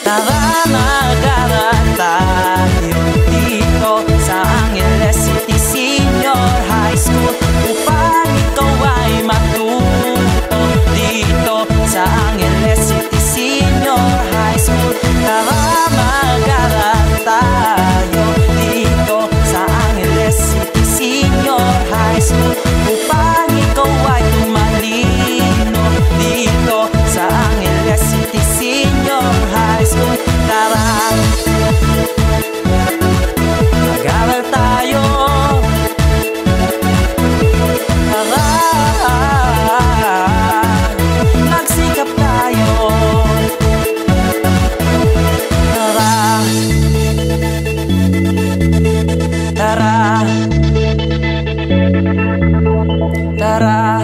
Tara mag-aral tayo dito sa Angeles City Senior High School upang ikaw ay matuto dito sa Angeles City Senior High School. Tara mag-aral tayo dito sa Angeles City Senior High School upang ikaw ay tumalino dito sa Angeles City Senior High School. Tara, mag-aral tayo. Tara, magsikap tayo. Tara, tara, tara,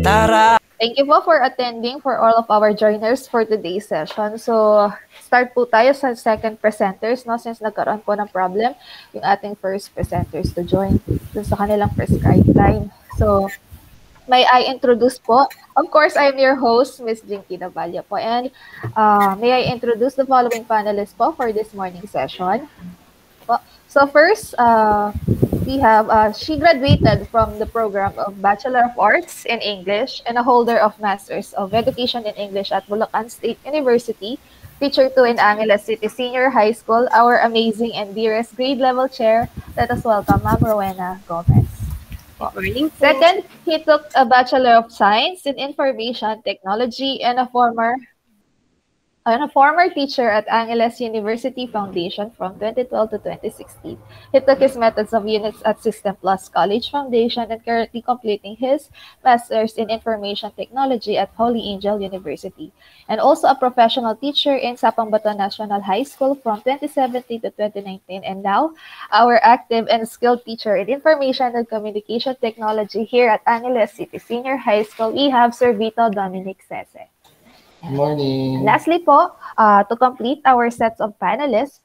tara. Thank you po for attending for all of our joiners for today's session. So, start po tayo sa second presenters, no? Since nagkaroon po ng problem yung ating first presenters to join dun sa kanilang prescribed time. So, may I introduce po? Of course, I'm your host, Ms. Jinky Navalia po. And may I introduce the following panelists po for this morning session. So first, we have, she graduated from the program of Bachelor of Arts in English and a holder of Masters of Education in English at Bulacan State University, teacher 2 in Angeles City Senior High School, our amazing and dearest grade level chair. Let us welcome Ma'am Rowena Gomez. Good morning. Second, he took a Bachelor of Science in Information Technology and a former teacher at Angeles University Foundation from 2012 to 2016. He took his methods of units at System Plus College Foundation and currently completing his Master's in Information Technology at Holy Angel University. And also a professional teacher in Sapang-Bato National High School from 2017 to 2019. And now, our active and skilled teacher in Information and Communication Technology here at Angeles City Senior High School, we have Sir Vito Dominic Sese. Good morning. Lastly po, to complete our sets of panelists,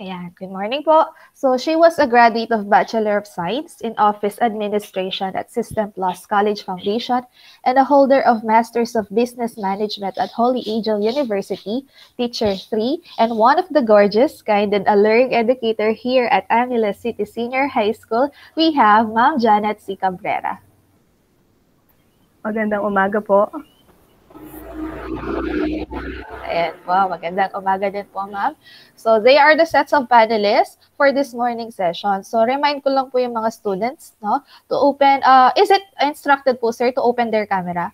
ayan, good morning po. So she was a graduate of Bachelor of Science in Office Administration at System Plus College Foundation and a holder of Masters of Business Management at Holy Angel University, Teacher 3, and one of the gorgeous, kind, and alluring educator here at Angeles City Senior High School, we have Ma'am Janet C. Cabrera. Magandang umaga po. Ayan po, magandang umaga din po, ma'am. So, they are the sets of panelists for this morning session. So, remind ko lang po yung mga students, no, to open, is it instructed po, sir, to open their camera?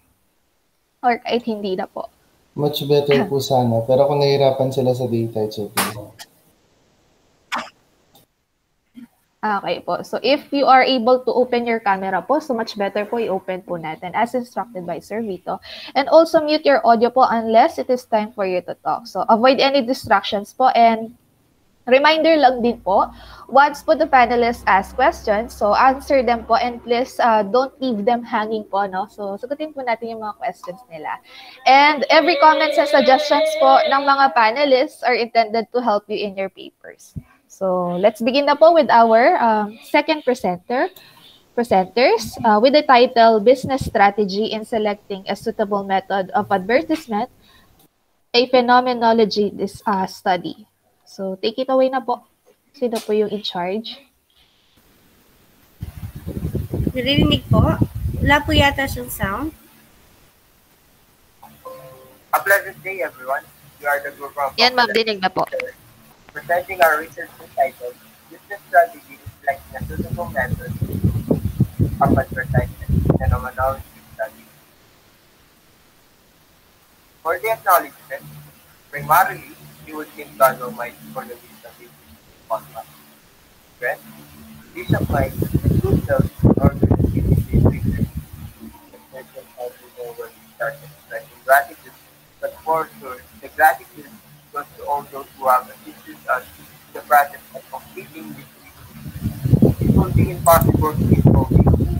Or kahit hindi na po? Much better po sana, pero kung nahihirapan sila sa data, it's okay. Okay po. So, if you are able to open your camera po, so much better po i-open po natin as instructed by Sir Vito. And also mute your audio po unless it is time for you to talk. So, avoid any distractions po. And reminder lang din po, once po the panelists ask questions, so answer them po and please don't leave them hanging po, no? So, sagutin po natin yung mga questions nila. And every comments and suggestions po ng mga panelists are intended to help you in your papers. So, let's begin na po with our second presenters with the title, Business Strategy in Selecting a Suitable Method of Advertisement, a Phenomenology Study. So, take it away na po. Sino po yung in charge? Narinig po? Wala po yata siyang sound. A pleasant day, everyone. We are the group of... Yan, ma'am, dinig na po. Presenting our research entitled Business Strategy is Selecting a Suitable Method of Advertisement, Phenomenology Study. For the acknowledgement, primarily, you would think God Almighty for the wisdom of podcast. Then, this applies to crucial organizational research. The person has to know where to start expressing gratitude, but for sure, the gratitude goes to all those who have assisted us in the process of completing this research. It will be impossible to involve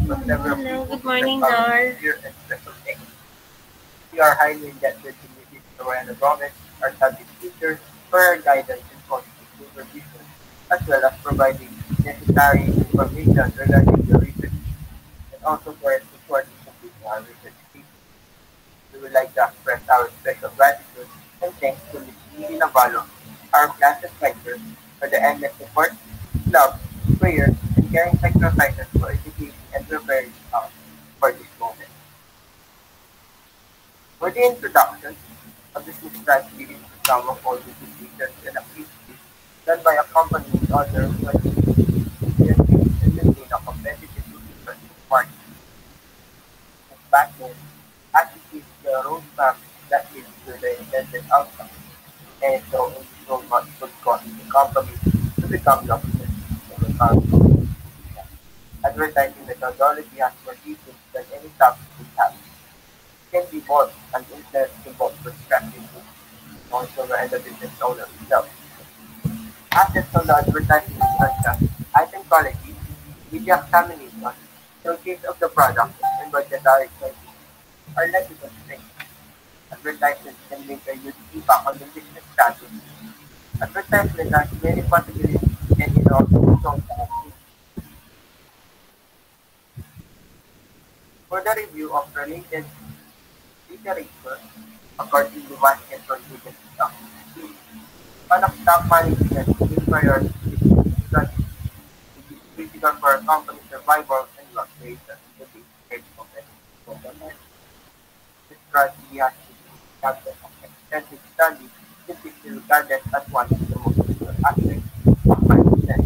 but several people good morning, Dar. Here and special thanks. We are highly indebted to Mrs. Rowena Gomez, our subject teacher, for her guidance and positive supervision, as well as providing necessary information regarding the research. And also for supporting completing our research thesis. We would like to express our special gratitude and thanks to Ms. Lily Navarro, our class advisor, for the endless support, love, prayers, and caring sacrifices for educating and preparing us for this moment. For the introduction, a business strategy is the sum of all the decisions and activities done by a company in order to achieve and maintain a competitive position in the market. Its backbone actually is the roadmap that leads to the intended outcome, and so it so much would cost the company to become dominant in the current competition. Advertising methodology has more details than any topic we have. Can be bought and influenced to both perspectives, consumer and the business owner himself. Assets on the advertising such as item quality, media examination, showcase of the product, and budgetary choices are likely constraints. Advertisements can make a huge impact on the business strategy. Advertisement has many possibilities and it also shows activity. For the review of related literature, according to Vasquez for Business Studies, one of top management will prioritize business strategy, which is critical for a company's survival and loss creation in today's highly competitive global market. This strategy has been the subject of extensive studies since it is regarded as one of the most crucial aspects of management.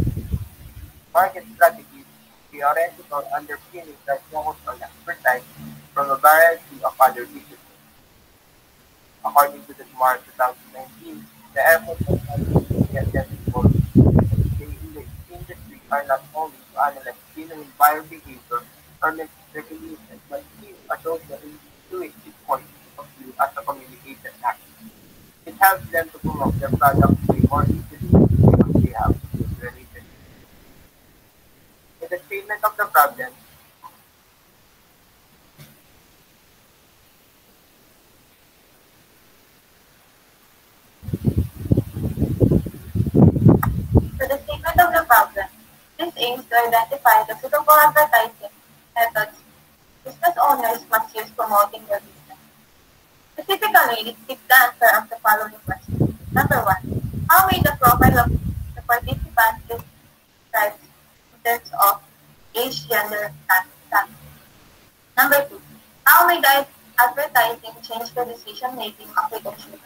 Market strategies, theoretical underpinnings that focus on expertise from a variety of other disciplines. According to the March 2019, the efforts of media technical in the industry are not only to analyze genuine buyer behavior or make recognition, but give a social intuitive point of view as a communication act. It helps them to promote their products way more easily because they have related. In the statement of the problem, To the statement of the problem, this aims to identify the suitable advertising methods business owners must use promoting their business. Specifically, it gives the answer of the following questions. Number one, how may the profile of the participants describe in terms of age, gender, and status? Number two, how may the advertising change the decision making of the consumer?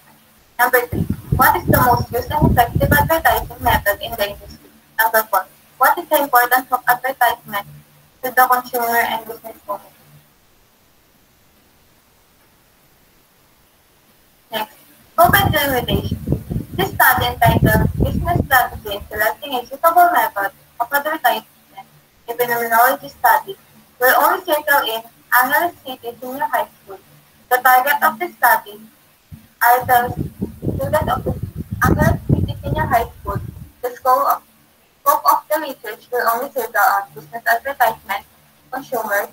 Number three, what is the most used and effective advertising method in the industry? Number four, what is the importance of advertisement to the consumer and business owner? Next, open to invitation. This study entitled Business Strategy in Selecting a Suitable Method of Advertisement, a Phenomenology Study, will only circle in Angeles City Senior High School. The target of the study are the students of the Angeles City Senior High School. The scope of the research will only circle on business advertisement, consumers,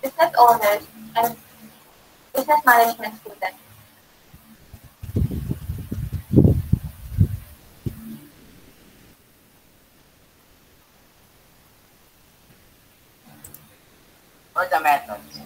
business owners, and business management students. For the methods,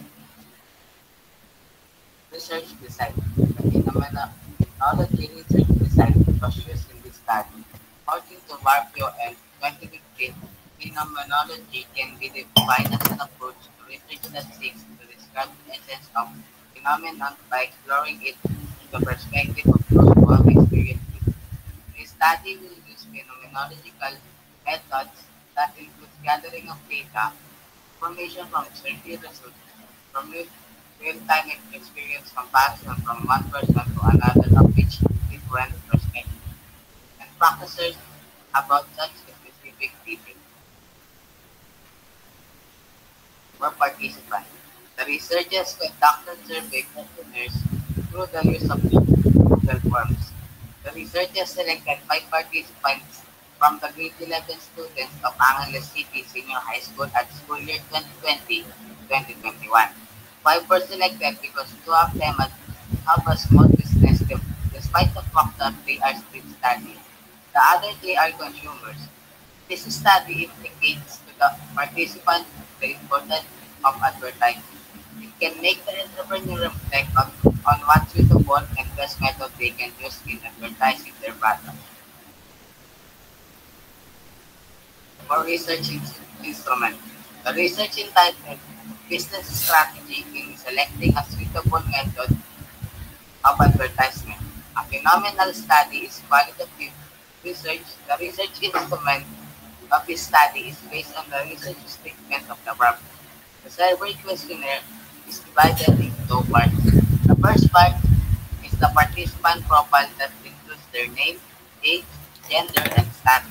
research design. The phenomenology research design was used in this study. According to Marpio and 2015, phenomenology can be defined as an approach to research that seeks to describe the essence of phenomenon by exploring it from the perspective of those who have experienced it. The study will use phenomenological methods that include gathering of data, information from survey results, from real-time experience comparison from one person to another of each different perspective, and practices about such specific details were participants. The researchers conducted survey questionnaires through the use of Google Forms. The researchers selected five participants from the grade 11 students of Angeles City Senior High School at school year 2020-2021. Five were selected because two of them have a small business despite the fact that they are still studying. The other three are consumers. This study indicates to the participants the importance of advertising. It can make the entrepreneur reflect on what suitable and best method they can use in advertising their product. For research instrument, the research entitled Business Strategy in Selecting a Suitable Method of Advertisement. A phenomenal study is qualitative research. The research instrument of this study is based on the research statement of the problem. The survey questionnaire is divided into two parts. The first part is the participant profile that includes their name, age, gender, and status.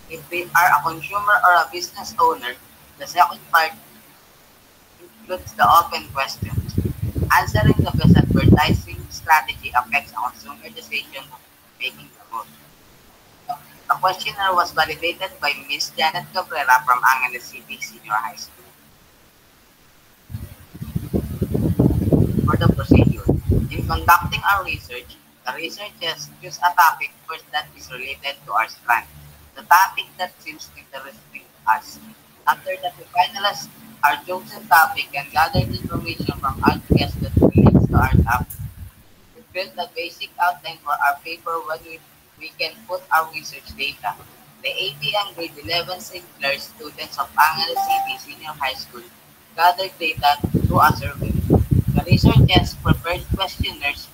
If they are a consumer or a business owner, the second part includes the open questions. Answering the best advertising strategy affects a consumer decision of making the most. The questionnaire was validated by Ms. Janet Cabrera from Angeles City Senior High School. For the procedure, in conducting our research, the researchers choose a topic first that is related to our strand, the topic that seems interesting to us. After that, we finalize our chosen topic and gathered information from our guests that relates to our topic. We built a basic outline for our paper when we can put our research data. The 80 and grade 11 St. Clair students of Angeles City Senior High School gathered data through a survey. The researchers prepared questionnaires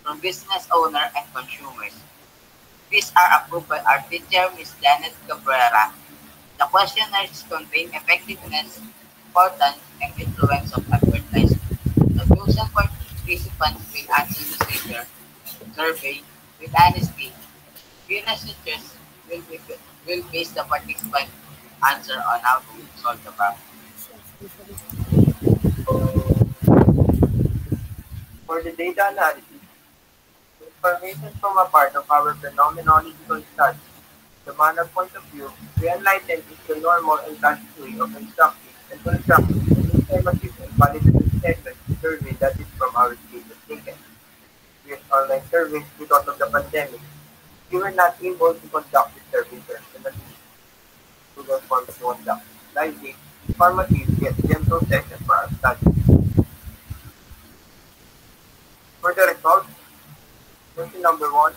from business owners and consumers. These are approved by our teacher, Ms. Janet Cabrera. The questionnaires contain effectiveness, importance, and influence of advertising. The chosen participants will answer the survey with honesty. We researchers will base the participant answer on how to solve the problem. For the data analysis, information from a part of our phenomenological study. The manner point of view, we enlightened is the normal and classic way of instructing and constructing an informative and qualitative segment survey that is from our state of taken. With online surveys because of the pandemic, we were not able to conduct the survey personally. Google Forms to conduct lively, informative, yet gentle session for our study. For the results, question number one,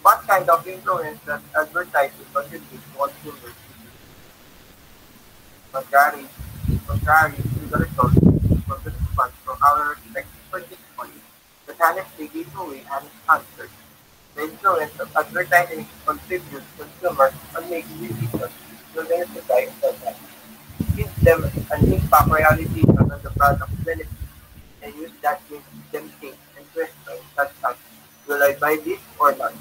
what kind of influence does advertising contribute to consumers? Contrary to the results from the response from our respective participants, the honestly gave away and answered. The influence of advertising contributes consumers on making decisions to identify that gives them an impact realization on the product's benefits and use that makes them think and question such as, will I buy this or not?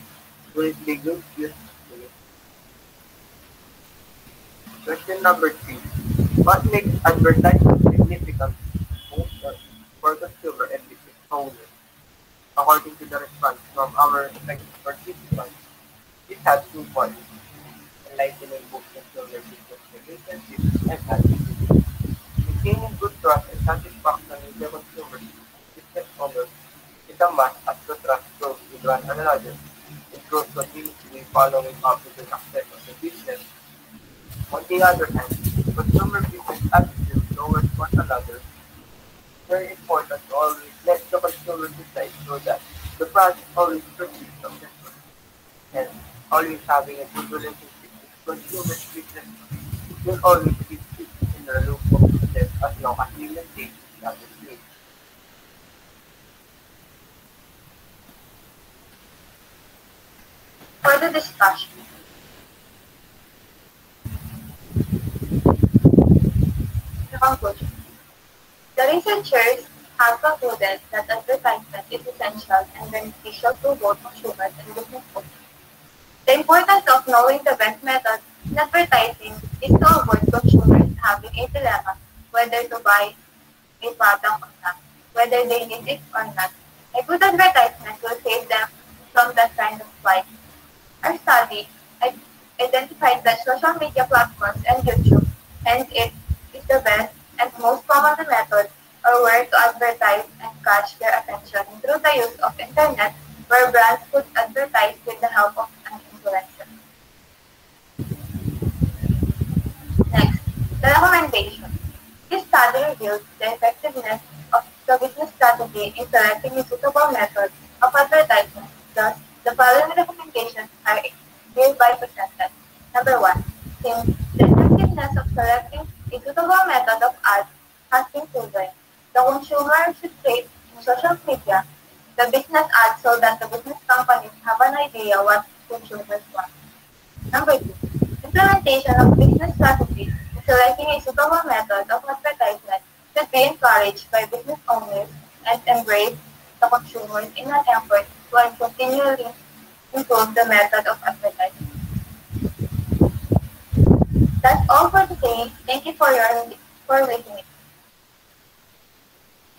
Will it be good use to me? Question number three. What makes advertising significant for consumer and business owners? According to the response from our respective participants, it has two points: enlightening both consumer business relationships and activities. Maintaining good trust and satisfaction with the consumers, business owners, is a must as the trust grows with one another. It grows continuously following up with the success of the business. On the other hand, consumer business attitude towards one another is very important to always let the consumer decide so that the product always proceeds successfully. And always having a good relationship with consumers business will always keep it in the loop of success as long as you maintain each other's needs. For the discussion, the conclusion. The researchers have concluded that advertisement is essential and beneficial to both consumers and business owners. The importance of knowing the best method in advertising is to avoid consumers having a dilemma whether to buy a product or not, whether they need it or not. A good advertisement will save them from that kind of fight. Our study identified that social media platforms and YouTube, and it is the best and most common method or where to advertise and catch their attention through the use of internet where brands could advertise with the help of an influencer. Next, the recommendation. This study reveals the effectiveness of the business strategy in selecting a suitable method of advertising. Thus, the following recommendations are hereby presented. Number 1. Since the effectiveness of selecting a suitable method of ads has been proven, the consumer should create in social media the business ads so that the business companies have an idea what consumers want. Number 2. Implementation of business strategy in selecting a suitable method of advertisement should be encouraged by business owners and embraced the consumers in an effort to continually improve the method of advertising. That's all for today. Thank you for listening.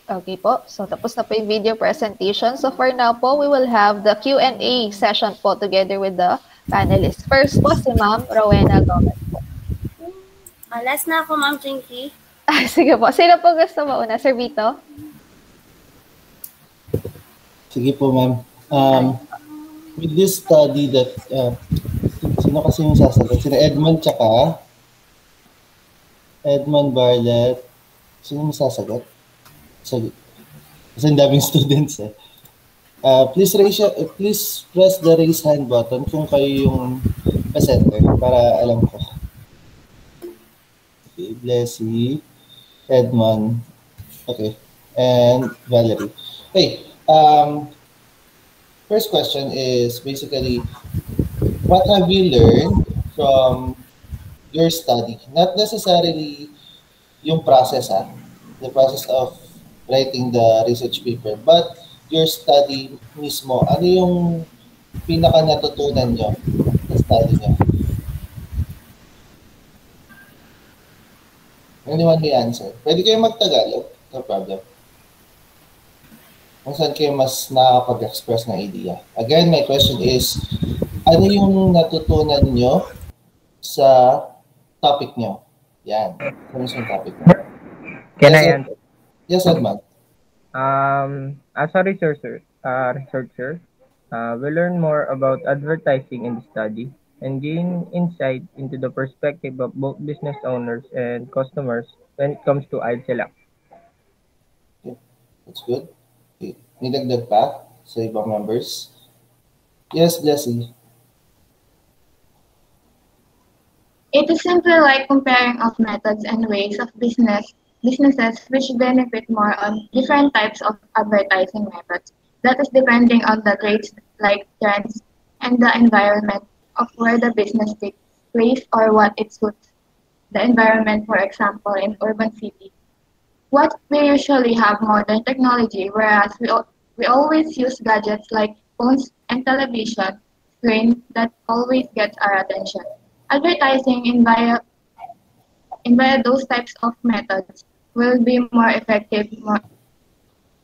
Okay po. So, tapos na po yung video presentation. So, for now po, we will have the Q&A session po together with the panelists. First po, si Ma'am Rowena Gomez po. Last na ako, Ma'am Jinky. Sige po. Sino po gusto mauna? Sir Vito? Sige po, ma'am. With this study that, sino kasi yung sasagot? Sina Edmond tsaka Edmond Bartlett. Sino yung sasagot? Sige. Kasi ang daming students eh. Please press the raise hand button kung kayo yung presenter para alam ko. Okay, Blessy, Edmond, okay, and Valerie. Okay, first question is basically, what have you learned from your study? Not necessarily yung process, the process of writing the research paper, but your study mismo. Ano yung pinaka natutunan nyo sa study nyo? Anyone may answer? Pwede kayo magtagalog, no problem. Kung saan kayo mas nakakapag-express ng idea. Again, my question is, ano yung natutunan nyo sa topic nyo? Yan. Ano yung topic nyo? Can I answer? Yes, Edmond. As a researcher, we learn more about advertising in the study and gain insight into the perspective of both business owners and customers when it comes to ad select. Okay. That's good. Okay. May dagdag pa sa ibang members? Yes, Jessie. It is simply like comparing of methods and ways of businesses which benefit more on different types of advertising methods. That is depending on the traits like trends and the environment of where the business takes place or what it suits the environment, for example, in urban city. What we usually have modern technology, whereas we always use gadgets like phones and television screen that always gets our attention. Advertising in via those types of methods will be more effective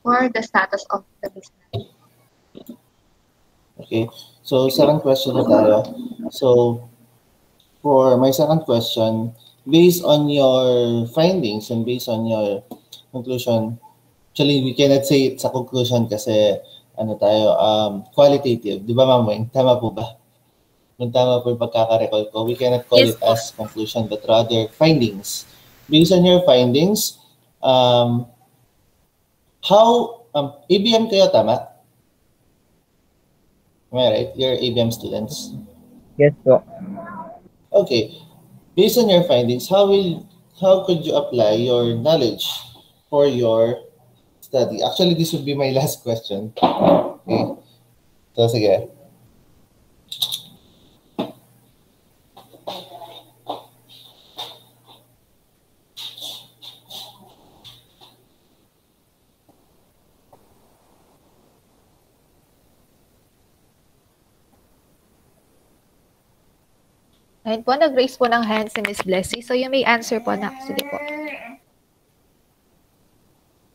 for the status of the business. Okay. So, second question na tayo. So, for my second question, based on your findings and based on your conclusion, actually, we cannot say it's a conclusion kasi qualitative. Di ba, Ma'am Weng? Tama po ba? Kung tama po yung pagkakarecall ko, we cannot call it as conclusion but rather findings. Based on your findings, ABM kayo, tama? Am I right? You're ABM students? Yes po. Okay. Based on your findings, how could you apply your knowledge for your study? Actually, this would be my last question. Okay. So, sige. Ayun po, nag-raise po ng hand si Miss Blessy. So, you may answer po na. Sige po.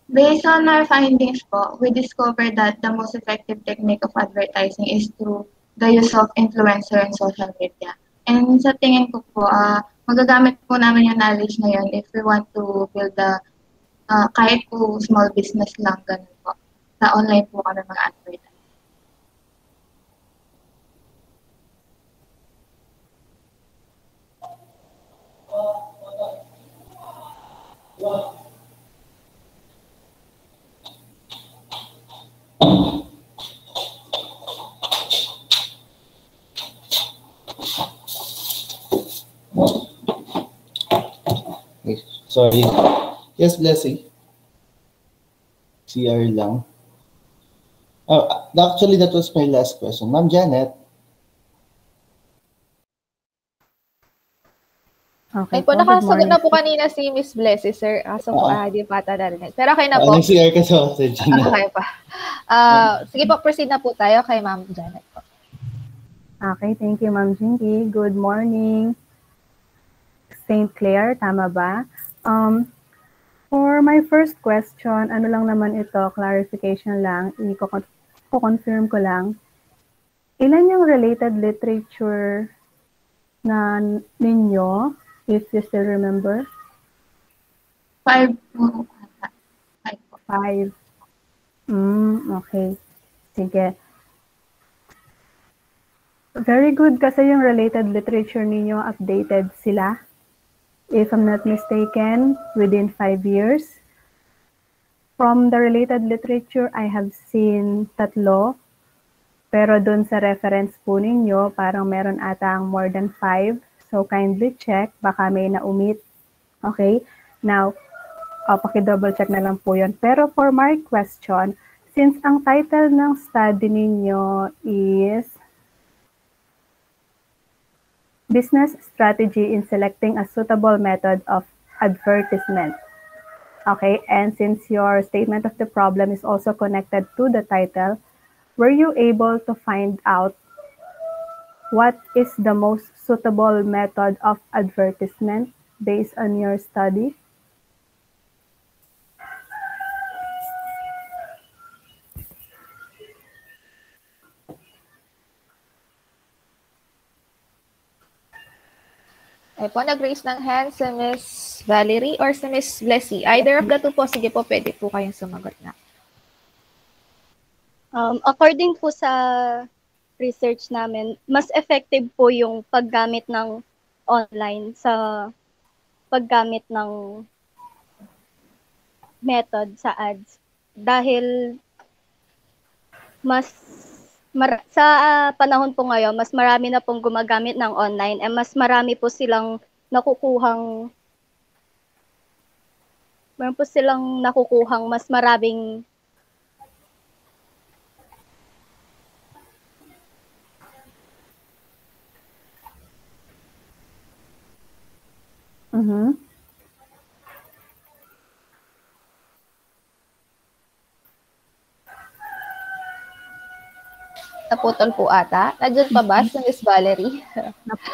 Based on our findings po, we discovered that the most effective technique of advertising is through the use of influencer and social media. And sa tingin ko po, magagamit po namin yung knowledge na yun if we want to build kahit po small business lang, ganun po. Sa online po kami mag-advertise. Okay, sorry. Yes, Blessing. CR lang. Oh, actually, that was my last question. Ma'am Janet. Ay Okay po, po, good nakasagot morning. na po kanina si Miss Blessy, sir. Kaso po, di pa ata narinig. Pero okay na po. Nag-CR ka sa pasensya na. Okay pa. Sige po, proceed na po tayo kay Ma'am Janet po. Okay, thank you, Ma'am Jinky. Good morning. St. Clair, tama ba? For my first question, ano lang naman ito, clarification lang, i-confirm ko lang. Ilan yung related literature na ninyo, if you still remember? 5 po. 5 po. 5. Okay. Sige. Very good kasi yung related literature ninyo, updated sila. If I'm not mistaken, within 5 years. From the related literature, I have seen 3. Pero dun sa reference po ninyo, parang meron atang more than 5. So kindly check, baka may na-omit. Okay? Now, paki-double check na lang po yun. Pero for my question, since ang title ng study ninyo is Business Strategy in Selecting a Suitable Method of Advertisement. Okay, and since your statement of the problem is also connected to the title, were you able to find out what is the most suitable method of advertisement based on your study? Ay po, nag-raise ng hand si Miss Valerie or si Miss Blessy. Either of the two po, sige po, pwede po kayong sumagot na. According po sa research namin, mas effective po yung paggamit ng online sa paggamit ng method sa ads. Dahil sa panahon po ngayon, mas marami na pong gumagamit ng online and mas marami po silang nakukuhang mas maraming Naputol po ata. Nandiyan pa ba si Miss Valerie?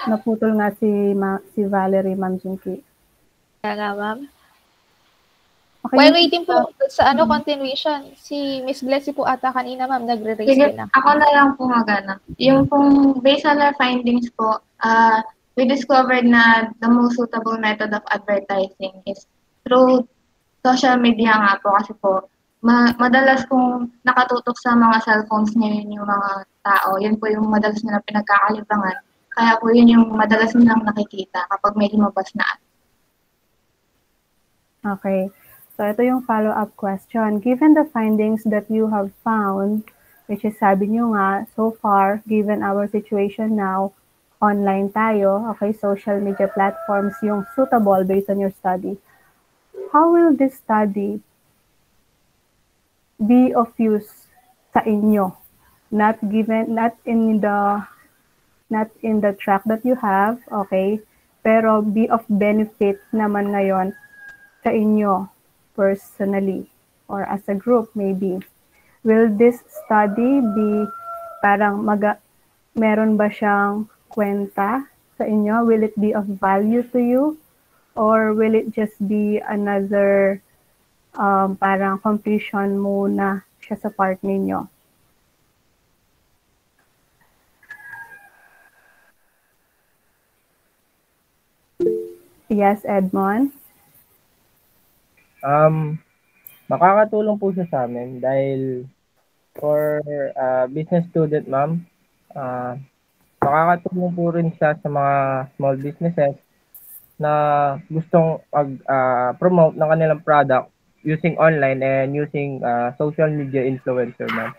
Naputol nga si Valerie, Ma'am Jinky. Kaya nga, ma'am. Okay, While waiting po sa continuation, si Miss Blessy po ata kanina, ma'am, nagre-raise Sige, din na. ako na lang po magana. Yung pong based on our findings po, we discovered na the most suitable method of advertising is through social media nga po kasi po, madalas kong nakatutok sa mga cellphones ngayon yung mga tao. Yun po yung madalas nila pinagkakalibangan. Kaya po yun yung madalas nilang nakikita kapag may lumabas na ad. Okay. So ito yung follow-up question. Given the findings that you have found, which is sabi nyo nga, so far, given our situation now, online tayo, okay, social media platforms yung suitable based on your study. How will this study be of use sa inyo? Not in the track that you have, okay, pero be of benefit naman ngayon sa inyo personally or as a group maybe. Will this study be parang meron ba siyang kwenta sa inyo? Will it be of value to you? Or will it just be another parang completion muna siya sa part ninyo? Yes, Edmond? Makakatulong po siya sa amin dahil for business student, ma'am, makakatulong po rin siya sa mga small businesses na gustong promote ng kanilang product using online and using social media influencer, ma'am?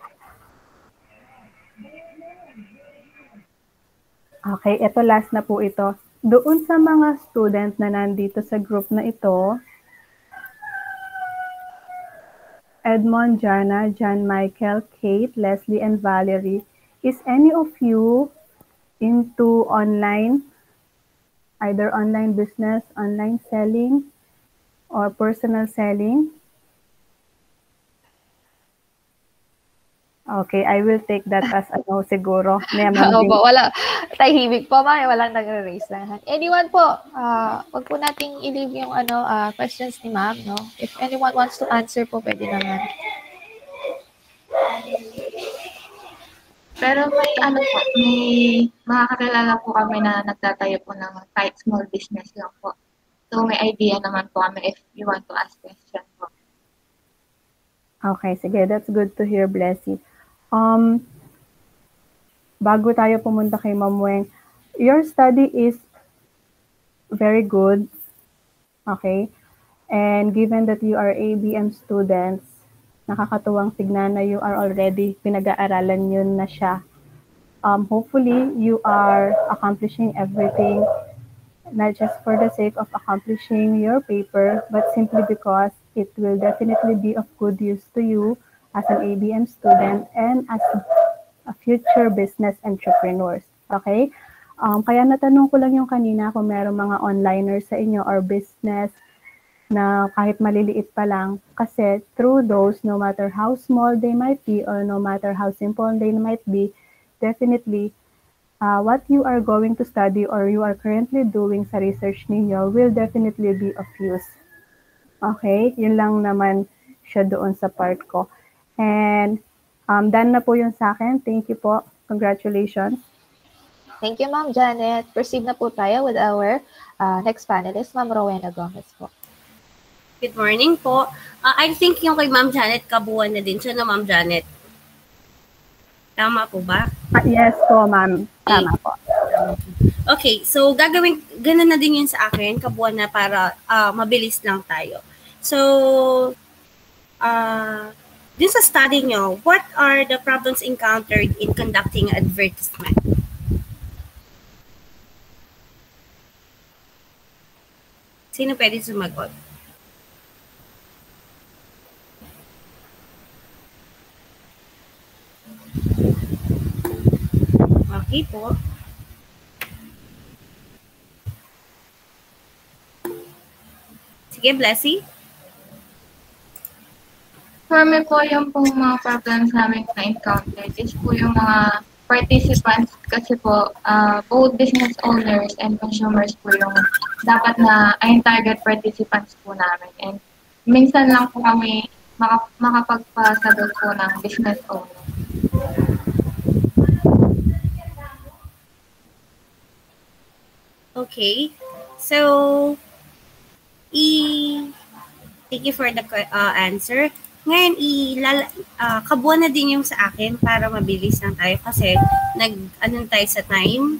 Okay, ito last na po ito. Doon sa mga student na nandito sa group na ito, Edmond, Jana, John Michael, Kate, Leslie, and Valerie, is any of you into online, either online business, online selling, or personal selling? Okay, I will take that as ano siguro. Opo, wala. Tahimik po, ma'am. Walang nagre-raise na hand. Anyone po, wag po nating i-leave yung questions ni ma'am, no? If anyone wants to answer po, pwede naman. Pero may may makakakilala po kami na nagtatayo po ng kahit small business lang po. So may idea naman po kami if you want to ask question po. Okay, sige. That's good to hear, Blessy. Bago tayo pumunta kay Ma'am Weng, your study is very good. Okay? And given that you are ABM students, nakakatuwang tignan na you are already pinag-aaralan yun na siya. Hopefully, you are accomplishing everything, not just for the sake of accomplishing your paper, but simply because it will definitely be of good use to you as an ABM student and as a future business entrepreneurs. Okay? Kaya natanong ko lang yung kanina kung meron mga onliners sa inyo or business na kahit maliliit pa lang. Kasi through those, no matter how small they might be or no matter how simple they might be, definitely what you are going to study or you are currently doing sa research ninyo will definitely be of use. Okay? Yun lang naman siya doon sa part ko. And done na po yun sa akin. Thank you po. Congratulations. Thank you, Ma'am Janet. Proceed na po tayo with our next panelist, Ma'am Rowena Gomez po. Good morning po. I think yung kay Ma'am Janet, kabuuan na din siya na Ma'am Janet. Tama po ba? Yes po, ma'am. Tama po. Okay, so ganun na din yun sa akin, kabuuan na para mabilis lang tayo. So, din sa study nyo, what are the problems encountered in conducting advertisement? Sino pwede sumagot? Okay po. Sige, Blessy. Marami po yung pong mga problems namin na-encounter is po yung mga participants kasi po both business owners and consumers po yung dapat na ay target participants po namin. And minsan lang po kami makapagpasagot po ng business owner. Okay. So, thank you for the answer. Ngayon, kabuuan na din yung sa akin para mabilis lang tayo kasi nag-ano tayo sa time.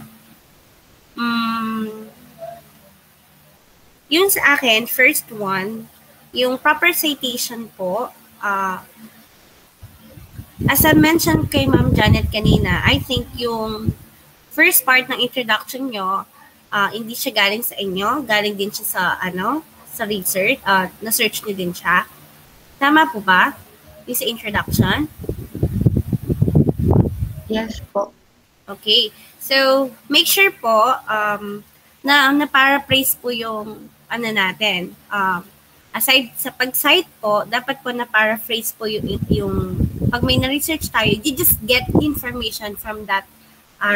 Yung sa akin, first one, yung proper citation po. As I mentioned kay Ma'am Janet kanina, I think yung first part ng introduction nyo, hindi siya galing sa inyo, galing din siya sa sa research, na-search niyo din siya. Tama po ba? Yung sa introduction? Yes po. Okay. So, make sure po na paraphrase po yung natin. Aside sa pag-cite po, dapat po na paraphrase po yung pag may na-research tayo, you just get information from that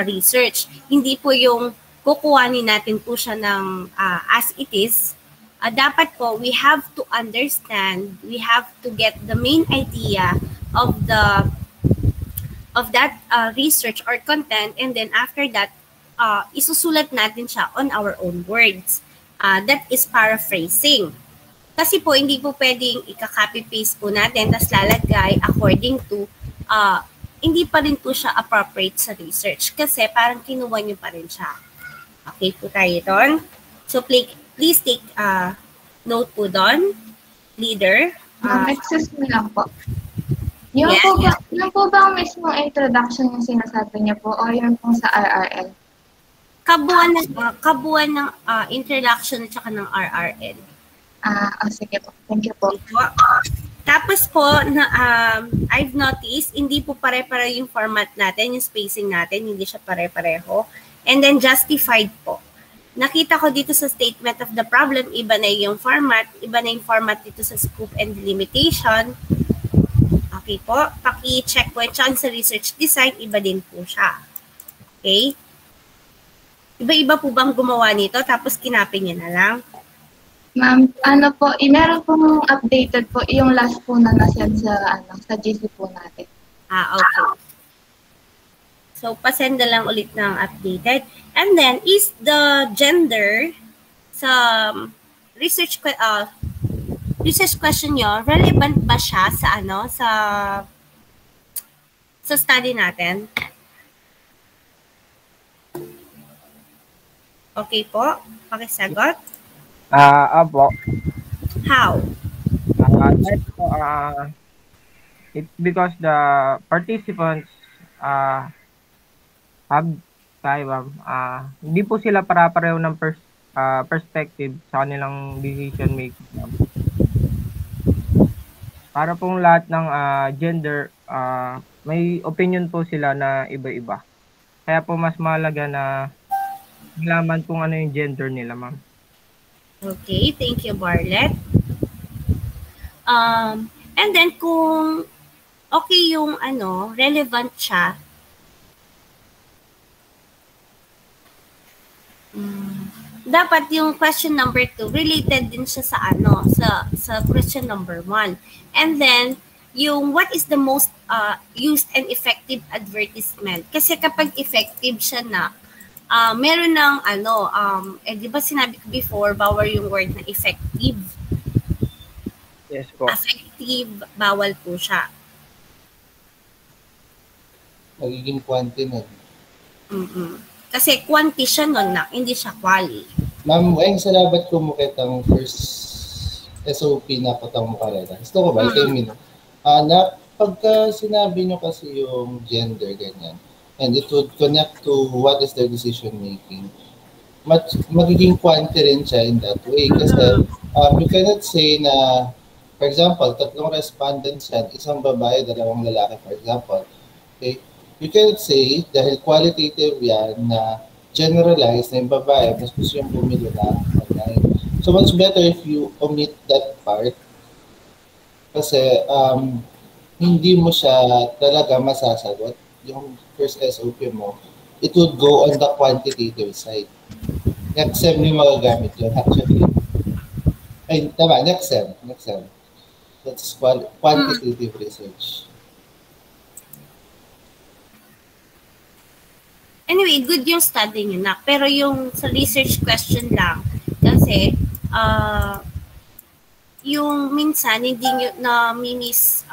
research. Hindi po yung kukuhanin natin po siya ng as it is. Dapat po, we have to understand, we have to get the main idea of that research or content, and then after that, isusulat natin siya on our own words. That is paraphrasing. Kasi po, hindi po pwedeng ika-copy-paste po natin, tas lalagay according to, hindi pa rin po siya appropriate sa research kasi parang kinuha nyo pa rin siya. Okay po tayo doon. So, please take note po doon, leader. Excuse me lang po. Yung Yes. po ba ang mismong introduction yung sinasabi niya po o yung pong sa RRL? Kabuuan ng introduction at saka ng RRL. Sige po. Thank you po. Tapos po, I've noticed, hindi po pare-pareho yung format natin, yung spacing natin, hindi siya pare-pareho. And then justified po. Nakita ko dito sa statement of the problem, iba na yung format, iba na yung format dito sa scope and delimitation. Okay po, paki-check po yan sa research design, iba din po siya. Okay? Iba-iba po bang gumawa nito, tapos kinapin niya na lang? Ma'am, meron pong updated po yung last po na nasend sa GC po natin. Okay. So, pasend na lang ulit ng updated. And then, is the gender sa research question nyo, relevant ba siya sa sa study natin? Okay po, pakisagot. Apo. How? It's because the participants have hindi po sila para-pareho ng perspective sa kanilang decision making. Para pong lahat ng gender, may opinion po sila na iba-iba. Kaya po mas mahalaga na malaman kung ano yung gender nila, ma'am. Okay, thank you, Barlet. And then kung okay yung relevant siya, dapat yung question number 2 related din siya sa sa question number 1. And then yung what is the most used and effective advertisement? Kasi kapag effective siya na meron ng di ba sinabi ko before, bawal yung word na effective. Yes po. Effective, bawal po siya. Magiging quanti na. Kasi quanti siya nun hindi siya quali. Ma'am, salamat ko mo kitang first SOP na patang mo karera. Gusto ko ba? Ito yung pagka sinabi nyo kasi yung gender, ganyan, and it would connect to what is their decision making, magiging quanti rin siya in that way. Kasi you cannot say na, for example, 3 respondents yan, isang babae, 2 lalaki, for example. Okay? You cannot say, dahil qualitative yan, na generalize na yung babae, mas gusto yung bumili na online. So much better if you omit that part. Kasi hindi mo siya talaga masasagot. Yung first SOP mo, it would go on the quantitative side. Next sem yung magagamit yun, actually. Ay, tama, next sem. That's quantitative research. Anyway, good yung study nyo na. Pero yung sa research question lang, kasi yung minsan hindi nyo na-miss,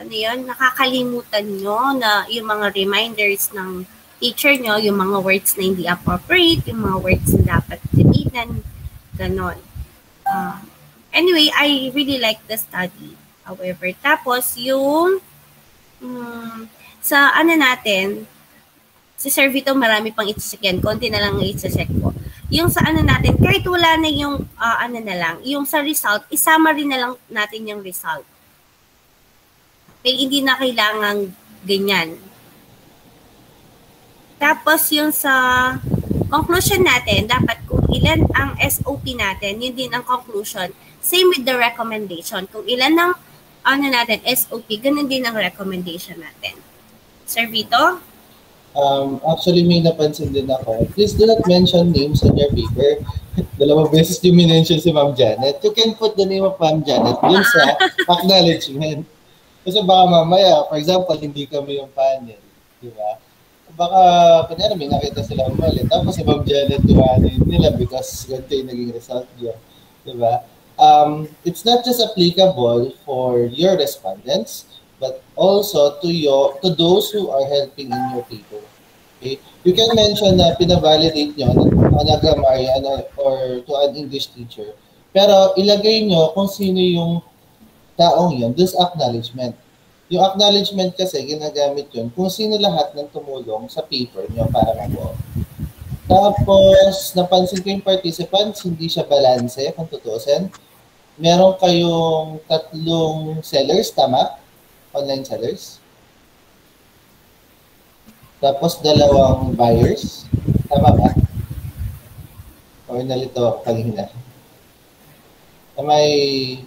nakakalimutan nyo na yung mga reminders ng teacher nyo, yung mga words na hindi appropriate, yung mga words na dapat tinitan, ganon. Anyway, I really like the study. However, tapos yung sa natin, si Sir Vito, marami pang i-check yan. Konti na lang i-check po. Yung sa natin, kahit wala na yung na lang, yung sa result, isama rin na lang natin yung result. Hindi na kailangang ganyan. Tapos yung sa conclusion natin, dapat kung ilan ang SOP natin, yun din ang conclusion. Same with the recommendation. Kung ilan ang natin, SOP, ganun din ang recommendation natin. Sir Vito? Actually, may napansin din ako. Please do not mention names on your paper. 2 beses yung minention si Ma'am Janet. You can put the name of Ma'am Janet dun sa acknowledgement. Kasi baka mamaya, for example, hindi kami yung panel. Di ba? Baka, kunyari, may nakita sila mali. Tapos si Ma'am Janet yung nila because ganito yung naging result niya. Di ba? It's not just applicable for your respondents, but also to those who are helping in your paper. Okay? You can mention na pinavalidate nyo on a grammarian or to an English teacher. Pero ilagay nyo kung sino yung taong yun, this acknowledgement. Yung acknowledgement kasi, ginagamit yun kung sino lahat ng tumulong sa paper nyo para mabuo. Tapos, napansin ko yung participants, hindi siya balanse kung tutusin. Meron kayong 3 sellers, tama? Online sellers. Tapos, 2 buyers. Tama ba? O nalito kanina? Am I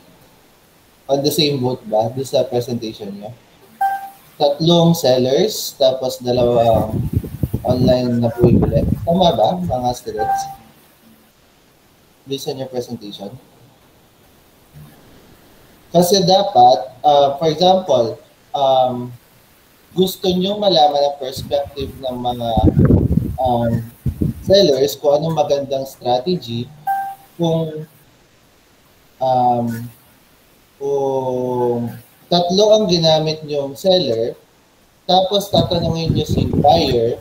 on the same boat ba? Doon sa presentation niyo? 3 sellers, tapos 2 online na bumibili. Tama ba, mga students? Based on your presentation? Kasi dapat, for example, gusto nyo malaman ang perspective ng mga sellers kung anong magandang strategy kung 3 ang ginamit nyong seller, tapos tatanungin nyo si buyer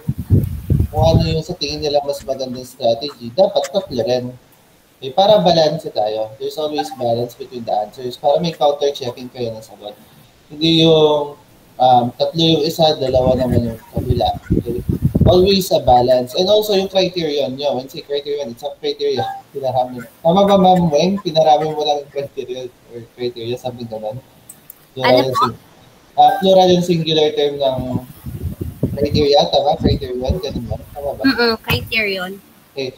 kung ano yung sa tingin nila mas magandang strategy, dapat 3 rin. Okay, para balance tayo. There's always balance between the answers. Para may counter-checking kayo ng sagot. Hindi yung 3 yung isa, 2 naman yung kabila. Okay? Always a balance. And also yung criterion nyo. When say criterion, it's a criteria. Pinarami. Tama ba, Ma'am Weng? Pinarami mo lang yung criteria or criteria, something ganun. Plural yung singular term ng criteria, tama? Criterion, ganun ba? Tama ba? Criterion. Okay.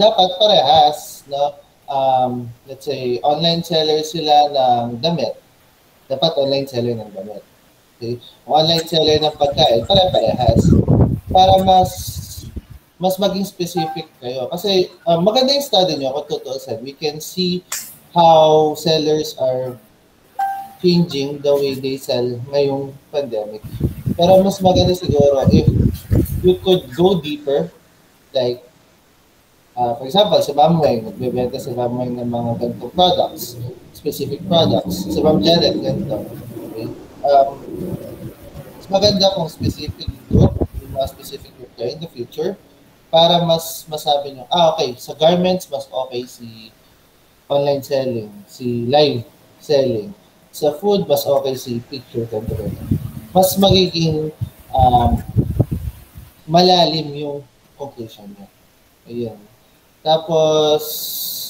Dapat parehas, no? Let's say, online seller sila ng damit. Dapat online seller ng damit. Okay? Online seller ng pagkain, parehas. Para mas maging specific kayo. Kasi maganda yung study nyo, kung tutuusin. We can see how sellers are changing the way they sell ngayong pandemic. Pero mas maganda siguro if you could go deeper, like, for example, si Ma'am Weng, nagbebenta si Ma'am Weng ng mga ganitong products, specific products. Si Ma'am Janet, ganito. Okay? Mas maganda kung specific group, yung mga specific group kayo in the future, para mas masabi nyo, okay, sa garments, mas okay si online selling, si live selling. Sa food, mas okay si picture content. Mas magiging malalim yung conclusion nyo. Ayan. Tapos,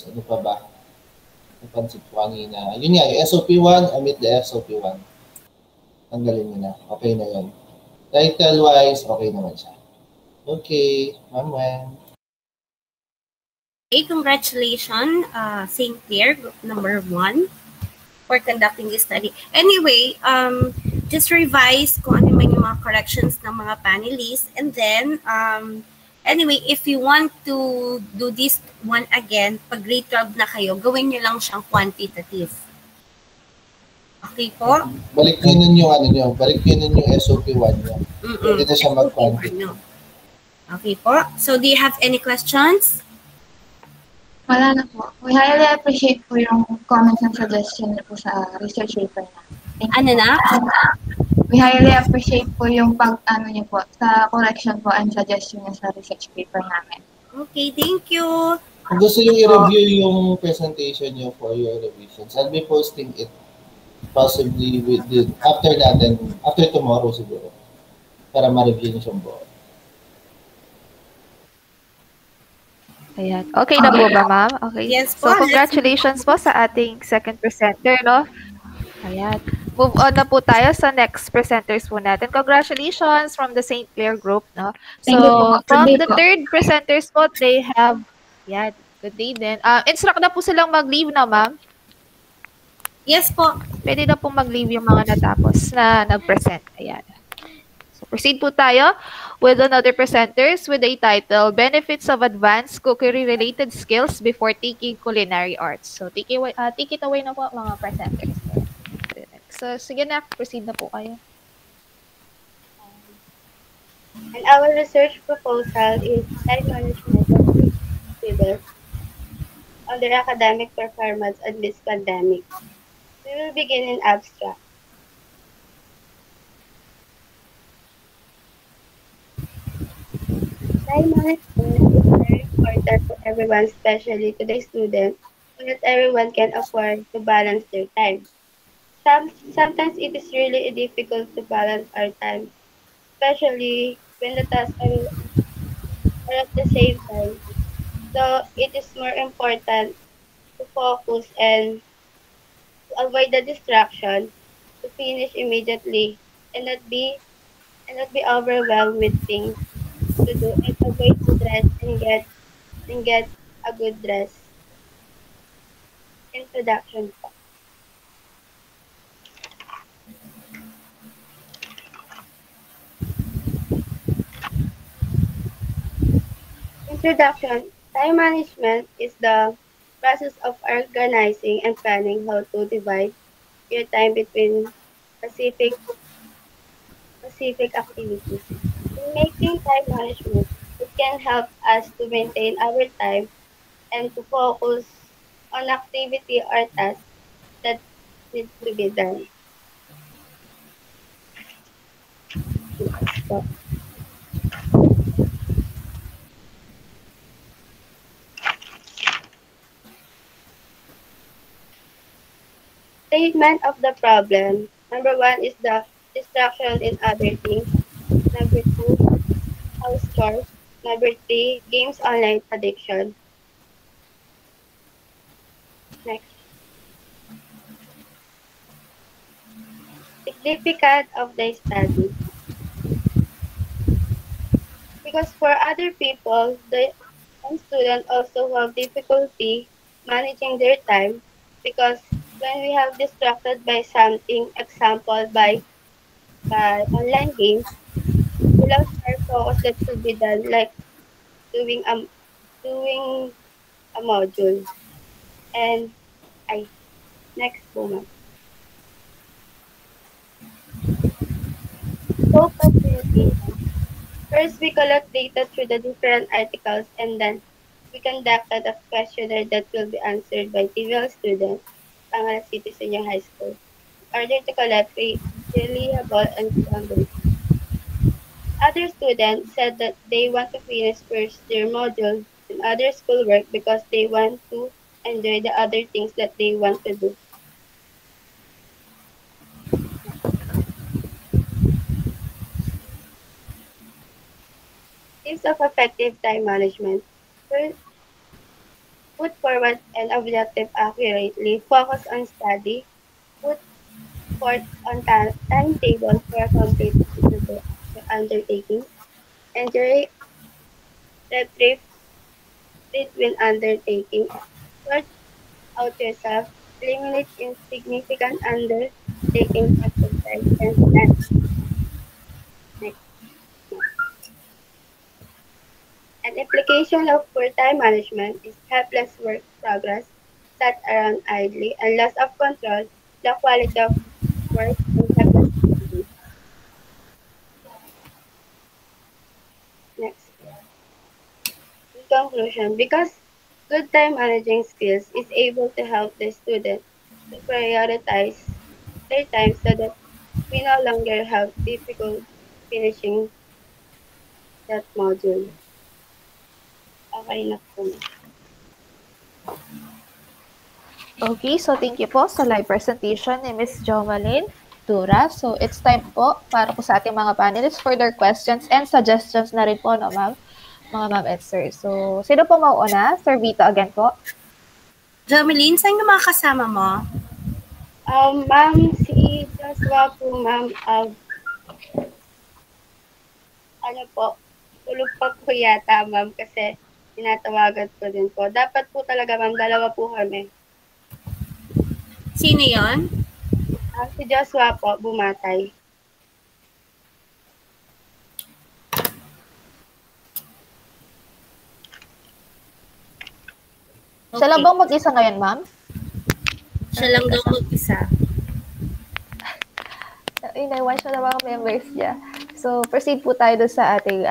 ano pa ba? Napansin ko kanina. Yun nga, yung SOP1, omit the SOP1. Tanggalin nyo na. Okay na yun. Title-wise, okay naman siya. Okay, Ma'am Wen. Okay, congratulations, St. Clair, group number 1, for conducting this study. Anyway, just revise kung ano man yung mga corrections ng mga panelists, and then, anyway, if you want to do this one again, pag grade 12 na kayo, gawin nyo lang siyang quantitative. Okay po? Balik nyo nun yung ano nyo. Balik nyo nun yung SOP1 nyo. Pwede na siya mag-quantitative. Okay po. So, do you have any questions? Wala na po. We highly appreciate po yung comments and suggestion po sa research paper na. Ano na? We highly appreciate po yung niyo po sa correction po and suggestion niyo sa research paper namin. Okay, thank you. Kung gusto nyo i-review yung presentation nyo for your revisions, I'll be posting it possibly after tomorrow siguro, para ma-review nyo siyang buo. Ayan. Okay na po ba, ma'am? Okay. Yes po. So, congratulations po sa ating second presenter, no? Ayan. Move on na po tayo sa next presenters po natin. Congratulations from the St. Clair group, no? So, from the third presenters po, they have, good day din. Instruct na po silang mag-leave na, ma'am? Yes po. Pwede na po mag-leave yung mga natapos na nag-present. Ayan. So, proceed po tayo with another presenters with a title, Benefits of Advanced Cookery-Related Skills Before Taking Culinary Arts. So, take it away na po mga presenters. So, sige na, proceed na po kayo. And our research proposal is time management of students on their academic performance in this pandemic. We will begin in abstract. Time management is very important to everyone, especially to the student, so that everyone can afford to balance their time. Sometimes it is really difficult to balance our time, especially when the tasks are at the same time. So it is more important to focus and to avoid the distraction, to finish immediately, and not be overwhelmed with things to do, and avoid stress and get a good rest. Introduction po. Introduction. Time management is the process of organizing and planning how to divide your time between specific specific activities. In making time management, it can help us to maintain our time and to focus on activity or tasks that needs to be done. Next po. Statement of the problem. Number one is the distraction in other things. Number two, house chores. Number three, games online addiction. Next, significance of the study. Because for other people, some students also have difficulty managing their time because when we have distracted by something, example by online games, we lost our focus that should be done, like doing a doing a module. And I next moment. Scope of presentation. First, we collect data through the different articles, and then we conducted a questionnaire that will be answered by TVL students, Pangalan City Senior High School, in order to collect reliable and strong data. Other students said that they want to finish first their module and other schoolwork because they want to enjoy the other things that they want to do. Tips of effective time management. First, put forward an objective accurately, focus on study, put forth on timetable for completing the undertaking, enjoy reprieve between undertaking, sort out yourself, eliminate insignificant undertakings, exercise, and plan. Next. An implication of poor time management is helpless work progress, sat around idly, and loss of control, the quality of work, and helpless activity. Next. In conclusion, because good time managing skills is able to help the student to prioritize their time so that we no longer have difficult finishing that module. Okay na po. Okay, so thank you po sa live presentation ni Ms. Jomalyn Tura. So it's time po para po sa ating mga panelists for their questions and suggestions na rin po, no, ma'am? Mga ma'am and sir. So, sino po mauuna? Sir Vito again po. Jomeline, saan yung mga kasama mo? Ma'am, si Joshua po, ma'am, ano po, tulog pa po yata, ma'am, kasi tinatawagan ko din po. Dapat po talaga, ma'am, dalawa po kami. Sino yon? Si Joshua po, bumatay. Siya lang bang mag-isa ngayon, ma'am? Siya lang daw mag-isa. Inaiwan siya ng mga members niya. So, proceed po tayo doon sa ating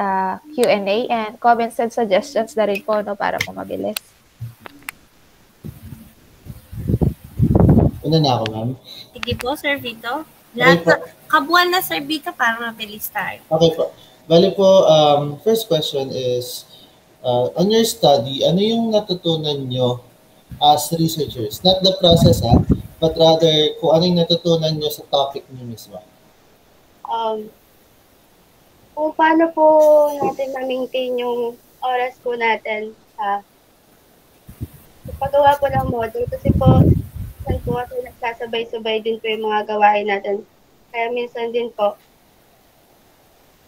Q&A and comments and suggestions na rin po, no, para po mabilis. Una na ako, ma'am. Sige po, Sir Vito. Okay po. Kabuuan na, Sir Vito, para mabilis tayo. Okay po. Bali po, first question is, on your study, ano yung natutunan nyo as researchers? Not the process, but rather kung ano yung natutunan nyo sa topic nyo mismo. Um, kung paano po natin ma-maintain yung oras po natin sa paggawa po ng module. Kasi po, minsan po kasi nagsasabay-sabay din po yung mga gawain natin. Kaya minsan din po,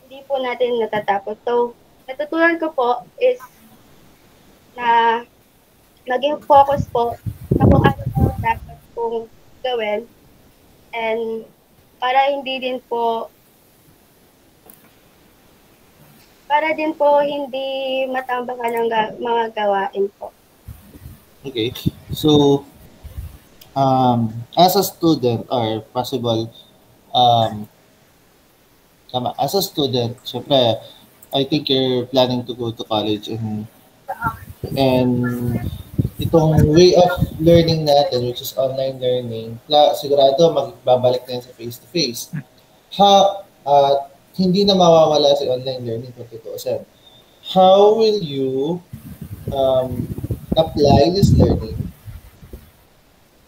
hindi po natin natatapos. So, natutunan ko po is na maging focus po sa kung ano po dapat pong gawin. And para din po hindi matambakan ng mga gawain po. Okay. So, as a student or possible, as a student, syempre, I think you're planning to go to college and itong way of learning natin, which is online learning, sigurado magbabalik na yan sa face-to-face. Hindi na mawawala si online learning kung tutuusin. How will you apply this learning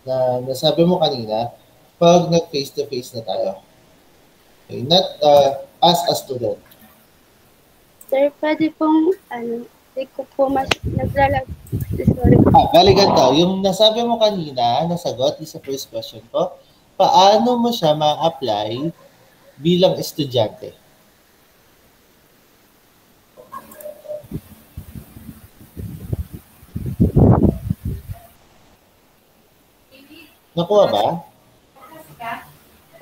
na nasabi mo kanina pag nag-face-to-face na tayo? Okay, not as a student. Sir, pwede pong, hindi ko po sorry. Bali ganito, yung nasabi mo kanina, nasagot sa first question ko, paano mo siya ma-apply bilang estudyante? Nakuha ba?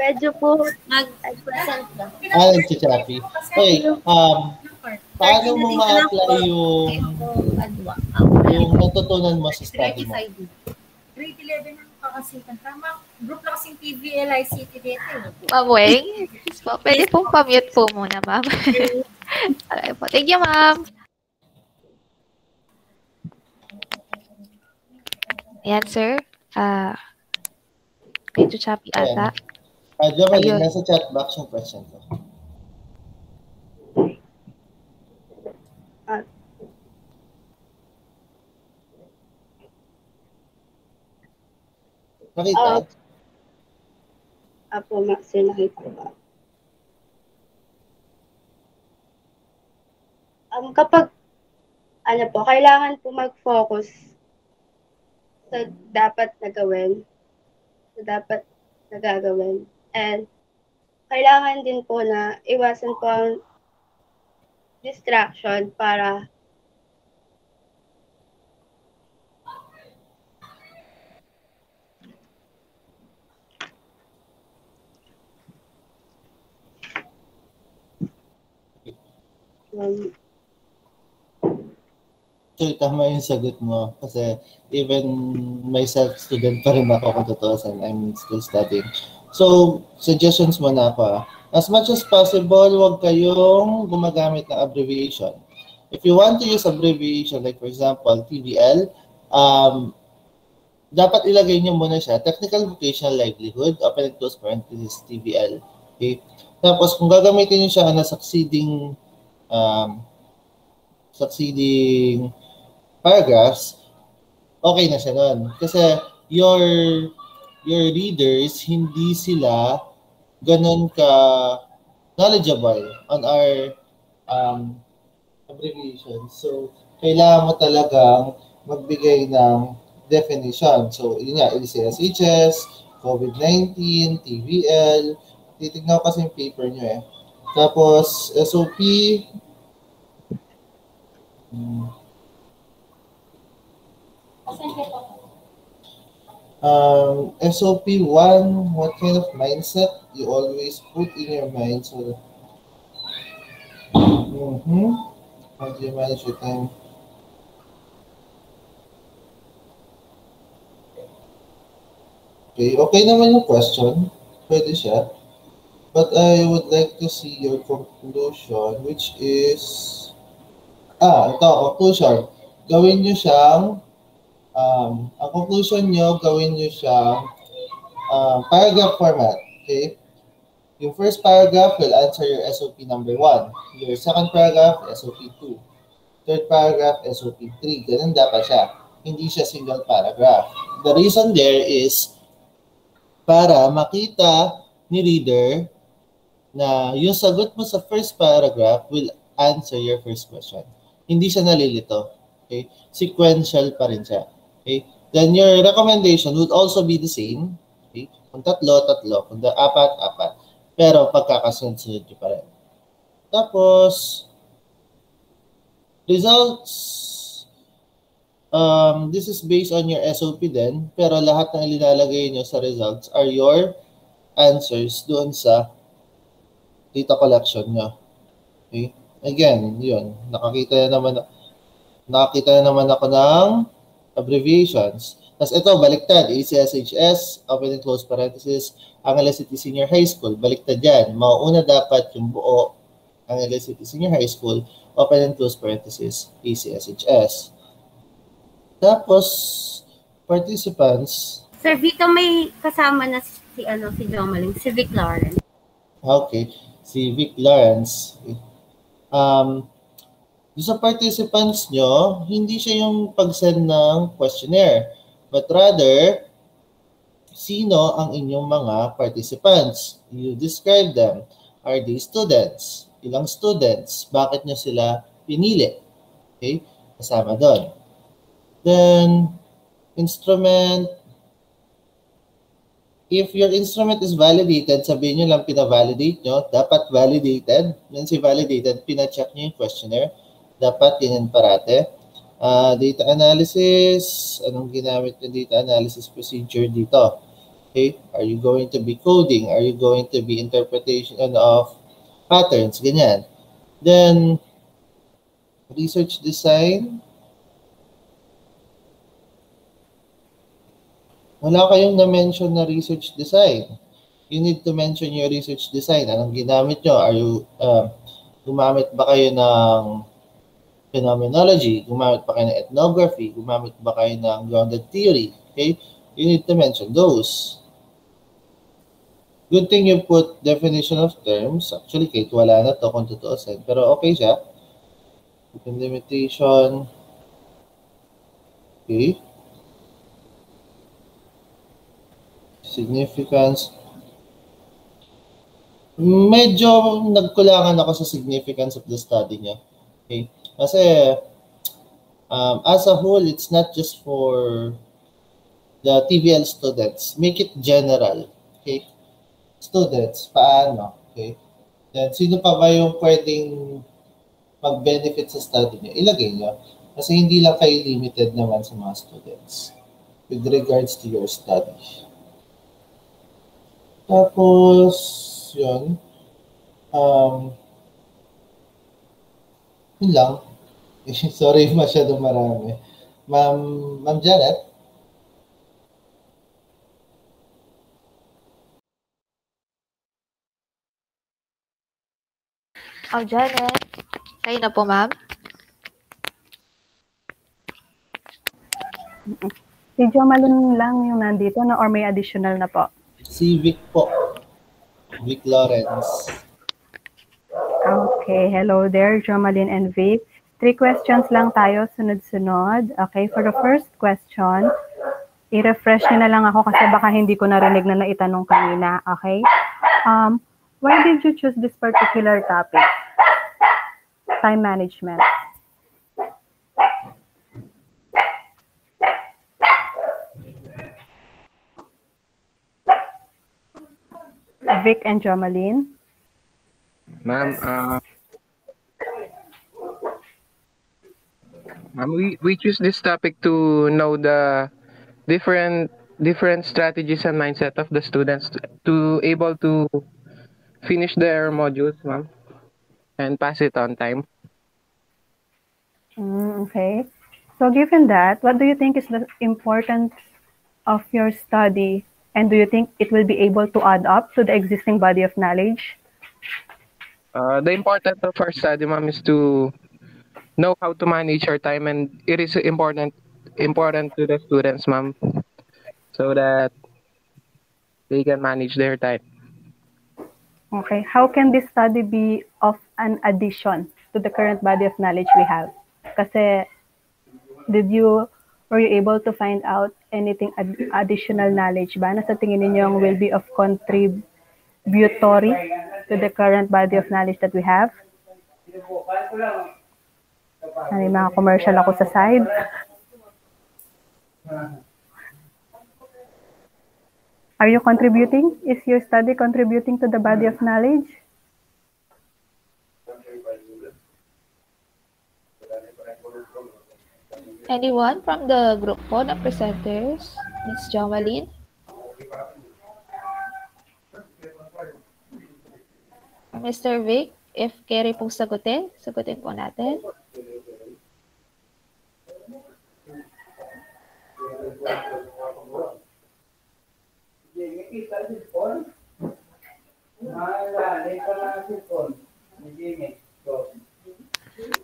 Medyo po nag-chappy. Okay, paano mo ma-apply yung natutunan mo sa study mo? Grade 11 ang kakasitan. Tama, group na kasing PVL, ICT dito. Ma'am Weng, pwede pong pa-mute po muna, ma'am. Okay po. Thank you, ma'am. Ayan, sir. Medyo choppy ata. Jomali, nasa chat box yung question ko. Nakita? Apo, sir, nakita ba? Kapag, kailangan po mag-focus sa dapat na gawin, sa dapat na gagawin. And, kailangan din po na iwasan po ang distraction para So, tama yung sagot mo. Kasi even myself, student pa rin ako kung tutuusin. I'm still studying. So, suggestions mo na ako. As much as possible, huwag kayong gumagamit ng abbreviation. If you want to use abbreviation, like for example, TVL, dapat ilagay nyo muna siya, Technical Vocational Livelihood, open and close parenthesis, TVL. Okay? Tapos, kung gagamitin nyo siya na succeeding paragraphs, okay na siya nun. Kasi your readers, hindi sila ganun ka knowledgeable on our abbreviation. So, kailangan mo talagang magbigay ng definition. So, yun nga, ACSHS, COVID-19, TVL. Titignan ko kasi yung paper nyo eh. Tapos, SOP, SOP 1, what kind of mindset you always put in your mind? So, how do you manage your time? Okay naman yung question. Pwede siya. But I would like to see your conclusion, which is, conclusion. Gawin nyo siyang, ang conclusion nyo, gawin nyo siyang paragraph format. Okay? Your first paragraph will answer your SOP number 1. Your second paragraph, SOP 2. Third paragraph, SOP 3. Ganun dapat siya. Hindi siya single paragraph. The reason there is para makita ni reader na yung sagot mo sa first paragraph will answer your first question. Hindi siya nalilito. Okay? Sequential pa rin siya. Okay? Then your recommendation would also be the same. Okay? Kung tatlo, tatlo. Kung apat, apat. Pero pagkakasunod-sunod nyo pa rin. Tapos, results, this is based on your SOP din. Pero lahat ng ilalagay nyo sa results are your answers doon sa data collection nyo. Okay? Again, yun. Nakakita na naman ako ng abbreviations. Tapos ito, baliktad. ACSHS, open and close parenthesis, Angeles City Senior High School. Baliktad yan. Mauuna dapat yung buo Angeles City Senior High School, open and close parenthesis, ACSHS. Tapos, participants. Sir Vito, may kasama na si Jomaling, si Vic Lawrence. Okay. Si Vic Lawrence. Sa participants nyo, hindi siya yung pag-send ng questionnaire. But rather, sino ang inyong mga participants? You describe them. Are they students? Ilang students? Bakit nyo sila pinili? Okay? Kasama doon. Then, instrument. If your instrument is validated, sabihin nyo lang pina-validate nyo, dapat validated. When say validated, pina-check nyo yung questionnaire. Dapat ganyan parate. Data analysis. Anong ginamit ng data analysis procedure dito? Okay? Are you going to be coding? Are you going to be interpretation of patterns? Ganyan. Then, research design. Wala kayong na-mention na research design. You need to mention your research design. Anong ginamit nyo? Are you, gumamit ba kayo ng phenomenology? Gumamit ba kayo ng ethnography? Gumamit ba kayo ng grounded theory? Okay? You need to mention those. Good thing you put definition of terms. Actually, kahit wala na to kung tutuusin. Pero okay siya. Open limitation. Okay. Significance. Medyo nagkulangan ako sa significance of the study niya. Okay? Kasi as a whole, it's not just for the TVL students. Make it general. Okay? Students, paano? Okay? Then, sino pa ba yung pwedeng mag-benefit sa study niyo? Ilagay niyo. Kasi hindi lang kayo limited naman sa mga students with regards to your study. Tapos, yun. Yun lang. Sorry, masyado marami. Ma'am Janet? Janet. Kayo na po, ma'am. Si Jomalyn lang yung nandito na or may additional na po? Si Vic po. Vic Lawrence. Okay. Hello there, Jomalyn and Vic. 3 questions lang tayo, sunod-sunod. Okay, for the first question, i-refresh nyo na lang ako kasi baka hindi ko narinig na naitanong kanina. Okay? Why did you choose this particular topic? Time management. Vic and Jomalyn. Ma'am, we choose this topic to know the different strategies and mindset of the students to able to finish their modules, ma'am, and pass it on time. Okay. So given that, what do you think is the importance of your study, and do you think it will be able to add up to the existing body of knowledge? The importance of our study, ma'am, is to know how to manage our time, and it is important to the students, ma'am, so that they can manage their time. Okay, how can this study be of an addition to the current body of knowledge we have? Kasi did you were you able to find out anything additional knowledge ba na sa tingin ninyong will be of contributory to the current body of knowledge that we have? May mga commercial ako sa side. Are you contributing? Is your study contributing to the body of knowledge? Anyone from the group po na presenters? Ms. Jomalyn? Mr. Vic, if carry pong sagutin po natin.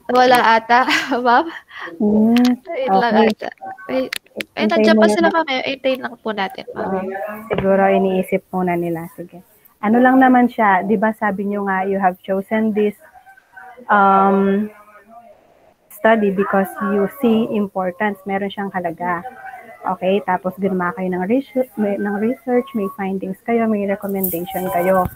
Wala ata, ma'am. Wait lang Okay. ata. Wait. Ay, Hintayin nandiyan pa muna sila, natin. ma'am. Hintayin lang po natin, ma'am. Siguro iniisip muna nila. Sige. Ano lang naman siya, di ba sabi nyo nga, you have chosen this um, study because you see importance, meron siyang halaga. Okay, tapos gumawa kayo ng research, may findings kayo, may recommendation kayo.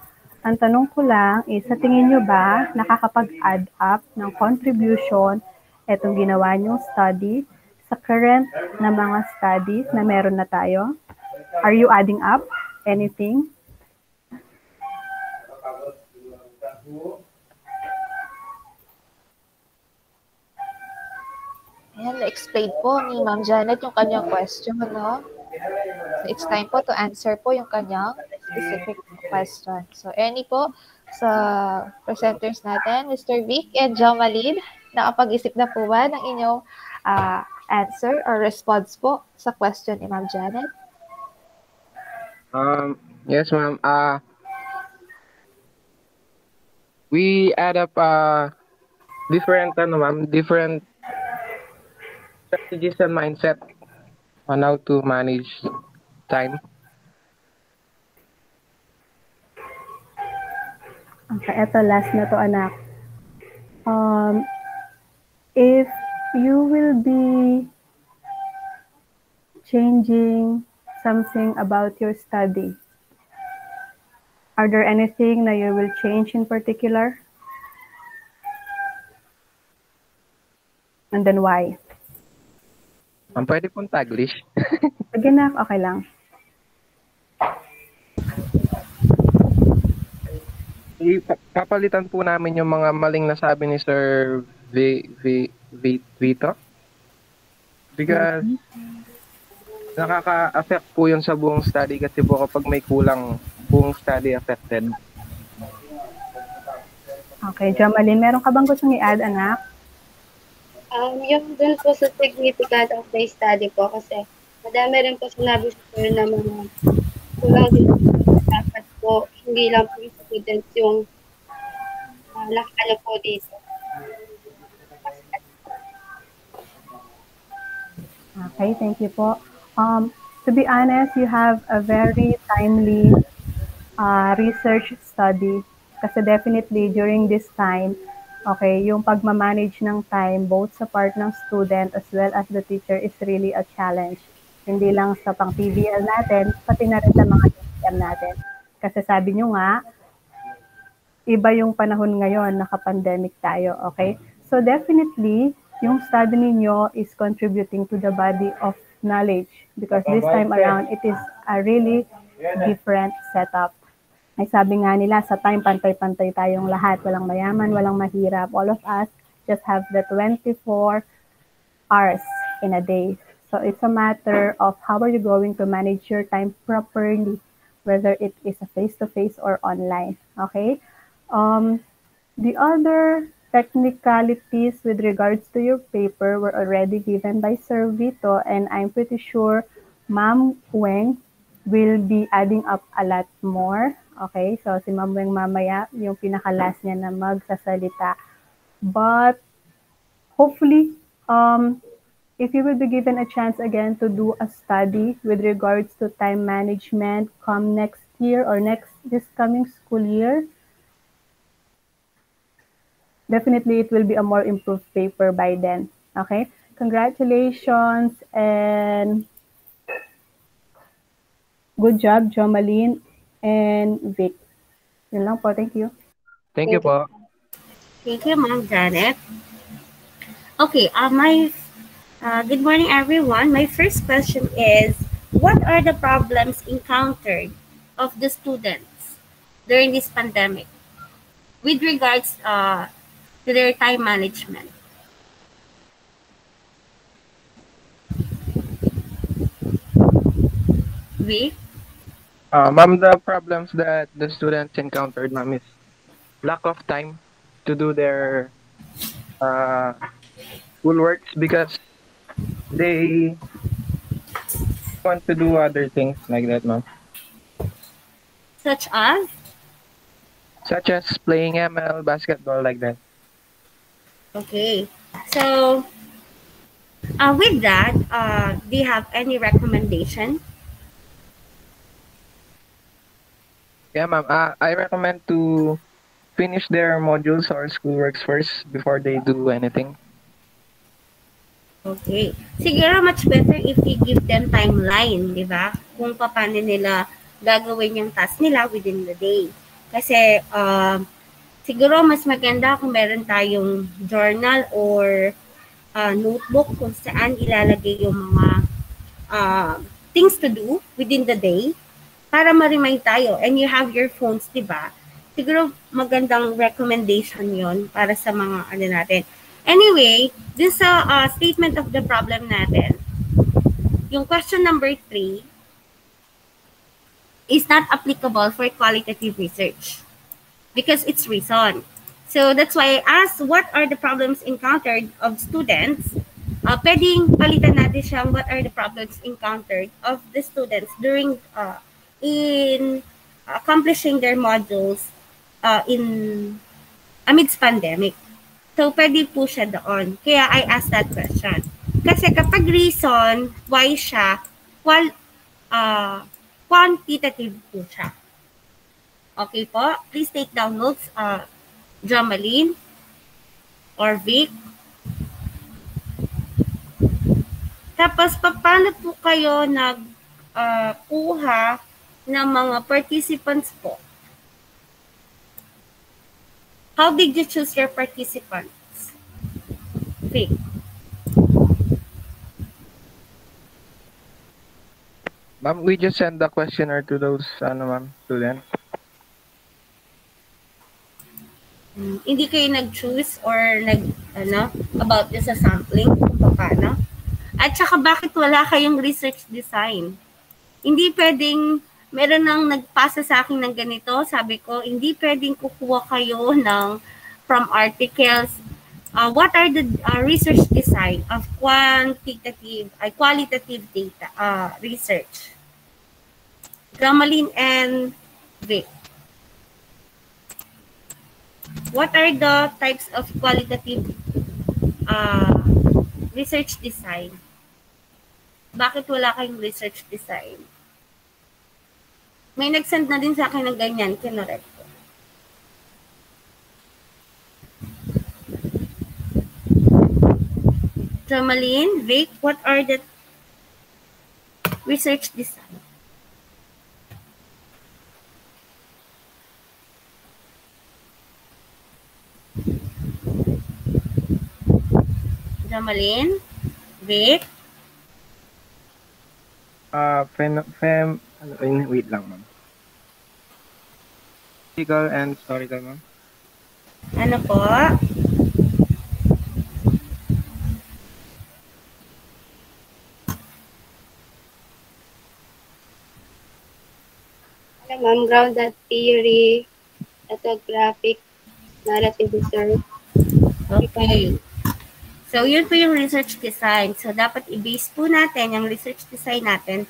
Ang tanong ko lang is, sa tingin nyo ba nakakapag-add up ng contribution etong ginawa nyong study sa current na mga studies na meron na tayo? Are you adding up anything? Ayan, na-explain po ni Ma'am Janet yung kanyang question, no? So, it's time po to answer po yung kanyang specific question. So, any po sa presenters natin, Mr. Vic and Jomalyn, nakapag-isip na po ba ng inyong answer or response po sa question ni Ma'am Janet? Yes, ma'am. We add up different strategies and mindset on how to manage time. Okay, eto last na to, anak. If you will be changing something about your study, are there anything that you will change in particular? And then why? Pwede pong Taglish. Sige na, okay lang. Papalitan po namin yung mga maling nasabi ni Sir Vito. Because nakaka-affect po yun sa buong study kasi po kapag may kulang, buong study affected. Okay, Jamalyn, meron ka bang gustong i-add, anak? Yung dun po sa significant of the study po kasi madami rin po sinabi sa sir na mga kulang din dapat po, hindi lang po yung students yung nakakalo po dito. Okay, thank you po. To be honest, you have a very timely research study kasi definitely during this time, okay, yung pagmamanage ng time both sa part ng student as well as the teacher is really a challenge. Hindi lang sa pang PBL natin, pati na rin sa mga TTM natin. Kasi sabi nyo nga, iba yung panahon ngayon, naka-pandemic tayo, okay? So definitely, yung study ninyo is contributing to the body of knowledge because this time around, it is a really different setup. Ay sabi nga nila, sa time, pantay-pantay tayong lahat. Walang mayaman, walang mahirap. All of us just have the 24 hours in a day. So it's a matter of how are you going to manage your time properly, whether it is a face-to-face or online. Okay? The other technicalities with regards to your paper were already given by Sir Vito, and I'm pretty sure Ma'am Weng will be adding up a lot more. Okay, so si Ma'am Weng mamaya, yung pinaka-last niya na magsasalita. But hopefully, if you will be given a chance again to do a study with regards to time management come next year or this coming school year, definitely it will be a more improved paper by then. Okay? Congratulations and good job, Jomalyn and Vic. Yun lang po. Thank you. Thank you Thank you. po. Thank you, Ma'am Janet. Okay, good morning, everyone. My first question is, what are the problems encountered of the students during this pandemic with regards to their time management? Vic? Ma'am, the problems that the students encountered, ma'am, is lack of time to do their uh, schoolworks because they want to do other things like that, ma'am, Such as? such as playing ML, basketball, like that. Okay. So, with that, do you have any recommendation? Yeah, ma'am. I recommend to finish their modules or schoolworks first before they do anything. Okay. Siguro much better if you give them timeline, di ba? Kung paano nila gagawin yung task nila within the day. Kasi, siguro mas maganda kung meron tayong journal or notebook kung saan ilalagay yung mga uh, things to do within the day para ma-remind tayo. And you have your phones, di ba? Siguro magandang recommendation yon para sa mga ano natin. Anyway, this statement of the problem natin, yung question number 3 is not applicable for qualitative research because it's reason. So that's why I asked what are the problems encountered of students. Pwedeng palitan natin siyang what are the problems encountered of the students during in accomplishing their modules in amidst pandemic. So, pwede po siya doon. Kaya I asked that question. Kasi kapag reason, why siya, quantitative po siya. Okay po? Please take down notes, Jomalyn or Vic. Tapos, paano po kayo kuha ng mga participants po? How did you choose your participants? Vic. Ma'am, we just send the questionnaire to those students. Hindi kayo nag-choose or about this sa sampling kung paano? At saka bakit wala kayong research design? Hindi pwedeng, meron nang nagpasa sa akin ng ganito, sabi ko, hindi pwedeng kukuha kayo from articles. What are the research design of qualitative data research? Jomalyn and Vic. What are the types of qualitative research design? Bakit wala kayong research design? May nag-send na din sa akin ng ganyan, kinorek ko. Jomalyn, Vic, what are the research design? Jomalyn, Vic? Wait lang, ma'am. Historical and historical, ma'am. Ano po? Ma'am, grounded theory, ethnographic, narrative research. Okay. So, yun po yung research design. So, dapat i-base po natin yung research design natin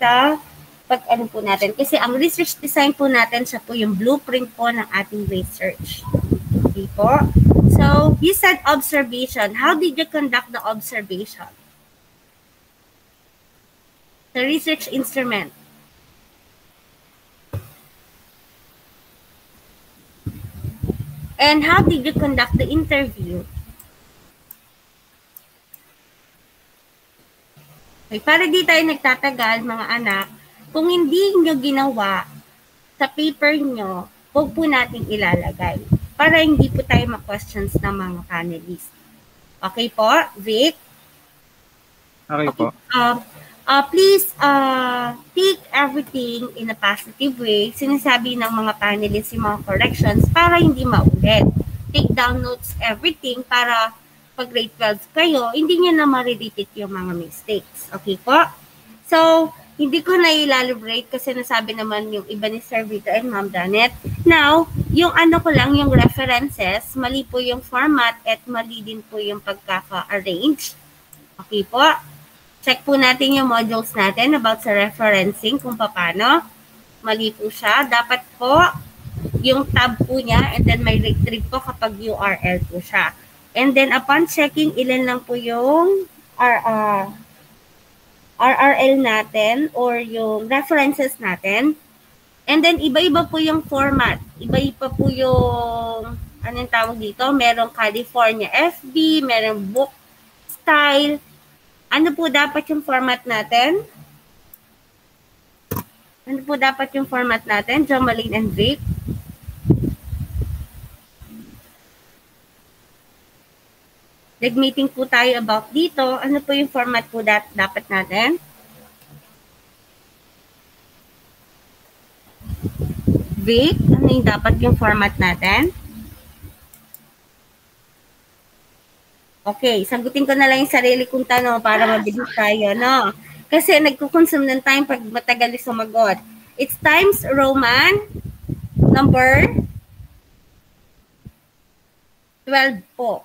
sa pag-ano po natin. Kasi ang research design po natin, siya po yung blueprint po ng ating research. Okay po? So, you said observation. How did you conduct the observation? The research instrument. And how did you conduct the interview? Okay, para di tayo nagtatagal, mga anak, kung hindi nyo ginawa sa paper nyo, huwag po natin ilalagay para hindi po tayo ma-questions ng mga panelists. Okay po, Vic? Okay po. Please take everything in a positive way. Sinasabi ng mga panelists yung mga corrections para hindi maulit. Take down notes everything para pag grade 12 kayo, hindi nyo na ma-repeat yung mga mistakes. Okay po? So, hindi ko na i-elaborate kasi nasabi naman yung iba ni Sir Vito and Ma'am Danet. Now, yung ano ko lang, yung references, mali po yung format at mali din po yung pagkaka-arrange. Okay po? Check po natin yung modules natin about sa referencing kung paano. Mali po siya. Dapat po yung tab po niya and then may retrieve po kapag URL po siya. And then upon checking, ilan lang po yung RRL natin or yung references natin. And then iba-iba po yung format. Iba-iba po yung, anong tawag dito? Merong California FB, merong book style. Ano po dapat yung format natin? Ano po dapat yung format natin? Jomalyn and Vic? Nag-meeting po tayo about dito. Ano po yung format po dapat natin? Vic, ano yung dapat yung format natin? Okay, sagutin ko na lang yung sarili kong tanong para mabilis tayo, no? Kasi nagkukonsume ng time pag matagal yung sumagot. It's Times Roman number 12 po.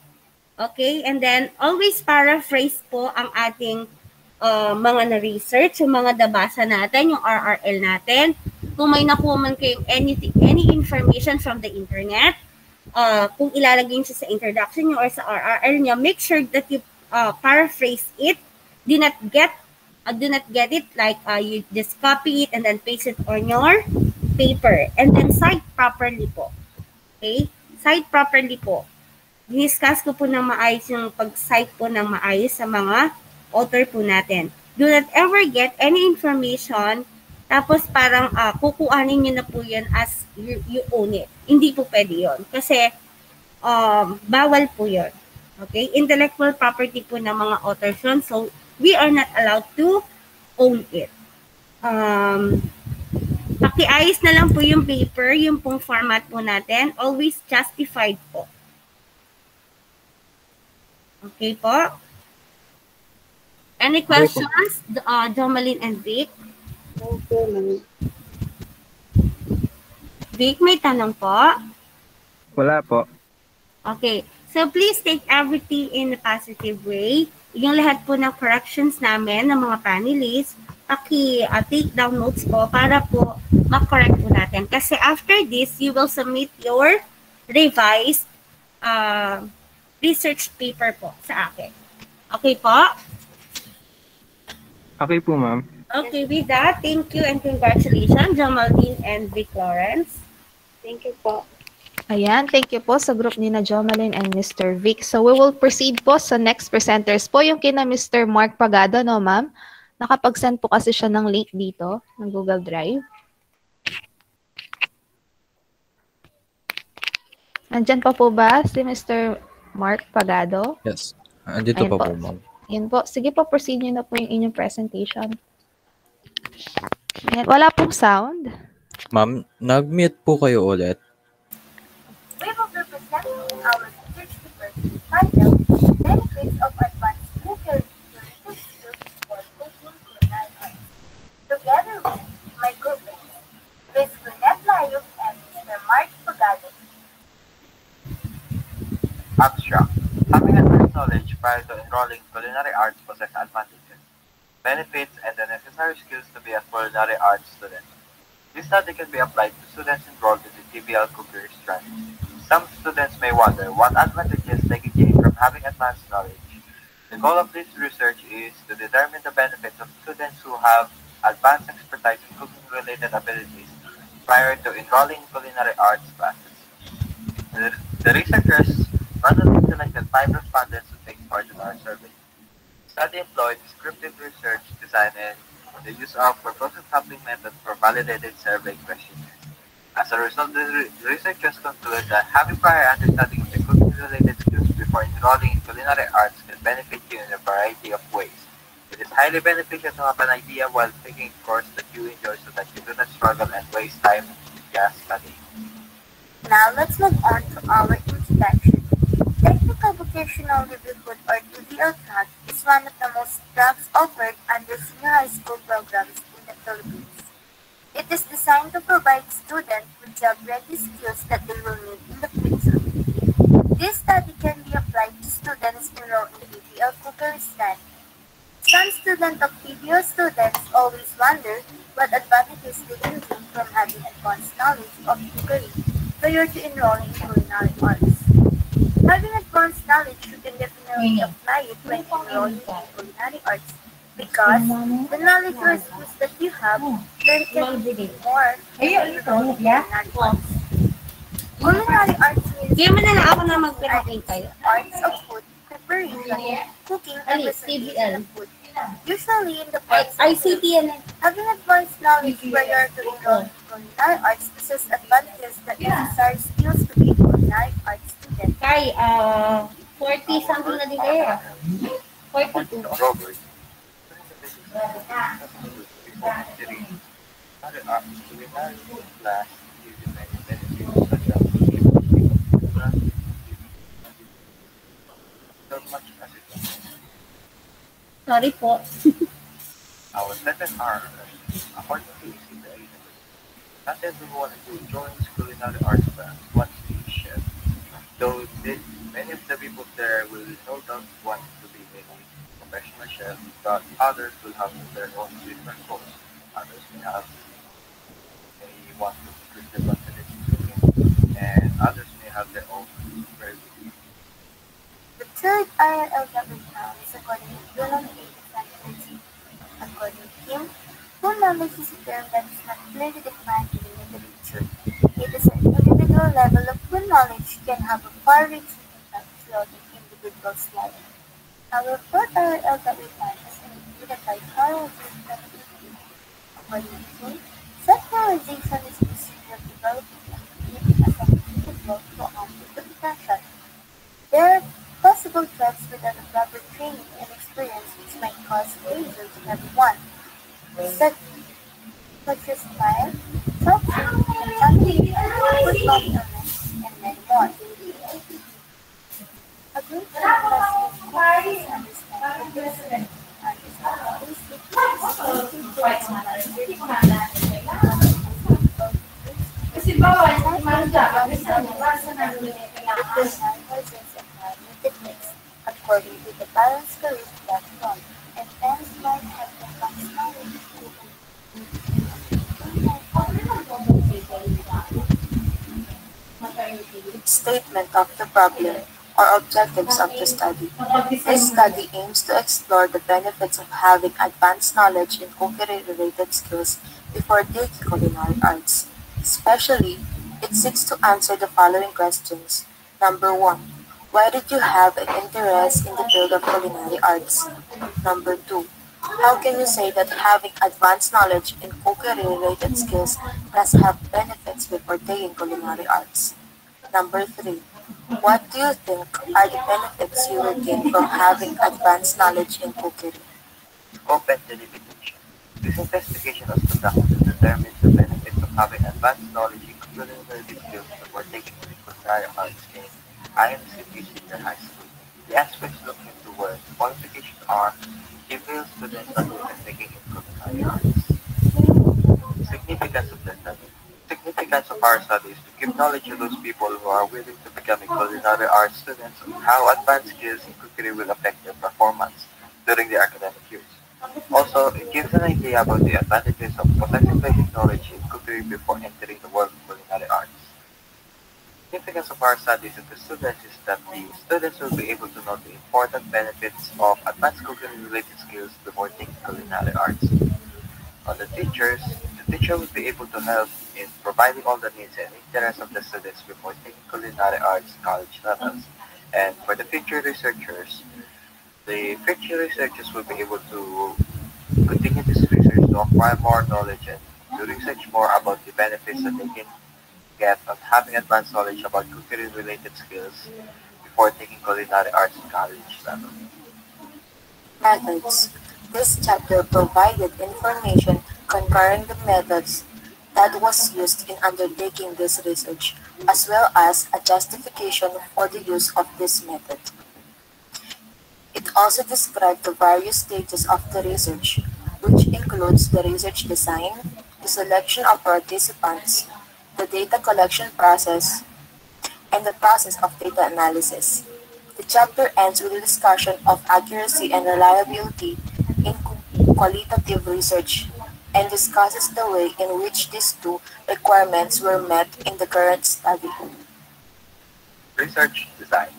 Okay, and then always paraphrase po ang ating mga na-research, yung mga nabasa natin, yung RRL natin. Kung may nakuha man kayong any information from the internet, kung ilalagay niyo sa introduction niyo or sa RRL niyo, make sure that you paraphrase it. Do not get it like you just copy it and then paste it on your paper. And then cite properly po. Okay? Cite properly po. Discuss ko po ng maayos yung pag-cite po ng maayos sa mga author po natin. Do not ever get any information tapos parang kukuhanin nyo na po yan as you own it. Hindi po pwede yun. Kasi bawal po yun. Okay? Intellectual property po ng mga authors yun. So, we are not allowed to own it. Pakiayos na lang po yung paper, yung pong format po natin. Always justified po. Okay po? Any questions, Jomalyn and Vic? Okay, ma'am. Vic, may tanong po? Wala po. Okay. So, please take everything in a positive way. Yung lahat po ng corrections namin ng mga panelists, take down notes po para po ma-correct po natin. Kasi after this, you will submit your revised research paper po sa akin. Okay po? Okay po, ma'am. Okay, with that, thank you and congratulations, Jomalyn and Vic Lawrence. Thank you po. Ayan, thank you po sa group ni na Jomalyn and Mr. Vic. So we will proceed po sa next presenters po, yung kina Mr. Mark Pagado, no ma'am? Nakapag-send po kasi siya ng link dito, ng Google Drive. Nandyan pa po ba si Mr. Mark Pagado? Yes. Andito Ayan pa po, ma'am. Yan po. Sige po, proceed nyo na po yung inyong presentation. Ayan. Wala pong sound. Ma'am, nag-mute po kayo ulit. We will be presenting our research paper titled Benefits of Advanced Nuclear Research Skills for Taking Culinary Arts. Together with my groupmates, Ms. Lynette Layuk and Mr. Mark Pagado. Abstract. Having advanced knowledge prior to enrolling in culinary arts possesses advantages, benefits, and the necessary skills to be a culinary arts student. This study can be applied to students enrolled in the TBL cookery strand. Some students may wonder what advantages they can gain from having advanced knowledge. The goal of this research is to determine the benefits of students who have advanced expertise in cooking-related abilities prior to enrolling in culinary arts classes. The researchers randomly selected 5 respondents to take part in our survey. The study employed descriptive research design and the use of proposal sampling method for validated survey questionnaires. As a result, the researchers concluded that having prior understanding of the cooking-related skills before enrolling in culinary arts can benefit you in a variety of ways. It is highly beneficial to have an idea while taking a course that you enjoy so that you do not struggle and waste time just studying. Now let's move on to our inspection. Technical Vocational Livelihood or TVL track is one of the most tracks offered under senior high school programs in the Philippines. It is designed to provide students with job-ready skills that they will need in the future. This study can be applied to students enrolled in PBL cookery study. Some students of PBL students always wonder what advantages they can gain from having advanced knowledge of cookery prior to enrolling in culinary arts. Having advanced knowledge, you can definitely apply it when enrolling in culinary arts because the knowledge or skills that you have then can be more when you enroll in culinary arts. Culinary arts means Kaya mo na lang ako na magpinakita. arts of food preparation, cooking, and presentation of food. Usually in the parts of ICT yan eh. having advanced knowledge prior to enrolling in culinary arts possesses advantages that necessary skills to be a culinary arts student. Kay, 40 something na din kayo. 42. Robert. Other arts culinary class gives you many benefits such as so much as it is. Sorry po. Our second R, according to ACSHS, not everyone who joins culinary arts class wants to be chef. Though many of the people there will no doubt want to be maybe professional chef, but others will have their own different goals. Others may want to increase their confidence in cooking, and others may have their own very good. The third IRL that we found is according to Bruno P. According to him, full knowledge is a term that is not clearly defined in the literature. It is an individual level of full knowledge can have a far-reaching impact throughout an individual's life. Our fourth IRL that we found is indicated by Carl J. According to him, secularization is the procedure of developing and creating as an individual to accomplish the potential. There are possible threats without a proper training and experience which might cause danger to everyone, such as fire, toxic, contamination, foodborne illness, and many more. A great deal must be focused to understand the person and is not always Kasi bawal, manda, techniques according to the Balanced Career Platform, and parents might have advanced knowledge statement of the problem or objectives of the study. This study aims to explore the benefits of having advanced knowledge in cookery-related skills before taking culinary arts. Especially, it seeks to answer the following questions. Number 1. Why did you have an interest in the field of culinary arts? Number 2. How can you say that having advanced knowledge in cookery-related skills does have benefits before taking culinary arts? Number 3. What do you think are the benefits you will gain from having advanced knowledge in cookery? Open delimitation. This investigation was conducted to determine the benefits of having advanced knowledge in culinary skills before taking culinary arts in IMCP Senior High School. The aspects looked into were qualifications are female students undertaking in culinary arts. Significance of the study. Significance of our study is to give knowledge to those people who are willing to become culinary arts students on how advanced skills in cookery will affect their performance during their academic years. Also, it gives an idea about the advantages of possessing basic knowledge in cookery before entering the world of culinary arts. Significance of our studies to the students is that the students will be able to know the important benefits of advanced cookery-related skills before taking culinary arts. On the teachers, the teacher will be able to help in providing all the needs and interests of the students before taking culinary arts college levels. And for the future researchers will be able to continue this research to acquire more knowledge and to research more about the benefits that they can get on having advanced knowledge about cookery-related skills before taking culinary arts college level. Methods. This chapter provided information comparing the methods that was used in undertaking this research, as well as a justification for the use of this method. It also described the various stages of the research, which includes the research design, the selection of participants, the data collection process, and the process of data analysis. The chapter ends with a discussion of accuracy and reliability in qualitative research and discusses the way in which these two requirements were met in the current study. Research design.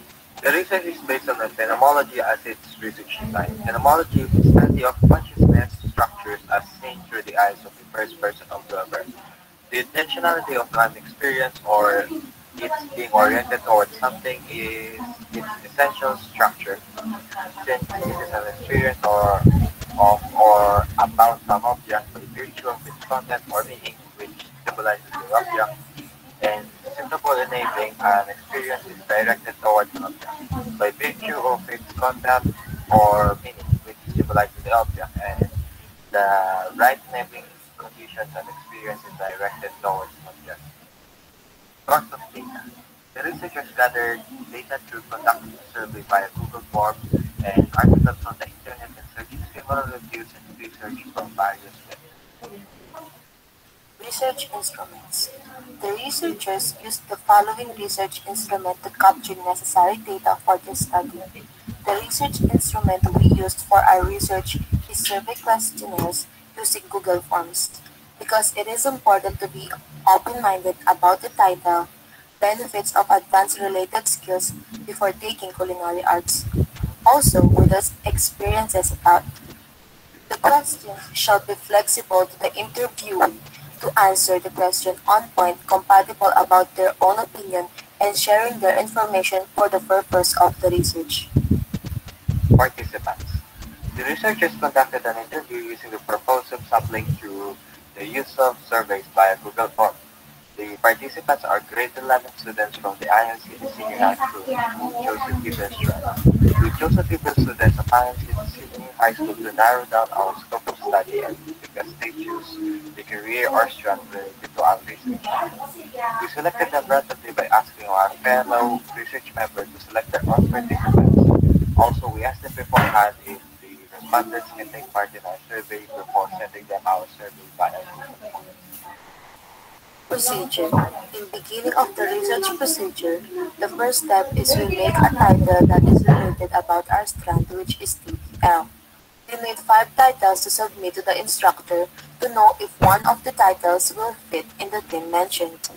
The research is based on the phenomenology as its research design. Phenomenology is the study of consciousness structures as seen through the eyes of the first-person observer. The intentionality of an experience or its being oriented towards something is its essential structure. Since it is an experience or about some object by virtue of its content or meaning, which symbolizes the object, and suitable enabling an experience is directed towards an object by virtue of its content or meaning, which symbolizes the object, and the right enabling conditions and experience is directed towards an object. Source of data. The researchers gathered data through conducting a survey via Google Forms and articles on the internet and searching similar reviews and research from various websites. Research instruments. The researchers used the following research instrument to capture necessary data for this study. The research instrument we used for our research is survey questionnaires using Google Forms, because it is important to be open-minded about the title, benefits of advanced related skills before taking culinary arts. Also, with us experiences about the questions shall be flexible to the interviewee to answer the question on point, compatible about their own opinion, and sharing their information for the purpose of the research. Participants. The researchers conducted an interview using the proposed sampling through the use of surveys via Google Forms. The participants are grade 11 students from the INC Senior High School who chose the given strand. We chose the given students of INC Senior High School to narrow down our scope of study and because they choose the career or strand related to our research. We selected them randomly by asking our fellow research members to select their own participants. Also, we asked them beforehand if the respondents can take part in our survey before sending them our survey via Google Forms. Procedure. In beginning of the research procedure, the first step is we make a title that is related about our strand, which is TPL. We made 5 titles to submit to the instructor to know if one of the titles will fit in the theme mentioned.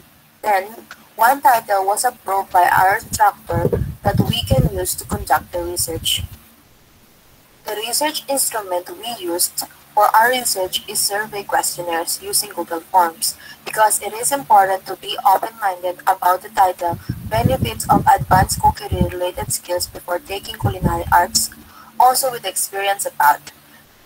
Then, one title was approved by our instructor that we can use to conduct the research. The research instrument we used for our research is survey questionnaires using Google Forms, because it is important to be open-minded about the title, benefits of advanced cookery-related skills before taking culinary arts, also with experience about.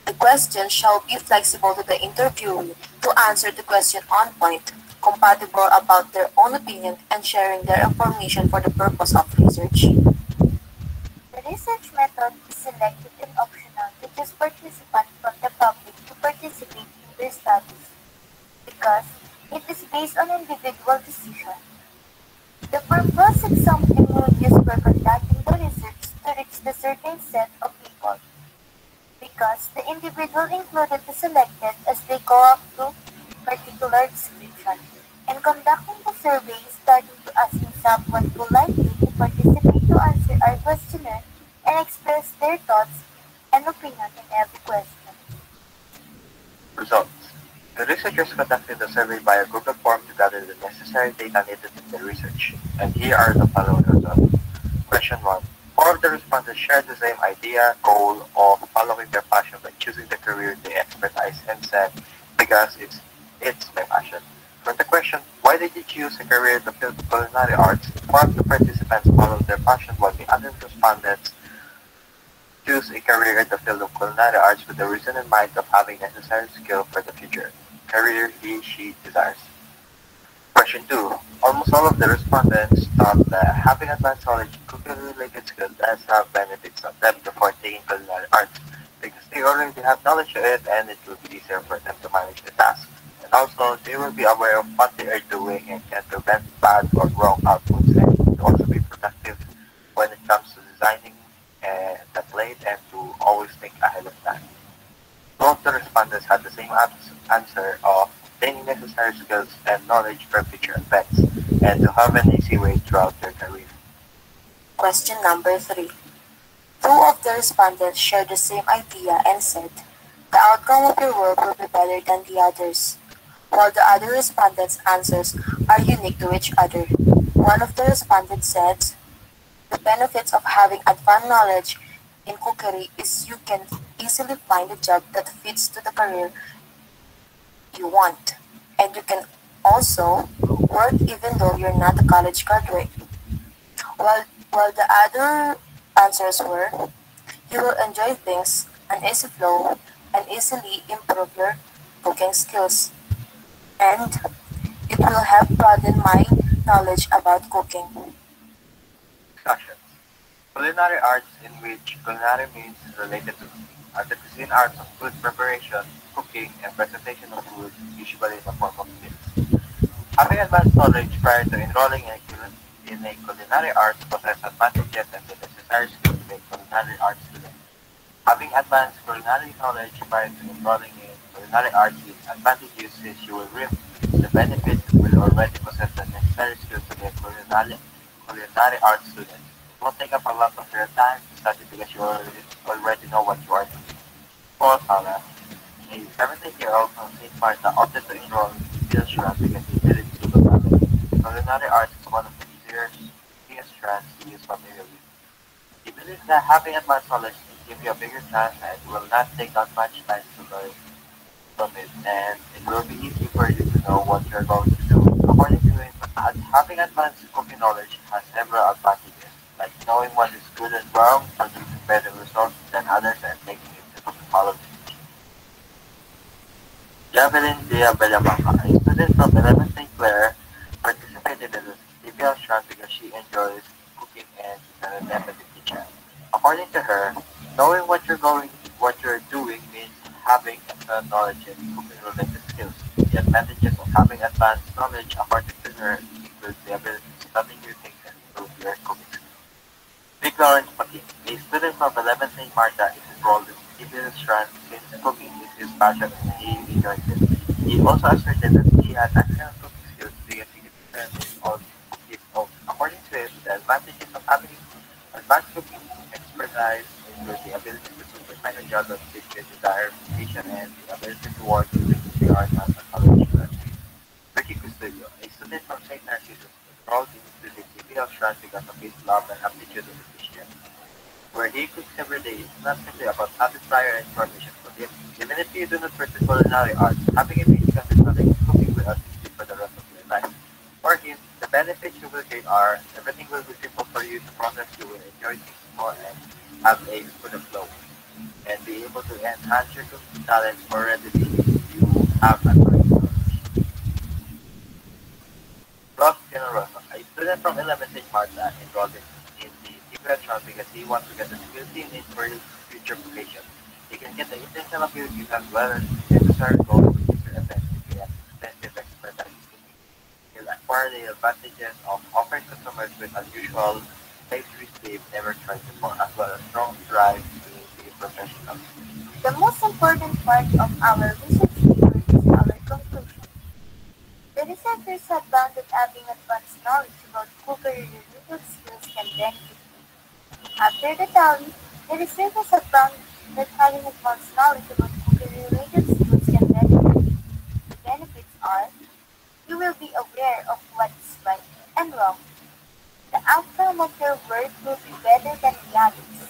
The question shall be flexible to the interviewee to answer the question on point, compatible about their own opinion, and sharing their information for the purpose of research. The research method is selected and optional to choose participants from the public to participate in their studies because it is based on individual decision. The purpose is something we will use for conducting the research to reach the certain set of people because the individual included is selected as they go up to particular description. And conducting the survey is starting to asking someone who likely to participate to answer our questionnaire and express their thoughts and opinion in every question. Results. The researchers conducted the survey via Google Form to gather the necessary data needed in the research. And here are the following results. Question 1. 4 of the respondents shared the same idea, goal of following their passion by choosing the career they expertise and said, because it's my passion. For the question Why did you choose a career in the field of culinary arts? Four of the participants followed their passion while the other respondents choose a career in the field of culinary arts with the reason in mind of having necessary skill for the future career he/she desires. Question 2. Almost all of the respondents thought that having advanced knowledge in cooking-related skills does have benefits of them before taking culinary arts because they already have knowledge of it and it will be easier for them to manage the task. And also, they will be aware of what they are doing and can prevent bad or wrong outputs and to also be productive when it comes to designing the plate and to always think ahead of time. Both the respondents had the same answer of obtaining necessary skills and knowledge for future events and to have an easy way throughout their career. Question number 3. Two of the respondents shared the same idea and said, the outcome of your work will be better than the others, while the other respondents' answers are unique to each other. One of the respondents said, the benefits of having advanced knowledge in cookery is you can easily find a job that fits to the career you want, and you can also work even though you're not a college graduate. While the other answers were, you will enjoy things, an easy flow, and easily improve your cooking skills, and it will help broaden my knowledge about cooking. Discussions. Culinary arts in which culinary means related to the cuisine arts of food preparation, cooking, and presentation of food, usually in the form of meals. Having advanced knowledge prior to enrolling in a culinary arts possesses advantages and the necessary skills to make culinary arts student. Having advanced culinary knowledge prior to enrolling in culinary arts is advantageous since you will reap the benefits and will already possess the necessary skills to be a culinary arts student. It won't take up a lot of your time to study because you already know what you are doing. Paul Sala, a 17-year-old from St. Martha, opted to enroll in field strands because he did it to the family. Culinary arts is one of the easiest strands to use familiarly. He believes that having advanced knowledge will give you a bigger chance and will not take that much time to learn from it, and it will be easy for you to know what you're going to do. According to him, having advanced cooking knowledge has several advantages, like knowing what is good and wrong, producing better results than others, and making it simple to follow the teaching. Javelin Dia Bellamanga, a student from 11th St. Clair, participated in the CPL strand because she enjoys cooking and is an adept teacher. According to her, knowing what you're doing means having excellent knowledge in cooking-related skills. The advantages of having advanced knowledge, according to her, include the ability to study new things and improve your cooking skills. Vic Lawrence Patin, a student from 11th St. Martha, is enrolled in CPL strand since cooking is his passion and he enjoys it. He also asserted that he has excellent cooking skills because he can on his own. According to him, the advantages of having advanced cooking expertise include the ability to quickly find a job that fits your desired position and the ability to work in things you are not a college graduate. Ricky Custodio, a student from St. Narcissus, enrolled into the CPL strand because of his love and aptitude in the kitchen. Where he cooks every day is not simply about having prior information for him. Even if you do not pursue culinary arts, having a basic understanding of cooking will assist you for the rest of your life. For him, the benefits you will gain are everything will be simple for you to process, you will enjoy things more and have a good flow, and be able to enhance your cooking talents more readily if you have advanced knowledge. Ross Generoso, a student from 11th St. Martha, enrolled in the secret shop because he wants to get the skills he needs for his future vocation. He can get the intentional abilities as well as the necessary goals to future events if he has extensive expertise in cooking. He'll acquire the advantages of offering customers with unusual pastries they've never tried before, as well as strong drive to be professional. The most important part of our research paper is our conclusion. The researchers have found that having advanced knowledge about cookery-related skills can benefit you. After the tally, the researchers have found that having advanced knowledge about cookery-related skills can benefit you. The benefits are, you will be aware of what is right and wrong. The outcome of your work will be better than the others.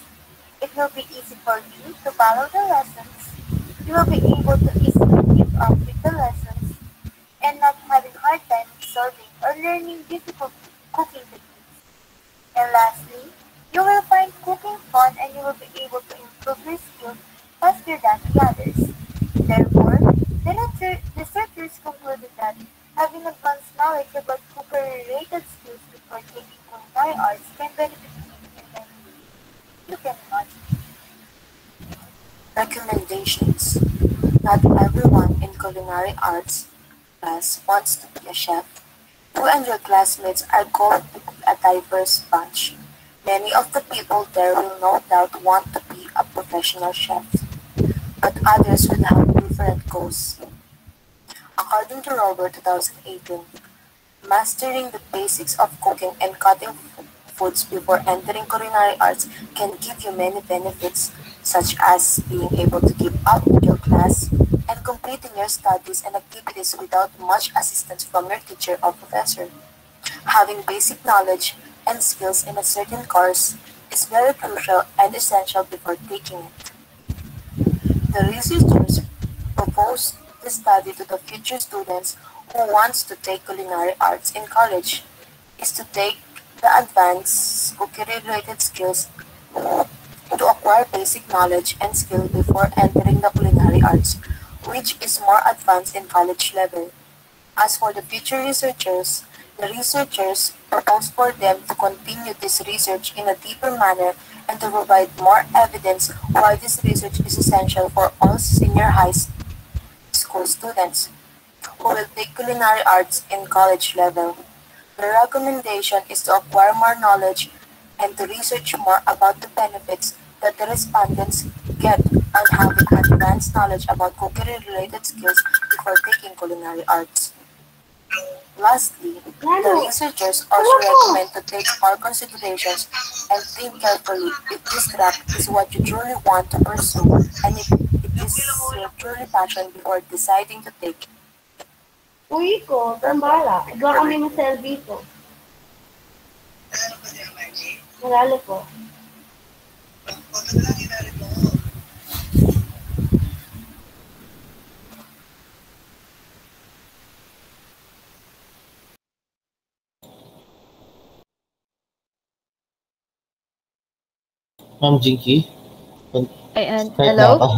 It will be easy for you to follow the lessons. You will be able to easily keep up with the lessons and not having hard times solving or learning difficult cooking techniques. And lastly, you will find cooking fun and you will be able to improve your skills faster than the others. Therefore, the researchers concluded that having advanced knowledge about cookery-related skills before taking culinary arts can benefit you in many ways. You can imagine. Recommendations. Not everyone in culinary arts class wants to be a chef. You and your classmates are going to be a diverse bunch. Many of the people there will no doubt want to be a professional chef, but others will have different goals. According to Robert 2018, mastering the basics of cooking and cutting foods before entering culinary arts can give you many benefits, such as being able to keep up with your class and completing your studies and activities without much assistance from your teacher or professor. Having basic knowledge and skills in a certain course is very crucial and essential before taking it. The researchers proposed the study to the future students who wants to take culinary arts in college is to take the advanced cookery-related skills to acquire basic knowledge and skill before entering the culinary arts, which is more advanced in college level. As for the future researchers, the researchers propose for them to continue this research in a deeper manner and to provide more evidence why this research is essential for all senior high school students who will take culinary arts in college level. The recommendation is to acquire more knowledge and to research more about the benefits that the respondents get on having advanced knowledge about cookery-related skills before taking culinary arts. Lastly, the researchers also recommend to take more considerations and think carefully if this track is what you truly want to pursue and if it is your truly passion before deciding to take it. Uy ko, tambala. Gawa kami ng serviso. Nalalo po. Ma'am Jinky, Ayan. start na Hello? ako.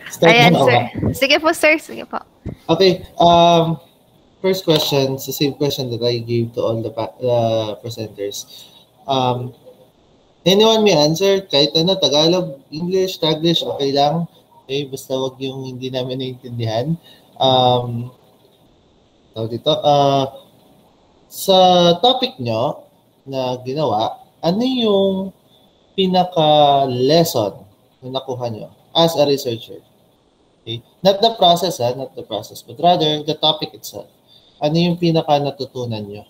Start Ayan, na ako sir. ba? Sige po, sir. Sige po. Okay, first question, it's the same question that I gave to all the presenters. Anyone may answer, kahit ano, Tagalog, English, Taglish, okay lang. Okay, basta wag yung hindi namin naiintindihan. Dito, sa topic nyo na ginawa, ano yung pinaka-lesson na nakuha nyo as a researcher? Okay? Not the process, not the process, but rather the topic itself. Ano yung pinaka-natutunan nyo?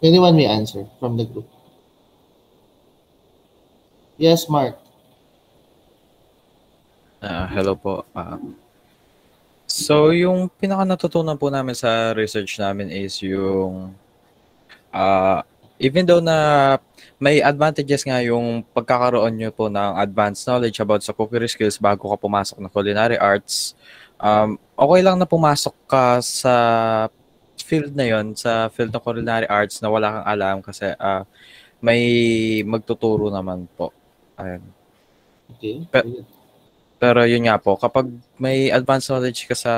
Anyone may answer from the group? Yes, Mark. Hello po. So, yung pinaka natutunan po namin sa research namin is yung even though na may advantages nga yung pagkakaroon nyo po ng advanced knowledge about sa cookery skills bago ka pumasok ng culinary arts, okay lang na pumasok ka sa field na yon, sa field ng culinary arts na wala kang alam kasi may magtuturo naman po. Ayun. Okay. Pero yun nga po, kapag may advanced knowledge ka sa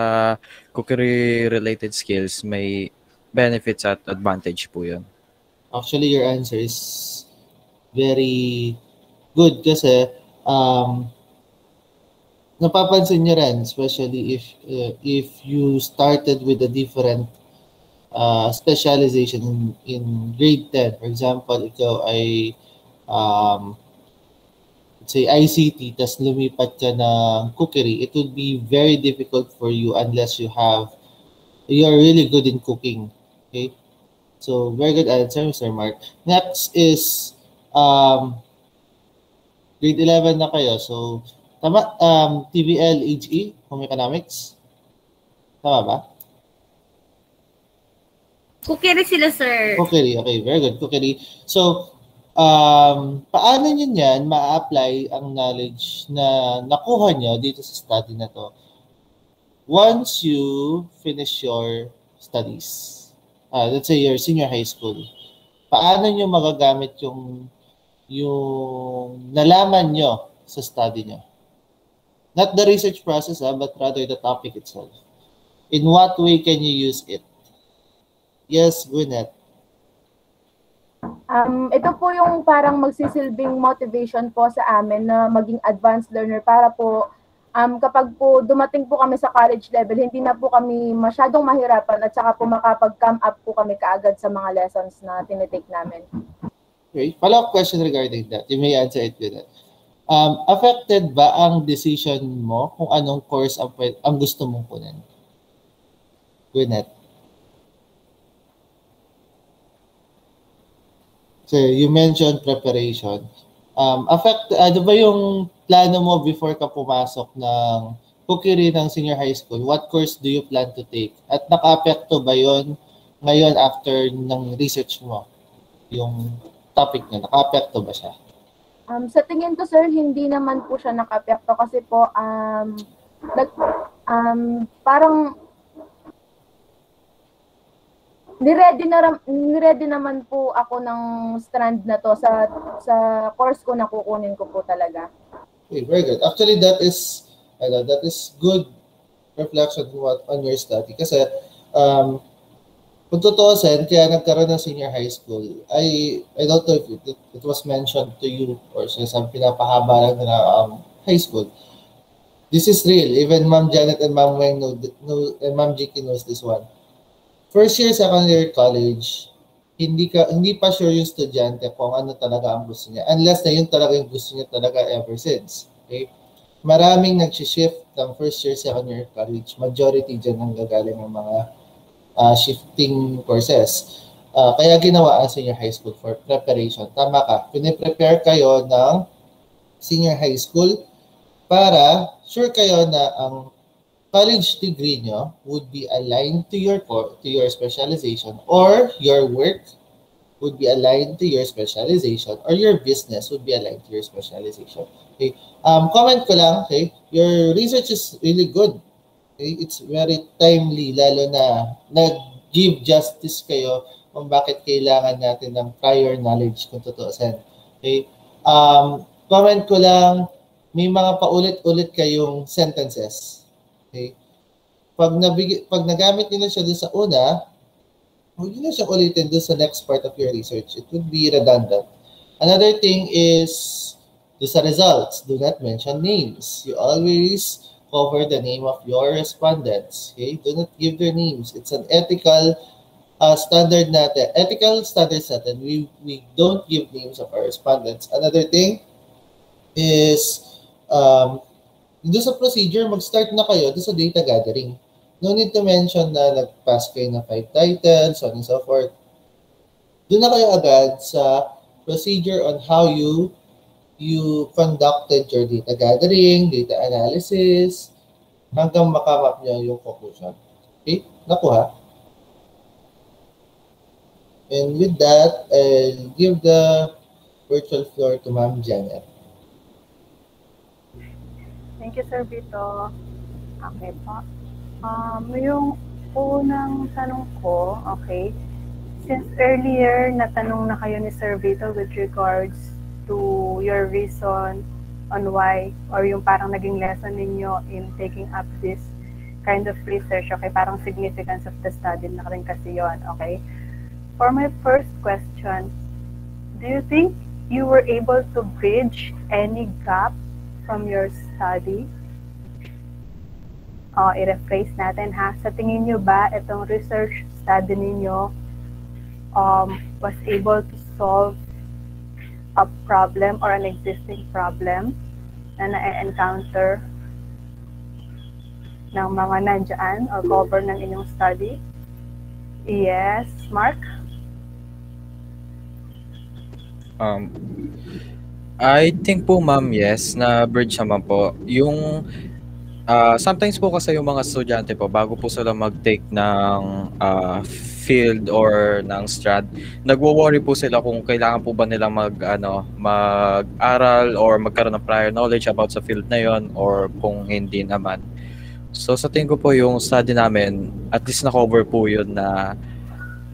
cookery-related skills, may benefits at advantage po yun. Actually, your answer is very good kasi napapansin nyo rin, especially if you started with a different specialization in grade 10. For example, ikaw ay let's say ICT, tas lumipat ka ng cookery, it would be very difficult for you unless you are really good in cooking. Okay? So, very good answer, Mr. Mark. Next is grade 11 na kayo. So, tama, TVL HE, Home Economics? Tama ba? Cookery sila, sir. Cookery, okay, very good. Cookery. So, Paano nyo yan ma-apply ang knowledge na nakuha nyo dito sa study na to once you finish your studies? Let's say your senior high school. Paano nyo magagamit yung nalaman nyo sa study nyo? Not the research process, but rather the topic itself. In what way can you use it? Yes, Gwyneth. Ito po yung parang magsisilbing motivation po sa amin na maging advanced learner para po kapag po dumating po kami sa college level, hindi na po kami masyadong mahirapan at saka po makapag-come up po kami kaagad sa mga lessons na tinitake namin. Okay, follow-up question regarding that. You may answer it with that. Affected ba ang decision mo kung anong course ang gusto mong kunin? Gwyneth. So, you mentioned preparation. Ano ba yung plano mo before ka pumasok ng cookery ng senior high school? What course do you plan to take? At naka-apekto ba yon ngayon after ng research mo? Yung topic niya, naka-apekto ba siya? Sa tingin ko, sir, hindi naman po siya naka-apekto kasi po parang Ni-ready naman po ako ng strand na to sa course ko na kukunin ko po talaga. Okay, very good. Actually, that is good reflection on your study. Kasi, kung tutuusin, kaya nagkaroon ng senior high school, I don't know if it was mentioned to you or sa pinapahaba lang na high school. This is real. Even Ma'am Janet and Ma'am Weng and Ma'am Jiki knows this one. First year, second year college, hindi pa sure yung estudyante kung ano talaga ang gusto niya. Unless na yun talaga yung gusto niya talaga ever since. Okay? Maraming nag-shift ng first year, second year college. Majority dyan ang gagaling ng mga shifting courses. Kaya ginawa ang senior high school for preparation. Tama ka. Piniprepare kayo ng senior high school para sure kayo na ang college degree nyo would be aligned to your specialization, or your work would be aligned to your specialization, or your business would be aligned to your specialization. Okay. Comment ko lang, okay? Your research is really good. Okay? It's very timely, lalo na nag-give justice kayo kung bakit kailangan natin ng prior knowledge kung tutuusin. Okay? Comment ko lang, may mga paulit-ulit kayong sentences. Okay. Pag nagamit niyo na siya doon sa una, huwag niyo na siya ulitin doon sa next part of your research. It would be redundant. Another thing is, doon sa results, do not mention names. You always cover the name of your respondents. Okay? Do not give their names. It's an ethical standard natin. Ethical standards natin. We don't give names of our respondents. Another thing is, doon sa procedure, mag-start na kayo doon sa data gathering. No need to mention na nag-pass kayo na 5 titles, so on and so forth. Doon na kayo agad sa procedure on how you conducted your data gathering, data analysis, hanggang makamap nyo yung conclusion. Okay? Nakuha? And with that, I'll give the virtual floor to Ma'am Janet. Thank you, Sir Vito. Okay po. Yung unang tanong ko, okay, since earlier natanong na kayo ni Sir Vito with regards to your reason on why, or yung parang naging lesson ninyo in taking up this kind of research, okay, parang significance of the study na rin kasi yun, okay. For my first question, do you think you were able to bridge any gap from your study? I-rephrase natin ha. Sa tingin nyo ba itong research study ninyo was able to solve a problem or an existing problem na na-encounter ng mga nandyan or cover ng inyong study? Yes, Mark? I think po, ma'am, yes, na bridge naman po. Yung Sometimes po kasi yung mga estudyante po, bago po sila mag-take ng field or ng strad, nagwo-worry po sila kung kailangan po ba nilang mag-aral or magkaroon ng prior knowledge about sa field na yon or kung hindi naman. So sa tingin ko po yung study namin, at least na-cover po yun na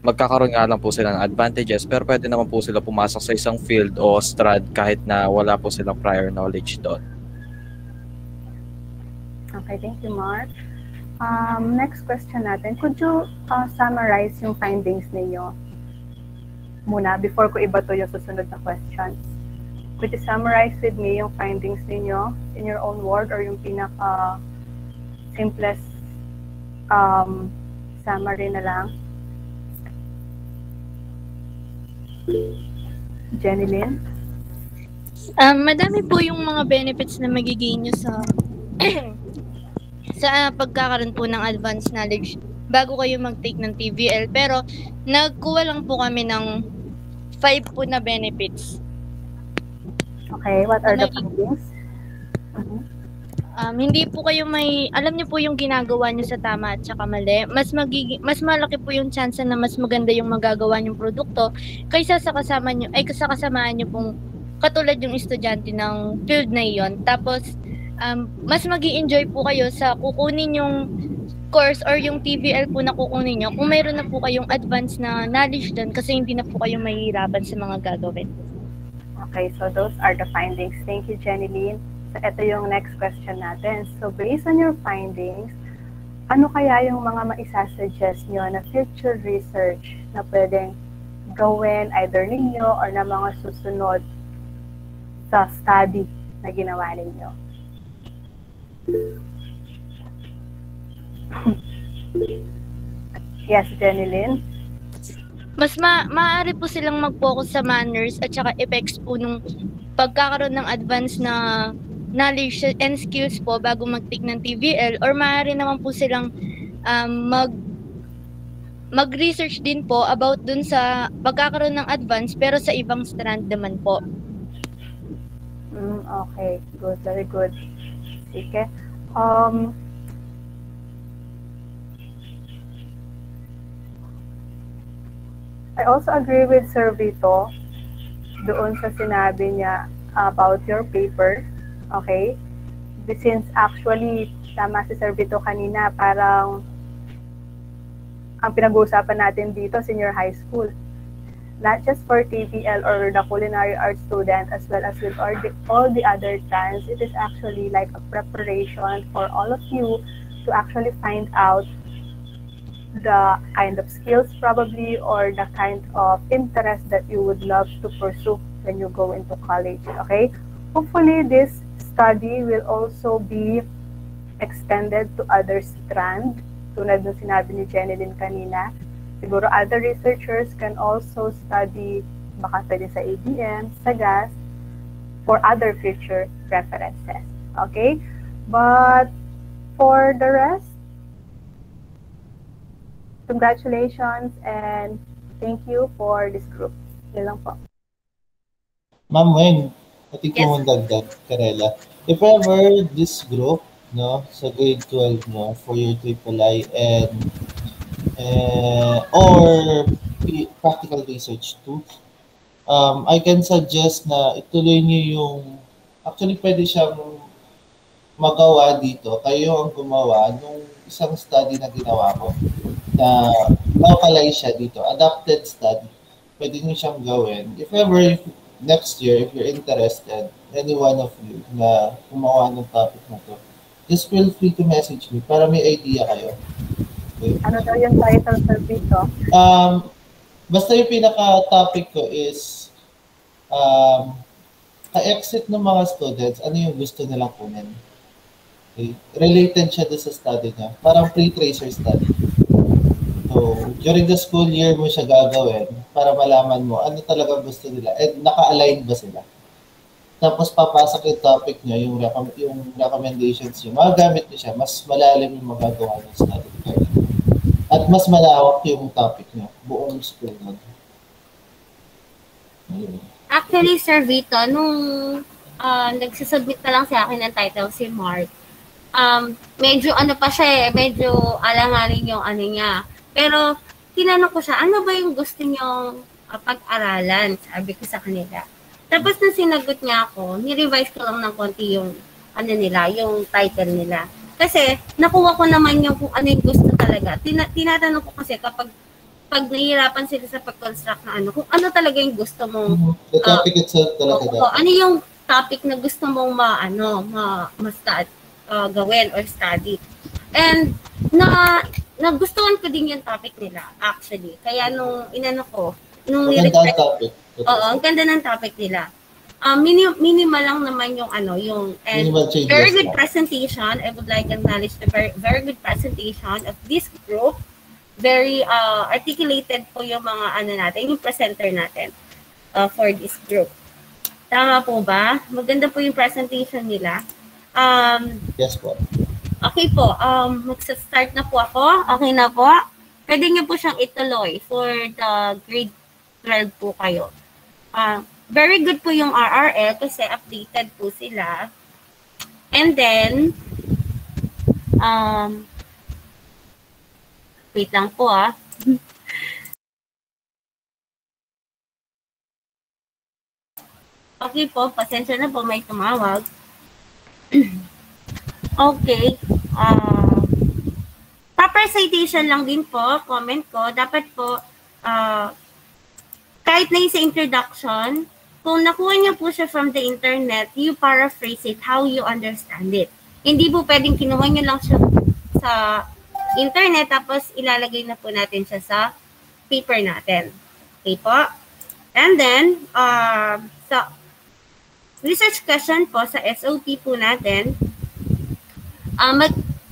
magkakaroon nga lang po sila ng advantages, pero pwede naman po sila pumasok sa isang field o strad kahit na wala po silang prior knowledge doon. Okay, thank you, Mark. Next question natin. Could you summarize yung findings ninyo muna before ko ibato yung susunod na questions? Could you summarize with me yung findings ninyo in your own word or yung simplest summary na lang? Jenny Lynn? Madami po yung mga benefits na magiging nyo sa sa pagkakaroon po ng advanced knowledge bago kayo mag-take ng TVL. Pero nagkuha lang po kami ng 5 po na benefits. Okay, what are the findings? Hindi po kayo alam niyo po yung ginagawa niyo sa tama at saka mali. Mas malaki po yung chance na mas maganda yung magagawa niyong produkto kaysa sa kasamaan niyo pong katulad yung estudyante ng field na iyon. Tapos mas magi-enjoy po kayo sa kukunin yung course or yung TVL po na kukunin nyo kung mayroon na po kayong advanced na knowledge doon kasi hindi na po kayo mahihirapan sa mga gagawin. Okay, so those are the findings. Thank you, Jenny Lynn. So ito yung next question natin. So based on your findings, ano kaya yung mga maisasuggest nyo na future research na pwedeng gawin either ninyo or na mga susunod sa study na ginawa ninyo? Yes, Jenny Lynn? Mas maaari po silang mag-focus sa manners at saka effects po nung pagkakaroon ng advanced na knowledge and skills po bago mag-take ng TVL, or maaari naman po silang mag-research din po about dun sa pagkakaroon ng advanced pero sa ibang strand naman po. Okay, good, very good. Sige. I also agree with Sir Vito doon sa sinabi niya about your paper. Okay? Since actually, tama si Sir Vito kanina, parang ang pinag-uusapan natin dito, senior high school. Not just for TVL or the culinary arts student, as well as with all the other trends, it is actually like a preparation for all of you to actually find out the kind of skills probably or the kind of interest that you would love to pursue when you go into college. Okay? Hopefully, this study will also be extended to other strands. Tulad ng sinabi ni Jenny din kanina, siguro other researchers can also study baka pwede sa ABM, sa GAS, for other future references. Okay? But for the rest, congratulations and thank you for this group. Yun lang po. Ma'am Wen, pati ko mong dagdag, Karela. If ever this group, no, sa grade 12 mo, for your triple-I or practical research too, I can suggest na ituloy niyo yung, actually pwede siyang magawa dito. Kayo ang gumawa nung isang study na ginawa ko na localize siya dito, adapted study. Pwede niyo siyang gawin. If ever, next year, if you're interested, any one of you na gumawa ng topic na to, just feel free to message me para may idea kayo. Okay? Ano daw yung title, Sir Vito? Basta yung pinaka-topic ko is ka-exit ng mga students, ano yung gusto nilang kunin. Okay? Related siya doon sa study niya. Parang pre-tracer study. So, during the school year mo siya gagawin para malaman mo ano talaga gusto nila and naka-align ba sila. Tapos papasok yung topic niya, yung recommendations niyo. Magagamit niyo siya, mas malalim yung magagawa ng study. At mas malawak yung topic niya, buong school nun. Actually, Sir Vito, nung nagsasubmit na lang sa akin ng title si Mark, medyo ano pa siya medyo alanganin yung ano niya. Pero tinanong ko siya, ano ba yung gusto niyong pag-aralan? Sabi ko sa kanila. Tapos nung sinagot niya ako, ni-revise ko lang ng konti yung ano nila, yung title nila. Kasi nakuha ko naman yung kung ano yung gusto talaga. Tinatanong ko kasi kapag nahihirapan sila sa pag-construct na ano, kung ano talaga yung gusto mong The topic itself talaga dapat. ano yung topic na gusto mong gawin or study. And nagustuhan ko din yung topic nila actually. Kaya nung Magandang topic. Oo, ang ganda ng topic nila. Minimal lang naman yung and very good presentation. I would like to acknowledge the very good presentation of this group. Very articulated po yung mga yung presenter natin for this group. Tama po ba? Maganda po yung presentation nila. Yes po. Okay po. Magsa-start na po ako. Okay na po. Pwede niyo po siyang ituloy for the grade 12 po kayo. Very good po yung RRL kasi updated po sila. And then, wait lang po Okay po, pasensya na po, may tumawag. Okay. Proper citation lang din po, comment ko. Dapat po, kahit na yung sa introduction, kung nakuha niyo po siya from the internet, you paraphrase it how you understand it. Hindi po pwedeng kinuha niyo lang siya sa internet tapos ilalagay na po natin siya sa paper natin. Okay po? And then, sa research question po sa SOP po natin,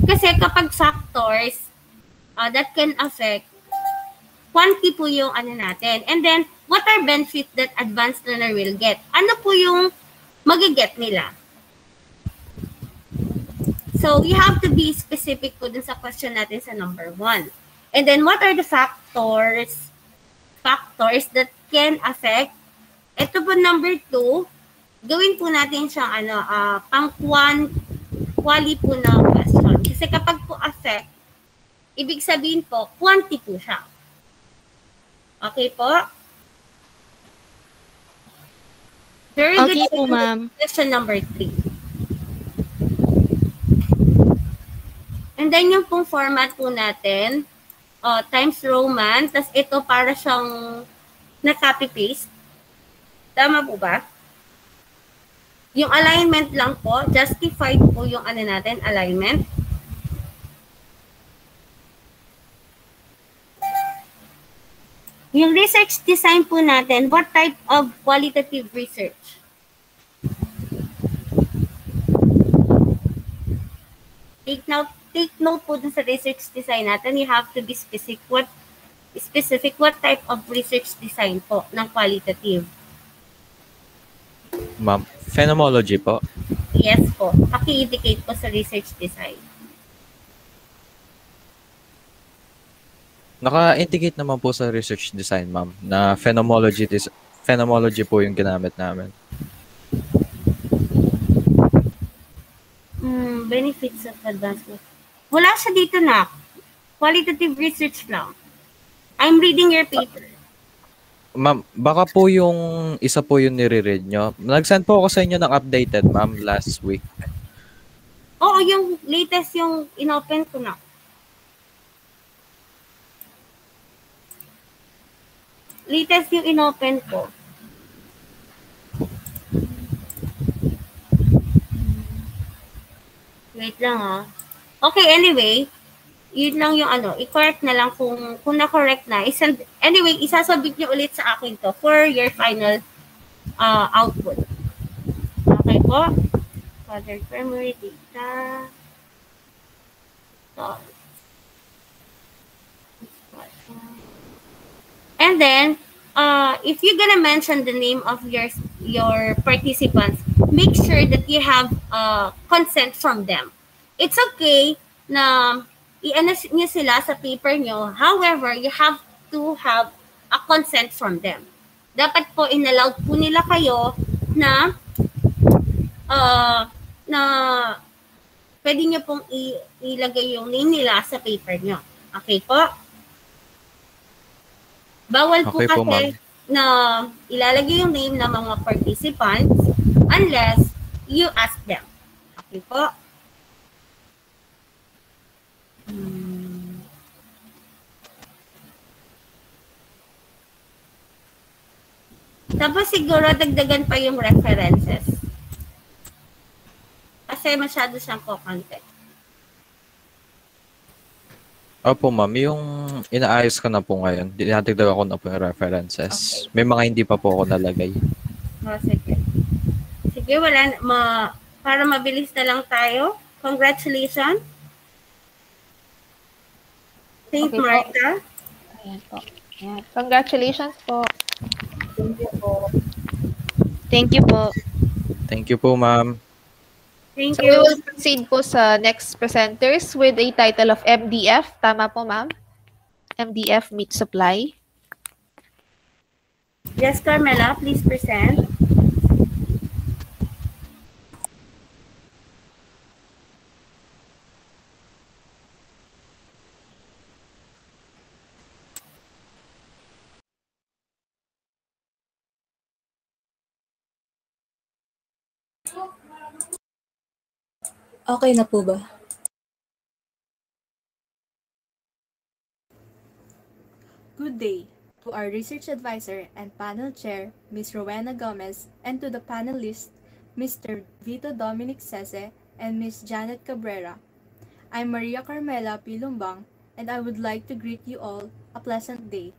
kasi kapag factors that can affect quantity po yung natin. And then, what are benefits that advanced learner will get? Ano po yung magiget nila? So, you have to be specific po dun sa question natin sa number 1. And then, what are the factors that can affect? Ito po number 2, gawin po natin siyang pang-quali po na question. Kasi kapag po affect, ibig sabihin po, quantity po siya. Okay po? Very okay good po, ma'am. Question number 3. And then yung pong format po natin, Times Roman, tas ito para siyang na-copy-paste. Tama po ba? Yung alignment lang po, justified po yung natin, alignment. Yung research design po natin, what type of qualitative research? Take note po dun sa research design natin. You have to be specific what type of research design po ng qualitative. Ma'am, phenomenology po. Yes po. Paki-indicate po sa research design. Naka-indicate naman po sa research design, ma'am, na phenomenology po yung ginamit namin. Benefits of advancement. Wala siya dito na. Qualitative research lang. I'm reading your paper. Ma'am, baka po yung isa po yung nire-read nyo. Nag-send po ako sa inyo ng updated, ma'am, last week. Oo, yung latest yung inopen ko na. Latest yung inopen ko. Wait lang Okay, anyway, yun lang yung i-correct na lang kung na-correct na. Anyway, isasubmit nyo ulit sa akin to for your final output. Okay po? Father primary data. And then, if you're gonna mention the name of your participants, make sure that you have consent from them. It's okay na i-ano nyo sila sa paper nyo. However, you have to have a consent from them. Dapat po inallowed po nila kayo na pwede nyo pong ilagay yung name nila sa paper nyo. Okay po? Bawal po Okay po, ma'am. kasi na ilalagay yung name ng mga participants unless you ask them. Okay po? Tapos siguro dagdagan pa yung references. Kasi masyado siyang co-content. Opo, ma'am. Yung inaayos ko na po ngayon, dinadagdagan ko na po yung references. May mga hindi pa po ako nalagay. Oh, sige. Sige, para mabilis na lang tayo. Congratulations. Saint Okay po. Martha. Ayan po. Ayan. Congratulations po. Thank you po. Thank you po. Thank you po, ma'am. Thank So you. we will proceed po sa next presenters with a title of MDF. Tama po, ma'am? MDF Meat Supply. Yes, Carmela, please present. Okay na po ba? Good day to our research advisor and panel chair, Ms. Rowena Gomez, and to the panelists, Mr. Vito Dominic Sese and Ms. Janet Cabrera. I'm Maria Carmela Pilumbang, and I would like to greet you all a pleasant day.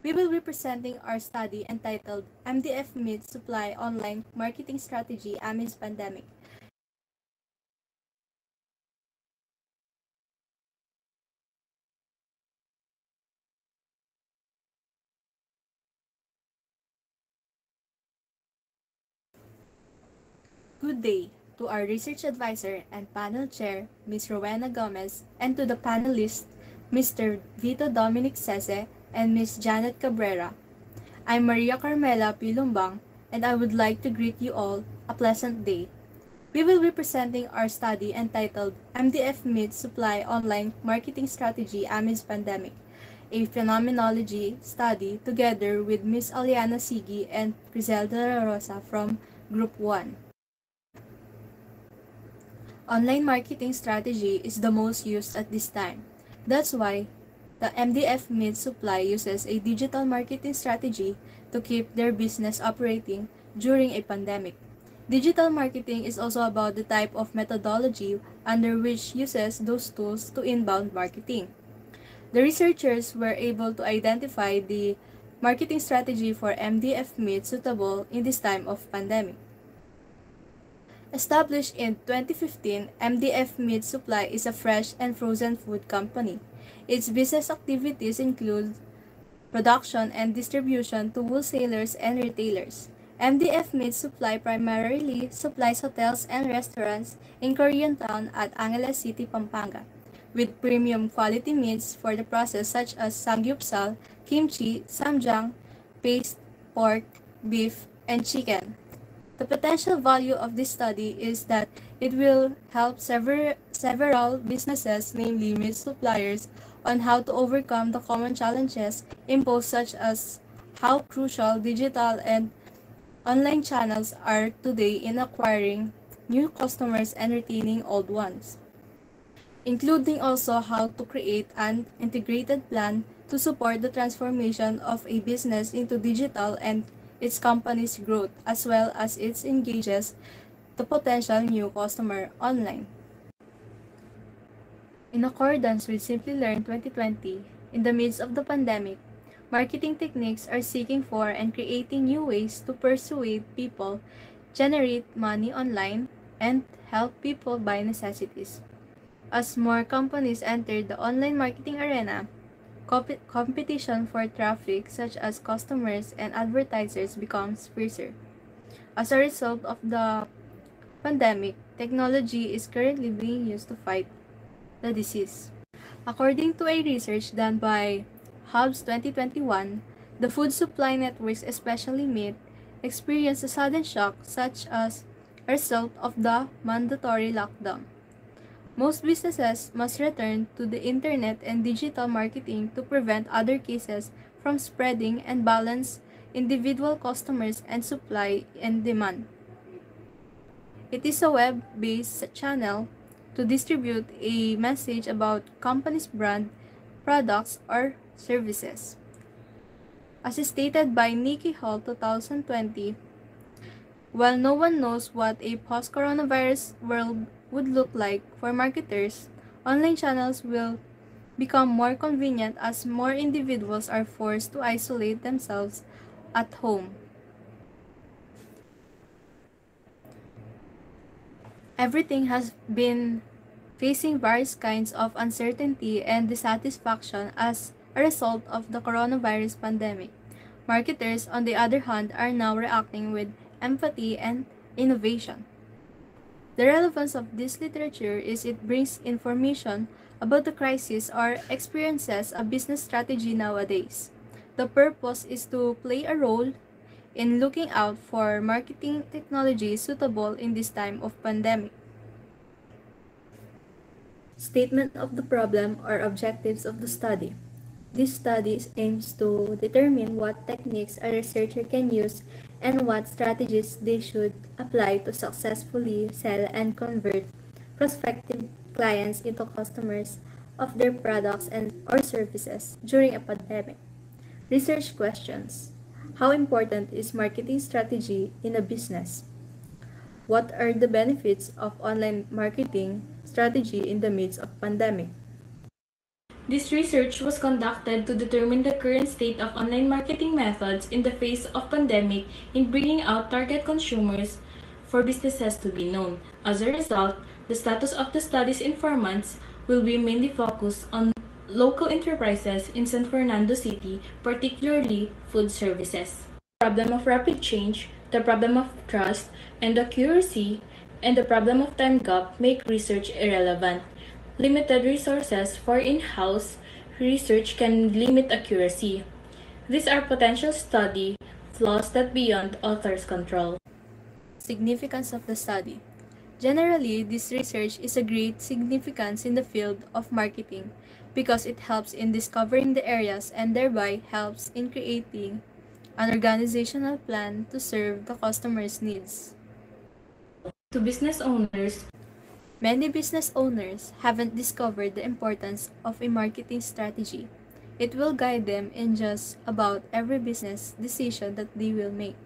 We will be presenting our study entitled MDF Meat Supply Online Marketing Strategy Amidst Pandemic. Good day to our research advisor and panel chair, Ms. Rowena Gomez, and to the panelists, Mr. Vito Dominic Sese and Ms. Janet Cabrera. I'm Maria Carmela Pilumbang, and I would like to greet you all a pleasant day. We will be presenting our study entitled MDF Meat Supply Online Marketing Strategy Amidst Pandemic, a phenomenology study together with Ms. Aliana Sigi and Griselda La Rosa from Group 1. Online marketing strategy is the most used at this time. That's why the MDF Meat Supply uses a digital marketing strategy to keep their business operating during a pandemic. Digital marketing is also about the type of methodology under which uses those tools to inbound marketing. The researchers were able to identify the marketing strategy for MDF meat suitable in this time of pandemic. Established in 2015, MDF Meat Supply is a fresh and frozen food company. Its business activities include production and distribution to wholesalers and retailers. MDF Meat Supply primarily supplies hotels and restaurants in Koreatown at Angeles City, Pampanga, with premium quality meats for the process such as samgyeopsal, kimchi, samjang, paste, pork, beef, and chicken. The potential value of this study is that it will help several businesses, namely meat suppliers, on how to overcome the common challenges imposed, such as how crucial digital and online channels are today in acquiring new customers and retaining old ones, including also how to create an integrated plan to support the transformation of a business into digital and its company's growth, as well as it engages the potential new customer online. In accordance with Simply Learn 2020, in the midst of the pandemic, marketing techniques are seeking for and creating new ways to persuade people, generate money online, and help people buy necessities. As more companies enter the online marketing arena, competition for traffic, such as customers and advertisers, becomes fiercer. As a result of the pandemic, technology is currently being used to fight the disease. According to a research done by Hubs 2021, the food supply networks, especially meat, experienced a sudden shock such as a result of the mandatory lockdown. Most businesses must return to the internet and digital marketing to prevent other cases from spreading and balance individual customers and supply and demand. It is a web-based channel to distribute a message about company's brand, products, or services. As stated by Nikki Hall 2020, while no one knows what a post-coronavirus world would look like for marketers, online channels will become more convenient as more individuals are forced to isolate themselves at home. Everything has been facing various kinds of uncertainty and dissatisfaction as a result of the coronavirus pandemic. Marketers, on the other hand, are now reacting with empathy and innovation. The relevance of this literature is it brings information about the crisis or experiences a business strategy nowadays. The purpose is to play a role in looking out for marketing technology suitable in this time of pandemic. Statement of the problem or objectives of the study. This study aims to determine what techniques a researcher can use and what strategies they should apply to successfully sell and convert prospective clients into customers of their products and or services during a pandemic. Research questions. How important is marketing strategy in a business? What are the benefits of online marketing strategy in the midst of pandemic? This research was conducted to determine the current state of online marketing methods in the face of pandemic in bringing out target consumers for businesses to be known. As a result, the status of the study's informants will be mainly focused on local enterprises in San Fernando City, particularly food services. The problem of rapid change, the problem of trust and accuracy, and the problem of time gap make research irrelevant. Limited resources for in-house research can limit accuracy. These are potential study flaws that beyond author's control. Significance of the study. Generally, this research is a great significance in the field of marketing because it helps in discovering the areas and thereby helps in creating an organizational plan to serve the customer's needs. To business owners, many business owners haven't discovered the importance of a marketing strategy. It will guide them in just about every business decision that they will make.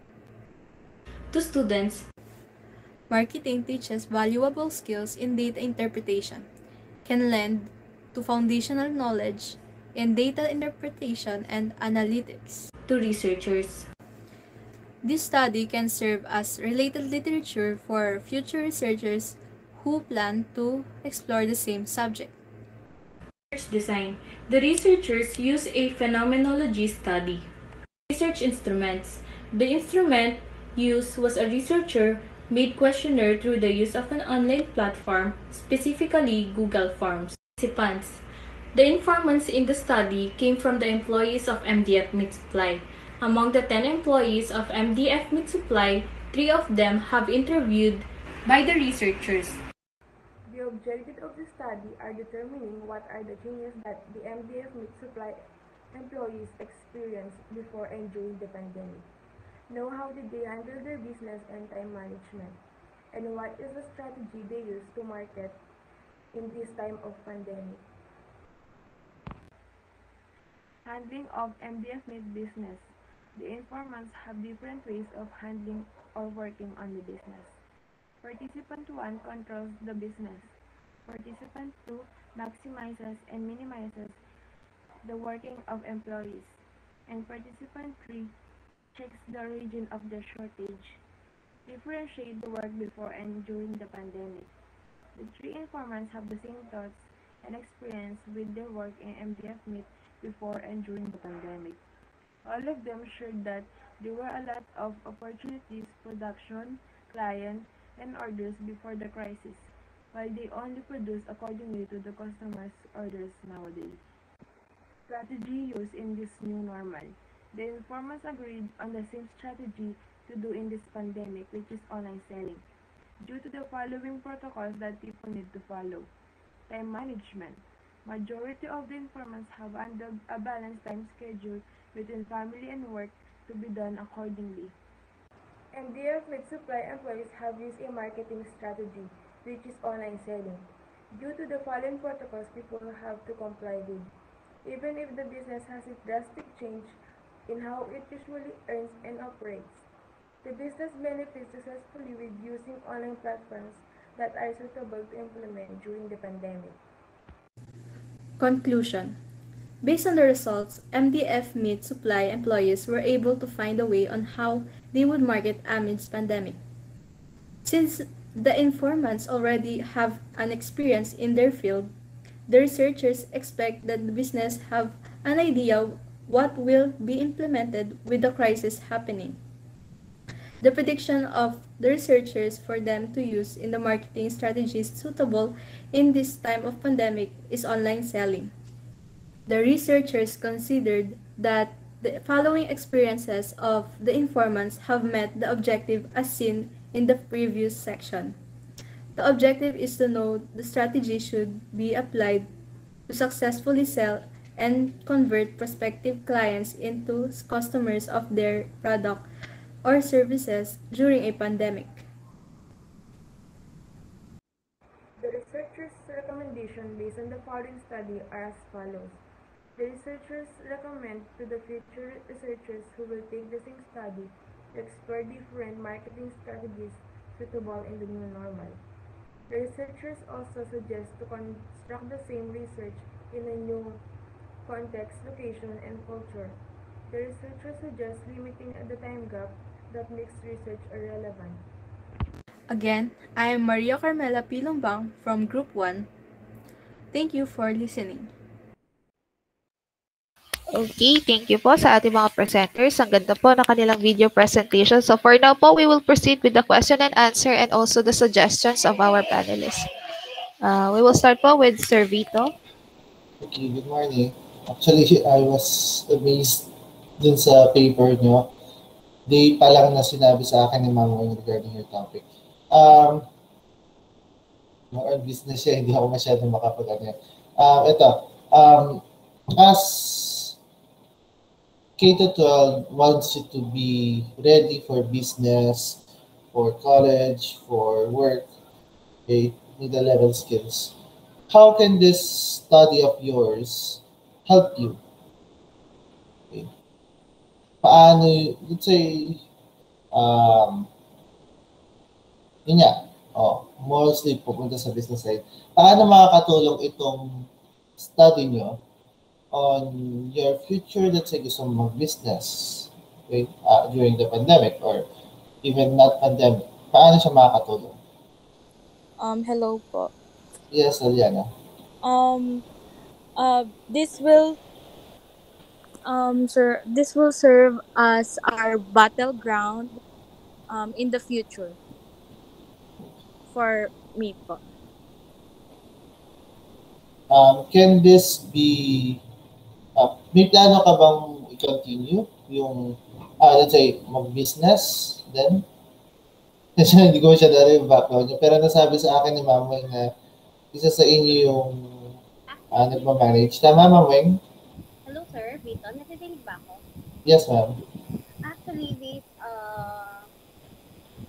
To students, marketing teaches valuable skills in data interpretation, can lend to foundational knowledge in data interpretation and analytics. To researchers, this study can serve as related literature for future researchers who plan to explore the same subject. Research design. The researchers use a phenomenology study. Research instruments. The instrument used was a researcher-made questionnaire through the use of an online platform, specifically Google Forms. Participants. The informants in the study came from the employees of MDF Meat Supply. Among the 10 employees of MDF Meat Supply, 3 of them have interviewed by the researchers. The objectives of the study are determining what are the changes that the MDF Meat Supply employees experienced before and during the pandemic. Know how did they handle their business and time management, and what is the strategy they use to market in this time of pandemic. Handling of MDF meat business. The informants have different ways of handling or working on the business. Participant 1 controls the business. Participant 2 maximizes and minimizes the working of employees. And participant 3 checks the origin of the shortage. Differentiate the work before and during the pandemic. The 3 informants have the same thoughts and experience with their work in MDF meat before and during the pandemic. All of them shared that there were a lot of opportunities, production, client, and orders before the crisis, while they only produce accordingly to the customers' orders nowadays. Strategy used in this new normal. The informants agreed on the same strategy to do in this pandemic, which is online selling, due to the following protocols that people need to follow. time management. Majority of the informants have a balanced time schedule between family and work to be done accordingly. MDF Med Supply employees have used a marketing strategy, which is online selling, due to the following protocols people have to comply with. Even if the business has a drastic change in how it usually earns and operates, the business benefits successfully with using online platforms that are suitable to implement during the pandemic. Conclusion. Based on the results, MDF Meat Supply employees were able to find a way on how they would market amidst pandemic. Since the informants already have an experience in their field, the researchers expect that the business have an idea what will be implemented with the crisis happening. The prediction of the researchers for them to use in the marketing strategies suitable in this time of pandemic is online selling. The researchers considered that the following experiences of the informants have met the objective as seen in the previous section. The objective is to know the strategy should be applied to successfully sell and convert prospective clients into customers of their product or services during a pandemic. The researchers' recommendation based on the following study are as follows. The researchers recommend to the future researchers who will take the same study to explore different marketing strategies suitable in the new normal. The researchers also suggest to construct the same research in a new context, location, and culture. The researchers suggest limiting the time gap that makes research irrelevant. Again, I am Maria Carmela Pilombang from Group 1. Thank you for listening. Okay, thank you po sa ating mga presenters. Ang ganda po ng kanilang video presentation. So for now po, we will proceed with the question and answer and also the suggestions of our panelists. We will start po with Sir Vito. Okay, good morning. Actually, I was amazed dun sa paper nyo. Day pa lang na sinabi sa akin ni Ma'am Weng regarding your topic. More on business siya, hindi ako masyadong makapag-ano. Ito, as K-12 wants you to be ready for business, for college, for work, okay, middle-level skills. How can this study of yours help you? Okay. Paano, let's say, yun nga, mostly pupunta sa business side. Paano makakatulong itong study nyo on your future, let's say, gusto mo mag-business, okay, during the pandemic or even not pandemic? Paano siya makakatulong? Hello po. Yes, Aliana. This will serve as our battleground in the future for me po. Can this be may plano ka bang i-continue yung let's say mag-business then? Kasi hindi ko siya dara yung background niya, pero nasabi sa akin ni Ma'am Weng na isa sa inyo yung nagmamanage. Tama, Ma'am Weng? Hello, sir. Vito, natidinig ba ako? Yes, ma'am. Actually, this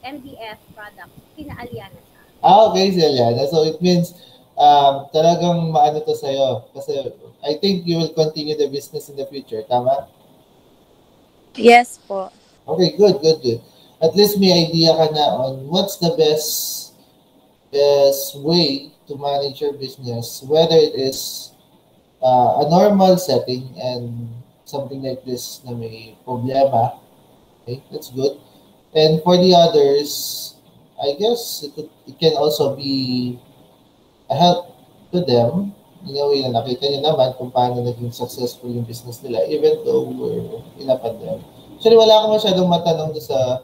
MDF product, sina Aliana siya. Okay, si Aliana. So it means talagang maano to sa'yo. Kasi I think you will continue the business in the future. Tama? Yes po. Okay, good. At least may idea ka na on what's the best way to manage your business, whether it is a normal setting and something like this na may problema. Okay, that's good. And for the others, I guess it can also be a help to them in a way na nakita nyo naman kung paano naging successful yung business nila even though we're in a pandemic. Actually, wala akong masyadong matanong sa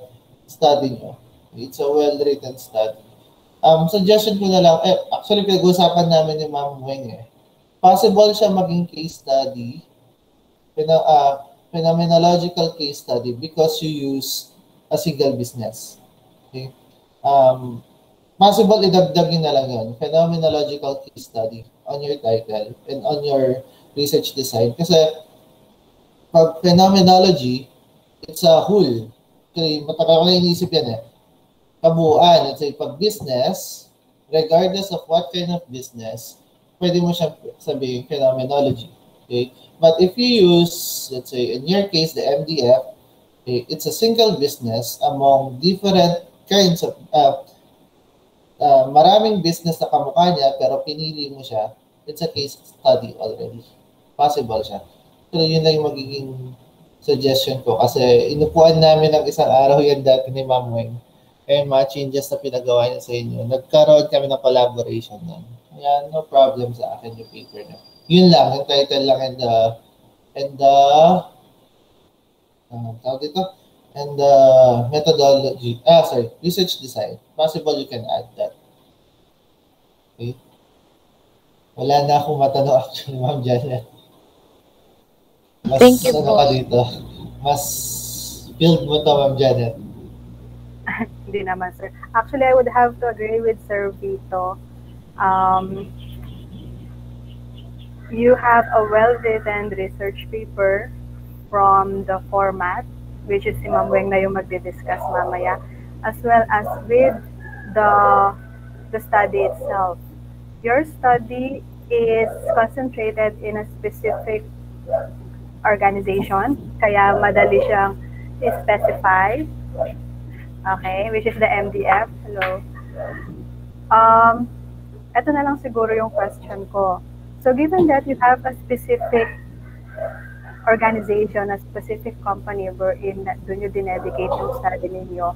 study nyo. It's a well-written study. Suggestion ko na lang, actually pinag-usapan namin ni Ma'am Weng possible siya maging case study, phenomenological case study because you use a single business. Okay? possible idagdag nyo na lang yun, phenomenological case study on your title and on your research design. Kasi pag phenomenology, it's a whole. Okay, matagal ko na iniisip yan eh. Kabuuan, let's say, pag business, regardless of what kind of business, pwede mo siyang sabihin phenomenology. Okay? But if you use, let's say, in your case, the MDF, okay, it's a single business among different kinds of, maraming business na kamukha niya, pero pinili mo siya, it's a case study already. Possible siya. So, yun lang yung magiging suggestion ko. Kasi inupuan namin ng isang araw yan dati ni Ma'am Weng. Kaya mga changes na pinagawa niya sa inyo. Nagkaroon kami ng collaboration nun. Kaya no problem sa akin yung paper na. Yun lang, yung title lang and the tawag dito? And the methodology, research design. Possible you can add that. Okay? Wala na akong matanong actually, Ma'am Janet. Mas, Thank you po. Ka dito? Mas build mo to, Ma'am Janet. Hindi naman, sir. Actually, I would have to agree with Sir Vito. You have a well-written research paper from the format, which is si Ma'am Weng na yung magdi-discuss mamaya, as well as with the study itself. Your study is concentrated in a specific organization, kaya madali siyang specify. Okay, which is the MDF. Hello. Ito na lang siguro yung question ko. So given that you have a specific organization, a specific company wherein doon you dinedicate yung study ninyo,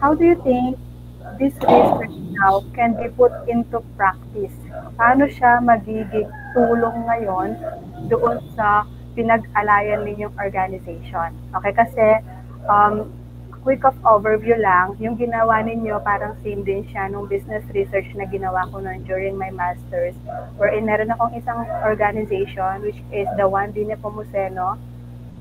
how do you think this research now can be put into practice? Paano siya magiging tulong ngayon doon sa pinag-alayan ninyong organization? Okay, kasi quick of overview lang, yung ginawa ninyo parang same din siya nung business research na ginawa ko noon during my master's, wherein meron akong isang organization which is the One Din Nepomuceno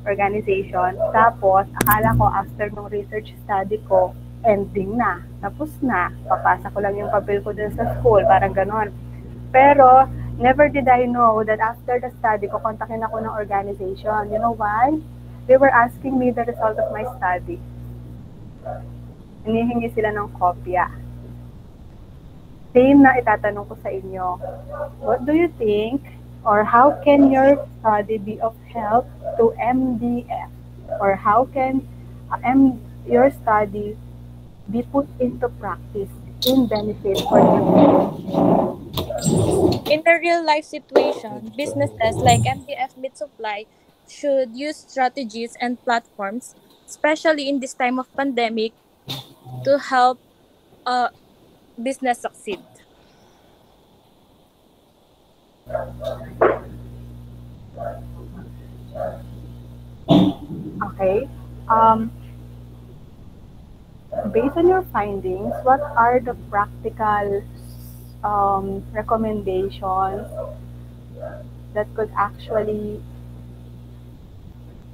organization. Tapos, akala ko after nung research study ko, ending na, tapos na, papasa ko lang yung papel ko dun sa school, parang ganon. Pero, never did I know that after the study ko, kontakin ako ng organization. You know why? They were asking me the result of my study. Hinihingi sila ng kopya. Same na itatanong ko sa inyo. What do you think or how can your study be of help to MDF? Or how can your study be put into practice in benefit for you? In a real-life situation, businesses like MDF Meat Supply should use strategies and platforms, especially in this time of pandemic, to help business succeed. Okay. Based on your findings, what are the practical recommendations that could actually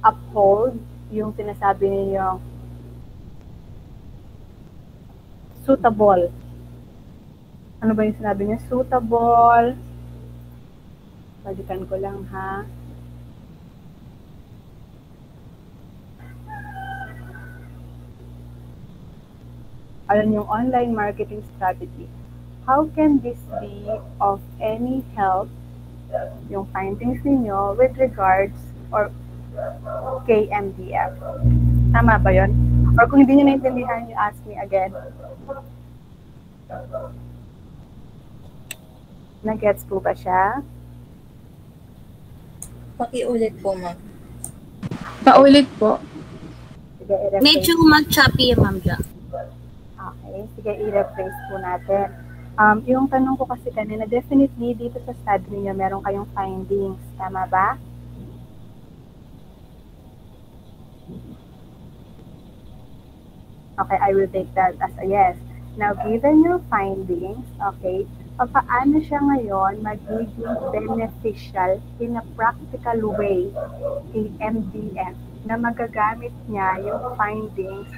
uphold yung sinasabi niyo suitable? Ano ba yung sinabi niya? Suitable. Balikan ko lang, ha? Ayun yung online marketing strategy. How can this be of any help, yung findings ninyo, with regards or KMDF? Tama ba yun? Or kung hindi nyo naintindihan, you ask me again. Nag-gets po ba siya? Pakiulit po, ma'am. Paulit po. Sige, Medyo mag-choppy yung ma'am dyan. Okay, sige, i-rephrase po natin. Yung tanong ko kasi kanina, definitely dito sa study niyo meron kayong findings. Tama ba? Okay, I will take that as a yes. Now, given your findings, okay, paano siya ngayon magiging beneficial in a practical way kay MDF na magagamit niya yung findings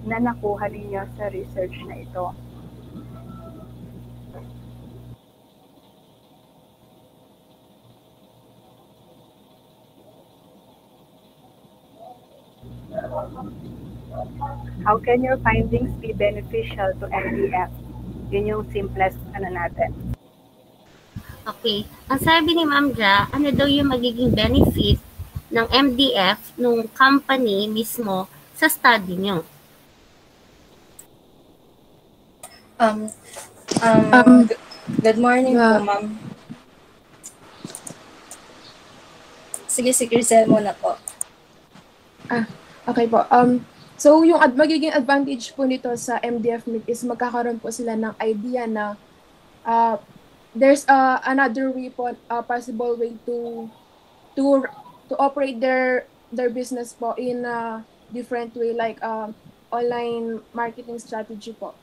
na nakuha ninyo sa research na ito? How can your findings be beneficial to MDF? Yun yung simplest natin. Okay. Ang sabi ni Ma'am Ja, ano daw yung magiging benefit ng MDF nung company mismo sa study nyo? Good morning po, ma'am. Sige, Grisel muna po. Okay po. So, yung magiging advantage po nito sa MDF Meet is magkakaroon po sila ng idea na there's another way po, possible way to operate their business po in a different way, like online marketing strategy po.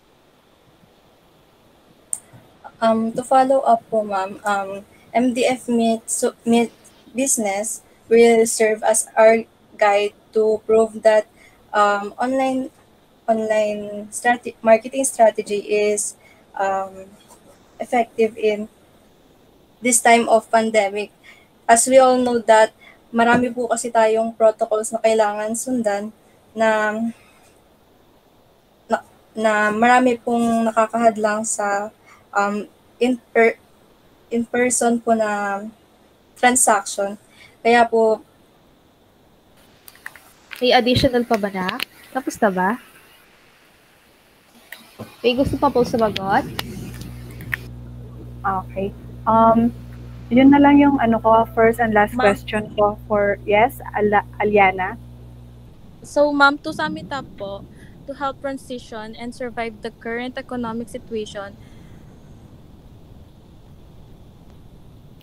To follow up po, ma'am, MDF Meet Business will serve as our guide to prove that online marketing strategy is effective in this time of pandemic. As we all know that marami po kasi tayong protocols na kailangan sundan na marami pong nakakahadlang sa in-person po na transaction. Kaya po, may additional pa ba na? Tapos na ba? May gusto pa po sumagot? Okay. Yun na lang yung first and last question ko for, yes, Aliana? So, ma'am, to sum it up po, to help transition and survive the current economic situation.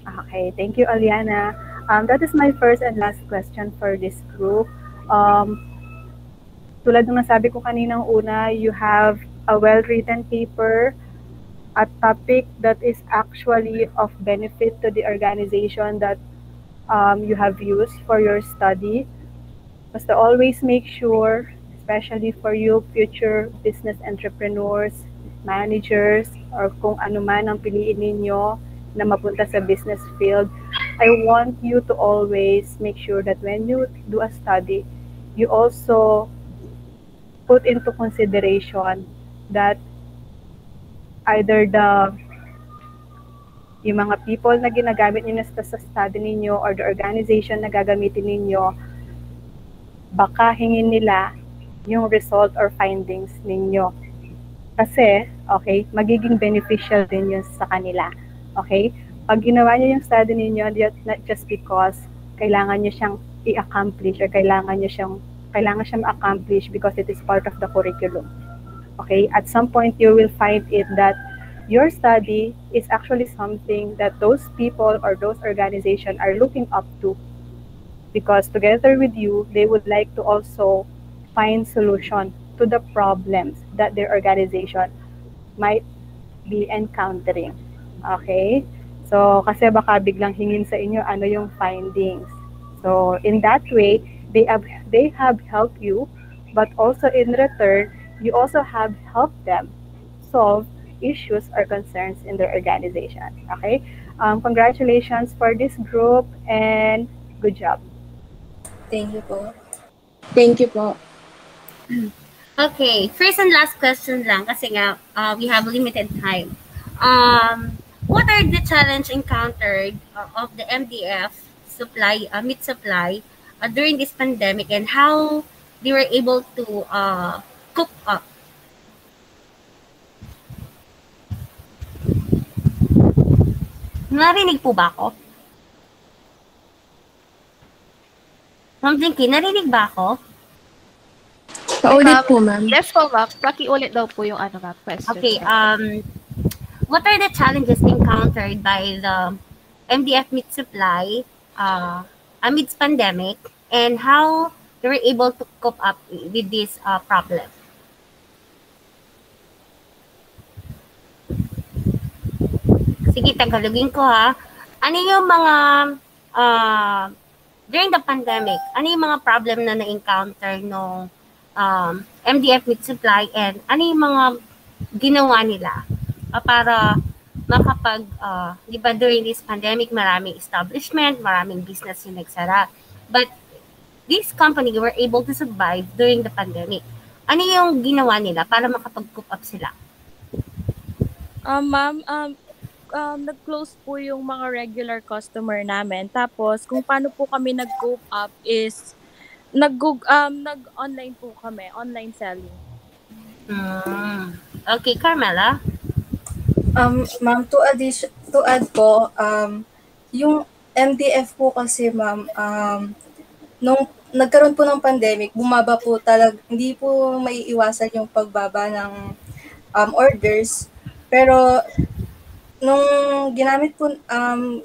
Okay, thank you, Aliana. That is my first and last question for this group. Tulad ng nasabi ko kaninang una, you have a well-written paper, a topic that is actually of benefit to the organization that you have used for your study. Basta always make sure, especially for you future business entrepreneurs, managers, or kung ano man ang piliin ninyo na mapunta sa business field, I want you to always make sure that when you do a study, you also put into consideration that either yung mga people na ginagamit niyo sa study ninyo or the organization na gagamitin ninyo, baka hingin nila yung result or findings ninyo. Kasi, okay, magiging beneficial din yun sa kanila. Okay? Pag ginawa niyo yung study ninyo, not just because kailangan niyo siyang i-accomplish or kailangan siyang ma-accomplish because it is part of the curriculum. Okay? At some point, you will find it that your study is actually something that those people or those organizations are looking up to, because together with you, they would like to also find solution to the problems that their organization might be encountering. Okay? So, kasi baka biglang hingin sa inyo ano yung findings. So, in that way, they have helped you, but also in return, you also have helped them solve issues or concerns in their organization. Okay? Congratulations for this group and good job. Thank you po. Thank you po. Okay, first and last question lang kasi nga we have limited time. What are the challenge encountered of the MDF supply, meat supply during this pandemic, and how they were able to cook up? Narinig po ba ako? Ma'am Jinky, narinig ba ako? Paulit po, ma'am. Yes po, ma'am. Pakiulit daw po yung question. Okay, what are the challenges encountered by the MDF meat supply amidst pandemic, and how they were able to cope up with this problem? Sige, tagalogin ko ha. Ano yung mga during the pandemic, ano yung mga problem na na-encounter nung MDF meat supply, and ano yung mga ginawa nila para makapag, di ba during this pandemic, maraming establishment, maraming business yung nagsara. But this company were able to survive during the pandemic. Ano yung ginawa nila para makapag-coop up sila? Ma'am, nag-close po yung mga regular customer namin. Tapos, kung paano po kami nag-cope up is, nag-online po kami, online selling. Okay, Carmela? Ma'am, to add po, yung MDF po kasi ma'am, nung nagkaroon po ng pandemic, bumaba po talaga, hindi po maiiwasan yung pagbaba ng orders. Pero nung ginamit po,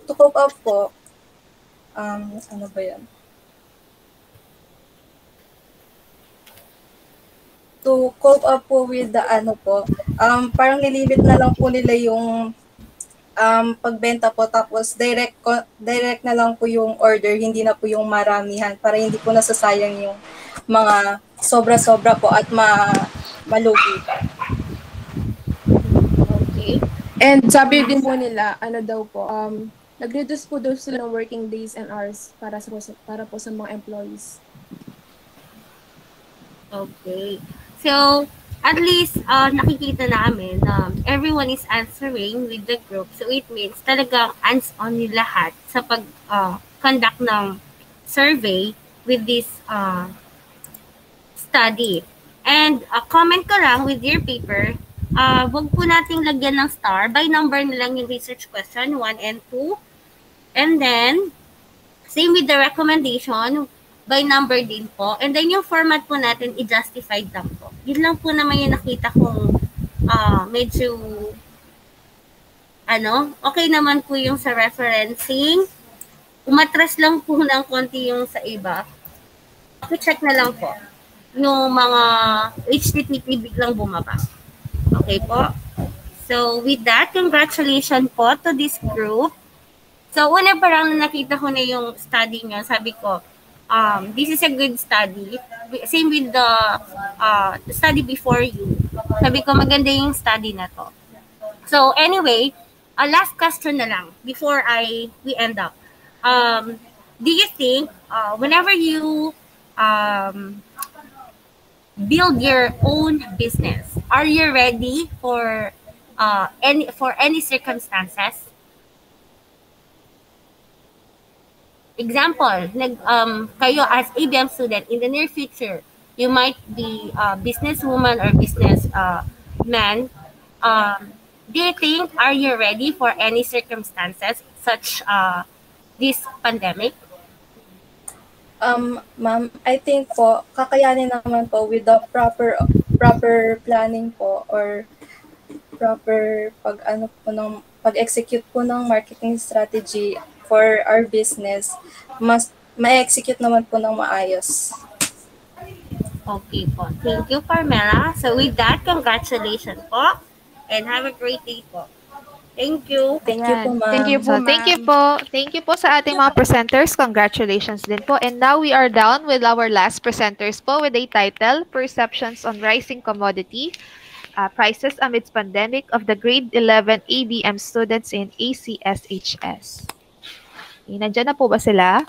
to cope up po, ano ba yan? To cope up po with the ano po, parang nilimit na lang po nila yung pagbenta po, tapos direct na lang po yung order, hindi na po yung maramihan para hindi po nasasayang yung mga sobra-sobra po at malugi pa. Okay. And sabi din po nila, ano daw po, nag-reduce po daw sila ng working days and hours para po sa mga employees. Okay. So, at least nakikita namin na everyone is answering with the group. So, it means talagang hands-on yung lahat sa pag-conduct ng survey with this study. And comment ko lang with your paper, wag po nating lagyan ng star. By number na lang yung research question, 1 and 2. And then, same with the recommendation, by number din po. And then yung format po natin, i-justified lang po. Yun lang po naman yung nakita kong medyo okay naman po yung sa referencing. Umatras lang po ng konti yung sa iba. I-check na lang po. Yung mga HTTP biglang bumaba. Okay po? So with that, congratulations po to this group. So una parang nakita ko na yung study niya, sabi ko, this is a good study. Same with the study before you. Sabi ko, maganda yung study na to. So anyway, last question na lang before we end up. Do you think whenever you build your own business, are you ready for any circumstances? Example, kayo as ABM student, in the near future, you might be a businesswoman or business man. Do you think, are you ready for any circumstances such this pandemic? Ma'am, I think po, kakayanin naman po with the proper planning po or proper pag-execute po ng marketing strategy for our business, ma-execute naman po ng maayos. Okay po. Thank you, Carmela. So with that, congratulations po. And have a great day po. Thank you. Thank you po, ma'am. Thank you po, Thank you po. Thank you po sa ating mga presenters. Congratulations din po. And now we are down with our last presenters po with a title, Perceptions on Rising Commodity Prices Amidst Pandemic of the Grade 11 ABM Students in ACSHS. Nandiyan na po ba sila?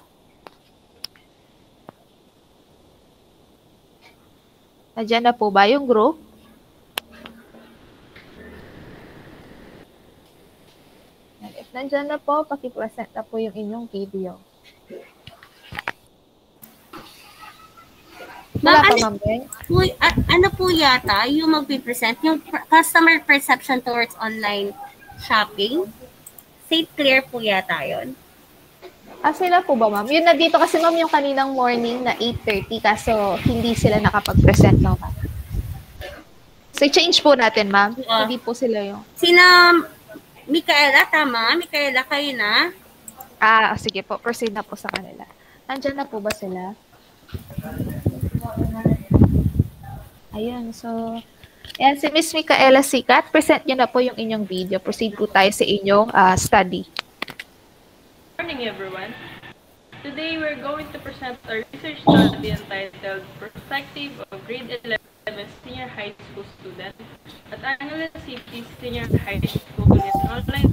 Nandiyan na po ba yung group? If nandiyan na po, paki-present na po yung inyong video. Wala pa, ma'am. Ano po yata yung magpipresent? Yung customer perception towards online shopping? Safe Clear po yata yun. Sila po ba, ma'am? Yun na dito kasi, ma'am, yung kaninang morning na 8:30 kaso hindi sila nakapag-present, no, ma'am. So, change po natin, ma'am. Hindi po sila yung... Sina Micaela, tama? Micaela, kayo na? Sige po. Proceed na po sa kanila. Nandiyan na po ba sila? Ayun, so... Ayan, si Miss Micaela Sikat, present nyo na po yung inyong video. Proceed po tayo sa inyong study. Good morning, everyone. Today, we're going to present a research study entitled Perspective of Grade 11 Senior High School Student at Annual City Senior High School in Online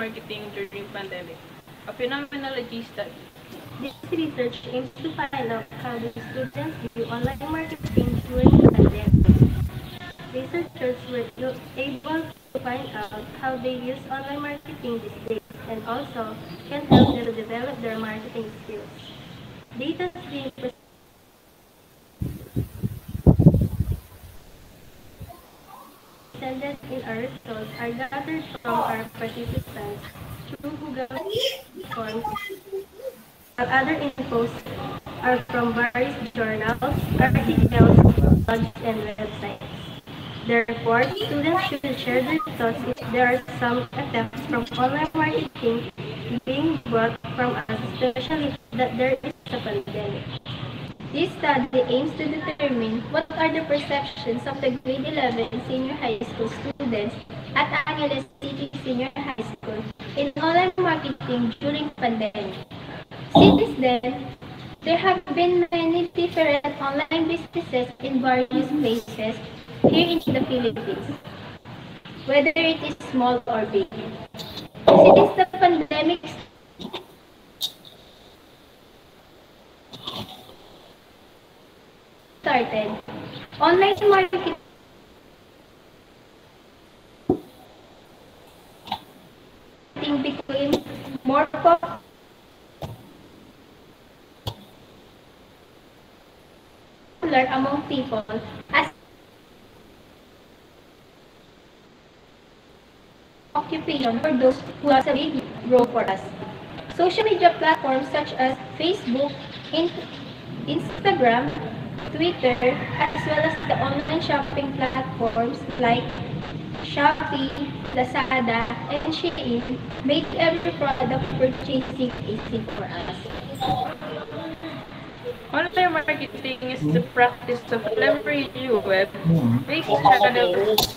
marketing during pandemic, a phenomenology study. This research aims to find out how the students view online marketing during the pandemic. Researchers were able to find out how they use online marketing these days and also can help them to develop their marketing skills. Data being presented in our results are gathered from our participants through Google Forms, while other infos are from various journals, articles, blogs, and websites. Therefore, students should share their thoughts if there are some effects from online marketing being brought from us, especially that there is a pandemic. This study aims to determine what are the perceptions of the grade 11 senior high school students at Angeles City Senior High School in online marketing during pandemic. Since then, there have been many different online businesses in various places here in the Philippines, whether it is small or big. Since the pandemic started, online marketing became more popular among people as occupation for those who has a big role for us. Social media platforms such as Facebook, Instagram, Twitter, as well as the online shopping platforms like Shopee, Lazada, and Shein make every product purchasing easy for us. Online marketing is the practice of leveraging web-based channels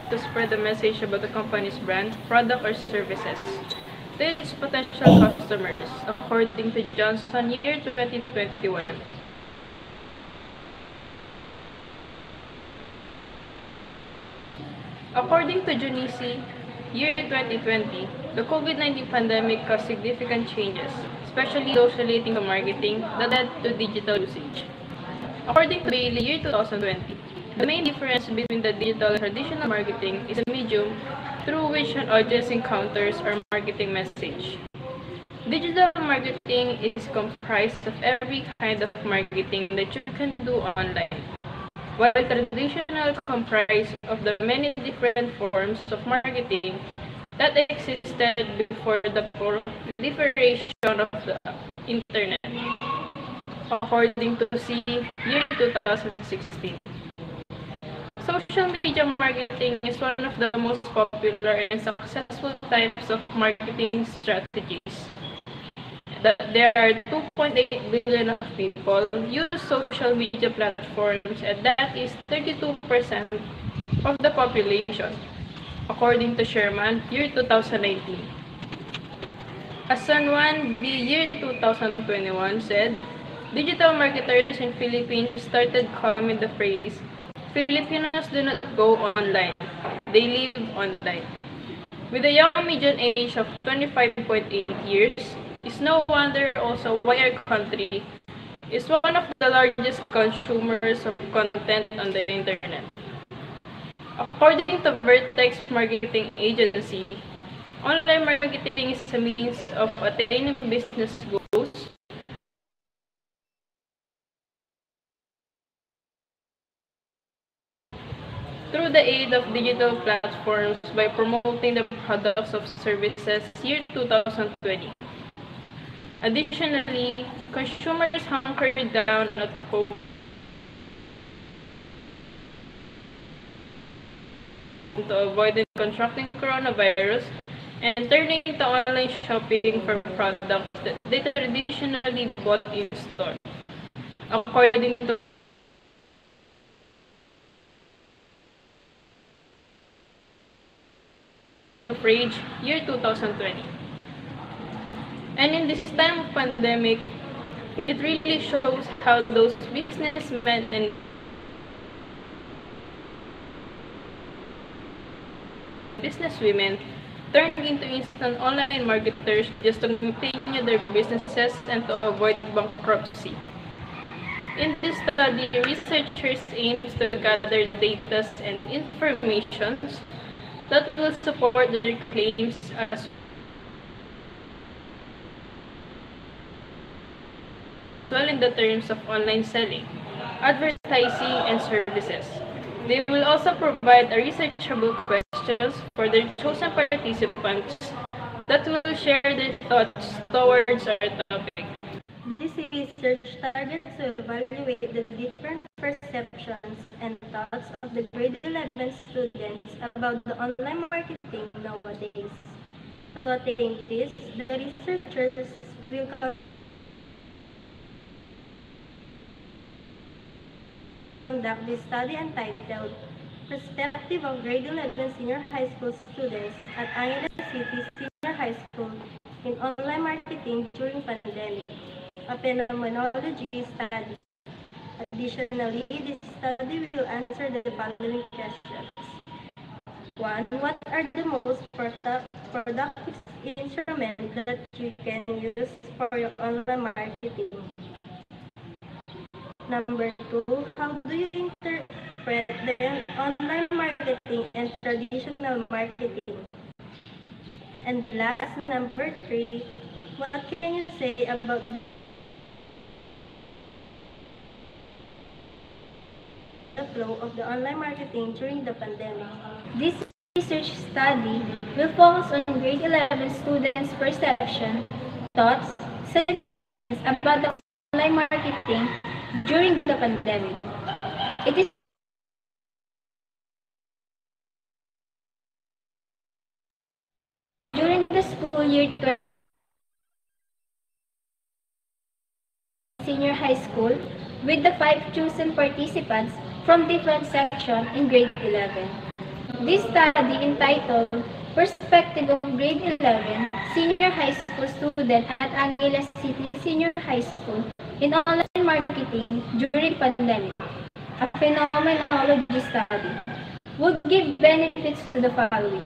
to spread the message about the company's brand, product, or services to its potential customers, according to Johnson year 2021. According to Junisi, year 2020, the COVID-19 pandemic caused significant changes, especially those relating to marketing that led to digital usage. According to Bailey, year 2020, the main difference between the digital and traditional marketing is the medium through which an audience encounters our marketing message. Digital marketing is comprised of every kind of marketing that you can do online, while traditional comprised of the many different forms of marketing that existed before the proliferation of the internet, according to C. year 2016. Social media marketing is one of the most popular and successful types of marketing strategies. There are 2.8 billion of people use social media platforms, and that is 32% of the population, according to Sherman, year 2019. As San Juan B. year 2021 said, digital marketers in Philippines started coining the phrase, Filipinos do not go online, they live online. With a young median age of 25.8 years, it's no wonder also why our country is one of the largest consumers of content on the internet. According to Vertex Marketing Agency, online marketing is a means of attaining business goals through the aid of digital platforms by promoting the products of services year 2020. Additionally, consumers hunkered down at home to avoid contracting coronavirus and turning to online shopping for products that they traditionally bought in store, according to Rage year 2020. And in this time of pandemic, it really shows how those businessmen and businesswomen turned into instant online marketers just to continue their businesses and to avoid bankruptcy. In this study, researchers aim to gather data and information that will support their claims as well in the terms of online selling, advertising, and services. They will also provide a researchable questions for their chosen participants that will share their thoughts towards our topic. This research targets to evaluate the different perceptions and thoughts of the grade 11 students about the online marketing nowadays. To attain this, the researchers will conduct this study entitled Perspective of Grade 11 Senior High School Students at Angeles City Senior High School in Online Marketing During Pandemic, a phenomenology study. Additionally, this study will answer the following questions. 1. What are the most productive instruments that you can use for your online marketing? Number 2, how do you interpret the online marketing and traditional marketing? And last, number 3, what can you say about the flow of the online marketing during the pandemic? This research study will focus on grade 11 students' perception, thoughts, sentiments about the online marketing during the pandemic. It is during the school year 20 senior high school with the 5 chosen participants from different sections in grade 11. This study entitled Perspective of Grade 11 Senior High School Student at Angeles City Senior High School in Online Marketing During Pandemic, a phenomenology study, would give benefits to the following.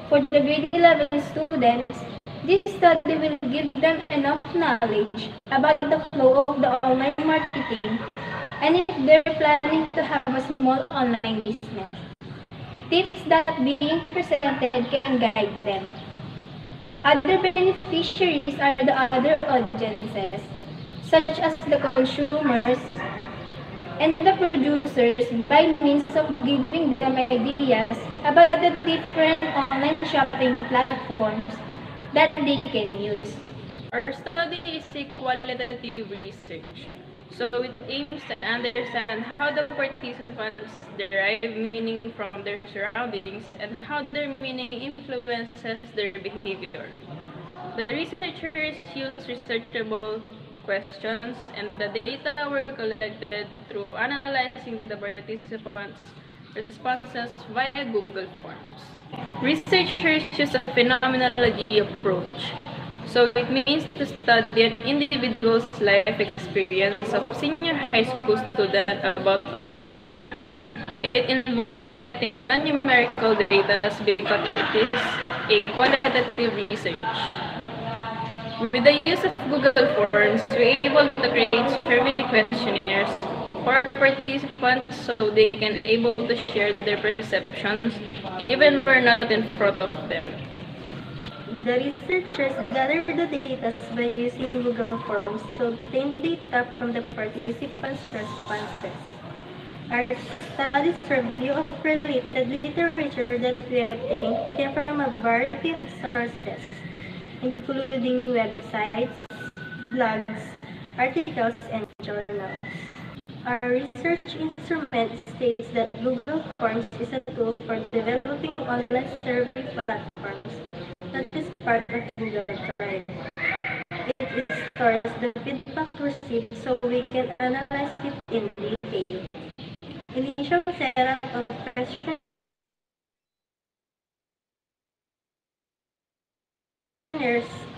For the grade 11 students, this study will give them enough knowledge about the flow of the online marketing and if they're planning to have a small online business. Tips that being presented can guide them. Other beneficiaries are the other audiences, such as the consumers and the producers by means of giving them ideas about the different online shopping platforms that they can use. Our study is a qualitative research, so it aims to understand how the participants derive meaning from their surroundings and how their meaning influences their behavior. The researchers used researchable questions and the data were collected through analyzing the participants' responses via Google Forms. Researchers use a phenomenology approach. So it means to study an individual's life experience of senior high school student about it involves numerical data because it is a qualitative research. With the use of Google Forms, we're able to create survey questionnaires for participants so they can able to share their perceptions even we're not in front of them. The researchers gathered the data by using Google Forms to obtain data from the participants' responses. Our study's review of related literature that we obtained came from a variety of sources, including websites, blogs, articles, and journals. Our research instrument states that Google Forms is a tool for developing online survey platforms that is part of Google Drive. It stores the feedback received so we can analyze it in detail. Initial setup of questionnaires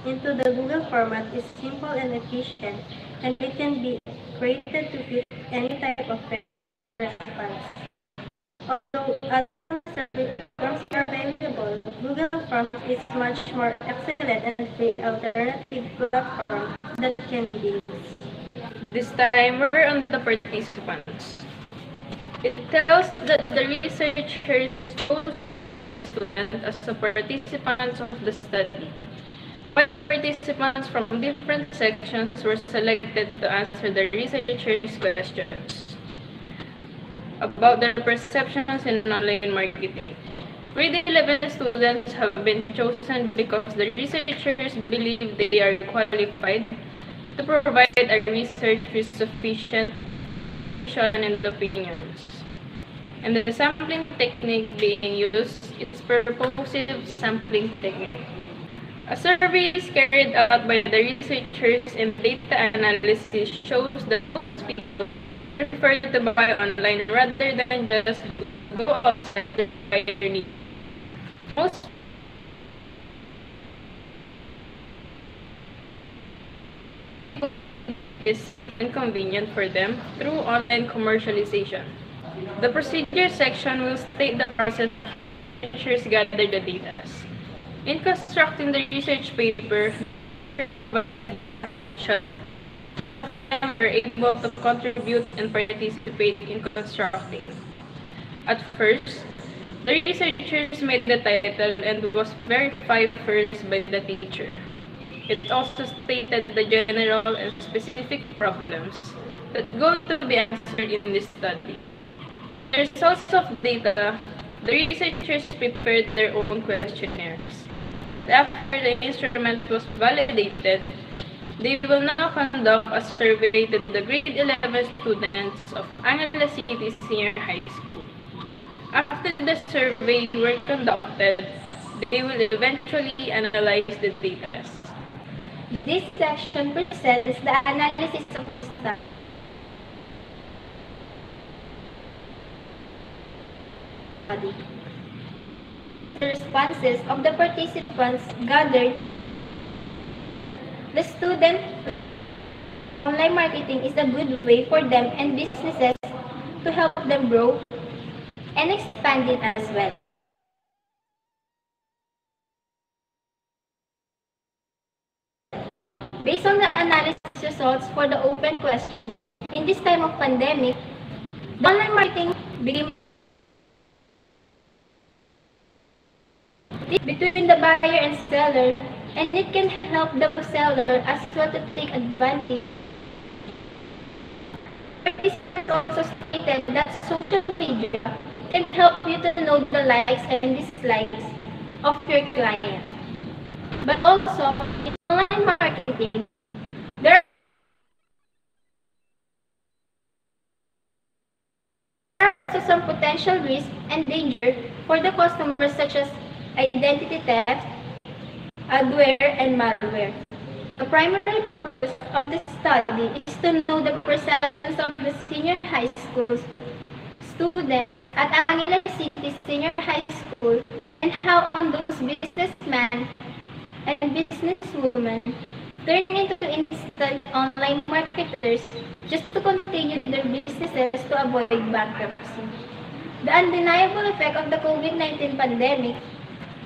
into the Google format is simple and efficient, and it can be created to fit any type of response. Although other survey forms are is much more excellent and free alternative platform that can be used. This time, we're on the participants. It tells that the researchers chose students as the participants of the study. Participants from different sections were selected to answer the researchers' questions about their perceptions in online marketing. Grade 11 students have been chosen because the researchers believe they are qualified to provide a research with sufficient and opinions. And the sampling technique being used is purposive sampling technique. A survey is carried out by the researchers and data analysis shows that most people prefer to buy online rather than just go outside to buy their needs. Most is inconvenient for them through online commercialization. The procedure section will state the process researchers gather the data. In constructing the research paper, were able to contribute and participate in constructing. At first, the researchers made the title and was verified first by the teacher. It also stated the general and specific problems that go to be answered in this study. The results of data, the researchers prepared their own questionnaires. After the instrument was validated, they will now conduct a survey to the grade 11 students of Angela City Senior High School. After the survey were conducted, they will eventually analyze the data. This section presents the analysis of the study. The responses of the participants gathered. The student online marketing is a good way for them and businesses to help them grow and expand it as well. Based on the analysis results for the open question, in this time of pandemic, the online marketing became between the buyer and seller, and it can help the seller as well to take advantage. Participants also stated that social media can help you to know the likes and dislikes of your client. But also, in online marketing, there are also some potential risks and danger for the customers such as identity theft, adware, and malware. The primary purpose of the study is to know the perceptions of the senior high school students at Angela City Senior High School and how those businessmen and businesswomen turn into instant online marketers just to continue their businesses to avoid bankruptcy. The undeniable effect of the COVID-19 pandemic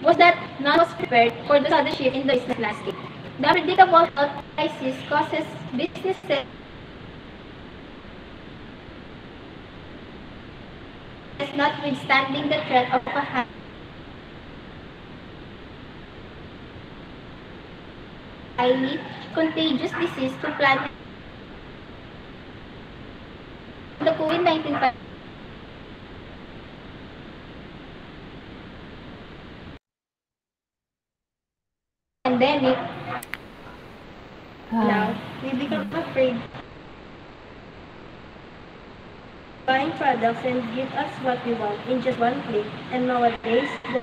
was that none was prepared for the sudden shift in the business landscape. The unpredictable health crisis causes businesses notwithstanding the threat of a highly contagious disease to plan the COVID-19 pandemic. Now, we become afraid buying products and give us what we want in just one click, and nowadays the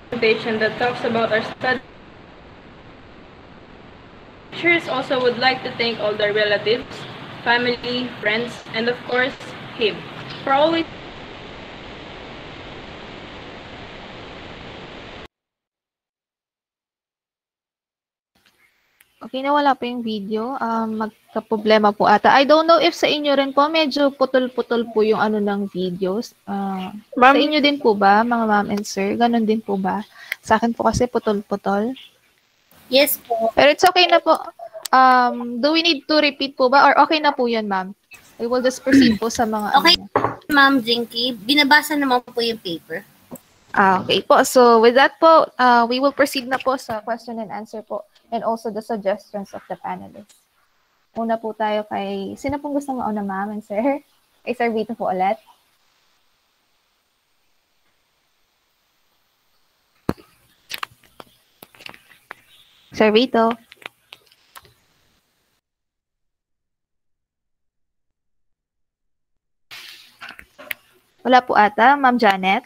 presentation that talks about our study. Teachers also would like to thank all their relatives, family, friends, and of course, him for always Okay, nawala po yung video. Magka-problema po ata. I don't know if sa inyo rin po, medyo putol-putol po yung ano ng videos. Sa inyo din po ba, mga ma'am and sir? Ganon din po ba? Sa akin po kasi putol-putol. Yes po. Pero it's okay na po. Do we need to repeat po ba? Or okay na po yun, ma'am? I will just proceed po sa mga Okay, Ma'am Jinky. Binabasa naman po yung paper. Okay po. So with that po, we will proceed na po sa question and answer po and also the suggestions of the panelists. Una po tayo kay, sino pong gusto mauna, ma'am and sir? Kay Sir Vito po ulit. Sir Vito. Wala po ata. Ma'am Janet.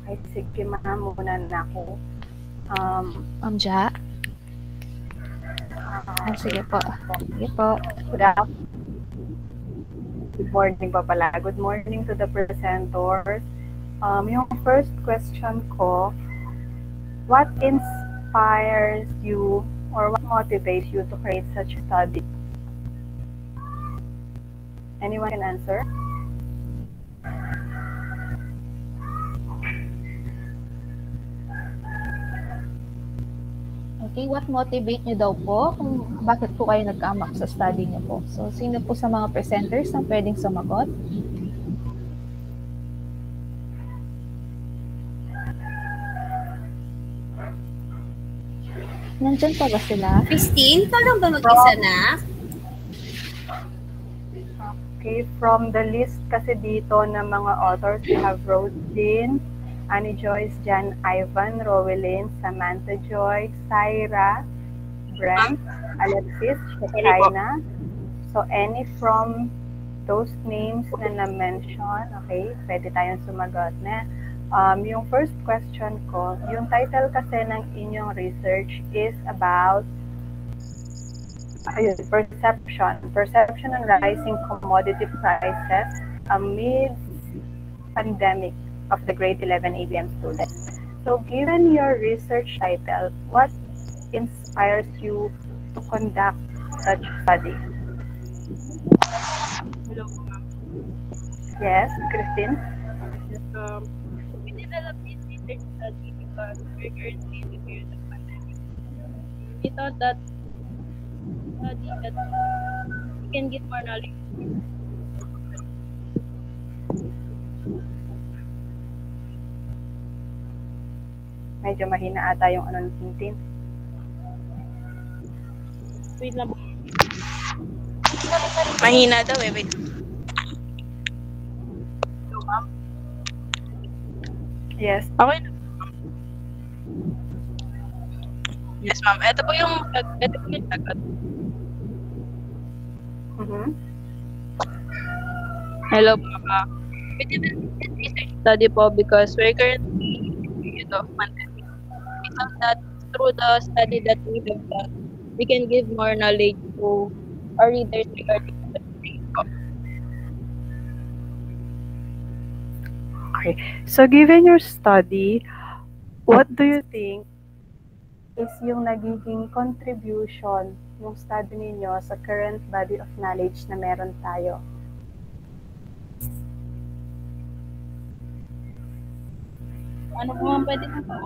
Okay, sige ma'am, muna na ako. Ma'am Ja. Sige po. Sige po. Good morning pa pala. Good morning to the presenters. Yung first question ko, what inspires you or what motivates you to create such a study? Anyone can answer? Okay, what motivate nyo daw po kung bakit po kayo nagka-amak sa study nyo po? So, sino po sa mga presenters na pwedeng sumagot? Nandyan pa ba sila? Christine, ka lang ba mag-isa na? Okay, from the list kasi dito ng mga authors, we have Rose Jean, Annie Joyce, Jan Ivan, Rowelyn, Samantha Joy, Syra, Brent, Alexis, China. So, any from those names na na-mention, okay, pwede tayong sumagot na. Yung first question ko, yung title kasi ng inyong research is about perception on rising commodity prices amid pandemic of the grade 11 ABM students. So given your research title, what inspires you to conduct such study? Hello, ma'am. Yes, Christine? We developed this research study because we're currently in the period of pandemic. We thought that study that we can get more knowledge. Medyo mahina ata yung ano ng Tintin. Wait lang. Mahina daw eh. Wait. Hello, ma'am. Yes. Okay na. Yes, ma'am. Ito po yung sagot. Hello, ma'am. We developed this research study po because we're currently in the period of pandemic. We thought that through the study that we have done, we can give more knowledge to our readers regarding the pandemic po. Okay. So given your study, what do you think is yung nagiging contribution ng study ninyo sa current body of knowledge na meron tayo? Ano po ma'am pwede po ba?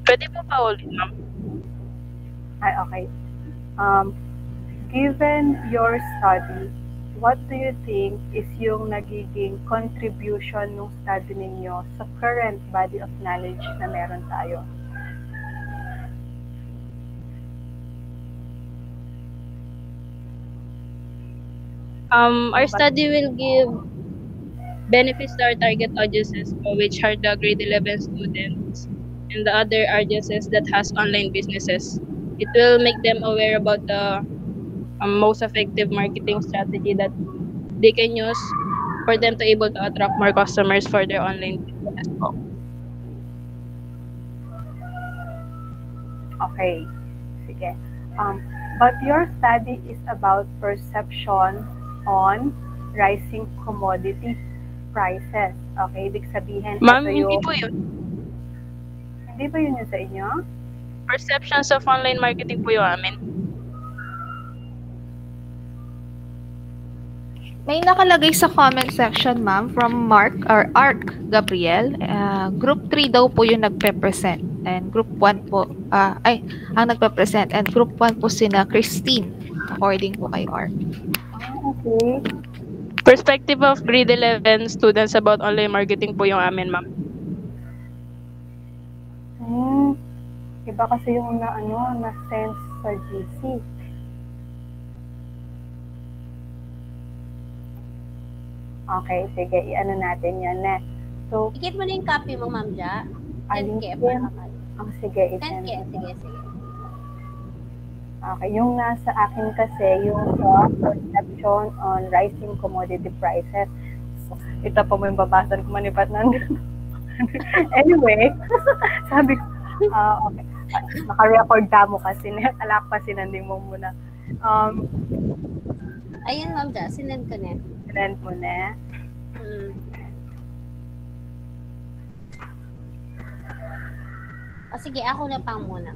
Pwede po pa ulit, ma'am? Ay, okay. Given your study, what do you think is yung nagiging contribution ng study ninyo sa current body of knowledge na meron tayo? Our study will give benefits to our target audiences, which are the grade 11 students and the other audiences that has online businesses. It will make them aware about the most effective marketing strategy that they can use for them to able to attract more customers for their online businesses. Okay. Sige. But your study is about perception on rising commodity prices. Okay, ibig sabihin, Ma'am, ito hindi yung... po yun. Hindi ba yun yung sa inyo? Perceptions of online marketing po yung amin. May nakalagay sa comment section, ma'am, from Mark or Ark Gabriel. Group 3 daw po yung nagpe-present. And group 1 po, ang nagpe-present. And group 1 po sina Christine, according po kay Ark. Okay. Perspective of grade 11 students about online marketing po yung amin, ma'am. Iba kasi yung na-sense sa GC. Okay, sige, i-ano natin yan na. So, ikit mo na yung copy mo, Ma'am Ja. Alin 10K yan? para Sige, 10K, sige. Okay, yung nasa akin kasi, yung perception on rising commodity prices. So, ito po mo yung babasan ko manipat nandun. Anyway, sabi ko, okay, naka-record ka mo kasi, alak pa sinanding mo muna. Ayun, Ma'am Ja, sinend ko na. Sinend mo na. Sige, ako na pang muna.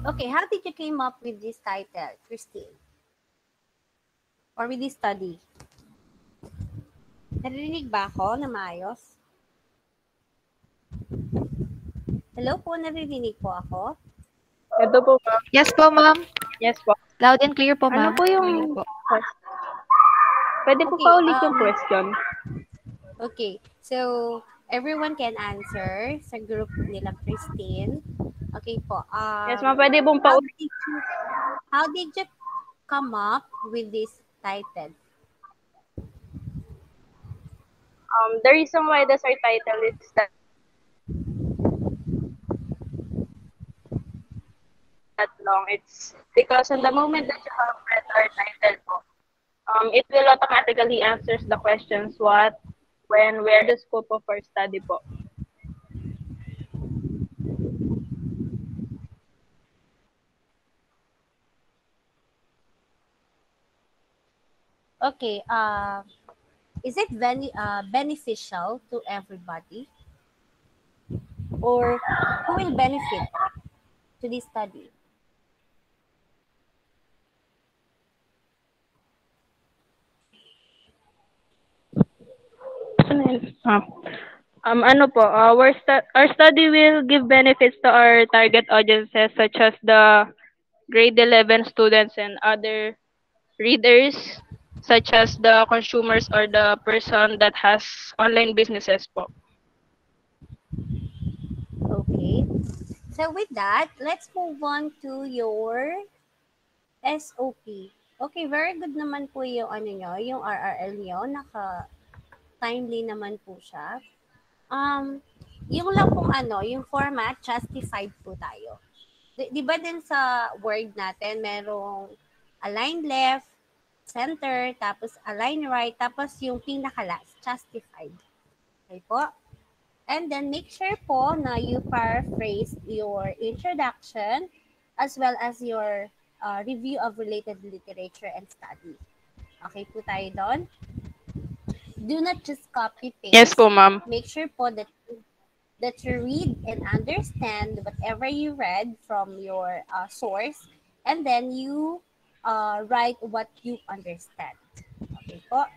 Okay, how did you came up with this title, Christine? Or with this study? Narinig ba ako na maayos? Hello po, narinig po ako? Ito po, ma'am. Yes po, ma'am. Yes po. Loud and clear po, Ano ma'am. po yung... Pwede po pa ulit yung question. Okay, so everyone can answer sa group nila Christine. Okay po. Yes, ma'am. Pwede pong pa ulit. How did you come up with this title? The reason why the title is that long, it's because in the moment that you have read our title po, it will automatically answers the questions what, when, where, the scope of our study po. Okay, is it beneficial to everybody? Or who will benefit to this study? Ano po, our study will give benefits to our target audiences such as the grade 11 students and other readers such as the consumers or the person that has online businesses po. Okay. So with that, let's move on to your SOP. Okay, very good naman po yung yung RRL nyo, naka-timely naman po siya. Yung lang pong yung format, justified po tayo. Di ba din sa Word natin, merong align left, center, tapos align right, tapos yung pinaka-last, justified. Okay po? And then make sure po na you paraphrase your introduction as well as your review of related literature and study. Okay po tayo doon? Do not just copy-paste. Yes po, ma'am. Make sure po that you read and understand whatever you read from your source, and then you write what you understand. Okay po?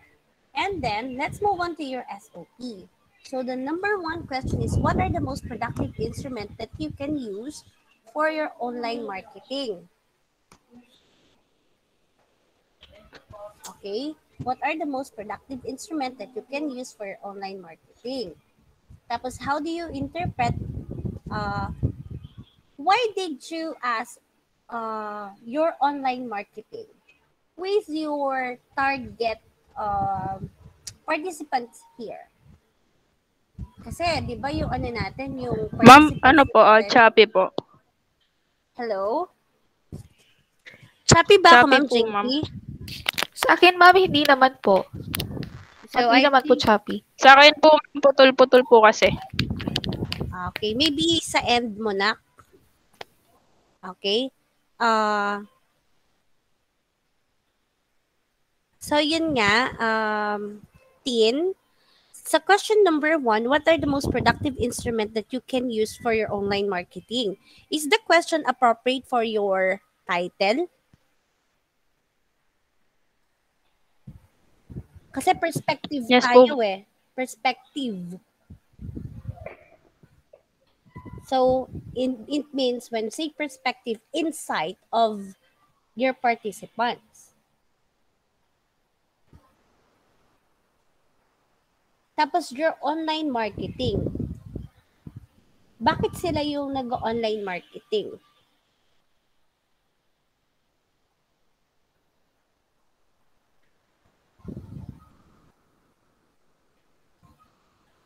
And then, let's move on to your SOP. So the number one question is, what are the most productive instruments that you can use for your online marketing? Okay? What are the most productive instruments that you can use for your online marketing? Tapos, how do you interpret, why did you ask your online marketing? Who is your target participants here? Kasi, di ba yung natin, yung Ma'am, ano po, Chappy po. Hello? Chappy ba ako, Ma'am po, ma'am. Sa akin, ma'am, hindi naman po. So, hindi naman po choppy. Sa akin po, putol-putol po kasi. Okay, maybe sa end mo na. Okay? So, yun nga, Tin, sa question number 1, what are the most productive instrument that you can use for your online marketing? Is the question appropriate for your title? Kasi perspective Yes po. tayo eh. Perspective. So, it means when say perspective, insight of your participants. Tapos your online marketing. Bakit sila yung nag-online marketing?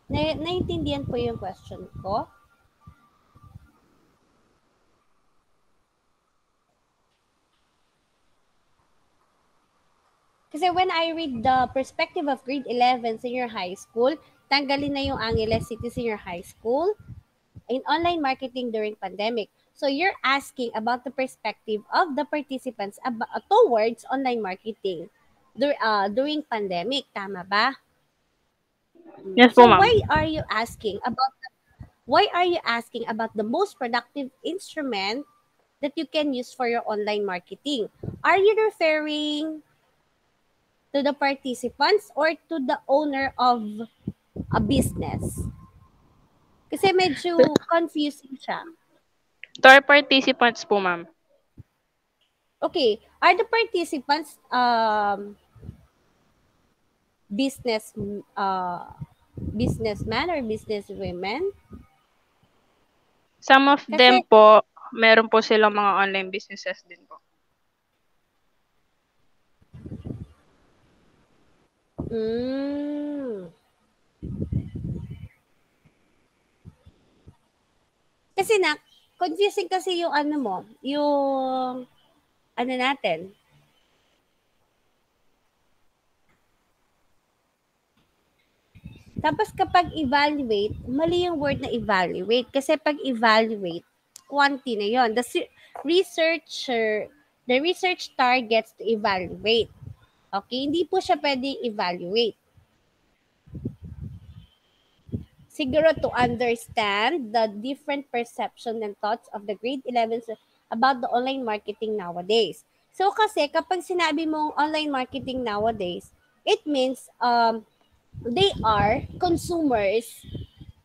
Naintindihan po yung question ko? Kasi when I read the perspective of grade 11 senior high school, tanggalin na yung Angeles City Senior High School in online marketing during pandemic. So you're asking about the perspective of the participants towards online marketing during pandemic, tama ba? Yes So po, ma'am. why are you asking about the most productive instrument that you can use for your online marketing? Are you referring to the participants or to the owner of a business? Kasi medyo confusing siya. To our participants po, ma'am. Okay, are the participants businessman or businesswomen? Some of them po, meron po silang mga online businesses din po. Kasi confusing kasi yung ano mo, yung ano natin. Tapos kapag evaluate, mali yung word na evaluate. Kasi pag evaluate, quantity na yon. The research targets to evaluate. Okay? Hindi po siya pwedeng evaluate. Siguro to understand the different perception and thoughts of the grade 11s about the online marketing nowadays. So kasi kapag sinabi mong online marketing nowadays, it means they are consumers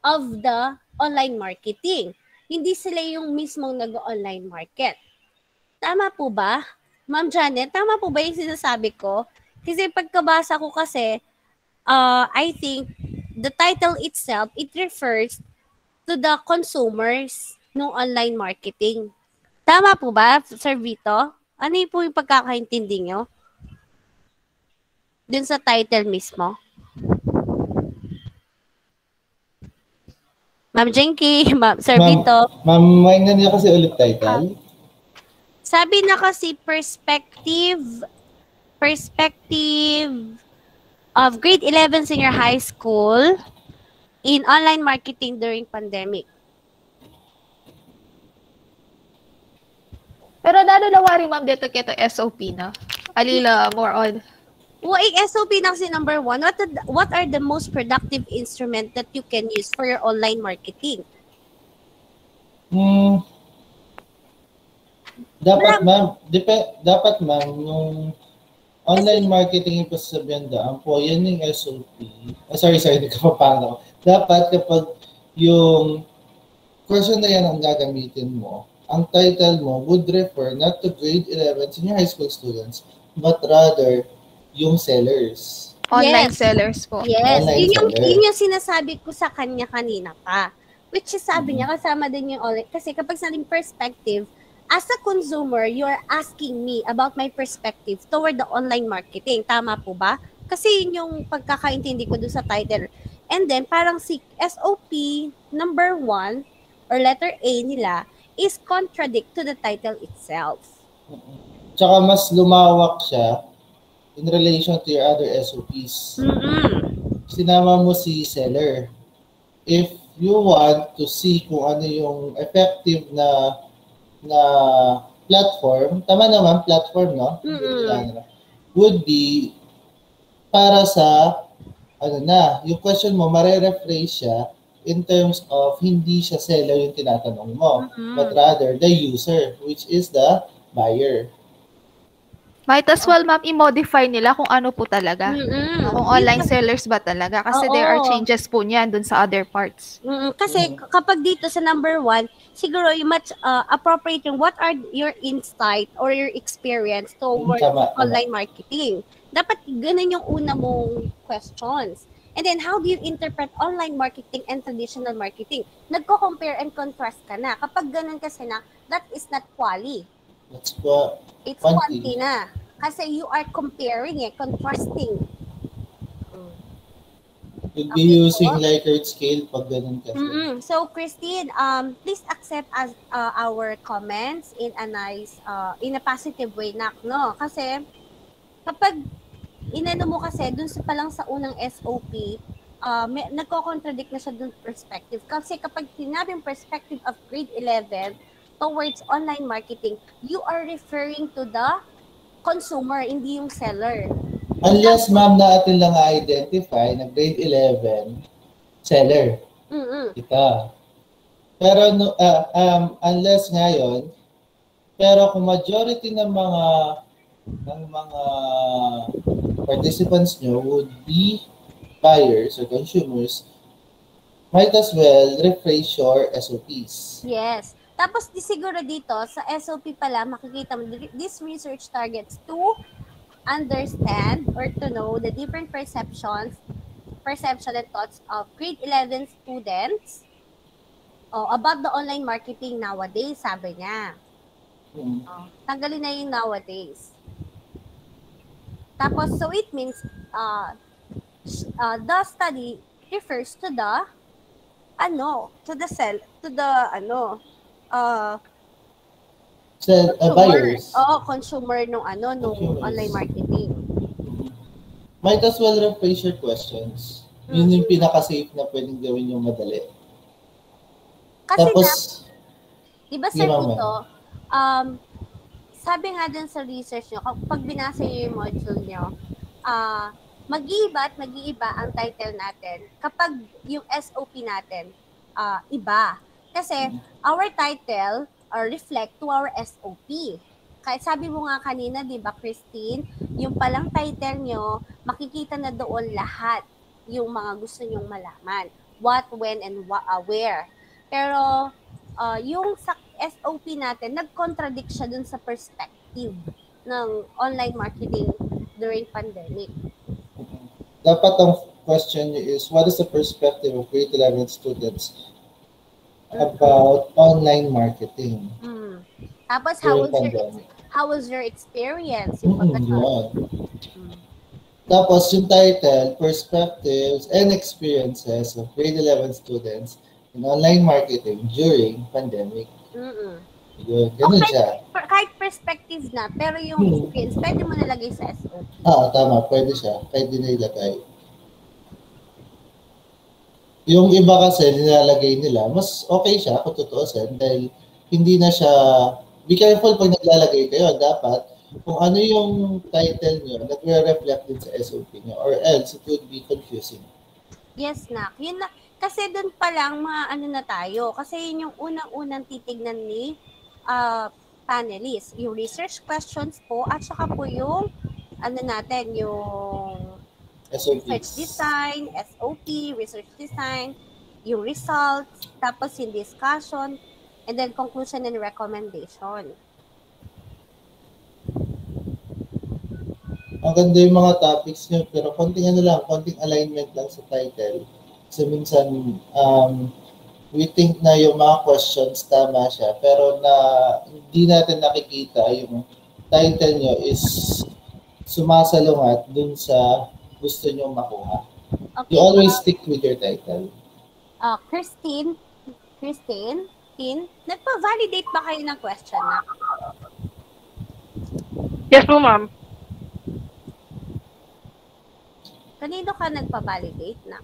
of the online marketing. Hindi sila yung mismong nag-online market. Tama po ba? Ma'am Janet, tama po ba yung sinasabi ko? Kasi pagkabasa ko kasi, I think the title itself, it refers to the consumers ng online marketing. Tama po ba, Sir Vito? Ano yung po yung pagkakaintindi nyo? Dun sa title mismo? Ma'am Jenky, Sir Vito. Ma'am, may niya kasi ulit title. Sabi na kasi perspective of grade 11 senior high school in online marketing during pandemic. Pero nanunawari ma'am dito kita SOP na. Alila more on. Well, SOP na kasi number 1. What are the most productive instrument that you can use for your online marketing? Dapat ma'am, yung online marketing yung pasasabihan daan po, yan yung SOP. Sorry, hindi ka paano. Dapat kapag yung question na yan ang gagamitin mo, ang title mo would refer not to grade 11 senior high school students, but rather yung sellers. Online sellers po. Yes. Online Yun yung sinasabi ko sa kanya kanina pa. Which is sabi niya, kasama din yung online. Kasi kapag saling perspective, as a consumer, you're asking me about my perspective toward the online marketing. Tama po ba? Kasi yun yung pagkakaintindi ko doon sa title. And then, parang si SOP number 1 or letter A nila is contradict to the title itself. Tsaka mas lumawak siya in relation to your other SOPs. Sinama mo si seller. If you want to see kung ano yung effective na na platform, tama naman, platform, no? Would be para sa, ano na, yung question mo, mare-rephrase siya in terms of hindi siya seller yung tinatanong mo, but rather the user, which is the buyer. Might as well, ma'am, i-modify nila kung ano po talaga. Kung online sellers ba talaga. Kasi there are changes po niyan dun sa other parts. Kasi kapag dito sa number 1, siguro yung much appropriate yung what are your insight or your experience towards online marketing. Dapat ganun yung una mong questions. And then, how do you interpret online marketing and traditional marketing? Nagko-compare and contrast ka na. Kapag ganun kasi na, that is not quali. That's what It's quanti na. Kasi you are comparing contrasting. You'll be using Likert scale pag ganun kasi. So, Christine, please accept as our comments in a nice, in a positive way, no? Kasi, kapag inano mo kasi, dun sa palang sa unang SOP, nagko-contradict na siya dun perspective. Kasi kapag sinabing perspective of grade 11 towards online marketing, you are referring to the consumer, hindi yung seller. Unless, ma'am, natin lang identify na grade 11, seller. Kita. Pero, unless ngayon, pero kung majority ng mga participants nyo would be buyers or consumers, might as well rephrase your SOPs. Yes. Tapos di siguro dito, sa SOP pala, makikita mo, this research targets to understand or to know the different perception and thoughts of grade 11 students about the online marketing nowadays, sabi niya. Tanggalin na yung nowadays. Tapos, so it means the study refers to the buyers. Consumer nung online marketing. Might as well rephrase your questions. Yun yung pinaka-safe na pwedeng gawin yung madali. Kasi tapos, di ba sir Tito, sabi nga dun sa research nyo, pag binasa nyo yung module nyo, mag-iiba ang title natin kapag yung SOP natin iba. Kasi our title reflect to our SOP. Kahit sabi mo nga kanina, di ba Christine, yung palang title nyo, makikita na doon lahat yung mga gusto nyong malaman. What, when, and where. Pero yung sa SOP natin, nag-contradict siya dun sa perspective ng online marketing during pandemic. Dapat ang question niyo is, what is the perspective of grade 11 students about online marketing? Tapos, how was your experience? Tapos, yung title, Perspectives and Experiences of Grade 11 Students in Online Marketing During Pandemic. Ganun siya. Kahit perspective na, pero yung experience, pwede mo nalagay sa SOP. Tama. Pwede siya. Pwede na ilagay. Yung iba kasi, nilalagay nila, mas okay siya kung tutuusin dahil hindi na siya, be careful pag naglalagay kayo. Dapat, kung ano yung title nyo, nagre-reflect din sa SOP nyo or else it would be confusing. Yes, Nak. Yun na. Kasi doon pa lang, na tayo. Kasi yun yung unang-unang titignan ni panelists. Yung research questions po, at saka po yung, yung research design, SOP, research design, yung results, tapos yung discussion, and then conclusion and recommendation. Ang ganda yung mga topics nyo, pero konting alignment lang sa title. Kasi minsan, we think na yung mga questions tama siya, pero hindi natin nakikita yung title nyo is sumasalungat dun sa gusto nyo makuha. Okay. You always stick with your title. Christine, nagpa-validate ba kayo ng question na? Yes po, ma'am. Kanino ka nagpa-validate na?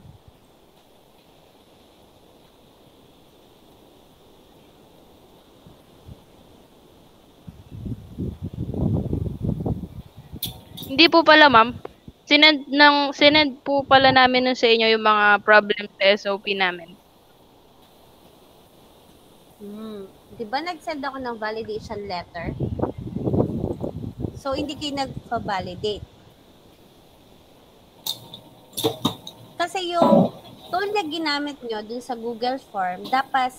Hindi po pala, ma'am. Sinend po pala namin nun sa inyo yung mga problem sa SOP namin. Di ba nag-send ako ng validation letter? So, hindi kayo nag-validate. Kasi yung tool na ginamit nyo dun sa Google Form, dapat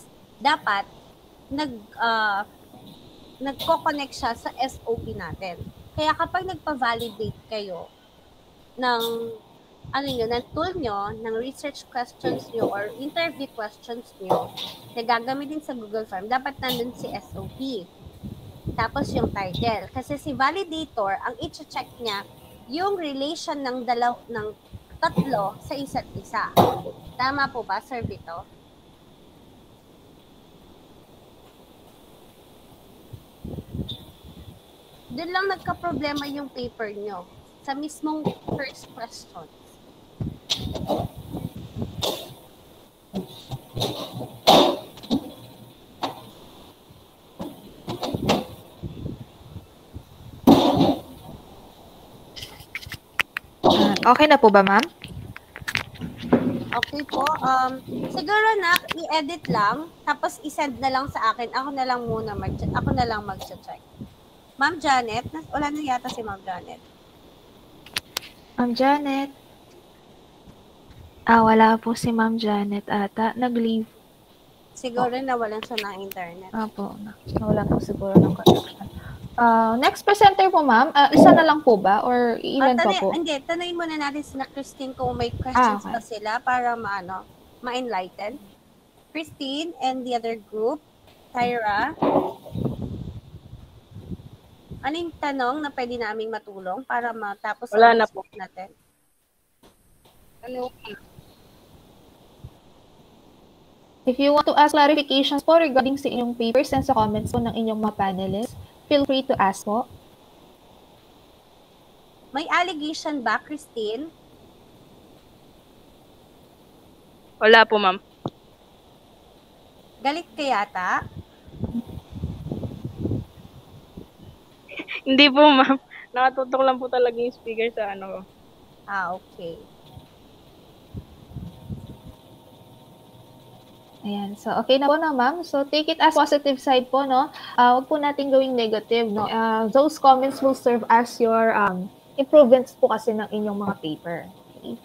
nagko-connect siya sa SOP natin. Kaya kapag nagpa-validate kayo ng ng tool nyo, ng research questions nyo, or interview questions nyo, na gagamitin sa Google Form, dapat nandun si SOP. Tapos yung title. Kasi si validator, ang i-check niya, yung relation ng tatlo sa isa't isa. Tama po ba, Sir Vito? Doon lang nagka-problema yung paper nyo. Sa mismong first question. Okay na po ba, ma'am? Okay po. Siguro na, i-edit lang, tapos i-send na lang sa akin. Ako na lang mag-check. Ma'am Janet, wala na yata si Ma'am Janet. Ma'am Janet? Wala po si Ma'am Janet ata. Nag-leave. Siguro nawalan siya ng internet. Opo. Nawalan po siguro ng connection. Next presenter po, ma'am. Isa na lang po ba? Or ilan pa po? Hindi, tanungin muna natin sila Christine kung may questions pa sila para ma-enlighten. Christine and the other group, Tyra. Ano yung tanong na pwede naming matulong para matapos Wala na po natin? Ano? If you want to ask clarifications po regarding sa inyong papers and sa comments po ng inyong mga panelists, feel free to ask po. May allegation ba, Christine? Wala po, ma'am. Galit ka yata? Hindi po, ma'am. Nakatutok lang po talaga yung speaker sa ano. Okay. Ayan. So, okay na po na, ma'am. So, take it as positive side po, no? Huwag po natin gawing negative, no? Those comments will serve as your improvements po kasi ng inyong mga paper. Okay?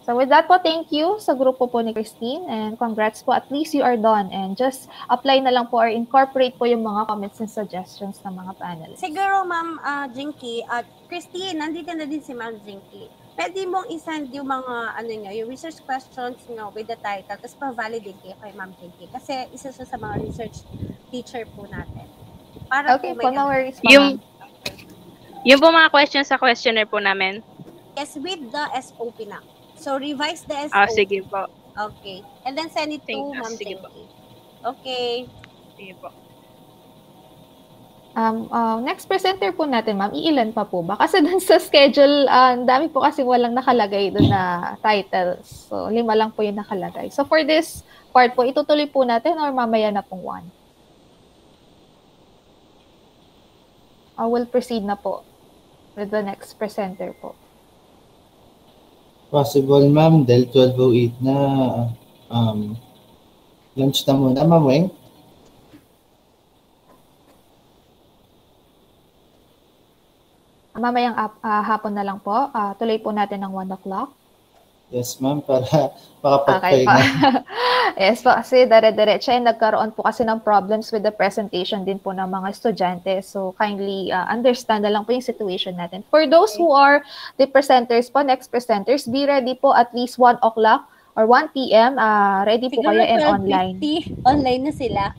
So, with that po, thank you sa grupo po ni Christine and congrats po. At least you are done and just apply na lang po or incorporate po yung mga comments and suggestions ng mga panelists. Siguro, Ma'am Jinky, at Christine, nandito na din si Ma'am Jinky. Pwede mong isend yung mga, yung research questions nyo with the title, tapos pa-validate kayo kay Ma'am Jinky. Kasi isa siya sa mga research teacher po natin. Para okay po, no worries po. Yung po mga questions sa questionnaire po namin? Yes, with the SOP na. So, revise the SOP. Sige po. Okay. And then send it to Ma'am Jinky. Okay. Sige po. Next presenter po natin, ma'am, iilan pa po ba? Kasi dun sa schedule, dami po kasi walang nakalagay dun na titles. So, 5 lang po yung nakalagay. So, for this part po, itutuloy po natin or mamaya na pong 1? We'll proceed na po with the next presenter po. Possible, ma'am, dahil 12:08 na. Lunch na muna, ma'am Weng. Mamayang hapon na lang po. Tuloy po natin ng 1 o'clock. Yes, ma'am, para makapagpahinga. Okay, yes po, kasi dire-diretso nagkaroon po kasi ng problems with the presentation din po ng mga estudyante. So, kindly understand na lang po yung situation natin. For those who are the presenters po, next presenters, be ready po at least 1 o'clock or 1 p.m. Ready po kayo and online. Online na sila.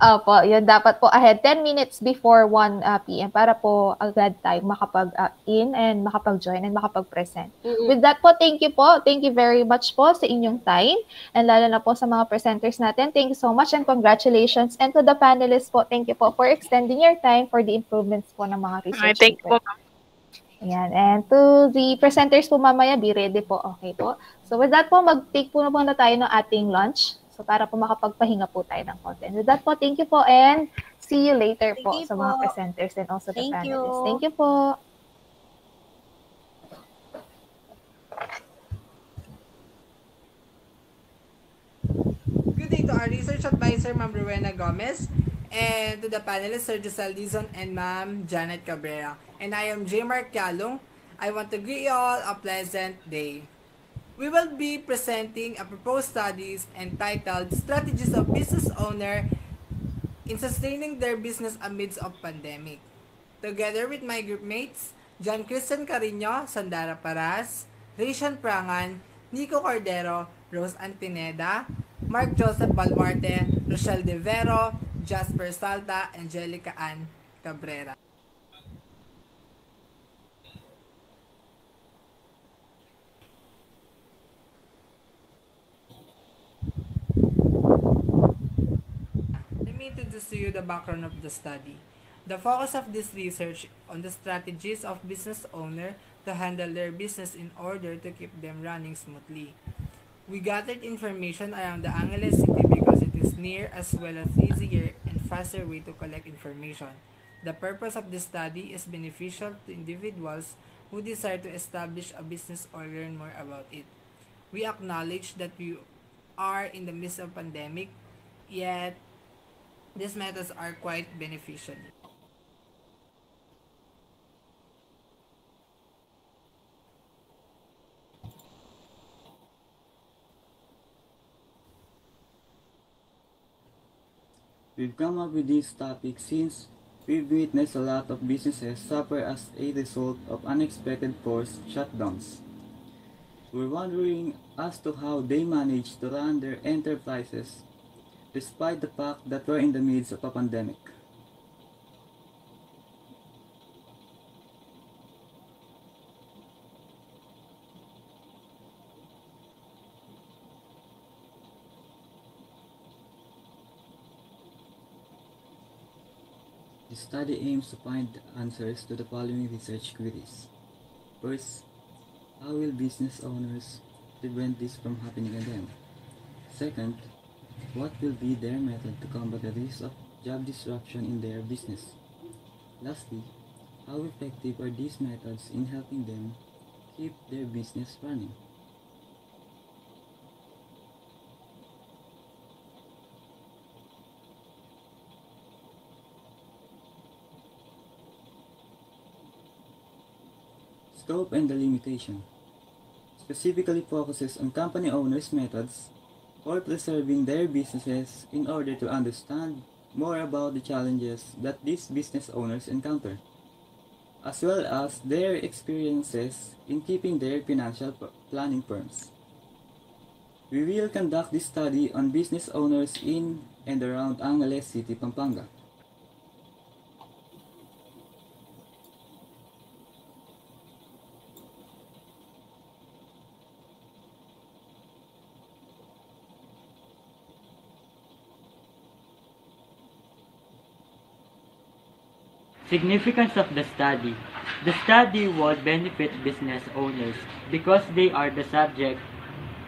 Opo, yun dapat po ahead 10 minutes before 1 p.m. para po agad tayo makapag-in and makapag-join and makapag-present. With that po, thank you po. Thank you very much po sa inyong time and lalo na po sa mga presenters natin. Thank you so much and congratulations. And to the panelists po, thank you po for extending your time for the improvements po ng mga research. Thank you po. Ayan. And to the presenters po mamaya, be ready po. Okay po. So with that po, mag-take po na tayo ng ating lunch. So, para po makapagpahinga po tayo ng konti. With that po, thank you po and see you later po sa mga presenters and also the panelists. Thank you po. morning to our research advisor, Ma'am Rowena Gomez, and to the panelists, Sir Giselle Dizon and Ma'am Janet Cabrera. And I am J. Mark Yalong. I want to greet you all a pleasant day. We will be presenting a proposed studies entitled Strategies of Business Owner in Sustaining Their Business Amidst of Pandemic. Together with my group mates, John Christian Carino, Sandara Paras, Raysian Prangan, Nico Cordero, Rose Antineda, Mark Joseph Balmarte, Rochelle De Vero, Jasper Salta, Angelica Ann Cabrera. Let me introduce to you the background of the study. The focus of this research on the strategies of business owner to handle their business in order to keep them running smoothly. We gathered information around the Angeles City because it is near as well as easier and faster way to collect information. The purpose of this study is beneficial to individuals who desire to establish a business or learn more about it. We acknowledge that we are in the midst of pandemic, yet these methods are quite beneficial. We've come up with this topic since we've witnessed a lot of businesses suffer as a result of unexpected forced shutdowns. We're wondering as to how they manage to run their enterprises despite the fact that we're in the midst of a pandemic. The study aims to find answers to the following research queries. First, how will business owners prevent this from happening again? Second, what will be their method to combat the risk of job disruption in their business? Lastly, how effective are these methods in helping them keep their business running? Scope and the limitation specifically focuses on company owners' methods for preserving their businesses in order to understand more about the challenges that these business owners encounter, as well as their experiences in keeping their financial planning firms. We will conduct this study on business owners in and around Angeles City, Pampanga. Significance of the study. The study would benefit business owners because they are the subject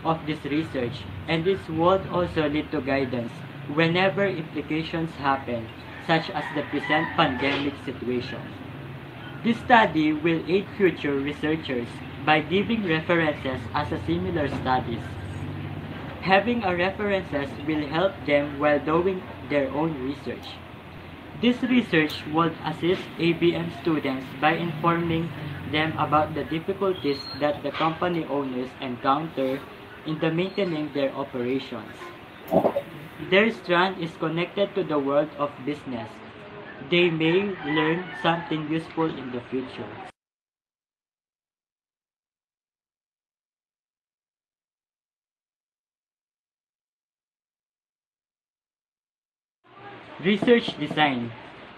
of this research, and this would also lead to guidance whenever implications happen, such as the present pandemic situation. This study will aid future researchers by giving references as a similar studies. Having a references will help them while doing their own research. This research would assist ABM students by informing them about the difficulties that the company owners encounter in the maintaining their operations. Their strand is connected to the world of business. They may learn something useful in the future. Research design.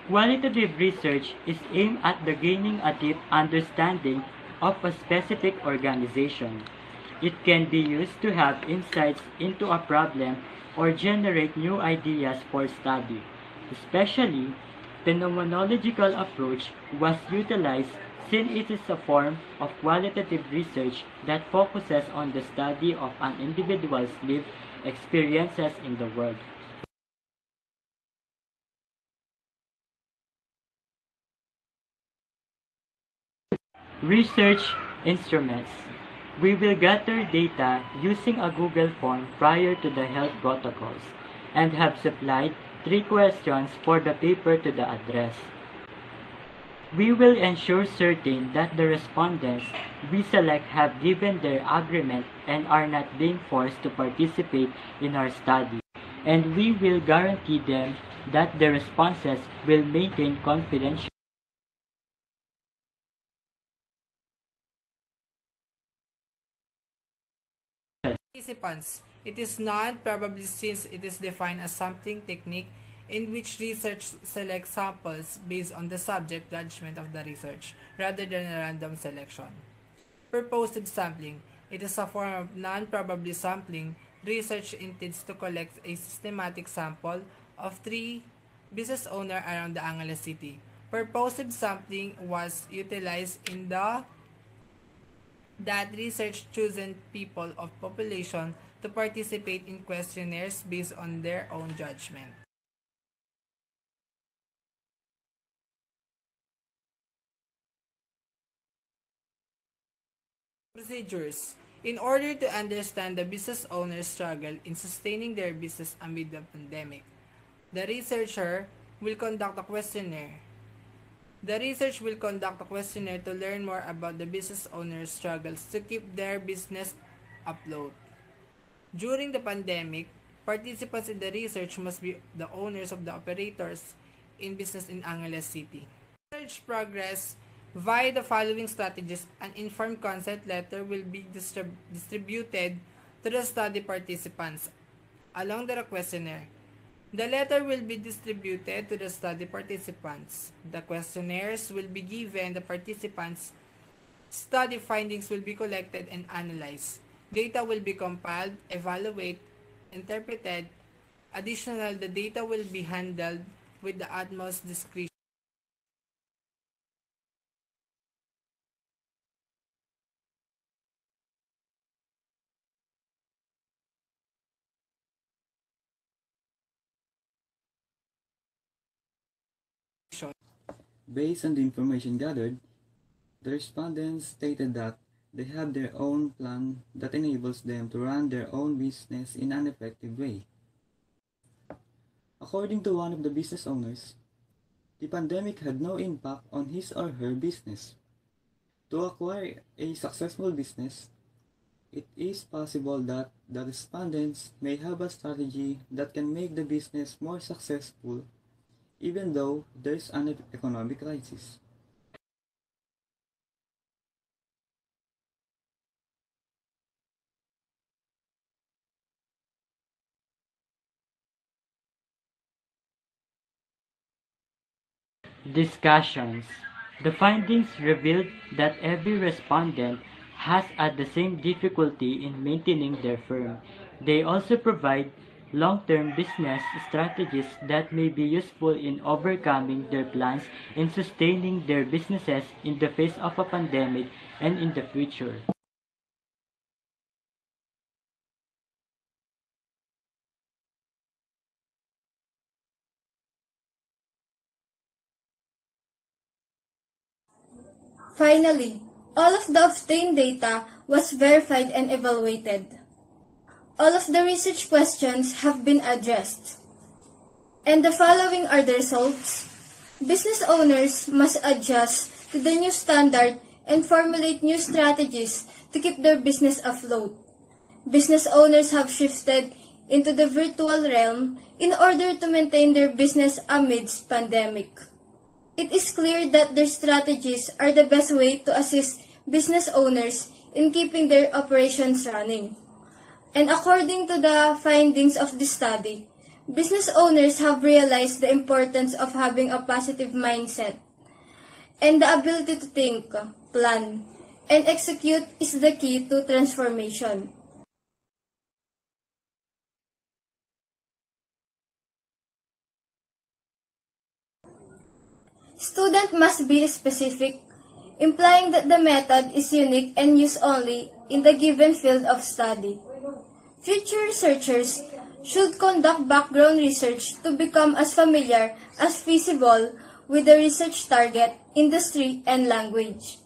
Qualitative research is aimed at the gaining a deep understanding of a specific organization. It can be used to have insights into a problem or generate new ideas for study. Especially, phenomenological approach was utilized since it is a form of qualitative research that focuses on the study of an individual's lived experiences in the world. Research instruments. We will gather data using a Google form prior to the health protocols. and have supplied 3 questions for the paper to the address. We will ensure certain that the respondents we select have given their agreement and are not being forced to participate in our study, and we will guarantee them that the responses will maintain confidentiality. Participants. It is non-probably since it is defined as sampling technique in which research selects samples based on the subject judgment of the research rather than a random selection. Purposive sampling. It is a form of non-probably sampling. Research intends to collect a systematic sample of 3 business owners around the Angeles City. Purposive sampling was utilized in that research chosen people of population to participate in questionnaires based on their own judgment. Procedures. In order to understand the business owner's struggle in sustaining their business amid the pandemic, the researcher will conduct a questionnaire. The research will conduct a questionnaire to learn more about the business owner's struggles to keep their business afloat. During the pandemic, participants in the research must be the owners of the operators in business in Angeles City. Research progress via the following strategies. An informed consent letter will be distributed to the study participants along the questionnaire. The letter will be distributed to the study participants. The questionnaires will be given the participants. Study findings will be collected and analyzed. Data will be compiled, evaluated, interpreted. Additionally, the data will be handled with the utmost discretion. Based on the information gathered, the respondents stated that they have their own plan that enables them to run their own business in an effective way. According to one of the business owners, the pandemic had no impact on his or her business. To acquire a successful business, it is possible that the respondents may have a strategy that can make the business more successful even though there's an economic crisis. Discussions. The findings revealed that every respondent has had the same difficulty in maintaining their firm. They also provide long-term business strategies that may be useful in overcoming their plans in sustaining their businesses in the face of a pandemic and in the future. Finally, all of the obtained data was verified and evaluated. All of the research questions have been addressed. And the following are the results. Business owners must adjust to the new standard and formulate new strategies to keep their business afloat. Business owners have shifted into the virtual realm in order to maintain their business amidst pandemic. It is clear that their strategies are the best way to assist business owners in keeping their operations running. And according to the findings of the study, business owners have realized the importance of having a positive mindset and the ability to think, plan, and execute is the key to transformation. Student must be specific, implying that the method is unique and used only in the given field of study. Future researchers should conduct background research to become as familiar as feasible with the research target, industry, and language.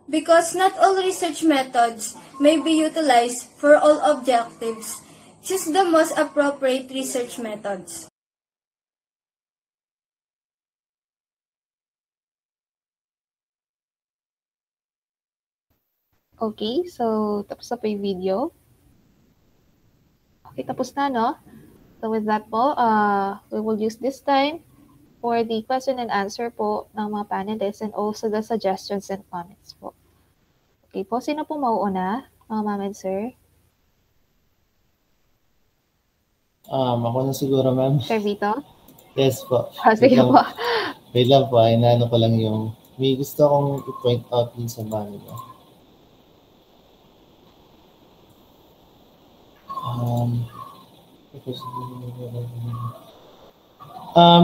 Because not all research methods may be utilized for all objectives, Choose the most appropriate research methods. Okay, so tapos na po yung video. Okay, tapos na, no? So with that po, we will use this time for the question and answer po ng mga panelists and also the suggestions and comments po. Okay po, sino po mauuna? Mga ma'am and sir? Ako na siguro, ma'am. Sir Vito? Yes po. Sige po. Wait lang po, inaano ko lang yung, may gusto akong i-point out din sa mga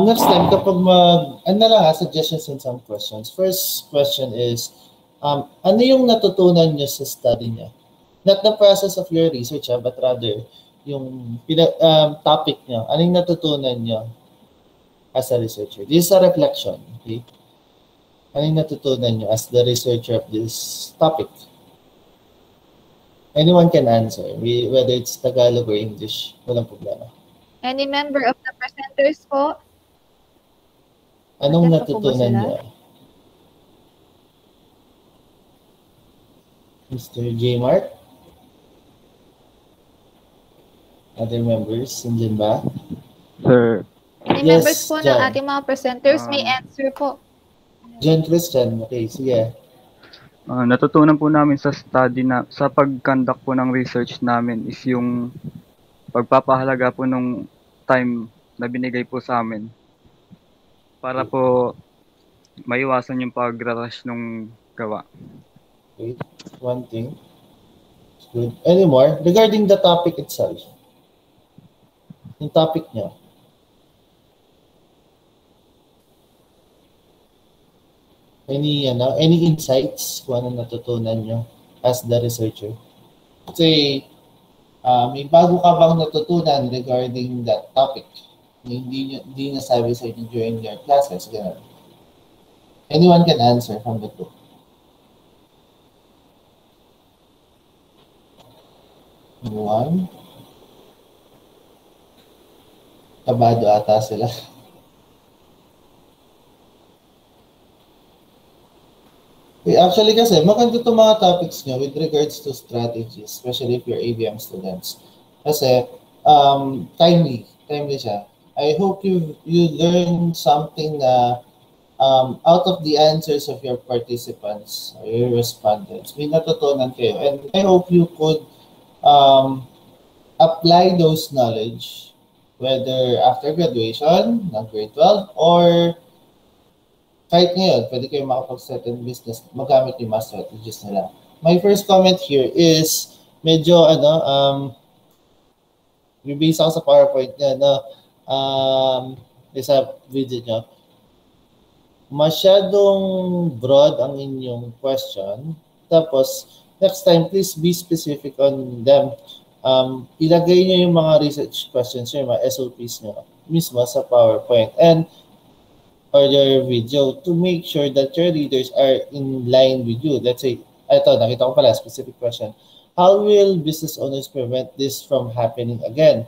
next time, kapag ano lang suggestions and some questions. First question is, ano yung natutunan nyo sa study niya? Not the process of your research, but rather yung topic nyo. Ano yung natutunan nyo as a researcher? This is a reflection. Okay? Ano yung natutunan nyo as the researcher of this topic? Anyone can answer, whether it's Tagalog or English. Walang problema. Any member of the presenters po? Anong natutunan niyo? Mr. J. Mark? Other members, nandiyan ba? Sir. Any members po ng ating mga presenters may answer po. John Christian, okay, sige. Natutunan po namin sa study sa pag-conduct po ng research namin is yung pagpapahalaga po nung time na binigay po sa amin para po maiwasan yung pag-rush nung gawa. Okay, one thing. Good. Any more? Regarding the topic itself. Yung topic niya. Any insights kung ano natutunan nyo as the researcher? Kasi, may bago ka bang natutunan regarding that topic? Hindi nasabi sa inyo during your classes. Ganun. Anyone can answer from the two. Anyone? Kabado ata sila. Actually kasi, maganda itong mga topics nyo with regards to strategies, especially if you're ABM students. Kasi, timely siya. I hope you learn something na out of the answers of your participants or your respondents, may natutunan kayo. And I hope you could apply those knowledge, whether after graduation, ng grade 12, or kahit ngayon, pwede kayo makapag-start in business, magamit yung mga strategies nila. My first comment here is, medyo, base ako sa PowerPoint niya, sa video niya, masyadong broad ang inyong question. Tapos, next time, please be specific on them. Ilagay niyo yung mga research questions niyo, mga SOPs niyo, mismo sa PowerPoint. And or your video to make sure that your readers are in line with you. Let's say, nakita ko pala, specific question. How will business owners prevent this from happening again?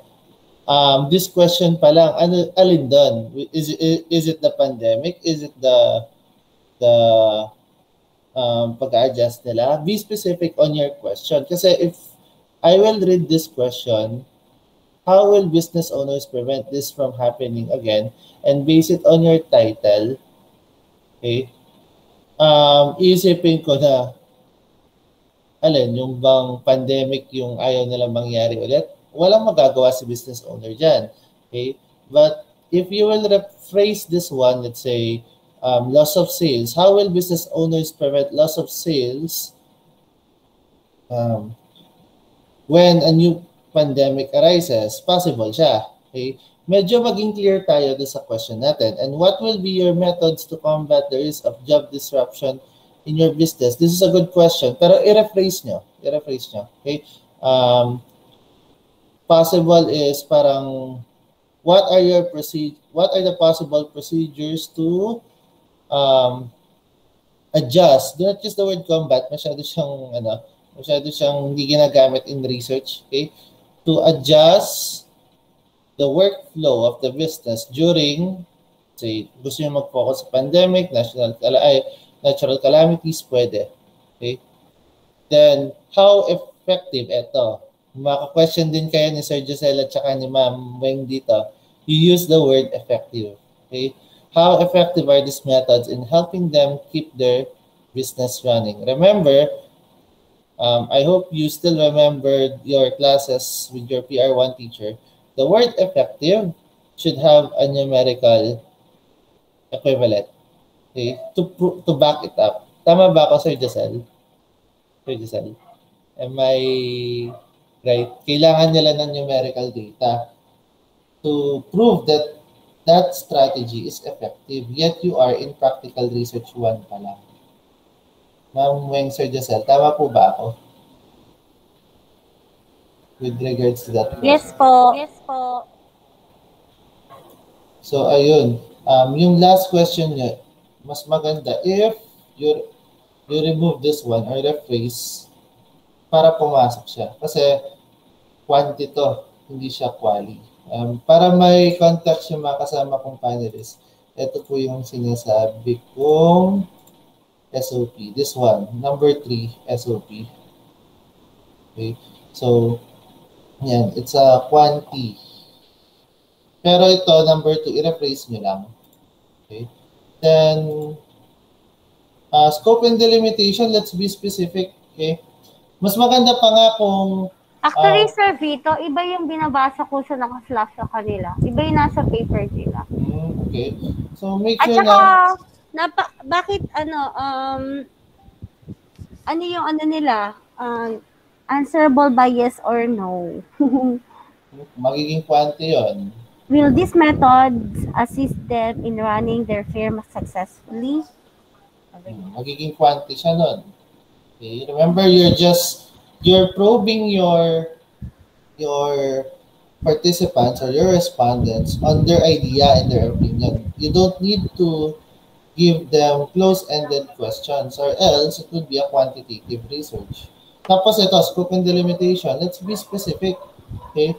This question pa lang, alin doon? Is it the pandemic? Is it the pag-adjust nila? Be specific on your question. Kasi if I will read this question, how will business owners prevent this from happening again? And base it on your title. Okay? Iisipin ko na, yung bang pandemic yung ayaw nila mangyari ulit? Walang magagawa si business owner dyan. Okay? But if you will rephrase this one, let's say, loss of sales, how will business owners prevent loss of sales when a new pandemic arises? Possible siya. Okay? Medyo maging clear tayo doon sa question natin. And what will be your methods to combat the risk of job disruption in your business? This is a good question. Pero i-rephrase nyo. Okay? Possible is parang what are the possible procedures to adjust? Do not use the word combat. Masyado siyang hindi ginagamit in research. Okay? to adjust the workflow of the business during, say, gusto nyo mag-focus sa pandemic, natural calamities, pwede. Okay? Then, how effective ito? Maka-question din kayo ni Sir Giselle at saka ni Ma'am Weng dito. You use the word effective. Okay? How effective are these methods in helping them keep their business running? Remember, I hope you still remember your classes with your PR1 teacher. The word effective should have a numerical equivalent, okay, to back it up. Tama ba ako, Sir Giselle? Sir Giselle? Am I right? Kailangan nila ng numerical data to prove that that strategy is effective, yet you are in practical research 1 pa lang. Ma'am Weng, Sir Giselle, tama po ba ako? With regards to that Yes question. po. So, ayun. Yung last question nyo, mas maganda if you remove this one or rephrase para pumasok siya. Kasi quantity to, hindi siya quali. Para may context yung mga kasama kong panelists, ito po yung sinasabi kong SOP. This one, number 3, SOP. Okay? So, yan, it's a quantity. Pero ito, number 2, i-rephrase nyo lang. Okay? Then, scope and delimitation, let's be specific. Okay? Mas maganda pa nga kung... Actually, Sir Vito, iba yung binabasa ko sa naka-flash sa kanila. Iba yung nasa paper nila. Okay. So, make At sure saka, bakit ano yung ano nila? Answerable by yes or no. magiging quantity yun. Will these methods assist them in running their firm successfully? Magiging quantity siya nun. Okay? Remember, you're probing your participants or your respondents on their idea and their opinion. You don't need to give them close-ended questions or else it would be a quantitative research. Tapos ito, scope and delimitation. Let's be specific. Okay?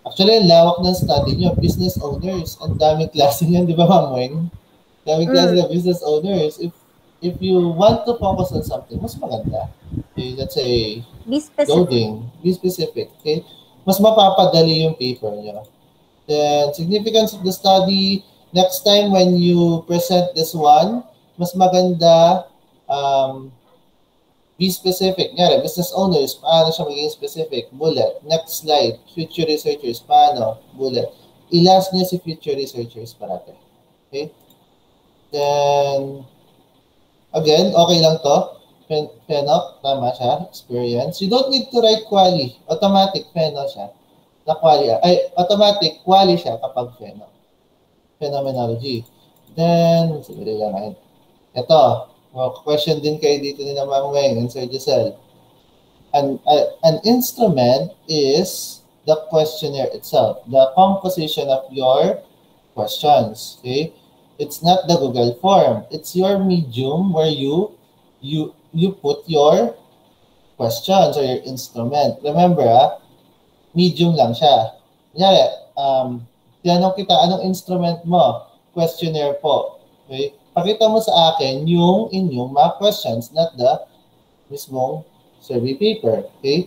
Actually, ang lawak ng study nyo, business owners. Ang daming klase yan, di ba, Ma'am Weng? Daming klase ng business owners. If you want to focus on something, mas maganda. Okay, let's say, loading. Be specific. Okay? Mas mapapadali yung paper nyo. Then, significance of the study. Next time when you present this one, mas maganda be specific. Nga, business owners, paano siya maging specific? Bullet. Next slide. Future researchers, paano? Bullet. I-last niya si future researchers parate. Okay? Then, again, okay lang to. Pheno, tama siya. Experience. You don't need to write quali. Automatic, pheno siya. Na quali. Ay, automatic, quali siya kapag pheno. Phenomenology. Then, sige lang. Ito. Question din kayo dito ni Ma'am Weng and Sir Giselle. An instrument is the questionnaire itself, the composition of your questions. Okay, it's not the Google form. It's your medium where you put your questions or your instrument. Remember, medium lang siya. Kunyari, tinanong kita, anong instrument mo? Questionnaire po. Okay? Pakita mo sa akin yung inyong mga questions, not the mismong survey paper. Okay?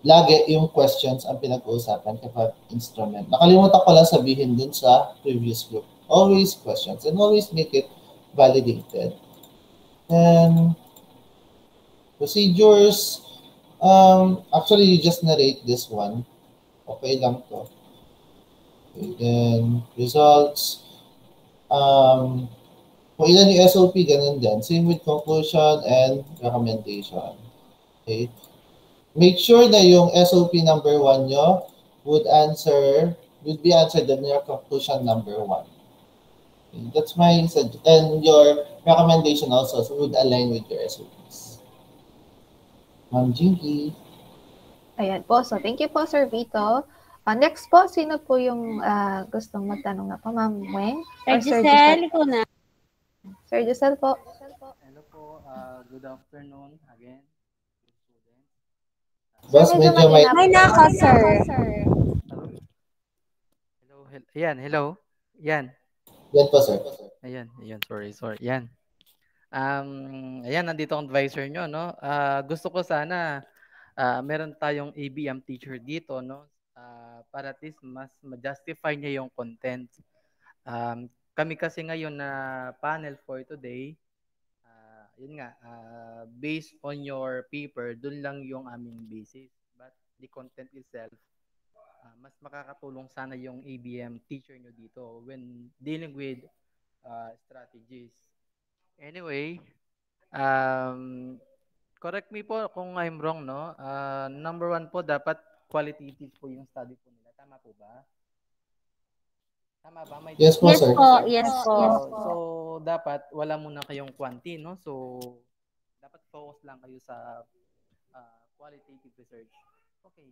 Lagi yung questions ang pinag-uusapan kapag instrument. Nakalimutan ko lang sabihin dun sa previous group. Always questions and always make it validated. And procedures, actually you just narrate this one. Okay lang to. Okay, then results. Kung ilan yung SOP, ganun din. Same with conclusion and recommendation. Okay? Make sure na yung SOP number 1 nyo would be answered in your conclusion number 1. Okay? That's my suggestion. And your recommendation also would align with your SOPs. Ma'am Jinky. Ayan po. So, thank you po, Sir Vito. Next po, sino po yung gustong magtanong na po? Ma'am Weng? Sir Giselle, ikaw na. Sir Giselle po. Hello po. Good afternoon again, students. Boss, medyo may... May naka, sir. Ayan, hello. Yan. Yan po, sir. Ayan, sorry. Yan. Ayan, nandito ang advisor nyo, no? Gusto ko sana meron tayong ABM teacher dito, no? Para at least mas ma-justify niya yung content. Kami kasi ngayon na panel for today, yun nga, based on your paper, dun lang yung aming basis. But the content itself, mas makakatulong sana yung ABM teacher nyo dito when dealing with strategies. Anyway, correct me po kung I'm wrong, no? Number one po, dapat qualitative po yung study po nila. Tama po ba? Tama ba? Yes po, sir. Yes po. So, dapat wala muna kayong quanti, no? So, dapat focus lang kayo sa qualitative research. Okay.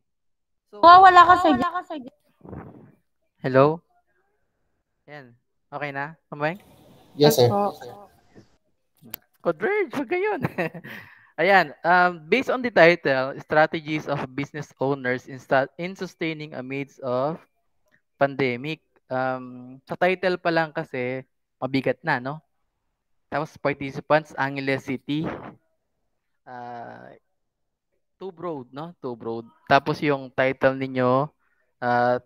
So, Wala ka, sir. Hello? Yan. Okay na? Kamay? Yes, sir. Converge, wag gayon. Ayan, based on the title, Strategies of Business Owners in Sustaining Amidst of Pandemic. Sa title pa lang kasi, mabigat na, no? Tapos participants, Angeles City. Too broad, no? Too broad. Tapos yung title ninyo,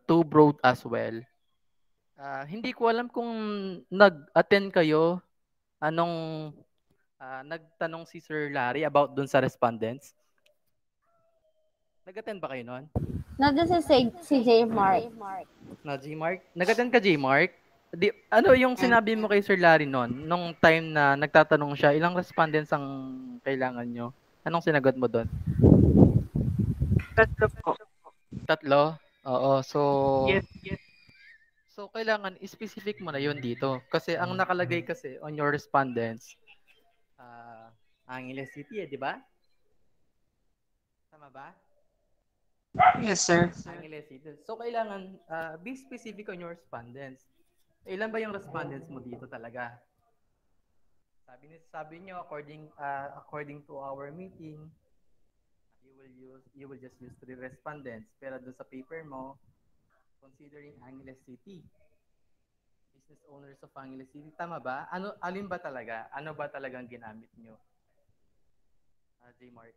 too broad as well. Hindi ko alam kung nag-attend kayo, anong nagtanong si Sir Larry about dun sa respondents. Nag-attend ba kayo nun? Nandun si J. Mark. Na J. Mark? Nag-attend ka, J. Mark? Ano yung sinabi mo kay Sir Larry nun? Nung time na nagtatanong siya, ilang respondents ang kailangan nyo? Anong sinagot mo doon? 3 po. 3? Oo. So, Yes. So, kailangan specific mo na yun dito. Kasi ang nakalagay kasi on your respondents, Angeles City, di ba? Tama ba? Yes, sir. Angeles City. So, kailangan be specific on your respondents. Ilan ba yung respondents mo dito talaga? Sabi niyo according to our meeting, you will just use 3 respondents. Pero doon sa paper mo, considering Angeles City, business owners of Angeles City, tama ba? Alin ba talaga? Ano ba talagang ginamit niyo? J. Mark.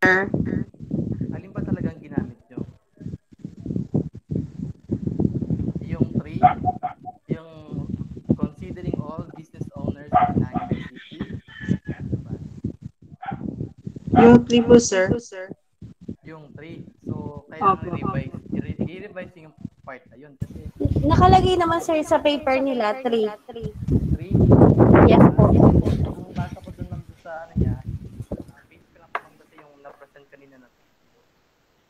Sir. Alin ba talagang ginamit nyo? Yung 3? Yung considering all business owners in Angeles City? Ano ba? Yung 3 po, sir. Yung 3. So, kailangan i-revise yung part na yun. Kasi, Nakalagay naman, sir, sa paper nila, 3. 3? Yes po. Ang basa ko dun sa ano niya, basic lang po kasi yung na-present kanina na.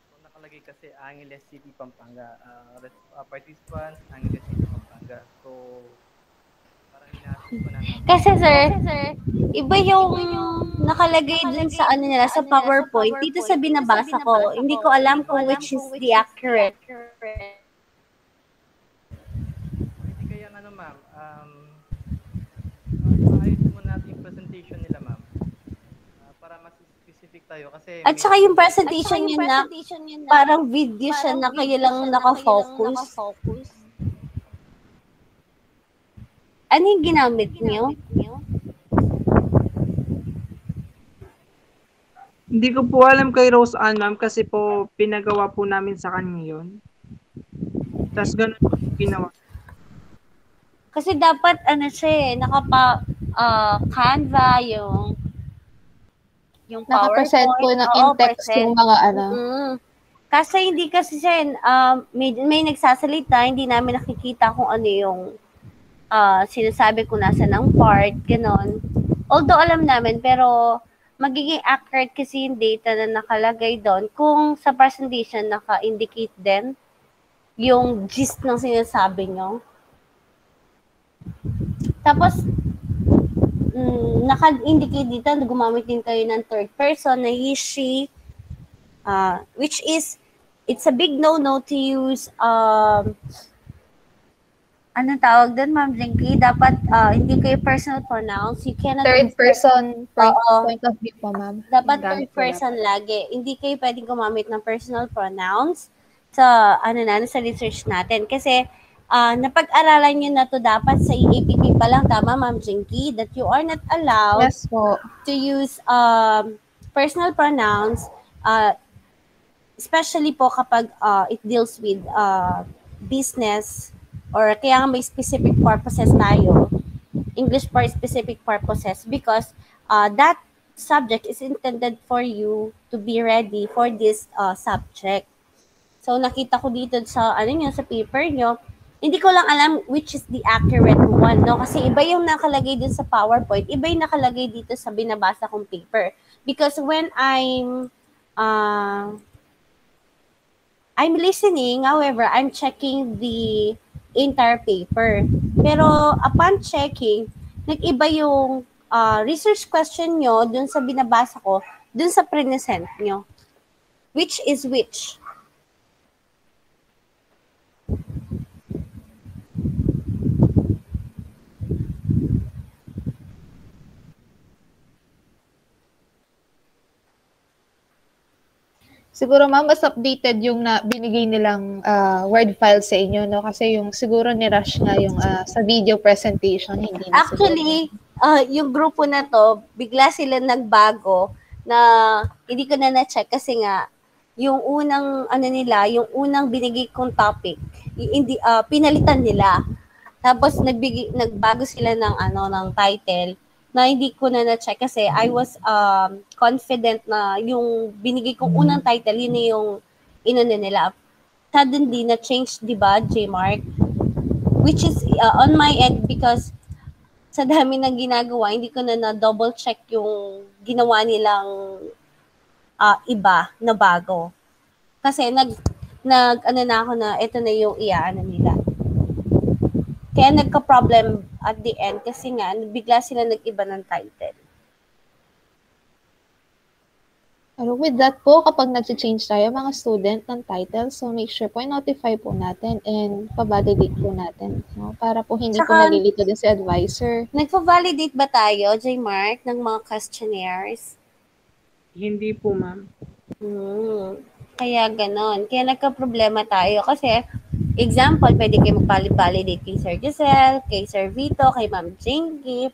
So, nakalagay kasi Angeles City, Pampanga. Participants, Angeles City, Pampanga. So, parang hinasin ko na. Kasi, sir, iba yung nakalagay dun sa ano nila, sa PowerPoint. Dito sa binabasa ko, hindi ko alam kung which is the accurate. Hindi kaya ano, ma'am, maayos mo natin yung presentation nila, ma'am. Para mas specific tayo kasi At saka yung presentation niya na parang video siya na kayo lang nakafocus. Ano yung ginamit niyo? Hindi ko po alam kay Rose Ann, ma'am, kasi po pinagawa po namin sa kanya yun. Tapos ganun po ginawa. Kasi dapat ano siya Canva yung Naka-present po ng in-text yung mga ano. Kasi hindi kasi siya, may nagsasalita, hindi namin nakikita kung ano yung sinasabi kung nasa ng part, ganon. Although alam namin, pero magiging accurate kasi yung data na nakalagay doon kung sa presentation naka-indicate din yung gist ng sinasabi nyo. Tapos, naka-indicate dito, gumamit din kayo ng third person na he, she, which is, it's a big no-no to use Anong tawag doon, Ma'am Jinky? Dapat hindi kayo personal pronouns. You cannot Third use person oo. point of view po, ma'am. Dapat Yung gamit third po person dapat. lagi. Hindi kayo pwedeng gumamit ng personal pronouns sa sa research natin. Kasi napag-aralan nyo na to dapat sa EAPP pa lang, tama, Ma'am Jinky, that you are not allowed Yes po. to use personal pronouns, especially po kapag it deals with business or kaya nga may specific purposes tayo, English for specific purposes, because that subject is intended for you to be ready for this subject. So nakita ko dito sa sa paper nyo, hindi ko lang alam which is the accurate one, no? Kasi iba yung nakalagay dun sa PowerPoint, iba yung nakalagay dito sa binabasa kong paper. Because when I'm listening, however, I'm checking the entire paper. Pero upon checking, nag-iba yung research question nyo dun sa binabasa ko, dun sa present nyo. Which is which? Siguro ma'am, mas updated yung na binigay nilang Word file sa inyo, no? Kasi yung siguro ni-rush nga yung sa video presentation, hindi na Actually, yung grupo na to, bigla sila nagbago na hindi ko na na-check kasi nga, yung unang yung unang binigay kong topic, hindi pinalitan nila. Tapos nagbago sila ng title na hindi ko na na-check kasi I was confident na yung binigay kong unang title, yun na yung nila. Suddenly, na-change, di ba, J-Mark? Which is on my end because sa dami ng ginagawa, hindi ko na double check yung ginawa nilang iba na bago. Kasi na ako na ito na yung nila. Kaya nagka-problem at the end kasi nga bigla sila nag-iba ng title. Pero with that po, kapag nag-change tayo mga student ng title, so make sure po i-notify po natin and pa-validate po natin. No? Para po hindi po nalilito din si advisor. Nagpa-validate ba tayo, J-Mark, ng mga questionnaires? Hindi po, ma'am. Kaya ganon. Kaya nagka-problema tayo kasi example, pwede kayo mag-validate kay Sir Giselle, kay Sir Vito, kay Ma'am Jinky.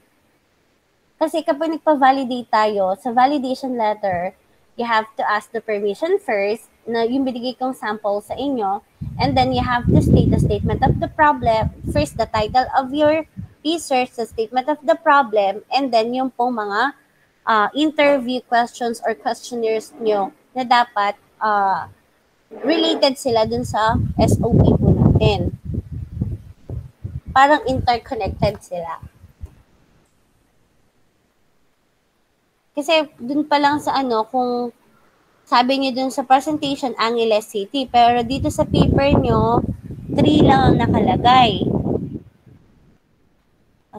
Kasi kapag nagpa-validate tayo, sa validation letter, you have to ask the permission first na yung binigay kong sample sa inyo, and then you have to state the statement of the problem, first the title of your research, the statement of the problem, and then yung pong mga interview questions or questionnaires nyo na dapat related sila dun sa SOP po natin. Parang interconnected sila. Kasi dun pa lang sa kung sabi niyo dun sa presentation, Angeles City, pero dito sa paper nyo, 3 lang ang nakalagay.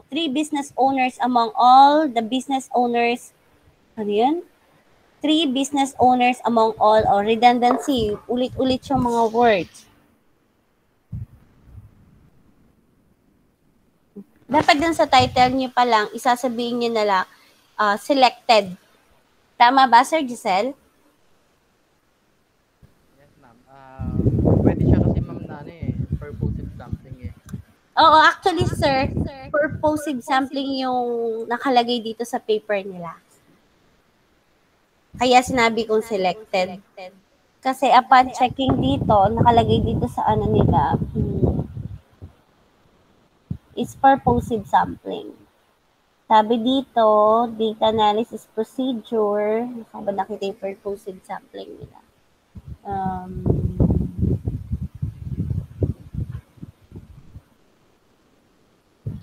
3 business owners among all the business owners, ano yun? 3 business owners among all, redundancy, ulit-ulit yung mga words. Dapat dun sa title niyo pa lang, isasabihin niyo na lang, selected. Tama ba, Sir Giselle? Yes, ma'am. Pwede siya kasi ma'am na purposive sampling eh. Oo, actually, sir, purposive sampling yung nakalagay dito sa paper nila. Kaya sinabi kong selected. Kasi upon checking dito, nakalagay dito sa nila, is purposive sampling. Sabi dito, data analysis procedure, ba nakita yung purposive sampling nila?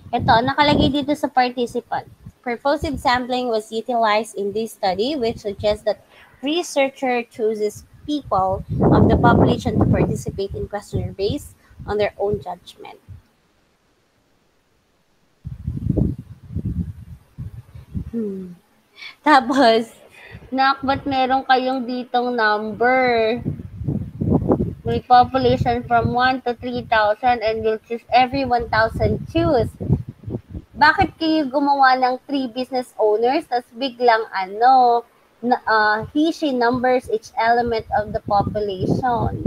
Ito, nakalagay dito sa participant. Purposive sampling was utilized in this study, which suggests that researcher chooses people of the population to participate in questionnaire based on their own judgment. Tapos, ba't meron kayong ditong number? With population from 1 to 3,000 and you'll choose every 1,000 choose. Bakit kayo gumawa ng 3 business owners tas biglang he, she numbers each element of the population?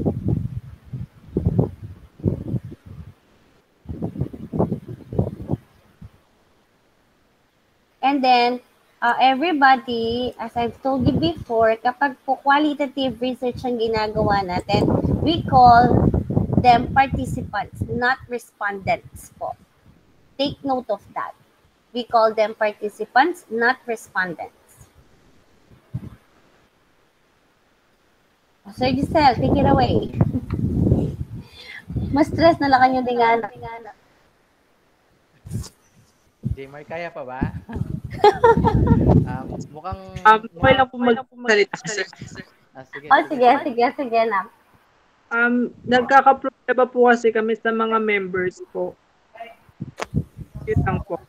And then, everybody, as I've told you before, kapag po qualitative research ang ginagawa natin, we call them participants, not respondents po. Take note of that. We call them participants, not respondents. Sir Giselle, take it away. Mas stress na lang yung tingana. Jmar, kaya pa ba? Mukhang... Okay lang po magsalita, sir. Sige na. Nagkakaproblema po kasi kami sa mga members po. Yun lang po.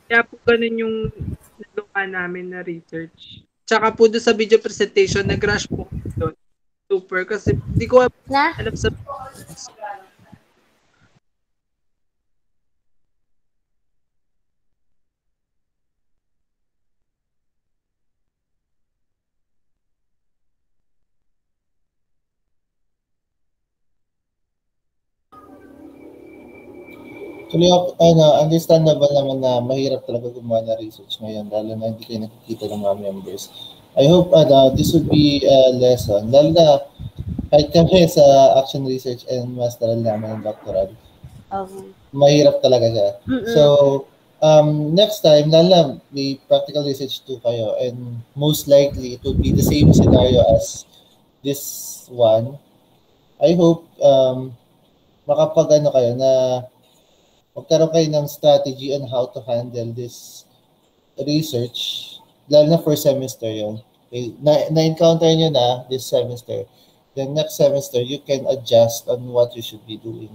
Kaya po ganun yung nagawa namin na research. Tsaka po doon sa video presentation, nag-rush po doon. Super. Kasi di ko alam sa... Actually, understandable naman na mahirap talaga gumawa na research ngayon, lalo na hindi kayo nakikita ng mga members. I hope this would be a lesson, lalo na kahit kami sa action research and masteral naman ng doctoral. Mahirap talaga siya. So, next time, lalo na may practical research too kayo, and most likely it would be the same scenario as this one. I hope makapag-ano kayo na magkaroon kayo ng strategy on how to handle this research, lalo na first semester yun. Okay. Na-encounter nyo na this semester. Then next semester, you can adjust on what you should be doing.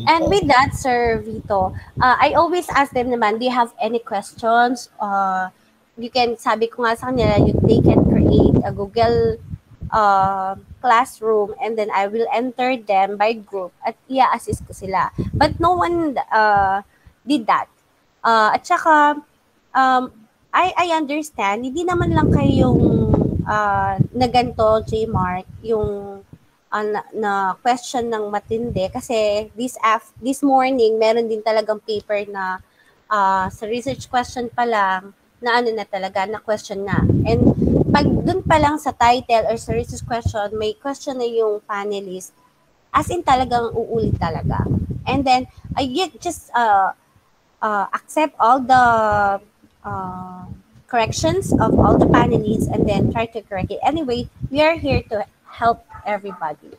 And with that, Sir Vito, I always ask them naman, do you have any questions? You can, sabi ko nga sa kanila, they can create a Google classroom and then I will enter them by group at i-assist ko sila. But no one did that. At saka, I understand, hindi naman lang kayong na ganito, J-Mark, yung na question ng matindi kasi this morning meron din talagang paper na sa research question pa lang na talaga na question na. And pag dun pa lang sa title or sa research question, may question na yung panelist, as in talagang uulit talaga. And then I just accept all the corrections of all the panelists and then try to correct it. Anyway, we are here to help everybody.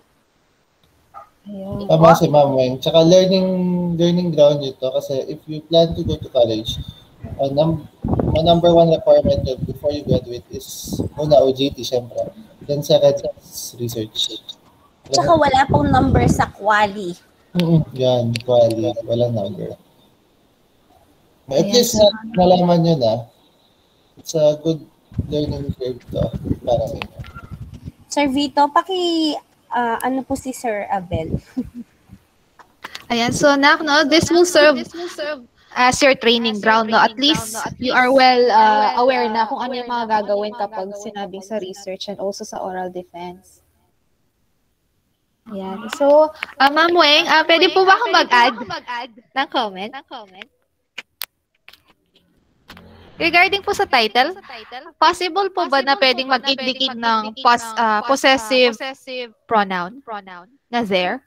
Tama si Ma'am Weng. Tsaka learning ground ito kasi if you plan to go to college, number one requirement before you graduate is una OJT syempre. Then second is research. Tsaka wala pong number sa quali. Yan, quali. Walang number. At least nalaman nyo na. It's a good learning curve to para sa inyo. Sir Vito, ano po si Sir Abel? Ayan, so no, this will serve as your training ground, no? At least you are well aware na kung ano yung mga gagawin kapag sinabing sa research and also sa oral defense. Ayan. So, Ma'am Weng, pwede po ba akong mag-add ng comment? Regarding po sa title, possible po ba na pwedeng mag-indicate ng possessive pronoun na there?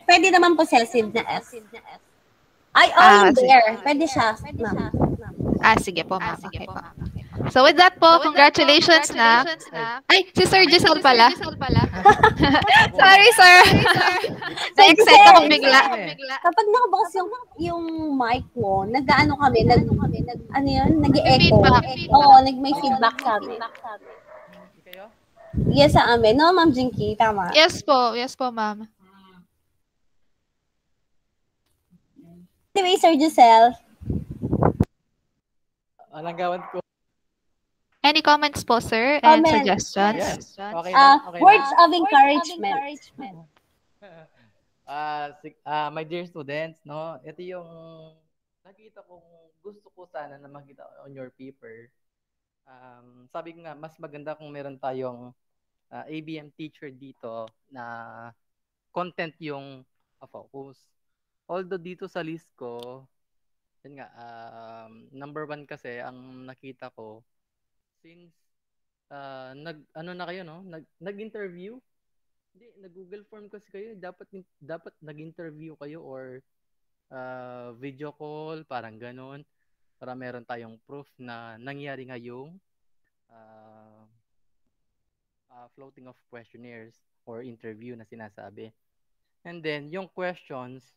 Pwede naman possessive na S. Yung there. Pwede siya, ma'am. Sige po, ma'am. Okay po. So with that po, congratulations na. Ay, si Sir Giselle pala. Sorry, sir. Na-excite ako bigla. Kapag nakabukas yung mic mo, nag-ano kami, nag-e-echo. Oo, may feedback kami. Yes, sa amin. No, Ma'am Jinky, tama. Yes po, ma'am. Anyway, Sir Giselle. Alanggawan ko. Any comments po, sir, and Comment. suggestions? Okay lang, okay lang. Words of encouragement. My dear students, no, ito yung nakita kong gusto ko sana na makita on your paper. Sabi ko nga, mas maganda kung meron tayong ABM teacher dito na content yung focus. Although dito sa list ko, yun nga, number one kasi ang nakita ko, since ano na kayo, no? Nag-interview? Hindi, nag-Google form kasi kayo. Dapat nag-interview kayo or video call, parang ganun. Para meron tayong proof na nangyari nga yung uh, floating of questionnaires or interview na sinasabi. And then, yung questions,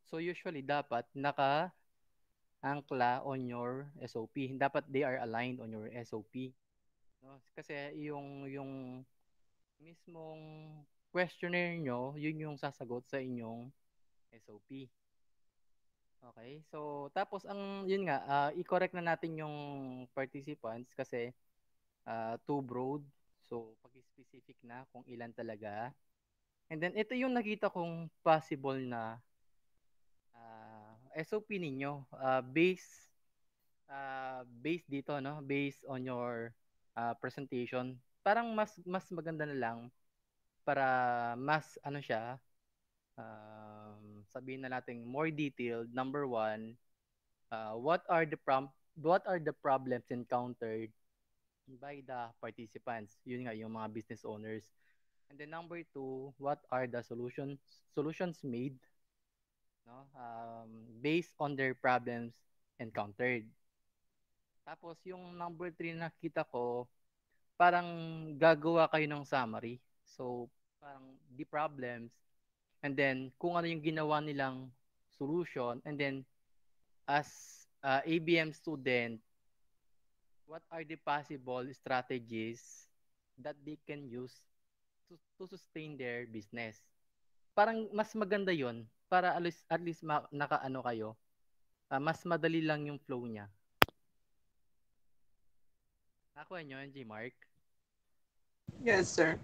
so usually dapat naka-angkla on your SOP. Dapat they are aligned on your SOP. No? Kasi yung mismong questionnaire nyo, yun yung sasagot sa inyong SOP. Okay? So, tapos yun nga, i-correct na natin yung participants kasi too broad. So, pag-specific na kung ilan talaga. And then, ito yung nakita kong possible na SOP ninyo. Based dito, no? Based on your presentation. Parang mas maganda na lang para mas ano siya, sabihin na natin more detailed. Number one, what are the problems encountered by the participants? Yun nga, yung mga business owners. And then number two, what are the solutions made, no? Based on their problems encountered. Tapos yung number three na nakita ko, parang gagawa kayo ng summary. So, parang the problems, and then kung ano yung ginawa nilang solution, and then as ABM student, what are the possible strategies that they can use to sustain their business. Parang mas maganda yon para at least nakaano kayo, mas madali lang yung flow niya. Nakuha nyo yun, G-Mark? Yes, sir.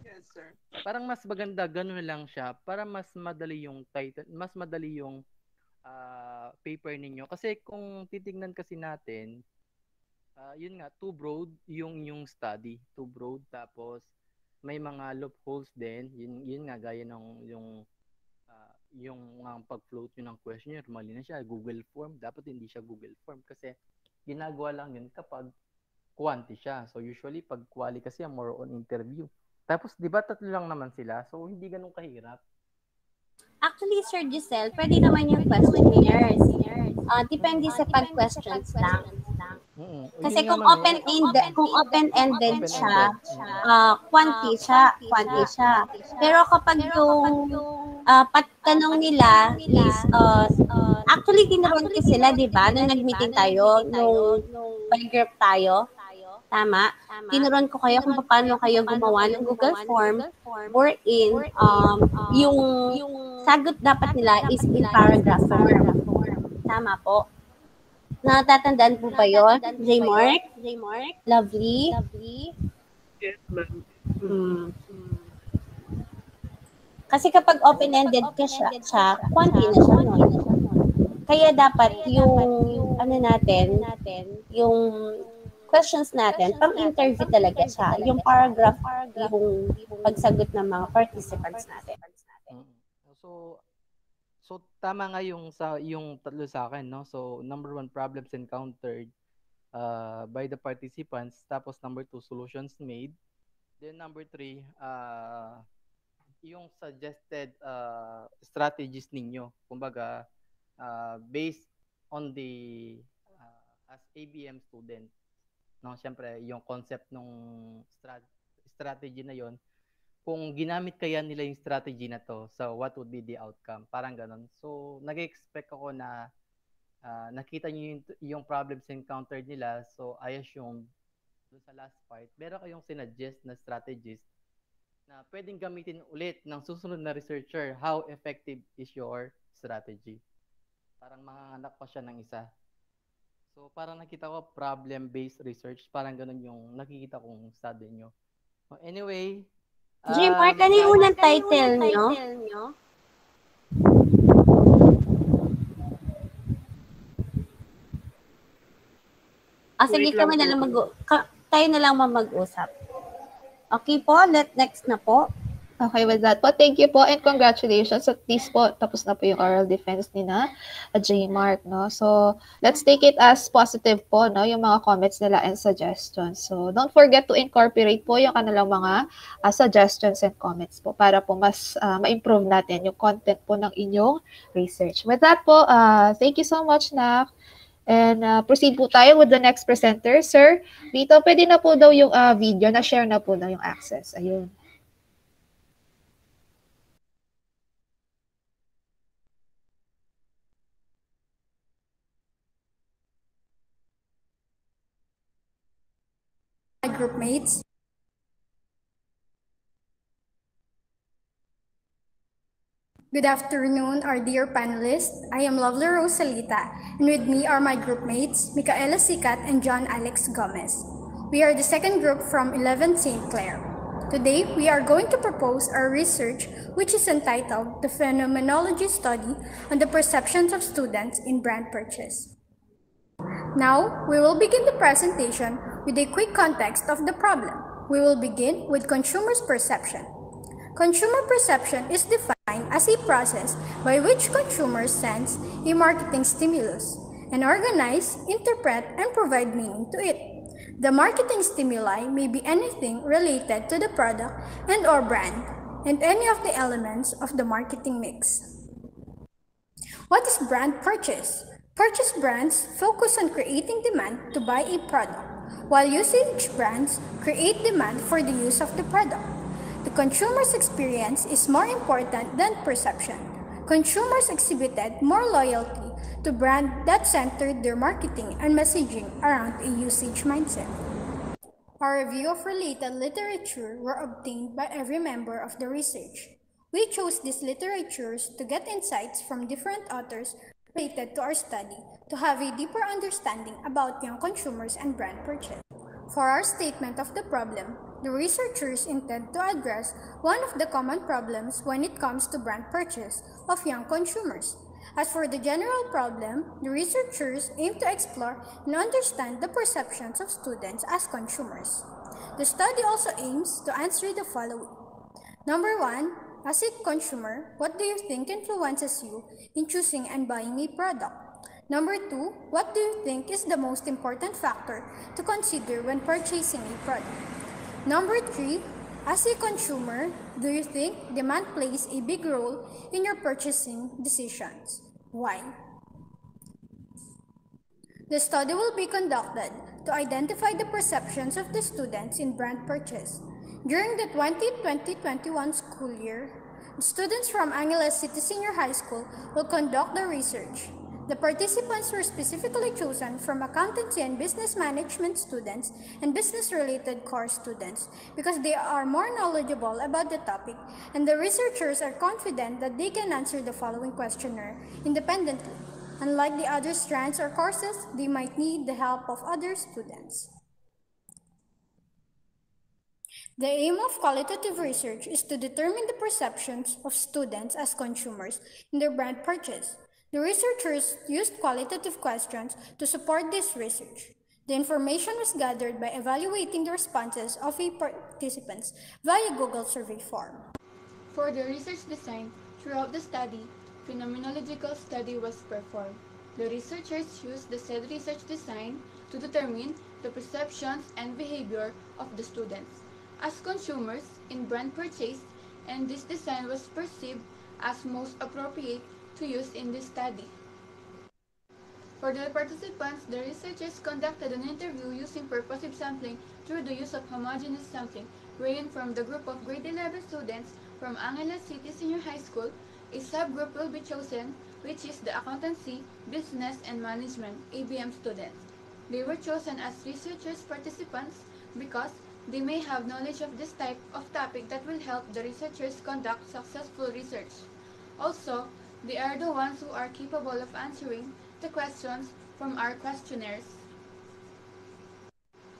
Parang mas maganda, ganun lang siya, para mas madali yung title, mas madali yung paper ninyo. Kasi kung titingnan kasi natin, yun nga, too broad yung study. Too broad, tapos may mga loopholes din. Yun nga, gaya ng yung pag-float yun ng questionnaire, mali na siya. Google form, dapat hindi siya Google form kasi ginagawa lang yun kapag quanti siya. So usually pag quali kasi more on interview. Tapos di ba tatlo lang naman sila? So hindi ganun kahirap. Actually, Sir Giselle, pwede naman yung questionnaires. Depende sa pag-questions lang. Kasi kung open-ended siya, quanti siya. Pero kapag yung patanong nila is, actually, tinuruan ko sila, di ba? Nung nag-meeting tayo, nung by group tayo, tama? Tinuruan ko kayo kung paano kayo gumawa ng Google Form wherein yung sagot dapat nila is in paragraph form. Tama po. Natatandaan po ba yun? J-Mark? Lovely? Yes, ma'am. Kasi kapag open-ended ka siya, quanti na siya nun. Kaya dapat yung yung questions natin, pang-interview talaga siya. Yung paragraph, yung pagsagot ng mga participants natin. So tama nga yung tatlo sa akin, no? So number one, problems encountered by the participants. Tapos number two, solutions made. Then number three, yung suggested strategies ninyo. Kumbaga, based on the as ABM student. No, siyempre, yung concept nung strategy na yon, kung ginamit kaya nila yung strategy na to, so what would be the outcome? Parang ganun. So, nag-expect ako na nakita nyo yung problems encountered nila. So, I assume doon sa last part, meron kayong sinuggest na strategies na pwedeng gamitin ulit ng susunod na researcher. How effective is your strategy? Parang manganganak pa siya ng isa. So, So, parang nakita ko problem-based research. Parang ganun yung nakikita kong study nyo. Anyway, Jmar, ano yung unang title nyo? Sige, kami na lang tayo na lang mag-usap. Okay po, next na po. Okay, with that po, thank you po and congratulations. At least po, tapos na po yung oral defense ni na J-Mark, no? So, let's take it as positive po, no? Yung mga comments nila and suggestions. So, don't forget to incorporate po yung kanilang mga suggestions and comments po para po mas ma-improve natin yung content po ng inyong research. With that po, thank you so much, Nak. And proceed po tayo with the next presenter. Sir, dito pwede na po daw yung video, na-share na po na yung access. Ayun. My group mates. Good afternoon, our dear panelists. I am Lovely Rosalita, and with me are my group mates, Micaela Sicat and John Alex Gomez. We are the second group from 11 St. Clair. Today, we are going to propose our research, which is entitled The Phenomenology Study on the Perceptions of Students in Brand Purchase. Now, we will begin the presentation with a quick context of the problem. We will begin with consumer's perception. Consumer perception is defined as a process by which consumers sense a marketing stimulus and organize, interpret, and provide meaning to it. The marketing stimuli may be anything related to the product and or brand, and any of the elements of the marketing mix. What is brand purchase? Purchase brands focus on creating demand to buy a product, while usage brands create demand for the use of the product. The consumer's experience is more important than perception. Consumers exhibited more loyalty to brands that centered their marketing and messaging around a usage mindset. Our review of related literature were obtained by every member of the research. We chose these literatures to get insights from different authors related to our study to have a deeper understanding about young consumers and brand purchase. For our statement of the problem, the researchers intend to address one of the common problems when it comes to brand purchase of young consumers. As for the general problem, the researchers aim to explore and understand the perceptions of students as consumers. The study also aims to answer the following. Number 1, as a consumer, what do you think influences you in choosing and buying a product? Number 2, what do you think is the most important factor to consider when purchasing a product? Number 3, as a consumer, do you think demand plays a big role in your purchasing decisions? Why? The study will be conducted to identify the perceptions of the students in brand purchase. During the 2020-21 school year, the students from Angeles City Senior High School will conduct the research. The participants were specifically chosen from accountancy and business management students and business-related course students because they are more knowledgeable about the topic, and the researchers are confident that they can answer the following questionnaire independently. Unlike the other strands or courses, they might need the help of other students. The aim of qualitative research is to determine the perceptions of students as consumers in their brand purchase. The researchers used qualitative questions to support this research. The information was gathered by evaluating the responses of participants via Google survey form. For the research design, throughout the study, phenomenological study was performed. The researchers used the said research design to determine the perceptions and behavior of the students as consumers in brand purchase, and this design was perceived as most appropriate to use in this study. For the participants, the researchers conducted an interview using purposive sampling through the use of homogeneous sampling, wherein from the group of grade 11 students from Angeles City Senior High School, a subgroup will be chosen, which is the accountancy, business, and management ABM students. They were chosen as researchers participants because they may have knowledge of this type of topic that will help the researchers conduct successful research. Also, they are the ones who are capable of answering the questions from our questionnaires.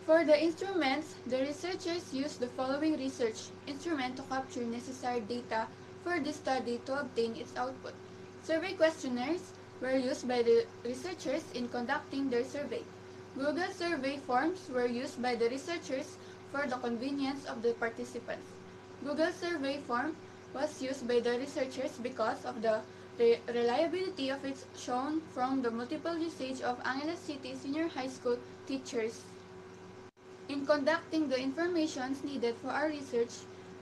For the instruments, the researchers used the following research instrument to capture necessary data for the study to obtain its output. Survey questionnaires were used by the researchers in conducting their survey. Google survey forms were used by the researchers for the convenience of the participants. Google survey form was used by the researchers because of the reliability of its shown from the multiple usage of Angeles City Senior High School teachers. In conducting the informations needed for our research,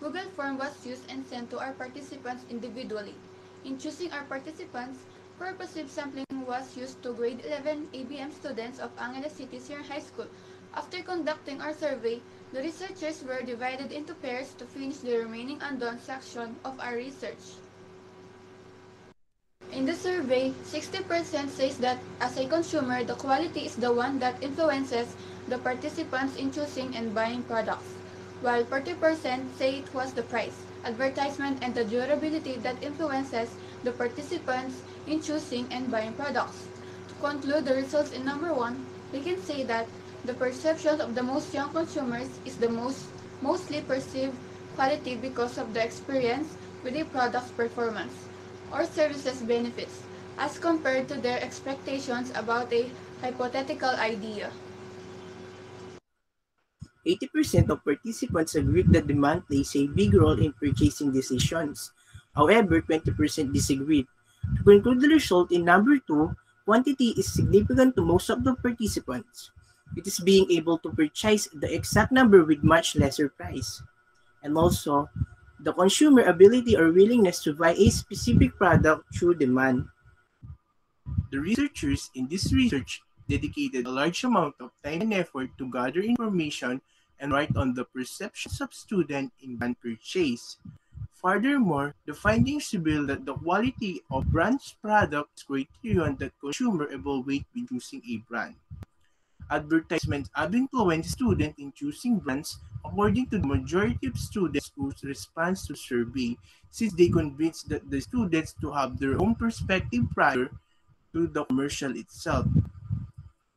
Google Form was used and sent to our participants individually. In choosing our participants, purposive sampling was used to grade 11 ABM students of Angeles City Senior High School. After conducting our survey, the researchers were divided into pairs to finish the remaining undone section of our research. In the survey, 60% says that as a consumer, the quality is the one that influences the participants in choosing and buying products, while 40% say it was the price, advertisement, and the durability that influences the participants in choosing and buying products. To conclude the results in number 1, we can say that the perception of the most young consumers is the mostly perceived quality because of the experience with a product's performance or services benefits as compared to their expectations about a hypothetical idea. 80% of participants agree that demand plays a big role in purchasing decisions. However, 20% disagreed. To conclude the result in number 2, quantity is significant to most of the participants. It is being able to purchase the exact number with much lesser price. And also, the consumer ability or willingness to buy a specific product through demand. The researchers in this research dedicated a large amount of time and effort to gather information and write on the perceptions of students in brand purchase. Furthermore, the findings reveal that the quality of brand's product is criterion that consumers evaluate when choosing a brand. Advertisements have influenced students in choosing brands according to the majority of students who respond to the survey, since they convince that the students to have their own perspective prior to the commercial itself.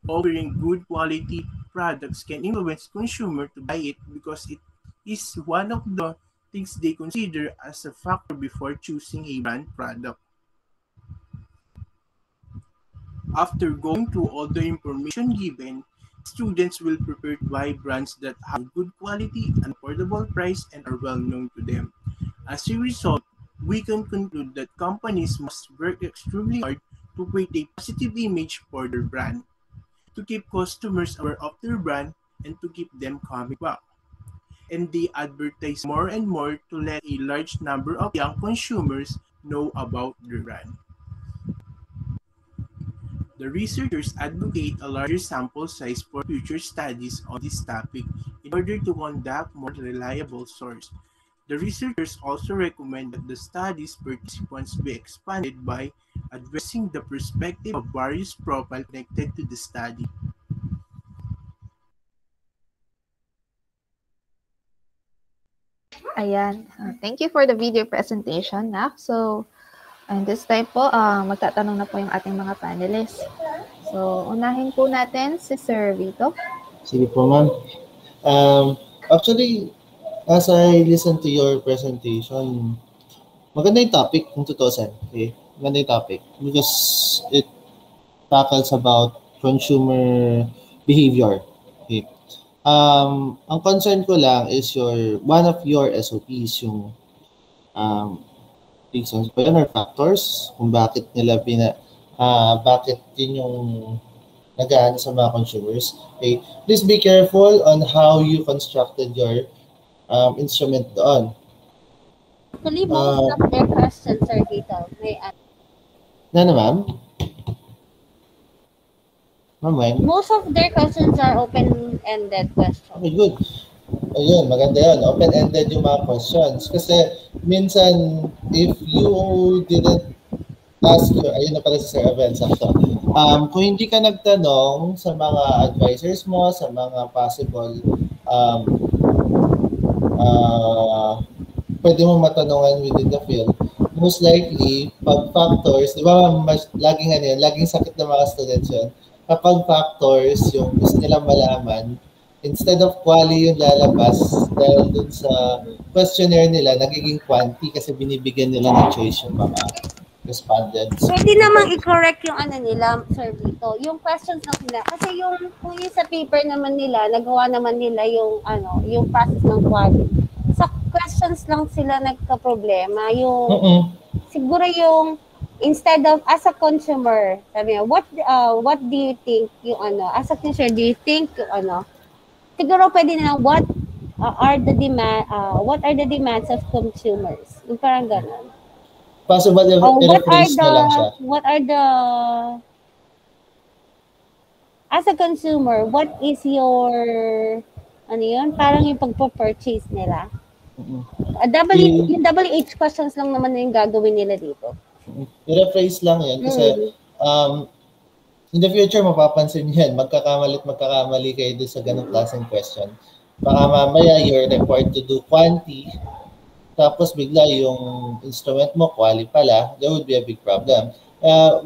Offering good quality products can influence consumers to buy it because it is one of the things they consider as a factor before choosing a brand product. After going through all the information given, students will prepare to buy brands that have good quality and affordable price and are well known to them. As a result, we can conclude that companies must work extremely hard to create a positive image for their brand, to keep customers aware of their brand, and to keep them coming back. And they advertise more and more to let a large number of young consumers know about their brand. The researchers advocate a larger sample size for future studies on this topic in order to conduct more reliable sources. The researchers also recommend that the study's participants be expanded by addressing the perspective of various profiles connected to the study. Ayan. Thank you for the video presentation, Nak. So, and this time po, magtatanong na po yung ating mga panelists. So, unahin po natin si Sir Vito. Sige po, ma'am. Actually, as I listen to your presentation, maganda yung topic kung tutusin. Okay? Maganda yung topic because it tackles about consumer behavior. Okay? Ang concern ko lang is one of your SOPs, yung reasons ba yun or factors kung bakit nila bakit yun yung nagaan sa mga consumers. Okay? Please be careful on how you constructed your instrument doon. Actually, most of their questions are data. Na ma'am? Most of their questions are open-ended questions. Okay, good. Ayun, maganda yun. Open-ended yung mga questions. Kasi minsan, if you didn't ask ayun na pala si Sir Evan, sakto. Kung hindi ka nagtanong sa mga advisors mo, sa mga possible pwede mo matanungan within the field, most likely, pag factors, di ba laging sakit ng mga students yun, kapag factors yung gusto nilang malaman, instead of quali yung lalabas dahil dun sa questionnaire nila, nagiging quanti kasi binibigyan nila ng choice yung mga respondents. Pwede namang i-correct yung ano nila, Sir Vito. Yung questions lang nila. Kasi kung yung sa paper naman nila, nagawa naman nila yung yung process ng quality. Sa questions lang sila nagka-problema. Siguro yung instead of as a consumer, sabi niya, what do you think yung as a consumer, do you think yung siguro pwede na what are the demands of consumers? Yung parang gano'n. Possible i-rephrase na lang siya. What are the as a consumer, what is your parang yung pagpo-purchase nila? Yung WH questions lang naman yung gagawin nila dito. I-rephrase lang yan kasi in the future mapapansin yan, magkakamali kayo doon sa ganong klaseng question. Baka mamaya you're required to do quanti, tapos bigla yung instrument mo, quali pala, there would be a big problem.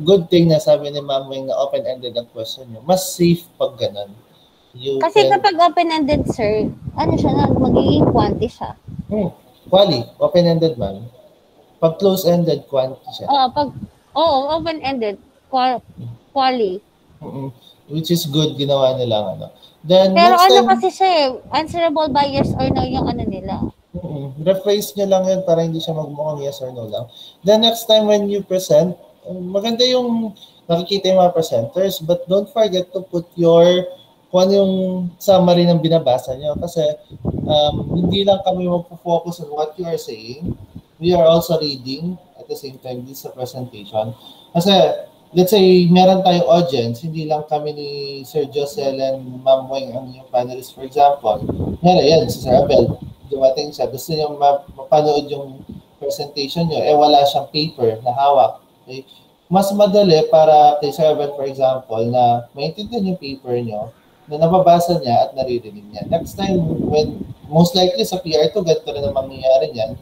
Good thing na sabi ni Ma'am Wing na open-ended ang question nyo. Mas safe pag ganun. Kasi kapag open-ended, sir, siya magiging quanti siya. Quali, open-ended, ma'am. Pag close-ended, quanti siya. Open-ended, quali. Which is good, ginawa nila Then, pero next time, kasi siya answerable by yes or no yung nila. Rephrase nyo lang yun para hindi siya magmukhang yes or no lang. Then next time when you present, maganda yung nakikita yung mga presenters, but don't forget to put kung yung summary ng binabasa nyo. Kasi hindi lang kami magpo-focus on what you are saying. We are also reading at the same time this sa presentation. Kasi let's say meron tayong audience, hindi lang kami ni Sir Josel and Ma'am Weng ang yung panelists, for example. Yan, si Sir Abel, dumating siya, gusto niyo mapanood yung presentation niyo, wala siyang paper na hawak. Okay? Mas madali para kay Sir Abel, for example, na maintindihan yung paper niyo, na nababasa niya at naririnig niya. Next time, when most likely sa PR2, ganito rin ang mangyayari niyan,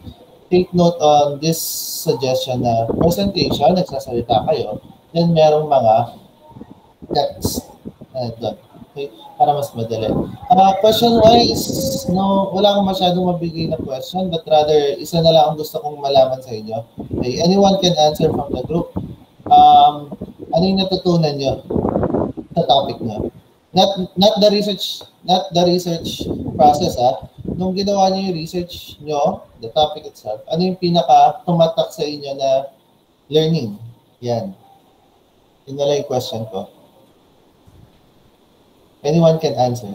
take note on this suggestion na presentation, nagsasalita kayo, then merong mga text doon. Okay? Para mas madali. Question-wise, wala akong masyadong mabigay na question, but rather, isa na lang ang gusto kong malaman sa inyo. Okay? Anyone can answer from the group. Ano yung natutunan nyo sa topic nyo? Not the research process, Nung ginawa niyo yung research nyo, the topic itself, ano yung pinaka tumatak sa inyo na learning? Yan. Yun na lang yung question ko. Anyone can answer.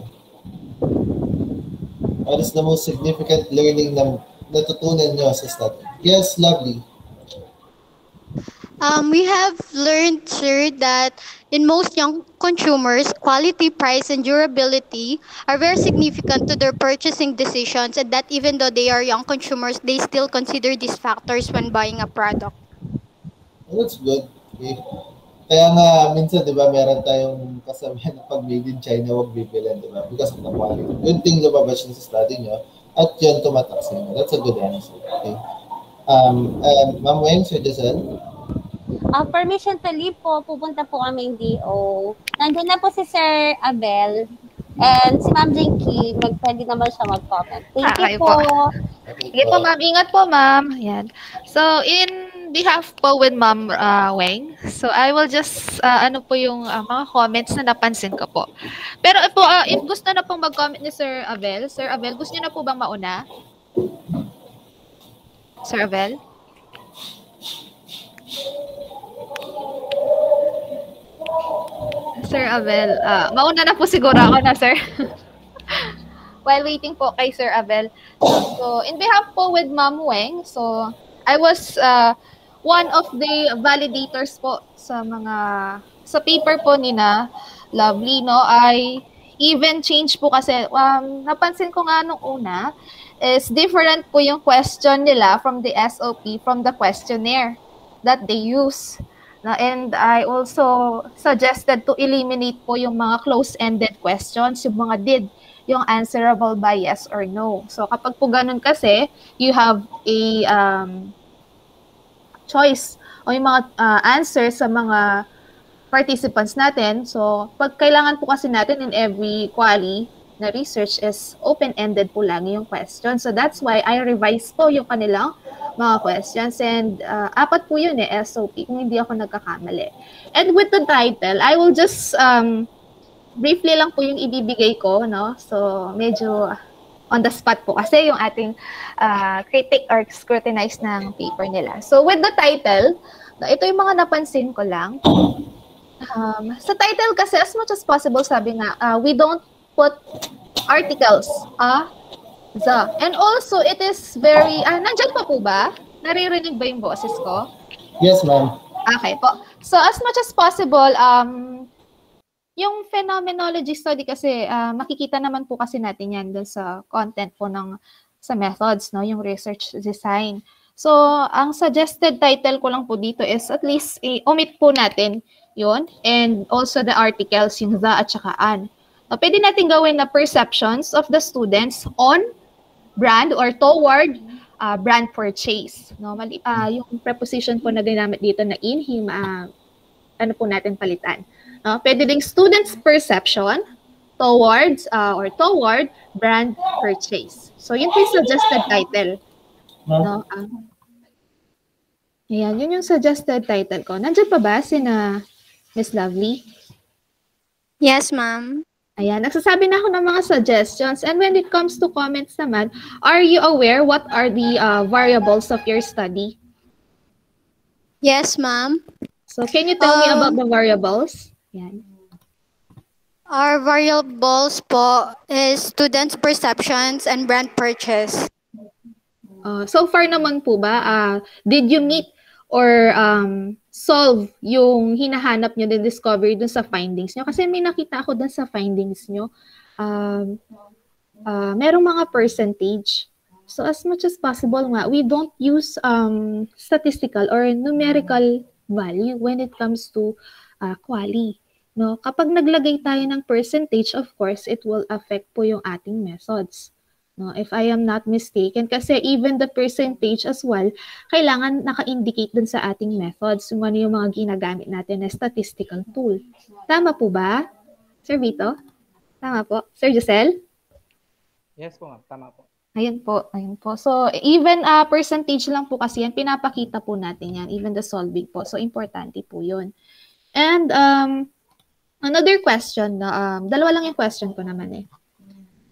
What is the most significant learning na natutunan nyo sa study? Yes, lovely. We have learned, sir, that in most young consumers, quality, price, and durability are very significant to their purchasing decisions, and that even though they are young consumers, they still consider these factors when buying a product. That's good. Okay. Kaya nga, minsan, di ba, meron tayong kasabihan na pag made in China, huwag bibilin, di ba? Because of the quality. Good thing lumabas yun sa study nyo, at yun tumatak sa inyo. That's a good answer. Okay. Ma'am Weng, Sir Giselle? Permission to leave po, pupunta po kaming DO. Nandun na po si Sir Abel and si Ma'am Jinky, pwede naman siya mag-comment. Thank you po. Sige po, ma'am. Ingat po, ma'am. Yan. So, in behalf po with Ma'am Weng, so I will just, po yung mga comments na napansin ko po. Pero po, if gusto na pong mag-comment ni Sir Abel, gusto niyo na po bang mauna? Sir Abel? Sir Abel, mauna na po siguro ako na, sir. While waiting po kay Sir Abel. So, in behalf po with Ma'am Weng, so, I was one of the validators po sa paper po ni na Lovely, no? I even change po kasi, napansin ko nga nung una, is different po yung question nila from the SOP, from the questionnaire that they use. And I also suggested to eliminate po yung mga close-ended questions, yung mga did, yung answerable by yes or no. So kapag po ganun kasi, you have a choice o yung mga answer sa mga participants natin. So, pag kailangan po kasi natin in every quali na research is open-ended po lagi yung question. So, that's why I revise po yung kanilang mga questions. And 4 po yun SOP, kung hindi ako nagkakamali. And with the title, I will just briefly lang po yung ibibigay ko, no? So, medyo on the spot po kasi yung ating critic or scrutinize ng paper nila. So, with the title, ito yung mga napansin ko lang. Sa title kasi, as much as possible, sabi nga, we don't put articles, the. And also, it is very, nandyan pa po ba? Naririnig ba yung boses ko? Yes, ma'am. Okay po. So, as much as possible, yung phenomenology study kasi, makikita naman po kasi natin yan dun sa content po sa methods, no? Yung research design. So, ang suggested title ko lang po dito is at least omit po natin yun. And also the articles, yung the at saka an. Pwede natin gawin na perceptions of the students on brand or toward brand purchase. No? Yung preposition po na ginamit dito na in, him, ano po natin palitan. No? Pwede ding students' perception towards or toward brand purchase. So, yun po yung suggested title. No? Ayan, yun yung suggested title ko. Nandiyan pa ba Miss Lovely? Yes, ma'am. Ayan, nagsasabi na ako ng mga suggestions. And when it comes to comments naman, are you aware what are the variables of your study? Yes, ma'am. So, can you tell me about the variables? Ayan. Our variables po is students' perceptions and brand purchase. So far naman po ba, did you meet or solve yung hinahanap nyo, discovery dun sa findings nyo? Kasi may nakita ako dun sa findings nyo, merong mga percentage. So as much as possible nga, we don't use statistical or numerical value when it comes to quali. No? Kapag naglagay tayo ng percentage, of course, it will affect po yung ating methods. No, if I am not mistaken, kasi even the percentage as well, kailangan naka-indicate dun sa ating methods, kung ano yung mga ginagamit natin na statistical tool. Tama po ba, Sir Vito? Tama po. Sir Giselle? Yes po, ma'am. Tama po. Ayun po, ayun po. So, even percentage lang po kasi yan, pinapakita po natin yan, even the solving po. So, importante po yun. And another question, dalawa lang yung question ko naman eh.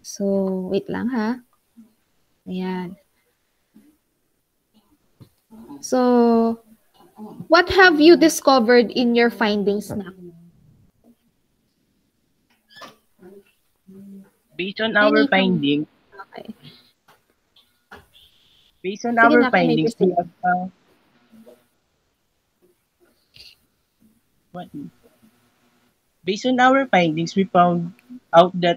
So, wait lang ha. Ayan. So, what have you discovered in your findings na? Based on our findings, okay. Based on our findings, we have Based on our findings, we found out that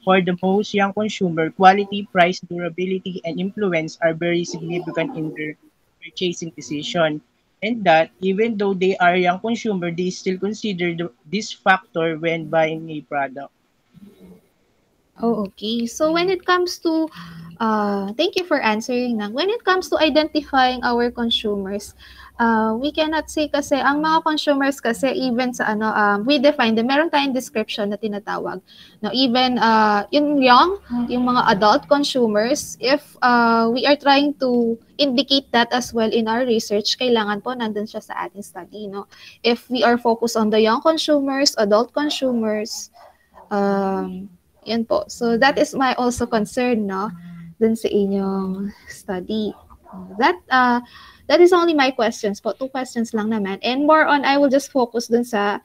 for the most young consumer, quality, price, durability, and influence are very significant in their purchasing decision. And that even though they are young consumer, they still consider this factor when buying a product. Oh, okay. So when it comes to, thank you for answering na. When it comes to identifying our consumers, we cannot say kasi, ang mga consumers kasi, even sa we define them, meron tayong description na tinatawag. No, even yung young, yung mga adult consumers, if we are trying to indicate that as well in our research, kailangan po nandun siya sa ating study. No? If we are focused on the young consumers, adult consumers, yan po. So that is my also concern, no, dun sa inyong study. That is only my questions po. 2 questions lang naman. And more on, I will just focus dun sa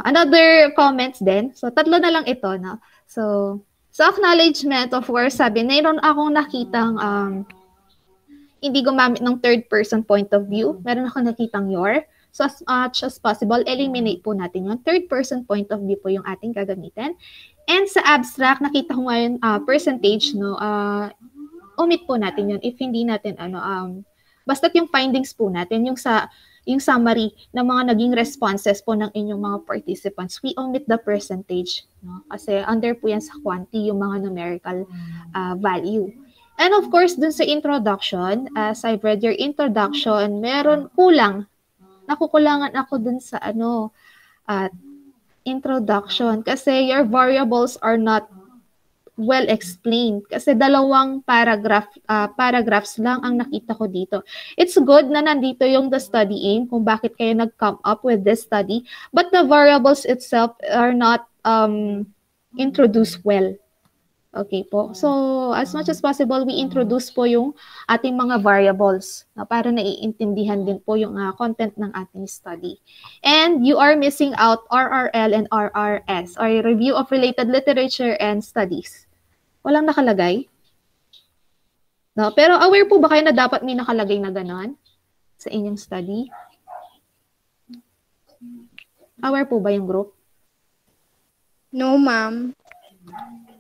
another comments din. So 3 na lang ito, no. So sa acknowledgement, of course, sabi, mayroon akong nakitang hindi gumamit ng third person point of view. Meron akong nakitang your. So as much as possible, eliminate po natin yung third person point of view po yung ating gagamitin. And sa abstract, nakita ko ngayon percentage, no, omit po natin yun if hindi natin, basta't yung findings po natin, yung summary ng mga naging responses po ng inyong mga participants, we omit the percentage. No? Kasi under po yan sa quanti, yung mga numerical value. And of course, dun sa introduction, as I've read your introduction, meron kulang nakukulangan ako dun sa at introduction kasi your variables are not well explained kasi dalawang paragraphs lang ang nakita ko dito. It's good na nandito yung the study aim kung bakit kayo nag-come up with this study, but the variables itself are not introduced well. Okay po. So, as much as possible, we introduce po yung ating mga variables para naiintindihan din po yung content ng ating study. And you are missing out RRL and RRS, or Review of Related Literature and Studies. Walang nakalagay? No, pero aware po ba kayo na dapat may nakalagay na gano'n sa inyong study? Aware po ba yung group? No, ma'am.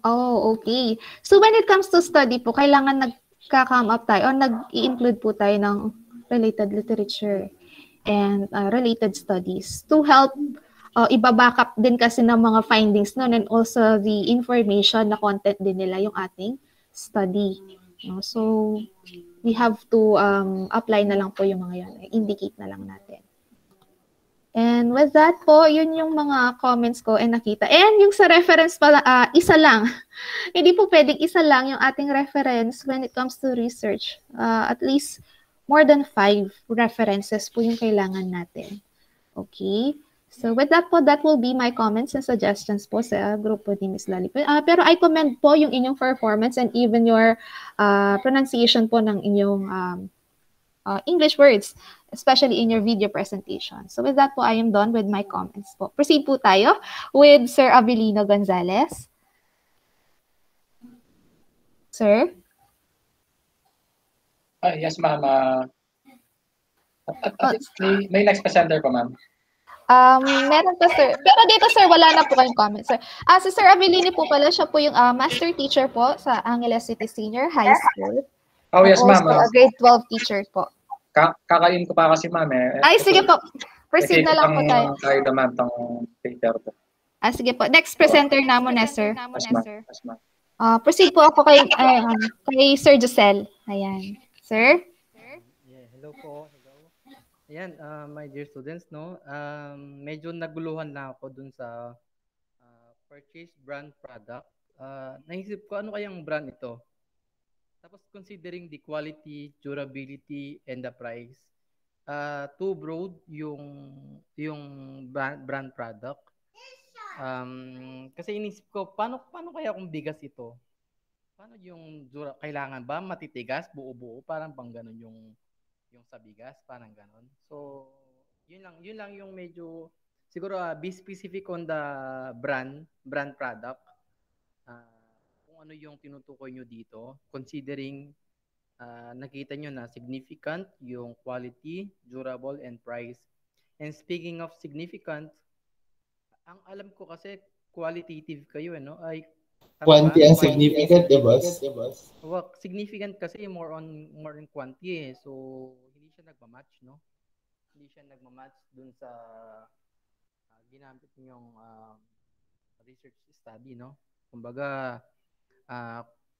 Oh, okay. So when it comes to study po, kailangan nagka-come up tayo o nag-i-include po tayo ng related literature and related studies to help ibaback up din kasi ng mga findings nun and also the information na content din nila yung ating study. No? So we have to apply na lang po yung mga yun. Indicate na lang natin. And with that po, yun yung mga comments ko and nakita. And yung sa reference pala, isa lang. Hindi po pwedeng isa lang yung ating reference when it comes to research. At least more than 5 references po yung kailangan natin. Okay? So with that po, that will be my comments and suggestions po sa grupo ni Ms. Lali. Pero I commend po yung inyong performance and even your pronunciation po ng inyong English words, especially in your video presentation. So with that po, I am done with my comments po. Proceed po tayo with Sir Avelino Gonzalez. Sir? Yes, ma'am. May next presenter pa, ma'am. Meron pa, sir. Pero dito, sir, wala na po kayong comments, sir. Si Sir Avelino po pala, siya po yung master teacher po sa Angeles City Senior High School. Oh, yes, ma'am. Also, a grade 12 teacher po. Kakain ko pa kasi, ma'am. Ay, sige po. Proceed na lang po tayo. Tayo naman itong paper po. Sige po. Next presenter na mo na, sir. Yes, ma'am. Proceed po ako kay Sir Josel. Ayan. Sir? Yeah, hello po. Hello. Ayan, my dear students, no? Medyo naguluhan na ako dun sa purchase brand product. Naisip ko, ano kayang brand ito? Tapos considering the quality, durability, and the price, too broad yung brand product. Kasi inisip ko, paano kaya kung bigas ito? Paano yung kailangan ba matitigas, buo-buo, parang pang ganun yung sa bigas, parang ganun. So, yun lang yung medyo siguro be specific on the brand product. Kung ano yung tinutukoy nyo dito, considering nakita nyo na significant yung quality, durable, and price. And speaking of significant, ang alam ko kasi qualitative kayo, no? Ay, quantity and significant, diba? Well, significant kasi more on quantity eh. So, hindi siya nagmamatch, no? Hindi siya nagmamatch dun sa ginamit niyong research study, no? Kumbaga,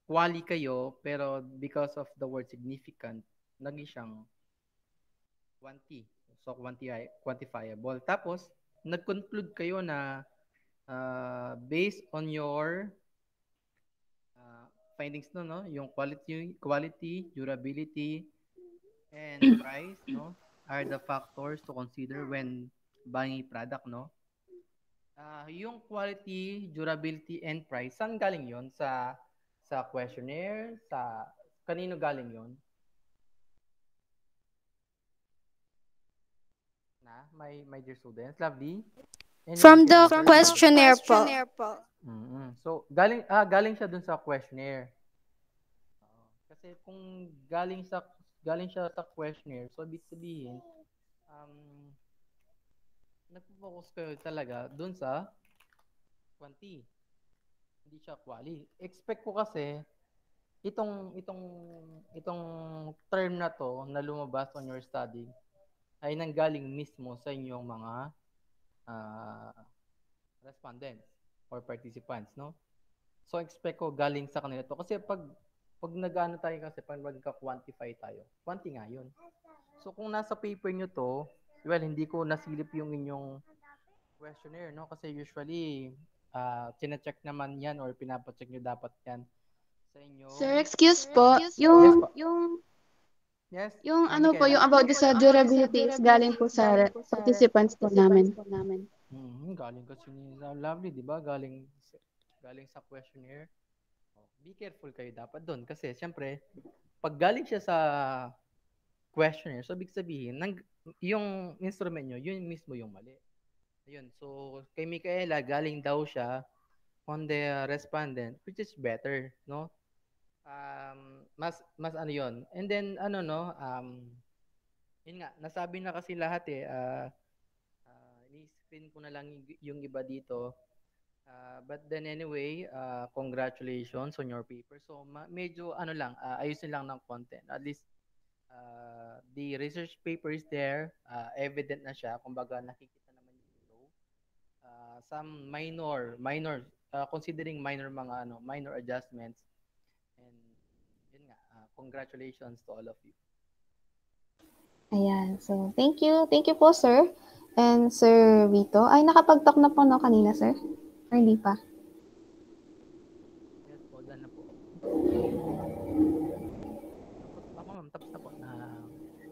quali kayo, pero because of the word significant, naging siyang quantity. So, quantifiable. Tapos, nag-conclude kayo na based on your findings, no? Yung quality, durability, and price, no? Are the factors to consider when buying a product, no? Yung quality, durability, and price, saan galing yon? Sa questionnaire? Kanino galing yon? My dear students, lovely. From the questionnaire po. So, galing siya dun sa questionnaire. Kasi kung galing siya sa questionnaire, so ibig sabihin, nagpo-focus kayo talaga dun sa quantity. Hindi siya quali. Expect ko kasi itong term na to na lumabas on your study ay nanggaling mismo sa inyong mga respondents or participants, no? So expect ko galing sa kanila to kasi pag nag-ano tayo kasi pag magka-quantify tayo, quanti nga 'yun. So kung nasa paper nyo to, well, hindi ko nasilip yung inyong questionnaire, no? Kasi usually, chine-check naman yan or pinapacheck nyo dapat yan sa inyong... Sir, excuse Sir, po, excuse po. Yes yung po. Yes, yung Ma'am ano po, Michaela. yung about sa durability is galing po sa participants po namin. Galing kasi ni Lovely, di ba? Galing sa questionnaire. Be careful kayo dapat doon kasi syempre, pag galing siya sa questionnaire, so ibig sabihin, yung instrument nyo, yun mismo yung mali. Ayun, so kay Micaela, galing daw siya on the respondent, which is better, no? Mas ano yun. And then, yun nga, nasabi na kasi lahat eh. Ni-screen ko na lang yung iba dito. But then anyway, congratulations on your paper. So medyo ayusin lang ng content. At least the research paper is there, evident na siya. Kumbaga nakikita naman yung flow. Some minor considering minor adjustments. And yun nga, congratulations to all of you. Ayan. So, thank you. Thank you po, sir. And Sir Vito. Ay, nakapag-talk na po no kanina, sir? Or hindi pa? Yes po, done na po. Tapos na po.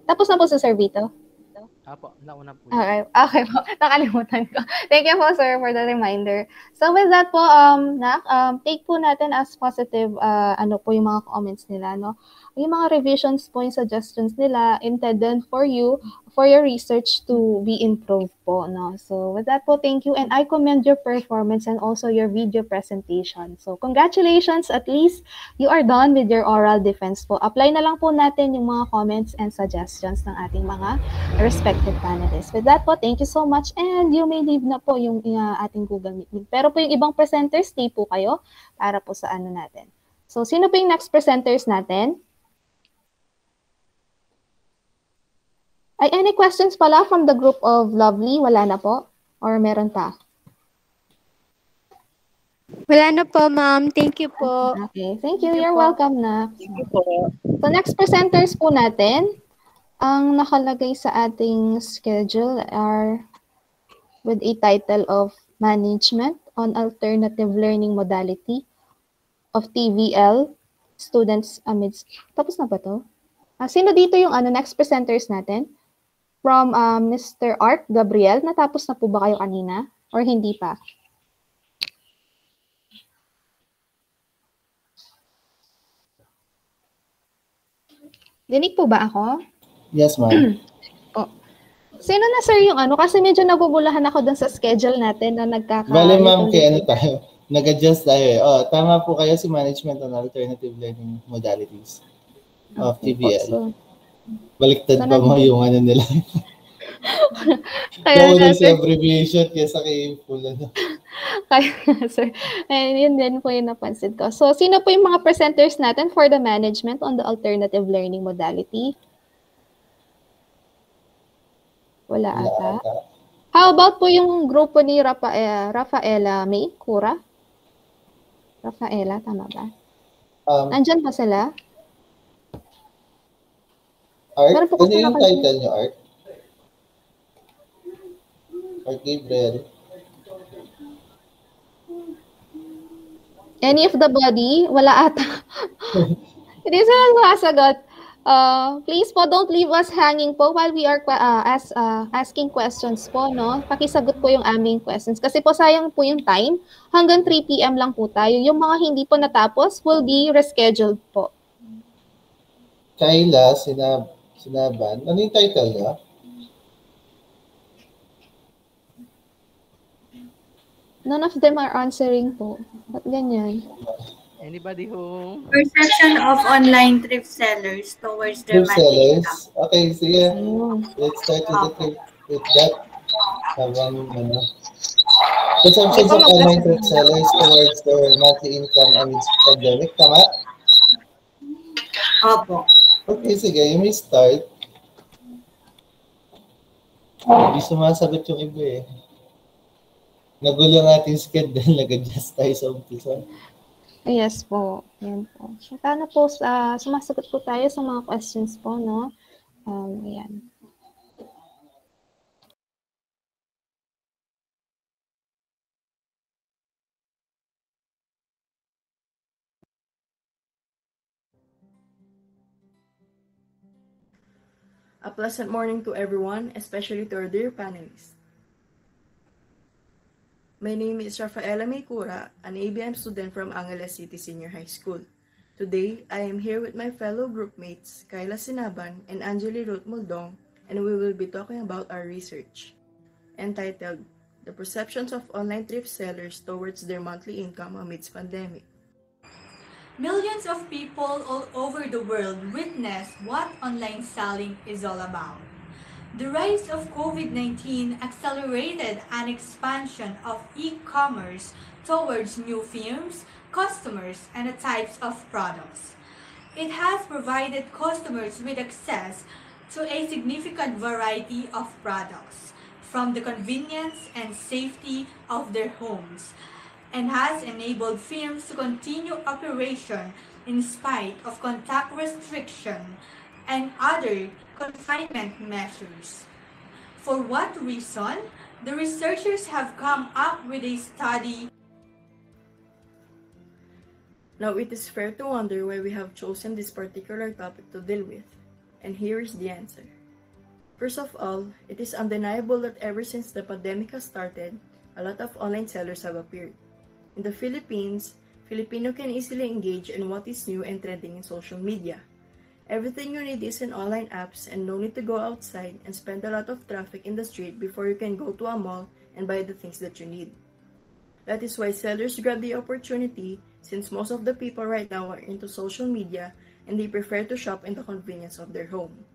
Tapos na po sa Sir Vito? Apo, nauna po. Okay po. Nakalimutan ko. Thank you po, sir, for the reminder. So with that po, take po natin as positive yung mga comments nila, no? Yung mga revisions po, yung suggestions nila intended for you, for your research to be improved po, no? So with that po, thank you. And I commend your performance and also your video presentation. So congratulations, at least you are done with your oral defense po. Apply na lang po natin yung mga comments and suggestions ng ating mga respected panelists. With that po, thank you so much. And you may leave na po yung ating Google Meet link. Pero po yung ibang presenters, stay po kayo para po sa natin. So sino po yung next presenters natin? Ay, any questions pala from the group of Lovely? Wala na po? Or meron pa? Wala na po, ma'am. Thank you po. Okay, thank you. You're welcome na. Thank you po. So next presenters po natin, ang nakalagay sa ating schedule are with a title of Management on Alternative Learning Modality of TVL Students Amidst... Tapos na ba to? Sino dito yung next presenters natin? From Mr. Art Gabriel, natapos na po ba kayo kanina? Or hindi pa? Dinig po ba ako? Yes, ma'am. Sino na sir yung Kasi medyo nabubulahan ako dun sa schedule natin na Bale, ma'am, kaya tayo? Nag-adjust tayo eh. Tama po kayo si Management on Alternative Learning Modalities of TVL. Baliktad pa mo yung nila. Kaya sa abbreviation kaysa kay full Kaya sir. And yun din po yung napansin ko. So, sino po yung mga presenters natin for the management on the alternative learning modality? Wala ata. How about po yung grupo ni Rafaela May Cura? Rafaela, tama ba? Nandyan pa sila? Art? Ano yung title niyo, Art? Art Gabriel. Any of the body? Wala ata. Hindi sila masagot. Please po, don't leave us hanging po while we are asking questions po, no? Pakisagot po yung aming questions. Kasi po sayang po yung time. Hanggang 3 p.m. lang po tayo. Yung mga hindi po natapos will be rescheduled po. Kayla, Sinaban. Ano yung title niya? None of them are answering po. Ba't ganyan? Anybody who... Perception of online thrift sellers towards their sellers? Okay, sige. Let's start with that. Perceptions of online thrift sellers towards their monthly income amidst pandemic. Tama? Opo. Okay, sige. You may start. Hindi sumasagot yung iba eh. Nagulo ang ating schedule, nag-adjust tayo sa umpisa. Yes po. Yan po. So, paano po sumasagot po tayo sa mga questions po, no? Ayan. A pleasant morning to everyone, especially to our dear panelists. My name is Rafaela Maykura, an ABM student from Angeles City Senior High School. Today, I am here with my fellow groupmates, Kyla Sinaban and Angeli Ruth Muldong, and we will be talking about our research, entitled The Perceptions of Online Thrift Sellers Towards Their Monthly Income Amidst Pandemic. Millions of people all over the world witness what online selling is all about. The rise of COVID-19 accelerated an expansion of e-commerce towards new firms, customers, and types of products. It has provided customers with access to a significant variety of products, from the convenience and safety of their homes, and has enabled firms to continue operation in spite of contact restriction and other confinement measures. For what reason? The researchers have come up with a study. Now it is fair to wonder why we have chosen this particular topic to deal with, and here is the answer. First of all, it is undeniable that ever since the pandemic has started, a lot of online sellers have appeared. In the Philippines, Filipino can easily engage in what is new and trending in social media. Everything you need is in online apps and no need to go outside and spend a lot of traffic in the street before you can go to a mall and buy the things that you need. That is why sellers grab the opportunity, since most of the people right now are into social media and they prefer to shop in the convenience of their home.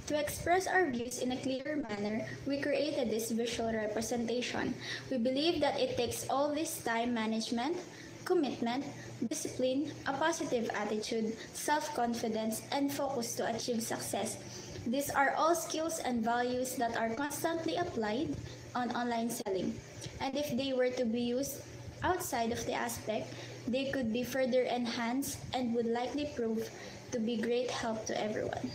To express our views in a clearer manner, we created this visual representation. We believe that it takes all this time management, commitment, discipline, a positive attitude, self-confidence, and focus to achieve success. These are all skills and values that are constantly applied on online selling. And if they were to be used outside of the aspect, they could be further enhanced and would likely prove to be great help to everyone.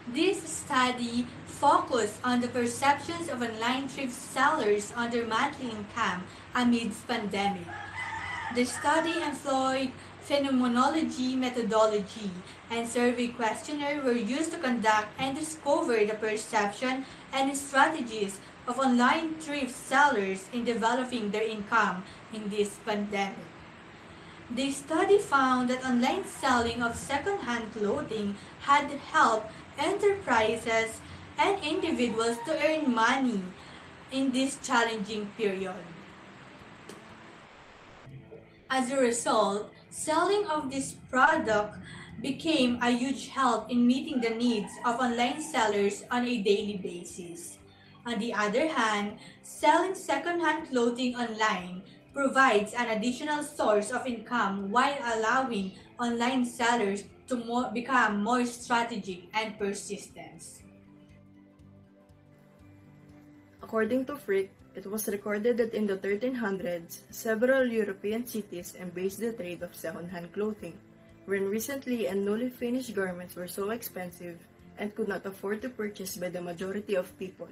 This study focused on the perceptions of online thrift sellers on their monthly income amidst pandemic. The study employed phenomenology methodology and survey questionnaires were used to conduct and discover the perception and strategies of online thrift sellers in developing their income in this pandemic. The study found that online selling of second-hand clothing had helped enterprises and individuals to earn money in this challenging period. As a result, selling of this product became a huge help in meeting the needs of online sellers on a daily basis. On the other hand, selling second-hand clothing online provides an additional source of income while allowing online sellers to become more strategic and persistent. According to Frick, it was recorded that in the 1300s, several European cities embraced the trade of second-hand clothing, when recently and newly finished garments were so expensive and could not afford to purchase by the majority of people.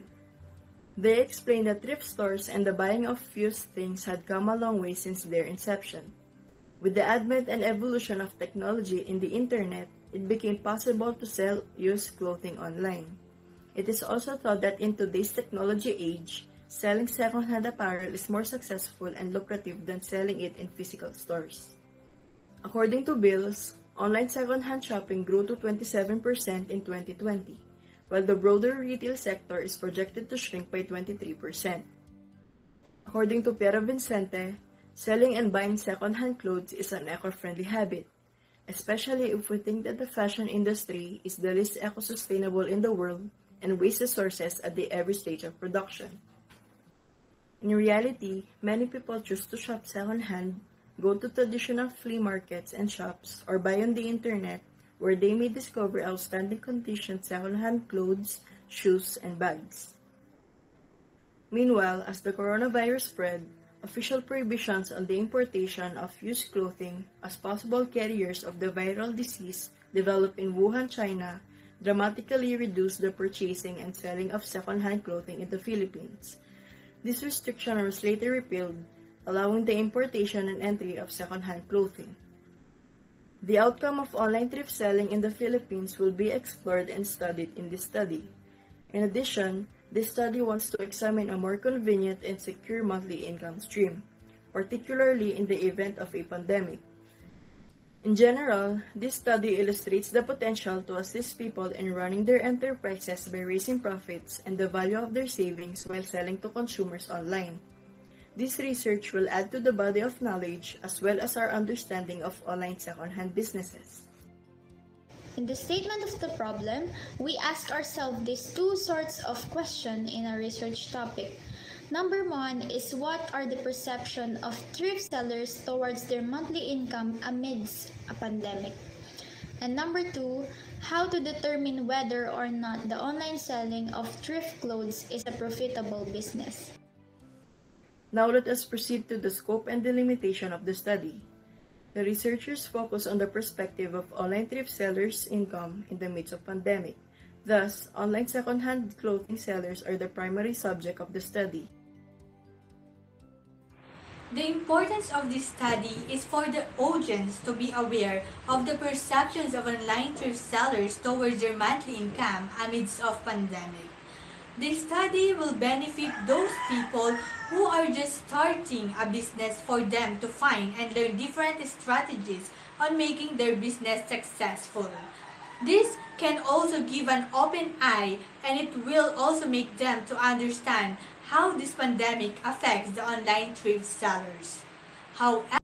They explained that thrift stores and the buying of used things had come a long way since their inception. With the advent and evolution of technology in the internet, it became possible to sell used clothing online. It is also thought that in today's technology age, selling second-hand apparel is more successful and lucrative than selling it in physical stores. According to Bills, online second-hand shopping grew to 27% in 2020, while the broader retail sector is projected to shrink by 23%. According to Piero Vincente, selling and buying second-hand clothes is an eco-friendly habit, especially if we think that the fashion industry is the least eco-sustainable in the world and wastes resources at every stage of production. In reality, many people choose to shop second-hand, go to traditional flea markets and shops, or buy on the internet, where they may discover outstanding condition second-hand clothes, shoes, and bags. Meanwhile, as the coronavirus spread, official prohibitions on the importation of used clothing as possible carriers of the viral disease developed in Wuhan, China, dramatically reduced the purchasing and selling of second-hand clothing in the Philippines, This restriction was later repealed, allowing the importation and entry of second-hand clothing. The outcome of online thrift selling in the Philippines will be explored and studied in this study. In addition, this study wants to examine a more convenient and secure monthly income stream, particularly in the event of a pandemic. In general, this study illustrates the potential to assist people in running their enterprises by raising profits and the value of their savings while selling to consumers online. This research will add to the body of knowledge as well as our understanding of online second-hand businesses. In the statement of the problem, we ask ourselves these two sorts of questions in our research topic. Number one is what are the perception of thrift sellers towards their monthly income amidst a pandemic? And number two, how to determine whether or not the online selling of thrift clothes is a profitable business. Now let us proceed to the scope and delimitation of the study. The researchers focus on the perspective of online thrift sellers' income in the midst of pandemic. Thus, online second-hand clothing sellers are the primary subject of the study. The importance of this study is for the audience to be aware of the perceptions of online thrift sellers towards their monthly income amidst of pandemic. This study will benefit those people who are just starting a business for them to find and learn different strategies on making their business successful. This can also give an open eye and it will also make them to understand how this pandemic affects the online thrift sellers. However,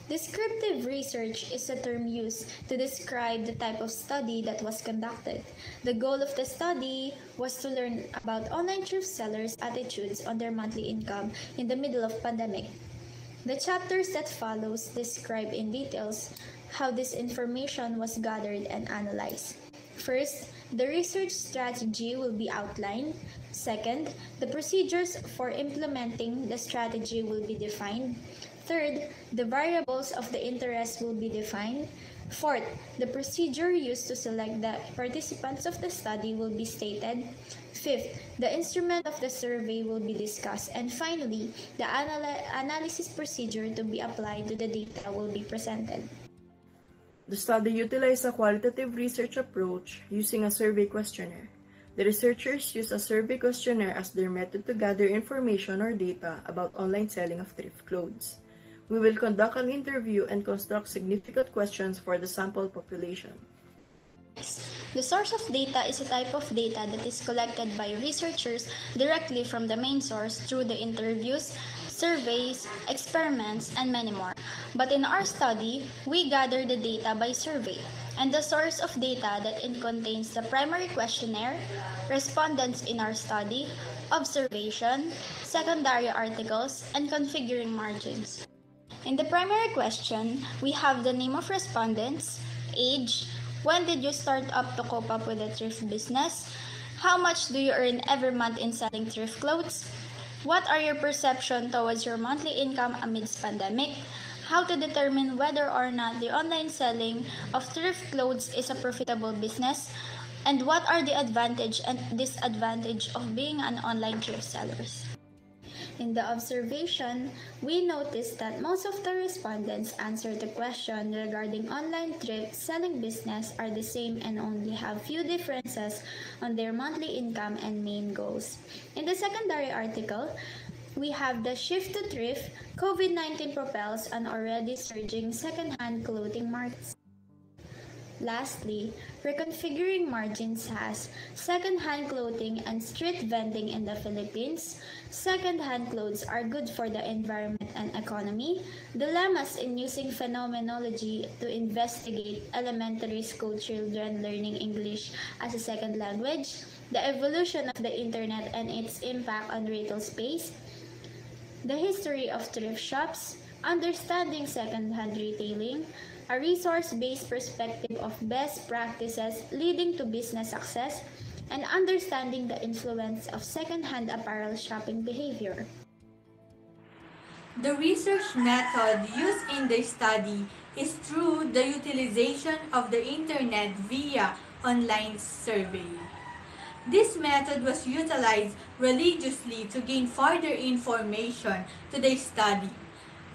descriptive research is a term used to describe the type of study that was conducted. The goal of the study was to learn about online thrift sellers' attitudes on their monthly income in the middle of pandemic. The chapters that follows describe in details how this information was gathered and analyzed. First, the research strategy will be outlined. Second, the procedures for implementing the strategy will be defined. Third, the variables of the interest will be defined. Fourth, the procedure used to select the participants of the study will be stated. Fifth, the instrument of the survey will be discussed. And finally, the analysis procedure to be applied to the data will be presented. The study utilized a qualitative research approach using a survey questionnaire. The researchers used a survey questionnaire as their method to gather information or data about online selling of thrift clothes. We will conduct an interview and construct significant questions for the sample population. The source of data is a type of data that is collected by researchers directly from the main source through the interviews, surveys, experiments, and many more. But in our study, we gather the data by survey, and the source of data that it contains the primary questionnaire, respondents in our study, observation, secondary articles, and configuring margins. In the primary question, we have the name of respondents, age, when did you start up to cope up with the thrift business, how much do you earn every month in selling thrift clothes, what are your perception towards your monthly income amidst pandemic, how to determine whether or not the online selling of thrift clothes is a profitable business, and what are the advantage and disadvantage of being an online thrift seller. In the observation, we noticed that most of the respondents answered the question regarding online thrift selling business are the same and only have few differences on their monthly income and main goals. In the secondary article, we have the shift to thrift, COVID-19 propels an already surging second-hand clothing market. Lastly, reconfiguring margins has second-hand clothing and street vending in the Philippines. Second-hand clothes are good for the environment and economy. Dilemmas in using phenomenology to investigate elementary school children learning English as a second language. The evolution of the internet and its impact on retail space. The history of thrift shops. Understanding second-hand retailing. A resource-based perspective of best practices leading to business success, and understanding the influence of second-hand apparel shopping behavior. the research method used in the study is through the utilization of the internet via online survey. This method was utilized religiously to gain further information to their study.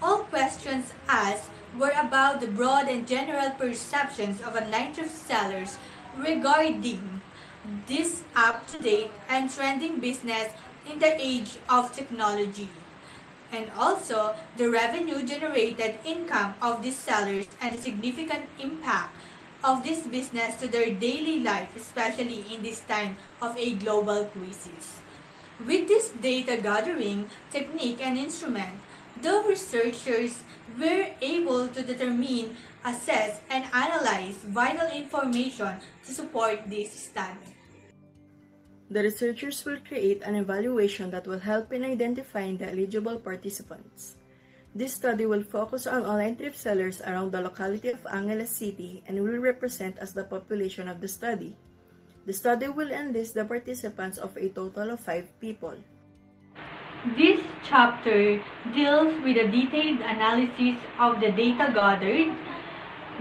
All questions asked were about the broad and general perceptions of online thrift sellers regarding this up-to-date and trending business in the age of technology, and also the revenue generated income of these sellers and the significant impact of this business to their daily life, especially in this time of a global crisis. With this data gathering technique and instrument, the researchers were able to determine, assess, and analyze vital information to support this study. The researchers will create an evaluation that will help in identifying the eligible participants. This study will focus on online thrift sellers around the locality of Angeles City and will represent as the population of the study. The study will enlist the participants of a total of 5 people. This chapter deals with a detailed analysis of the data gathered,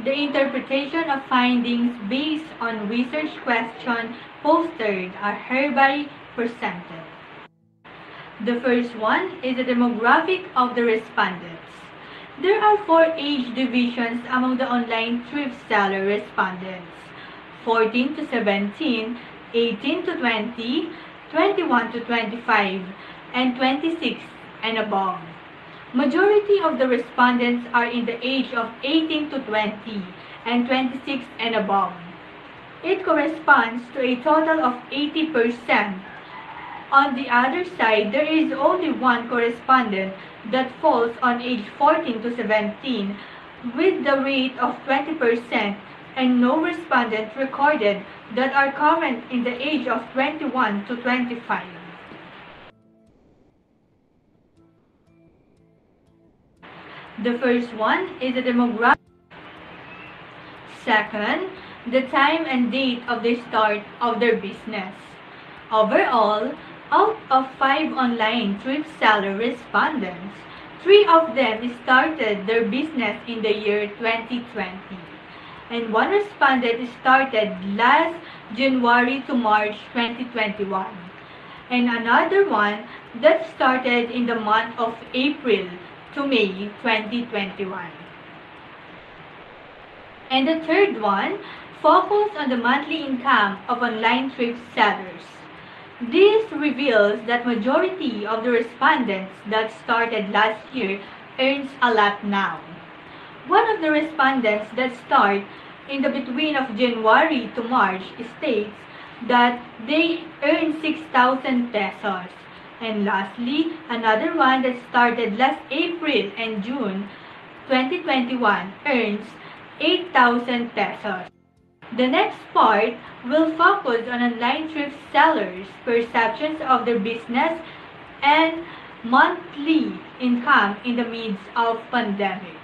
the interpretation of findings based on research questions posted are hereby presented. The first one is the demographic of the respondents. There are 4 age divisions among the online thrift seller respondents: 14 to 17, 18 to 20, 21 to 25, and 26 and above. Majority of the respondents are in the age of 18 to 20 and 26 and above. It corresponds to a total of 80%. On the other side, there is only one correspondent that falls on age 14 to 17 with the rate of 20% and no respondent recorded that are current in the age of 21 to 25. The first one is the demographic. Second, the time and date of the start of their business. Overall, out of 5 online thrift seller respondents, 3 of them started their business in the year 2020, and 1 respondent started last January to March 2021, and another one that started in the month of April to May 2021. And the third one focused on the monthly income of online thrift sellers. This reveals that majority of the respondents that started last year earns a lot now. One of the respondents that start in the between of January to March states that they earn 6,000 pesos. And lastly, another one that started last April and June 2021 earns 8,000 pesos. The next part will focus on online thrift sellers' perceptions of their business and monthly income in the midst of pandemic.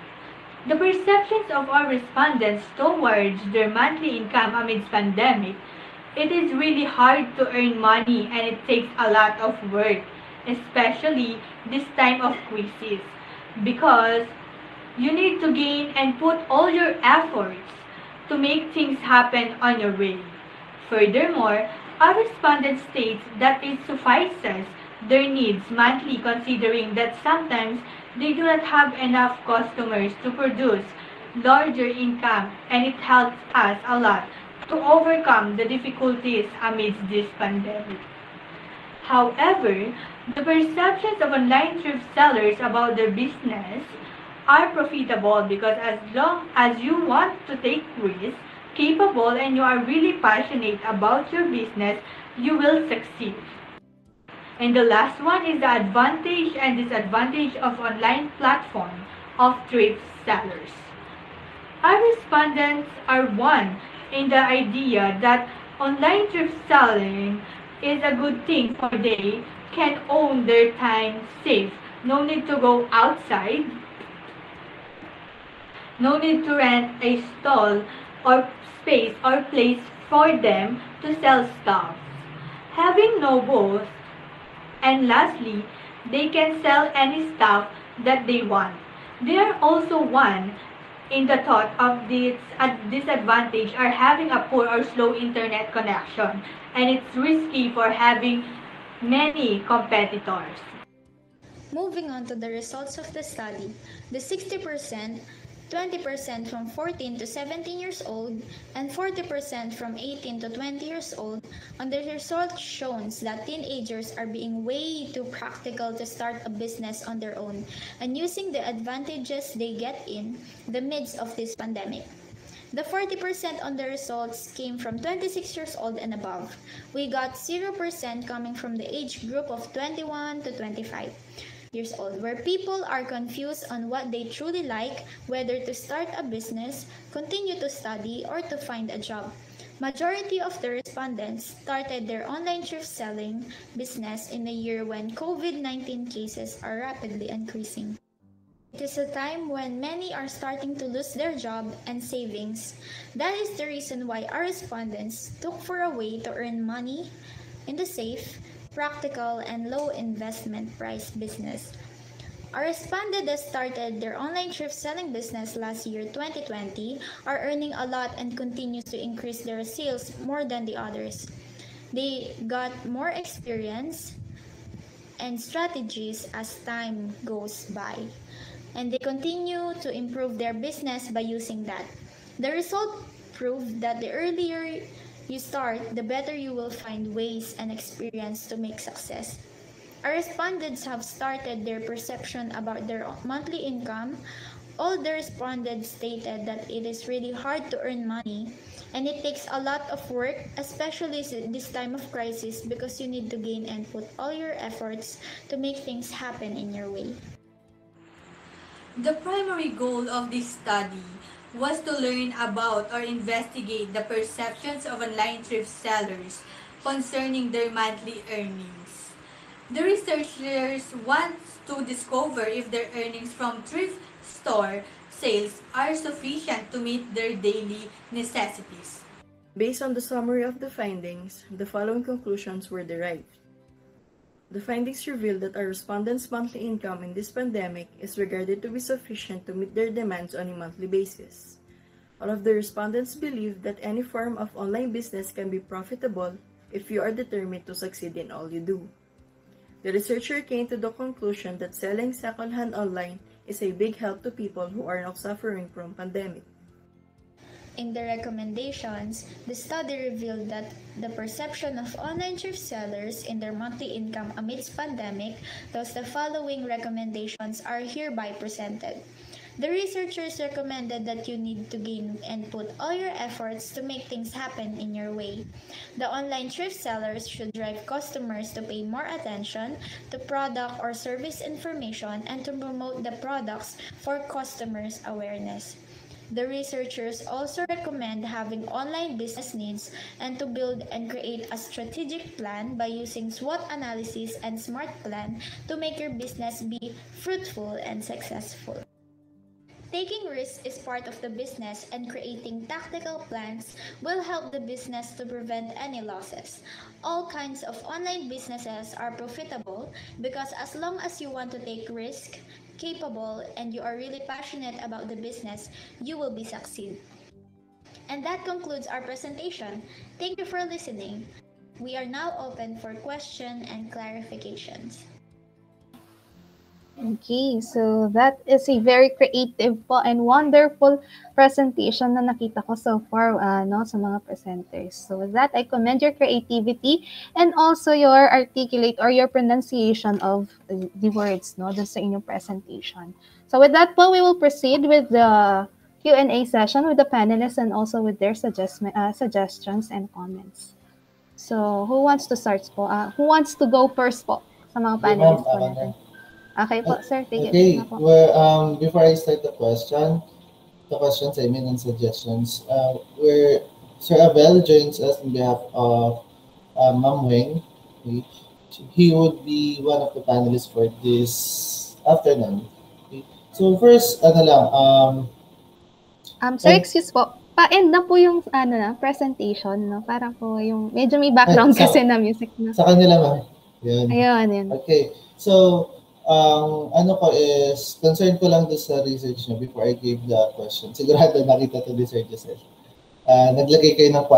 The perceptions of our respondents towards their monthly income amidst pandemic. It is really hard to earn money and it takes a lot of work, especially this time of crisis, because you need to gain and put all your efforts to make things happen on your way. Furthermore, our respondent states that it suffices their needs monthly considering that sometimes they do not have enough customers to produce larger income, and it helps us a lot to overcome the difficulties amidst this pandemic. However, the perceptions of online thrift sellers about their business are profitable because as long as you want to take risks, capable, and you are really passionate about your business, you will succeed. And the last one is the advantage and disadvantage of online platform of thrift sellers. Our respondents are one in the idea that online thrift selling is a good thing for they can own their time safe. No need to go outside. No need to rent a stall or space or place for them to sell stuff. Having no boss. And lastly, they can sell any stuff that they want. They are also one in the thought of this disadvantage are having a poor or slow internet connection, and it's risky for having many competitors. Moving on to the results of the study, the 60%, 20% from 14 to 17 years old, and 40% from 18 to 20 years old, on the results shows that teenagers are being way too practical to start a business on their own and using the advantages they get in the midst of this pandemic. The 40% on the results came from 26 years old and above. We got 0% coming from the age group of 21 to 25 years old, where people are confused on what they truly like, whether to start a business, continue to study, or to find a job. Majority of the respondents started their online thrift selling business in a year when COVID-19 cases are rapidly increasing. It is a time when many are starting to lose their job and savings. That is the reason why our respondents look for a way to earn money in the safe, practical, and low investment price business. Our respondents that started their online thrift selling business last year 2020 are earning a lot and continues to increase their sales more than the others. They got more experience and strategies as time goes by, and they continue to improve their business by using that. The result proved that the earlier you start, the better you will find ways and experience to make success. Our respondents have started their perception about their monthly income. All the respondents stated that it is really hard to earn money and it takes a lot of work, especially this time of crisis, because you need to gain and put all your efforts to make things happen in your way. The primary goal of this study was to learn about or investigate the perceptions of online thrift sellers concerning their monthly earnings. The researchers want to discover if their earnings from thrift store sales are sufficient to meet their daily necessities. Based on the summary of the findings, the following conclusions were derived. The findings revealed that our respondents' monthly income in this pandemic is regarded to be sufficient to meet their demands on a monthly basis. All of the respondents believe that any form of online business can be profitable if you are determined to succeed in all you do. The researcher came to the conclusion that selling secondhand online is a big help to people who are now suffering from pandemic. In the recommendations, the study revealed that the perception of online thrift sellers in their monthly income amidst pandemic, thus the following recommendations are hereby presented. The researchers recommended that you need to gain and put all your efforts to make things happen in your way. The online thrift sellers should drive customers to pay more attention to product or service information and to promote the products for customers' awareness. The researchers also recommend having online business needs and to build and create a strategic plan by using SWOT analysis and SMART plan to make your business be fruitful and successful. Taking risks is part of the business, and creating tactical plans will help the business to prevent any losses. All kinds of online businesses are profitable because as long as you want to take risk, capable, and you are really passionate about the business, you will be succeed. And that concludes our presentation. Thank you for listening. We are now open for question and clarifications. Okay, so that is a very creative po and wonderful presentation na nakita ko so far no, sa mga presenters. So with that, I commend your creativity and also your articulate or your pronunciation of the words no, dun sa inyong presentation. So with that po, we will proceed with the Q&A session with the panelists and also with their suggestions and comments. So who wants to start po? Who wants to go first po sa mga panelists po natin? Okay po, sir. Okay, well, before I start the questions, I mean, and suggestions, where Sir Abel joins us on behalf of Ma'am Weng. He would be one of the panelists for this afternoon. Okay. So first, ano lang, sir, excuse po. Pa-end na po yung presentation, no? Para po yung medyo may background kasi na music na. Sa kanila, ma'am. Yun. Ayun, yun. Okay. So, ang ano ko is, concern ko lang doon sa research nyo before I gave the question. Sigurado nakita to research yourself. Naglagay kayo ng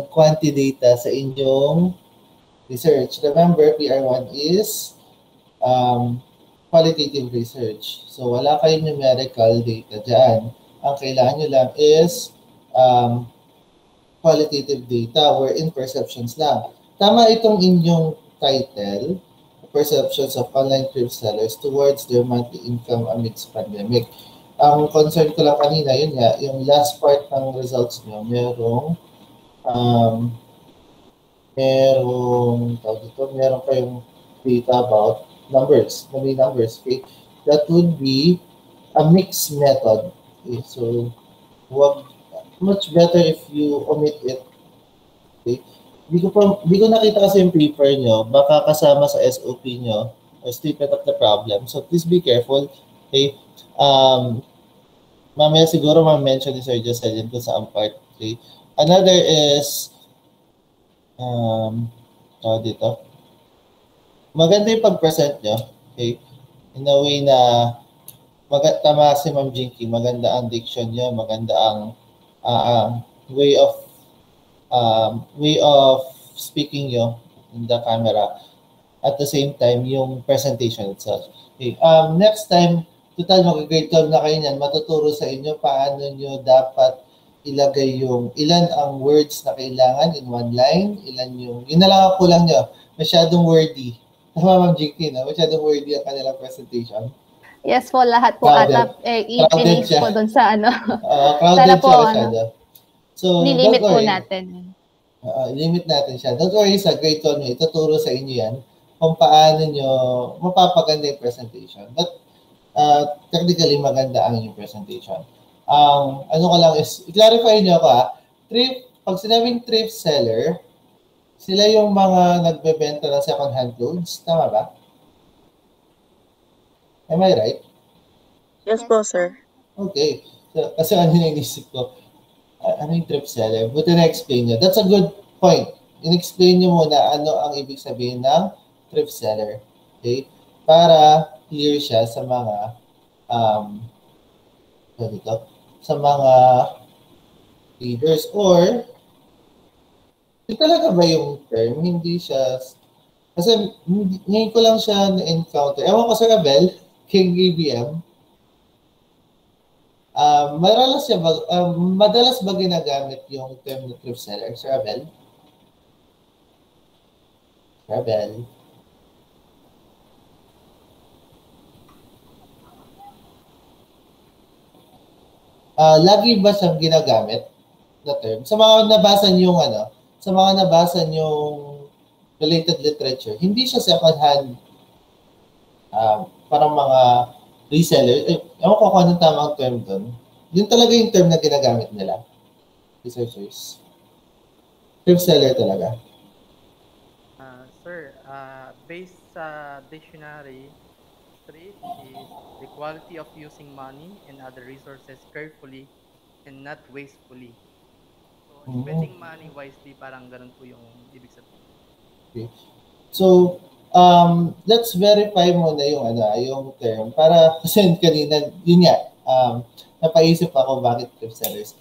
quanti data sa inyong research. Remember, PR1 is qualitative research. So, wala kayong numerical data dyan. Ang kailangan nyo lang is qualitative data wherein perceptions lang. Tama itong inyong title, Perceptions of Online Thrift Sellers Towards Their Monthly Income Amidst Pandemic. Ang concern ko lang kanina, yun nga, yung last part ng results nyo, meron kayong data about numbers, may numbers, okay? That would be a mixed method. Okay? So, much better if you omit it. Okay? Di ko nakita kasi yung paper nyo, baka kasama sa SOP nyo, or statement of the problem. So, please be careful. Okay? Mamaya siguro ma-mention ni Sir Jocelyn kung saan part. Okay? Another is, dito. Maganda yung pag-present nyo. Okay? In a way na, tama si Ma'am Jinky, maganda ang diction nyo, maganda ang way of speaking nyo in the camera. At the same time, yung presentation itself. Okay. Next time, total mag-grade 12 na kayo niyan, matuturo sa inyo paano nyo dapat ilagay yung ilan ang words na kailangan in one line, yun na lang ang kulang nyo, masyadong wordy. Tama, Ma'am Jinky, no? Masyadong wordy ang kanilang presentation. Yes po, lahat po ata i-finish po doon sa ano. Crowded siya masyado. So, nilimit po natin. Limit natin siya. Don't worry, sa grade 12 nyo, ituturo sa inyo yan kung paano nyo mapapaganda yung presentation. But technically, maganda ang inyong presentation. Ano ko lang is, i-clarify nyo ako pag sinabing thrift seller, sila yung mga nagbebenta ng second-hand clothes. Tama ba? Am I right? Yes po, sir. Okay. So, kasi ano yung inisip ko? Ano yung thrift seller? Buti na-explain nyo. That's a good point. In-explain nyo muna ano ang ibig sabihin ng thrift seller. Okay? Para clear siya sa mga sa mga readers or talaga ba yung term? Hindi siya kasi ngayon ko lang siya na-encounter. Ewan ko sa Abel, King ABM. Madalas ba ginagamit yung term na thrift seller, Sir Abel? Sir Abel? Lagi ba siyang ginagamit na term? Sa mga nabasa yung related literature, hindi siya second-hand, parang mga reseller. Ewan ko kung anong tamang term doon. Yun talaga yung term na ginagamit nila. Researchers. Thrift seller talaga. Sir, based sa dictionary, thrift is the quality of using money and other resources carefully and not wastefully. So, spending money wisely, parang ganun po yung ibig sabihin. Okay. So, let's verify muna yung term para kasi kanina, yun nga, napaisip ako bakit thrift sellers.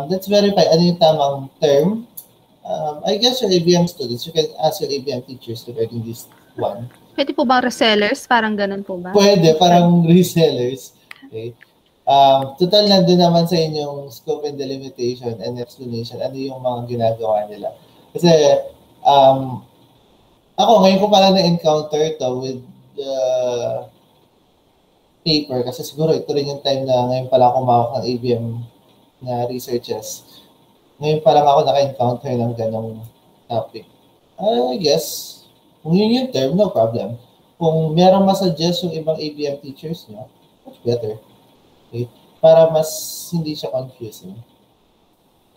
Let's verify ano yung tamang term. I guess your ABM students, you can ask your ABM teachers regarding this one. Pwede po bang resellers? Parang ganun po ba? Pwede, parang resellers. Okay. Total nandun naman sa inyong scope and delimitation and explanation ano yung mga ginagawa nila. Kasi, ako ngayon ko pala na-encounter to with paper kasi siguro ito rin yung time na ngayon pala ako mawak ng ABM na researches. Ngayon pa lang ako naka-encounter ng ganong topic. I guess, kung yun yung term, no problem. Kung merong masuggest yung ibang ABM teachers nyo, much better. Okay? Para mas hindi siya confusing.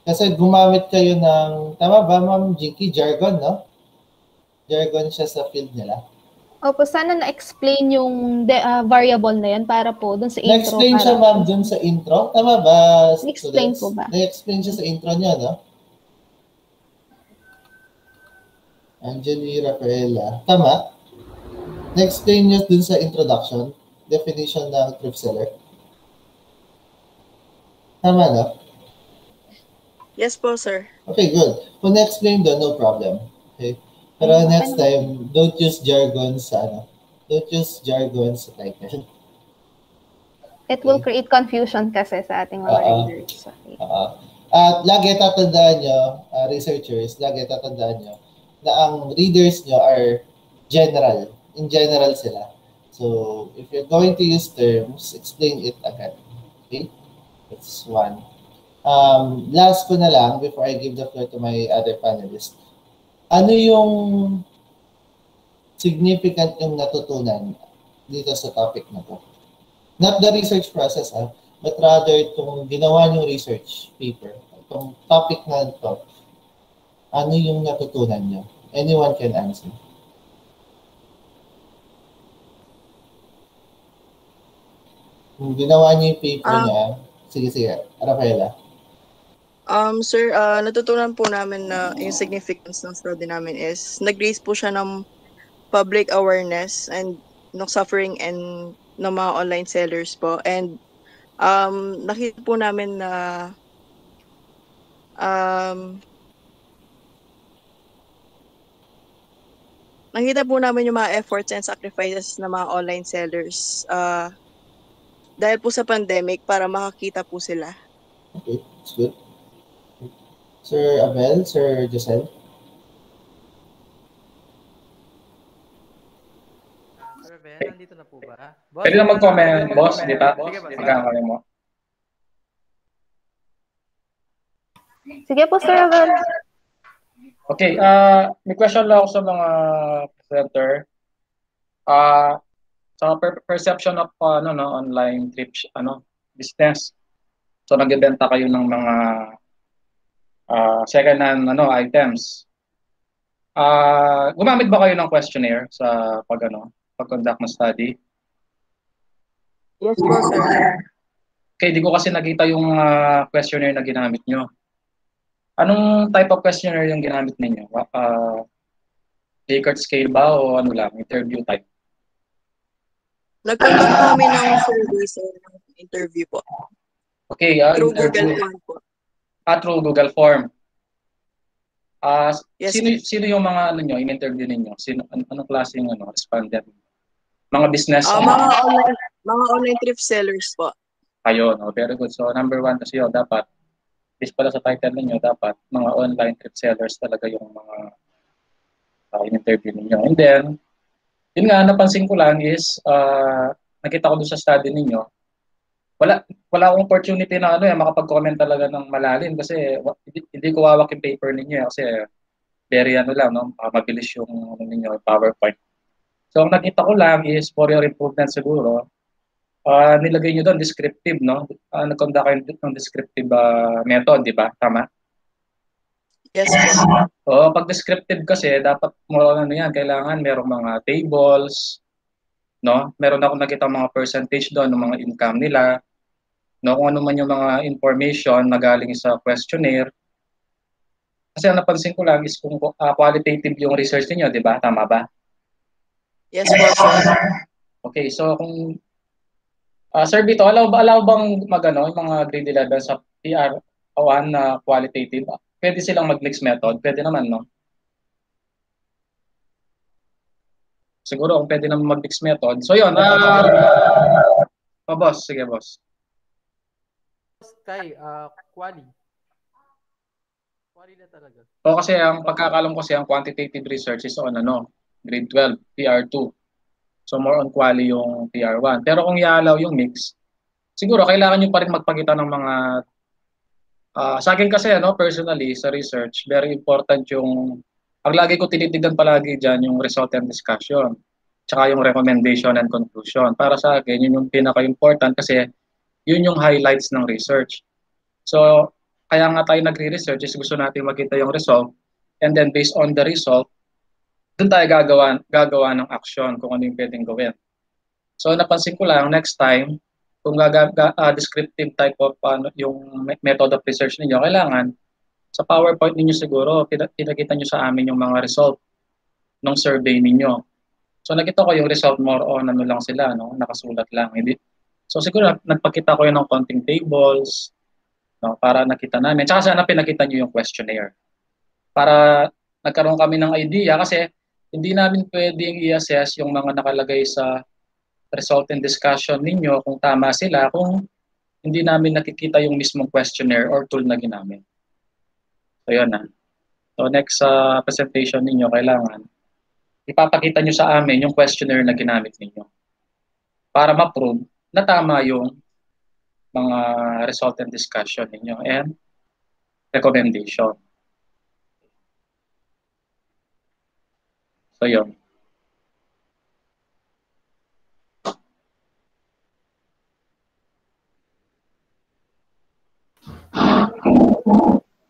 Kasi gumamit kayo ng, tama ba, Ma'am Jinky, jargon, no? Jargon siya sa field nila. Opo, sana na-explain yung variable na yan para po dun sa intro. Na-explain siya, ma'am, dun sa intro? Tama ba, students? Na-explain po ba? Na-explain siya sa intro niya, no? Anjali Rafaela. Tama? na-explain nyo dun sa introduction, definition ng thrift seller? Tama na? Yes po, sir. Okay, good. Kung na-explain doon, no problem. Okay? Pero next time, don't use jargon sa ano. Don't use jargon sa title. It will create confusion kasi sa ating mga readers. Okay. At lagi tatandaan nyo, researchers, lagi tatandaan nyo na ang readers nyo are general. In general sila. So, if you're going to use terms, explain it agad. Okay? That's one. Last ko na lang before I give the floor to my other panelists. Ano yung significant yung natutunan dito sa topic na to? Not the research process, but rather itong ginawa niyong research paper. Itong topic na ito, ano yung natutunan niyo? Anyone can answer. Kung ginawa niyo yung paper niya, sige, Rafaela. Sir, natutunan po namin na yung significance ng study namin is nag-raise po siya ng public awareness and ng suffering and ng mga online sellers po. And nakita po namin na nakita po namin yung mga efforts and sacrifices ng mga online sellers dahil po sa pandemic para makakita po sila. Okay, that's good. Sir Abel, Sir Giselle? Sir Ben, nandito na po ba? Boss, Pwede na mag-comment, boss, di ba? Sige ba? Magkakaroon mo. Sige po, Sir Abel. Okay, may question lang ako sa mga presenter. Sa perception of online trip business. So nagbebenta kayo ng mga second-hand items. Gumamit ba kayo ng questionnaire sa pag-conduct ng study? Yes po, sir. Okay, di ko kasi nakita yung questionnaire na ginamit nyo. Anong type of questionnaire yung ginamit ninyo? Likert scale ba o ano lang, interview type? Nag-conduct po kami ng survey sa interview po. Okay, through interview. Google Form po. Through Google Form. Yes, sino yung mga in-interview ninyo? Anong klaseng respondent? Mga business? Mga online thrift sellers po. Ayun, very good. So number one kasi dapat, based pala sa title ninyo, dapat mga online thrift sellers talaga yung mga in-interview ninyo. And then, yun nga, napansin ko lang is, nakita ko doon sa study ninyo, wala akong opportunity na makapag-comment talaga ng malalim kasi hindi ko hawak yung paper ninyo kasi very mabilis yung ninyo, PowerPoint. So ang nakita ko lang is for your improvement siguro, nilagay nyo doon descriptive, nag-conduct kayo ng descriptive method, di ba? Tama? Yes. Pag descriptive kasi, dapat kailangan merong mga tables, meron ako nakita mga percentage doon ng mga income nila, kung ano man yung mga information na galing sa questionnaire. Kasi ang napansin ko lang is kung qualitative yung research niyo, di ba? Tama ba? Yes po, sir. Okay, so kung Sir Vito, allow bang yung mga grade 11 sa PR1 na qualitative? Pwede silang mag-mix method? Pwede naman, no? Siguro kung pwede naman mag-mix method. So yun, boss, sige boss. Kay, quali na talaga. Kasi ang pagkakalam ko ang quantitative research is on grade 12, PR2. So more on quali yung PR1. Pero kung i-allow yung mix, siguro kailangan nyo pa rin magpakita ng mga sa akin kasi personally sa research, very important yung ang lagi ko tinitignan palagi diyan yung result and discussion. Tsaka yung recommendation and conclusion. Para sa akin, yun yung pinaka-important kasi yun yung highlights ng research. So, kaya nga tayo nagre-research is gusto natin makita yung result and then based on the result, doon tayo gagawa ng action kung ano yung pwedeng gawin. So, napansin ko lang, next time, kung descriptive type of yung method of research ninyo, kailangan sa PowerPoint ninyo siguro, pinakita nyo sa amin yung mga result ng survey ninyo. So nakita ko yung result more on ano lang sila, no? Nakasulat lang. Hindi. So siguro nagpakita ko yun ng counting tables, no? Para nakita namin. Tsaka sana pinakita nyo yung questionnaire. Para nagkaroon kami ng idea kasi hindi namin pwedeng i-assess yung mga nakalagay sa result and discussion ninyo kung tama sila kung hindi namin nakikita yung mismong questionnaire or tool na ginamit. So yun na. So next presentation ninyo, kailangan ipapakita nyo sa amin yung questionnaire na ginamit ninyo para ma-prove na tama yung mga result and discussion ninyo and recommendation. So yun.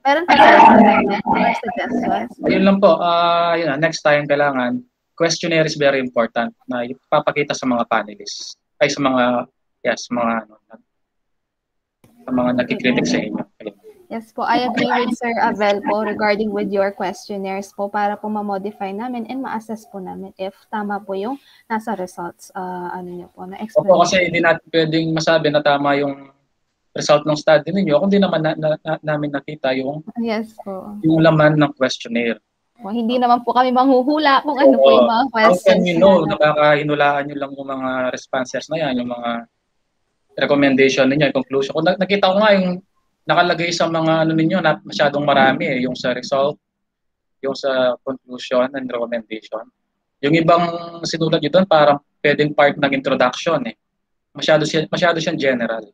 Meron pa sir mga suggestions? Ayun lang po. Yun na, next time kailangan questionnaire is very important na ipapakita sa mga panelists. Ay sa mga sa mga nakikritik sa inyo. Ayun. Yes po, I agree with Sir Abel po regarding with your questionnaires po para po ma-modify namin and ma-assess po namin if tama po yung nasa results ano niyo po na explanation. Opo, kasi hindi natin pwedeng masabi na tama yung result ng study ninyo kung hindi naman namin nakita yung yes po. Yung laman ng questionnaire. O, hindi naman po kami manghuhula kung ano po yung mga questions. How can you know na baka hinulaan nyo lang yung mga responses na yan, yung mga recommendation ninyo, yung conclusion. Kung nakita ko nga yung nakalagay sa mga ano ninyo na masyadong marami yung sa result, yung sa conclusion and recommendation. Yung ibang sinulat nyo doon parang pwedeng part ng introduction eh. Masyado siyang general.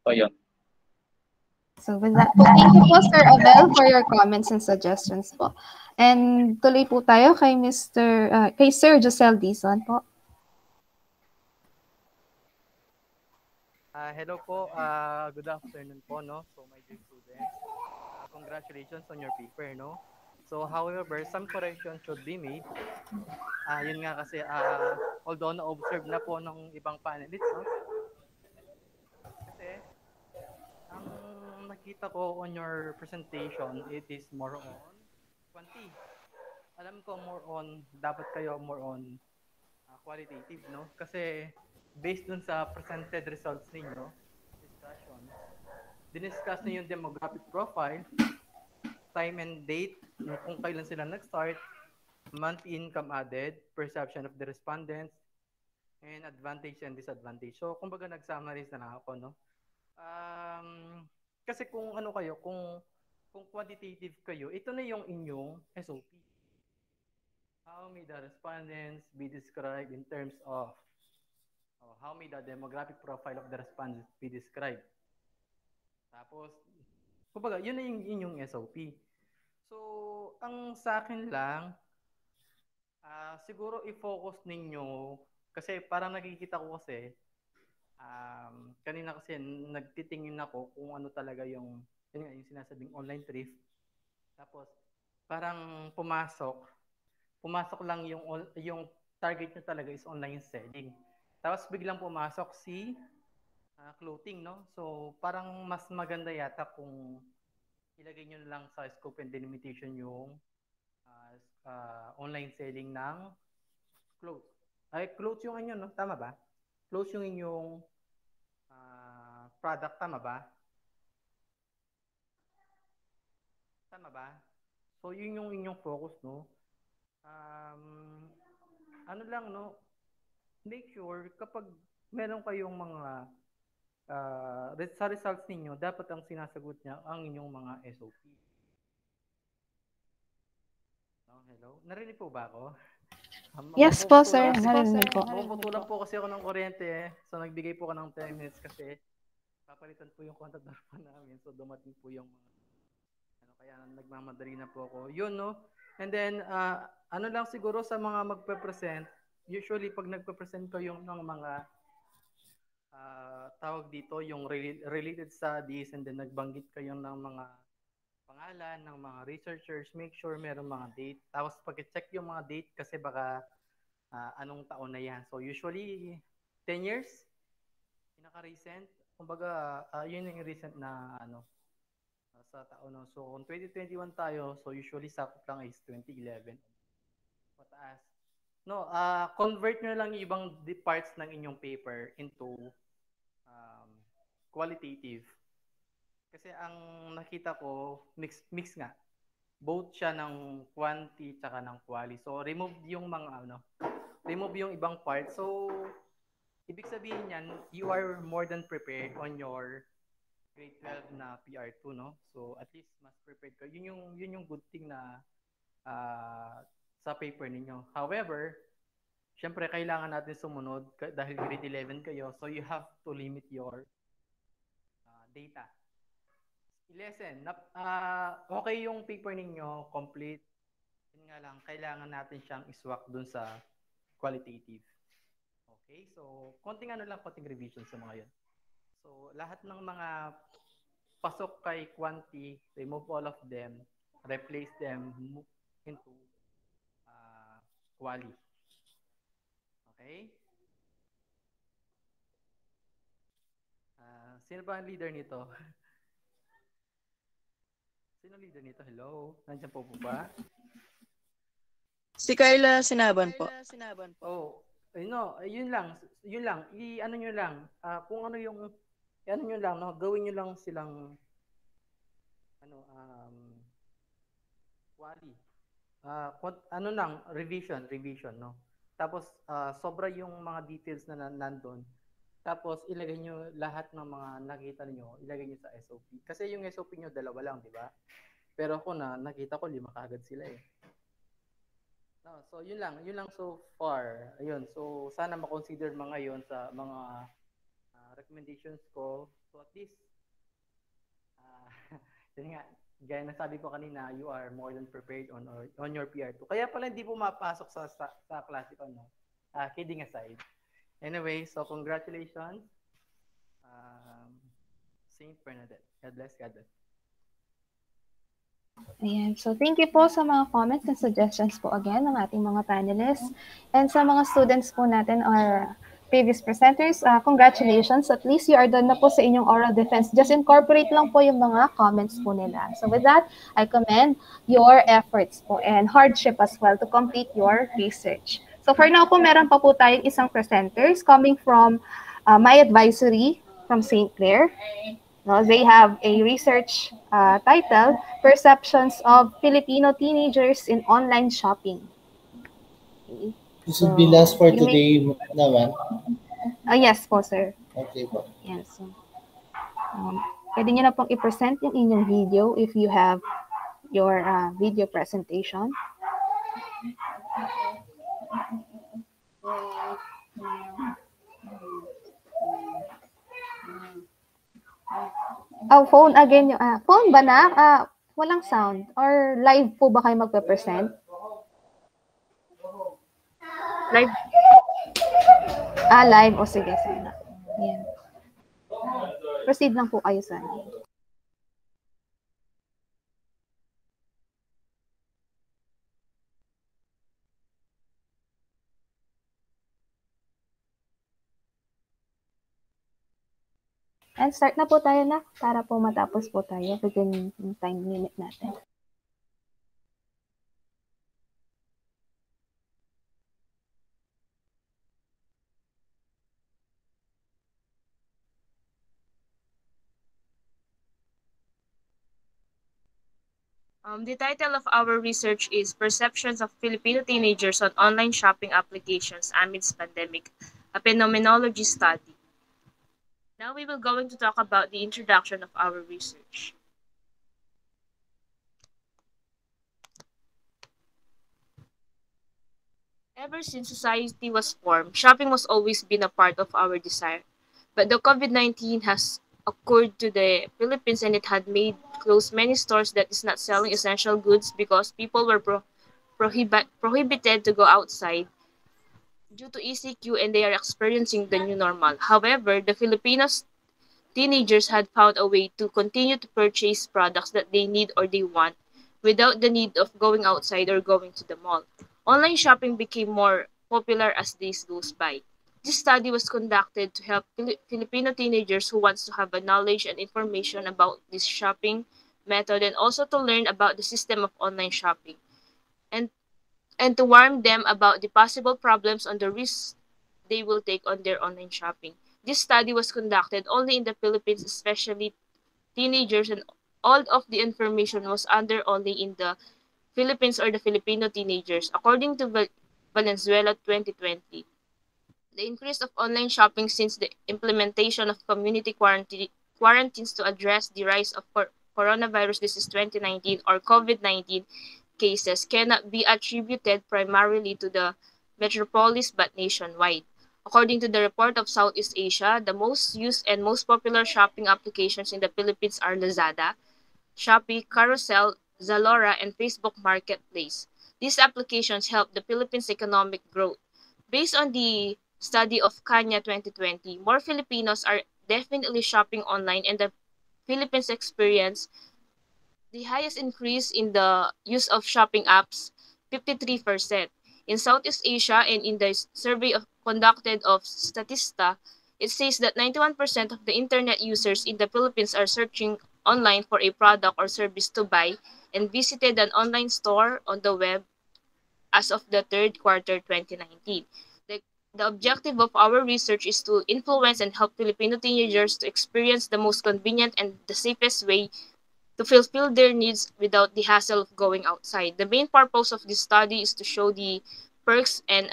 So yun. So with that po, thank you po Sir Abel for your comments and suggestions po. And tuloy po tayo kay kay Sir Josel Dizon po. Hello po, good afternoon po, no? So my dear students, congratulations on your paper, no? So however, some corrections should be made. Yun nga kasi, although na-observe na po ng ibang panelists, no? Kasi, ang nakita ko on your presentation, it is more on quantity. Alam ko dapat kayo more on qualitative, no? Kasi, based dun sa presented results ninyo, discussion, diniscuss na yung demographic profile, time and date, kung kailan sila nag-start, monthly income added, perception of the respondents, and advantage and disadvantage. So, kumbaga nag-summarize na lang ako, no? Kasi kung ano kayo, kung quantitative kayo, ito na yung inyong SOP. How may the respondents be described in terms of how may the demographic profile of the respondents be described? Tapos, kumbaga, yun na yung inyong SOP. So, ang sa akin lang, siguro i-focus ninyo, kasi parang nakikita ko kasi, kanina kasi nagtitingin ako kung ano talaga yung sinasabing online thrift. Tapos, parang pumasok lang yung target nyo talaga is online selling. Tapos biglang pumasok si clothing, no? So, parang mas maganda yata kung ilagay nyo lang sa scope and delimitation yung online selling ng clothes. Clothes yung inyo, no? Tama ba? Clothes yung inyong product, tama ba? Tama ba? So, yun yung inyong focus, no? Ano lang, no? Make sure kapag meron kayong mga sa results ninyo, dapat ang sinasagot niya ang inyong mga SOP. No, hello? Narinig po ba ako? Yes po, sir. Narinig po. Mapuputulan po kasi ako ng kuryente. So, nagbigay po ka ng 10 minutes kasi papalitan po yung contactor po namin. So, dumating po yung mga kaya nagmamadali na po ako. Yun, no? And then, ano lang siguro sa mga magpe-present, usually pag nagpe-present ko yung ng mga tawag dito, yung related studies, and then nagbanggit kayo ng mga pangalan ng mga researchers, make sure meron mga date. Tapos pag-check yung mga date kasi baka anong taon na yan. So usually 10 years, pinaka-recent. Kumbaga, yun yung recent na sa taon. No? So kung 2021 tayo, so usually sakop lang is 2011. Pataas. No, convert nyo lang yung ibang parts ng inyong paper into um, qualitative. Kasi ang nakita ko, mix nga. Both siya ng quantity tsaka ng quality. So, remove yung ibang parts. So, ibig sabihin yan, you are more than prepared on your grade 12 na PR2, no? So, at least mas prepared ka. Yun yung good thing na sa paper ninyo. However, syempre, kailangan natin sumunod dahil grade 11 kayo. So, you have to limit your data. Lesson. Okay yung paper ninyo, complete. Yun nga lang, kailangan natin siyang iswak dun sa qualitative. Okay? So, konting revision sa mga yun. So, lahat ng mga pasok kay quanti, remove all of them, replace them into quali. Okay? Sino ba ang leader nito? Sino leader nito? Hello? Nandiyan po ba? Si Carla Sinaban po. Oh, yun lang. I-ano nyo lang. Kung ano yung, ano nyo lang, no? Gawin nyo lang silang, quali. Revision, no? Tapos, sobra yung mga details na nandun. Tapos, ilagay nyo lahat ng mga nakita nyo, ilagay nyo sa SOP. Kasi yung SOP nyo, 2 lang, di ba? Pero ako nakita ko 5 kaagad sila eh. No, so yun lang so far. Ayun, so sana ma-consider mga yon sa mga recommendations ko. So at least yun nga, gaya na sabi ko kanina, you are more than prepared on your PR2. Kaya pala hindi pumapasok sa klase ko, no? Kidding aside. Anyway, so congratulations, Saint Bernadette. God bless, God bless. Ayan. So, thank you po sa mga comments and suggestions po again ng ating mga panelists. And sa mga students po natin or previous presenters, congratulations. At least you are done na po sa inyong oral defense. Just incorporate lang po yung mga comments po nila. So, with that, I commend your efforts po and hardship as well to complete your research. So, for now po, meron pa po tayong isang presenters coming from my advisory from St. Clair. No, they have a research title, Perceptions of Filipino Teenagers in Online Shopping. Okay. This will be last for today naman. Yes po, sir. Okay po. Yes. So, pwede nyo na pong i-present yung inyong video if you have your video presentation. Oh, phone again yung phone ba na? Walang sound or live po ba kayo magpe-present? Live. Live. O sige. Yan. Proceed lang po kayo sa And start na po tayo na para po matapos po tayo within yung time limit natin. The title of our research is Perceptions of Filipino Teenagers on Online Shopping Applications Amidst Pandemic, a Phenomenology Study. Now we will going to talk about the introduction of our research. Ever since society was formed, shopping was always been a part of our desire. But the COVID-19 has occurred to the Philippines and it had made close many stores that is not selling essential goods because people were prohibited to go outside due to ECQ and they are experiencing the new normal. However, the Filipinos teenagers had found a way to continue to purchase products that they need or they want without the need of going outside or going to the mall. Online shopping became more popular as days goes by. This study was conducted to help Filipino teenagers who wants to have a knowledge and information about this shopping method and also to learn about the system of online shopping. And and to warn them about the possible problems and the risks they will take on their online shopping. This study was conducted only in the Philippines, especially teenagers, and all of the information was under only in the Philippines or the Filipino teenagers, according to Valenzuela 2020. The increase of online shopping since the implementation of community quarantines to address the rise of coronavirus disease 2019 or COVID-19 cases cannot be attributed primarily to the metropolis but nationwide. According to the report of Southeast Asia, the most used and most popular shopping applications in the Philippines are Lazada, Shopee, Carousel, Zalora, and Facebook Marketplace. These applications help the Philippines' economic growth. Based on the study of Kanya 2020, more Filipinos are definitely shopping online, and the Philippines experience the highest increase in the use of shopping apps, 53%. In Southeast Asia and in the survey conducted of Statista, it says that 91% of the internet users in the Philippines are searching online for a product or service to buy and visited an online store on the web as of the third quarter 2019. The, the objective of our research is to influence and help Filipino teenagers to experience the most convenient and the safest way to fulfill their needs without the hassle of going outside. The main purpose of this study is to show the perks and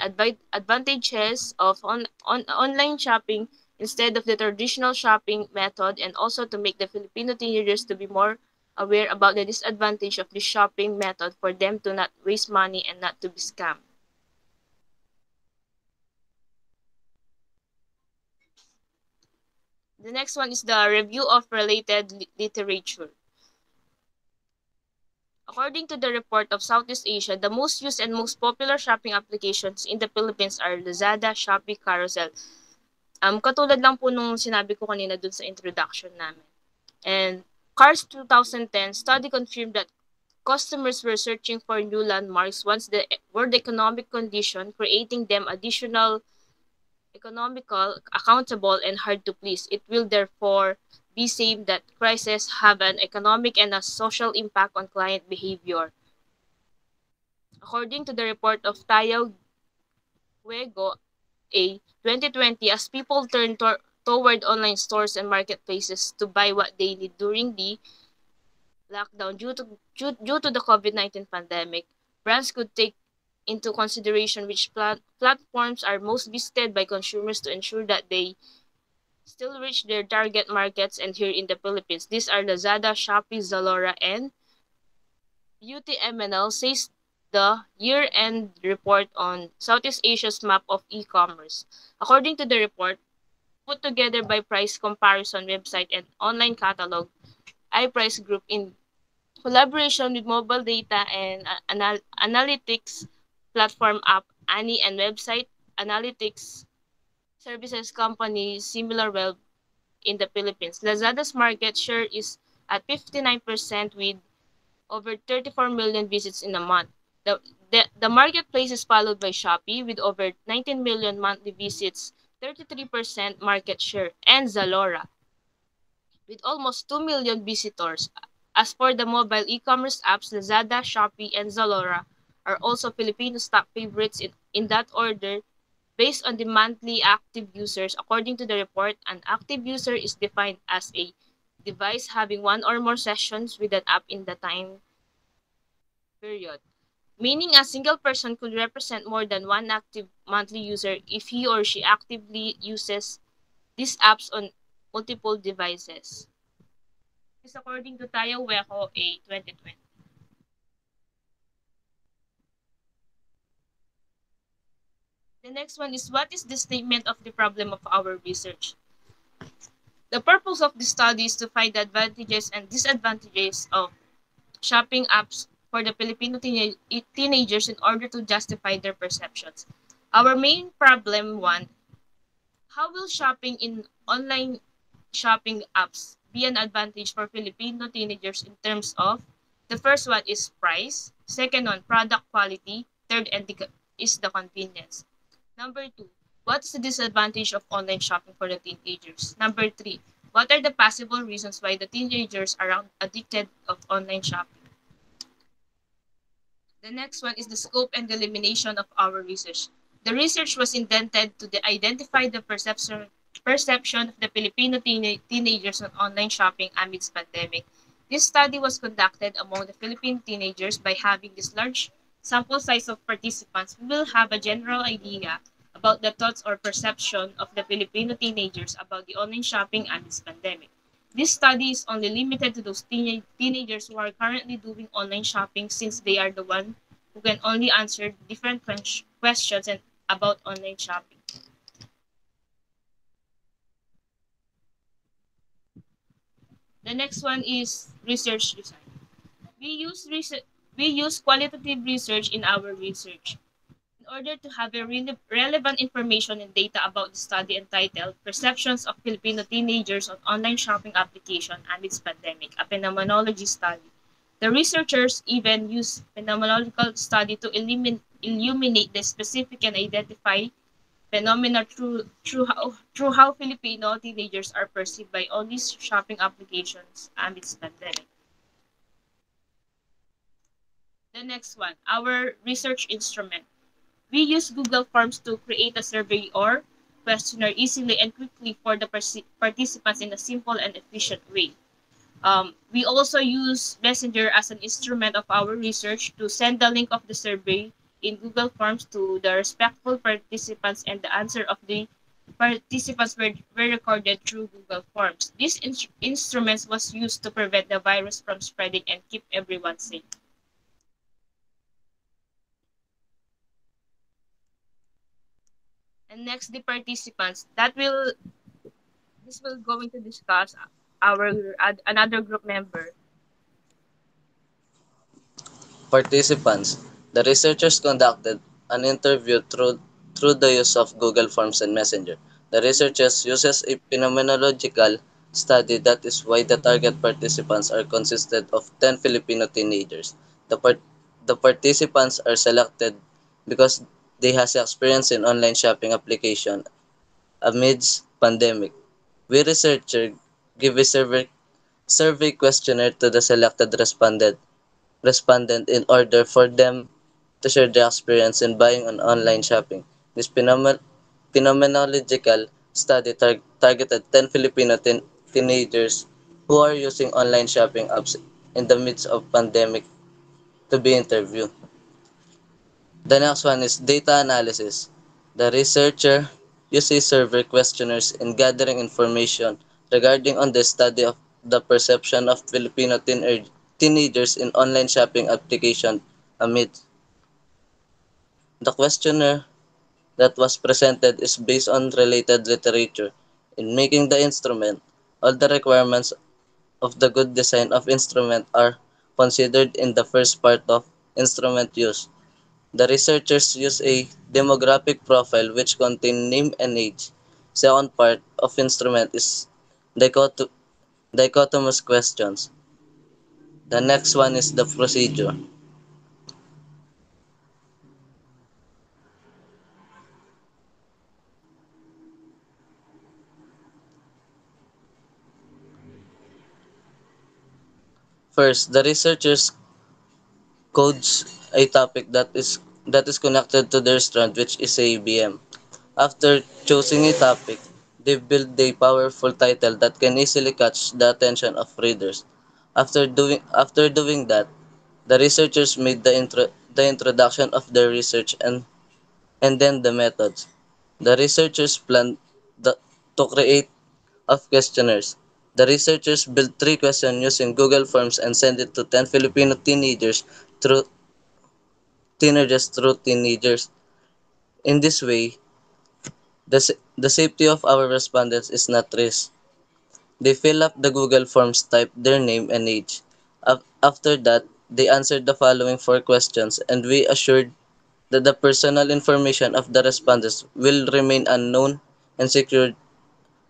advantages of online shopping instead of the traditional shopping method, and also to make the Filipino teenagers to be more aware about the disadvantage of this shopping method for them to not waste money and not to be scammed. The next one is the review of related literature. According to the report of Southeast Asia, the most used and most popular shopping applications in the Philippines are Lazada, Shopee, Carousel. Katulad lang po nung sinabi ko kanina dun sa introduction namin. And Cars 2010 study confirmed that customers were searching for new landmarks once the world economic condition, creating them additional economical, accountable, and hard to please. It will therefore be said that crises have an economic and a social impact on client behavior. According to the report of Tayo Guego A 2020, as people turn toward online stores and marketplaces to buy what they need during the lockdown due to the COVID-19 pandemic, brands could take into consideration which platforms are most visited by consumers to ensure that they still reach their target markets. And here in the Philippines, these are Lazada, Shopee, Zalora, and UTMNL, says the year-end report on Southeast Asia's map of e-commerce. According to the report, put together by price comparison website and online catalog, iPrice Group in collaboration with mobile data and analytics platform app Ani and website analytics services company SimilarWeb in the Philippines. Lazada's market share is at 59% with over 34 million visits in a month. The marketplace is followed by Shopee with over 19 million monthly visits, 33% market share, and Zalora with almost 2 million visitors. As for the mobile e-commerce apps, Lazada, Shopee, and Zalora are also Filipinos' top favorites in that order based on the monthly active users. According to the report, an active user is defined as a device having one or more sessions with an app in the time period, meaning a single person could represent more than one active monthly user if he or she actively uses these apps on multiple devices. This is according to Tayo Weho A 2020. The next one is, what is the statement of the problem of our research? The purpose of the study is to find the advantages and disadvantages of shopping apps for the Filipino teenagers in order to justify their perceptions. Our main problem one, how will shopping in online shopping apps be an advantage for Filipino teenagers in terms of, the first one is price, second one, product quality, third is the convenience. Number 2, what's the disadvantage of online shopping for the teenagers? Number 3, what are the possible reasons why the teenagers are addicted of online shopping? The next one is the scope and delimitation of our research. The research was intended to identify the perception of the Filipino teenagers on online shopping amidst pandemic. This study was conducted among the Philippine teenagers. By having this large sample size of participants, we will have a general idea about the thoughts or perception of the Filipino teenagers about the online shopping amidst pandemic. This study is only limited to those teenagers who are currently doing online shopping, since they are the one who can only answer different questions and about online shopping. The next one is research design. We use research, we use qualitative research in our research. In order to have a really relevant information and data about the study entitled Perceptions of Filipino Teenagers on Online Shopping Application Amidst Pandemic, a phenomenology study. The researchers even use phenomenological study to illuminate the specific and identify phenomena through how Filipino teenagers are perceived by all these shopping applications amidst pandemic. The next one, our research instrument. We use Google Forms to create a survey or questionnaire easily and quickly for the participants in a simple and efficient way. We also use Messenger as an instrument of our research to send the link of the survey in Google Forms to the respectful participants, and the answer of the participants were recorded through Google Forms. These instruments was used to prevent the virus from spreading and keep everyone safe. And next, the participants. This will going to discuss our another group member. Participants. The researchers conducted an interview through the use of Google Forms and Messenger. The researchers uses a phenomenological study, that is why the target participants are consisted of 10 Filipino teenagers. The participants are selected because they has experience in online shopping application amidst pandemic. We researcher give a survey questionnaire to the selected respondent in order for them to share their experience in buying on online shopping. This phenomenological study targeted 10 Filipino teenagers who are using online shopping apps in the midst of pandemic to be interviewed. The next one is data analysis. The researcher uses survey questionnaires in gathering information regarding on the study of the perception of Filipino teenagers in online shopping application amid. The questionnaire that was presented is based on related literature. In making the instrument, all the requirements of the good design of instrument are considered in the first part of instrument use. The researchers use a demographic profile which contain name and age. Second part of instrument is dichotomous questions. The next one is the procedure. First, the researchers codes a topic that is connected to their strand, which is a BM. After choosing a topic, they build a powerful title that can easily catch the attention of readers. After doing that, the researchers made the introduction of their research and then the methods. The researchers planned to create of questionnaires. The researchers built three questions using Google Forms and sent it to 10 Filipino through teenagers. In this way, the safety of our respondents is not risked. They fill up the Google Forms, type their name and age. After that, they answered the following four questions, and we assured that the personal information of the respondents will remain unknown and secured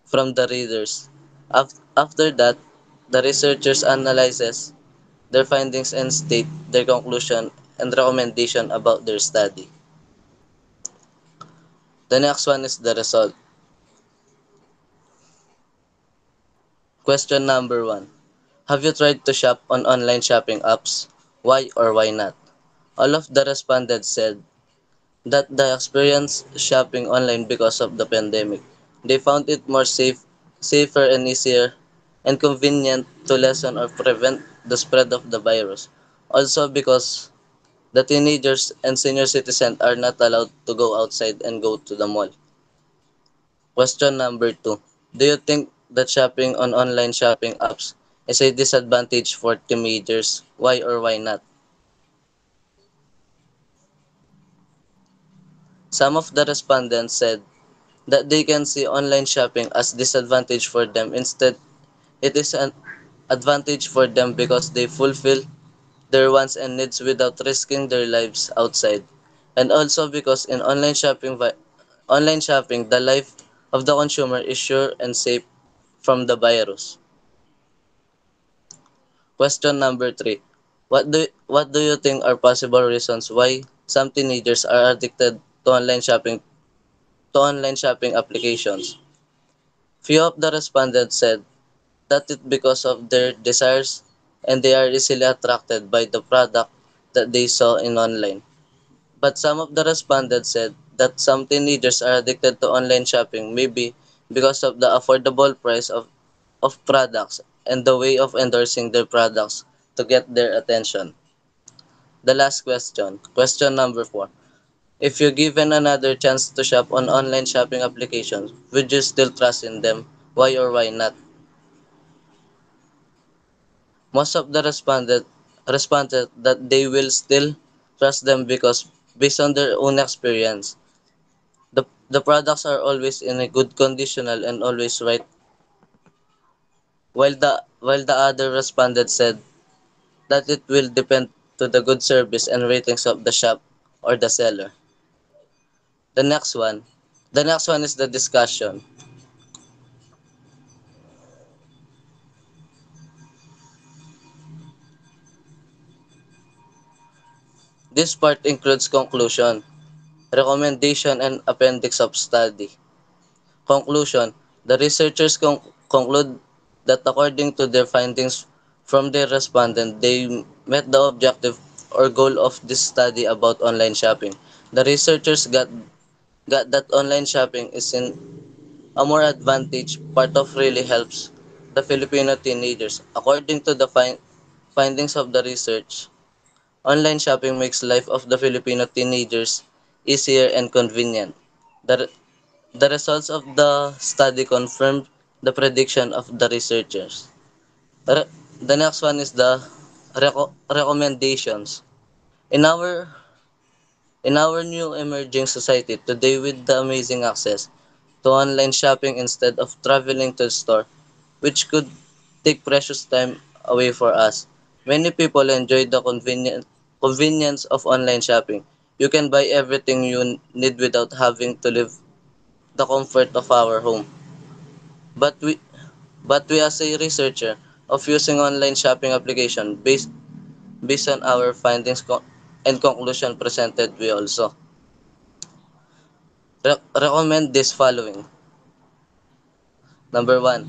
from the readers. After that, the researchers analyzes their findings and state their conclusion and recommendation about their study. The next one is the result. Question number 1. Have you tried to shop on online shopping apps? Why or why not? All of the respondents said that they experienced shopping online because of the pandemic. They found it more safer and easier and convenient to lessen or prevent the spread of the virus. Also because the teenagers and senior citizens are not allowed to go outside and go to the mall. Question number 2. Do you think that shopping on online shopping apps is a disadvantage for teenagers? Why or why not? Some of the respondents said that they can see online shopping as disadvantage for them. Instead, it is an advantage for them because they fulfill their wants and needs without risking their lives outside. And also because in online shopping, the life of the consumer is sure and safe from the virus. Question number 3. What do you think are possible reasons why some teenagers are addicted to online shopping applications? Few of the respondents said that it because of their desires and they are easily attracted by the product that they saw in online. But some of the respondents said that some teenagers are addicted to online shopping maybe because of the affordable price of products and the way of endorsing their products to get their attention. The last question, question number 4. If you're given another chance to shop on online shopping applications, would you still trust in them? Why or why not? Most of the responded that they will still trust them because based on their own experience, the products are always in a good conditional and always right, while the other respondent said that it will depend to the good service and ratings of the shop or the seller. The next one. The next one is the discussion. This part includes conclusion, recommendation, and appendix of study. Conclusion. The researchers conclude that according to their findings from their respondent, they met the objective or goal of this study about online shopping. The researchers got that online shopping is in a more advantage part of really helps the Filipino teenagers. According to the findings of the research, online shopping makes life of the Filipino teenagers easier and convenient. The, the results of the study confirmed the prediction of the researchers. Re- the next one is the recommendations. In our in our new emerging society today with the amazing access to online shopping instead of traveling to the store, which could take precious time away for us. Many people enjoy the convenience of online shopping. You can buy everything you need without having to leave the comfort of our home. But we as a researcher of using online shopping application based on our findings and conclusion presented, we also recommend this following. Number 1,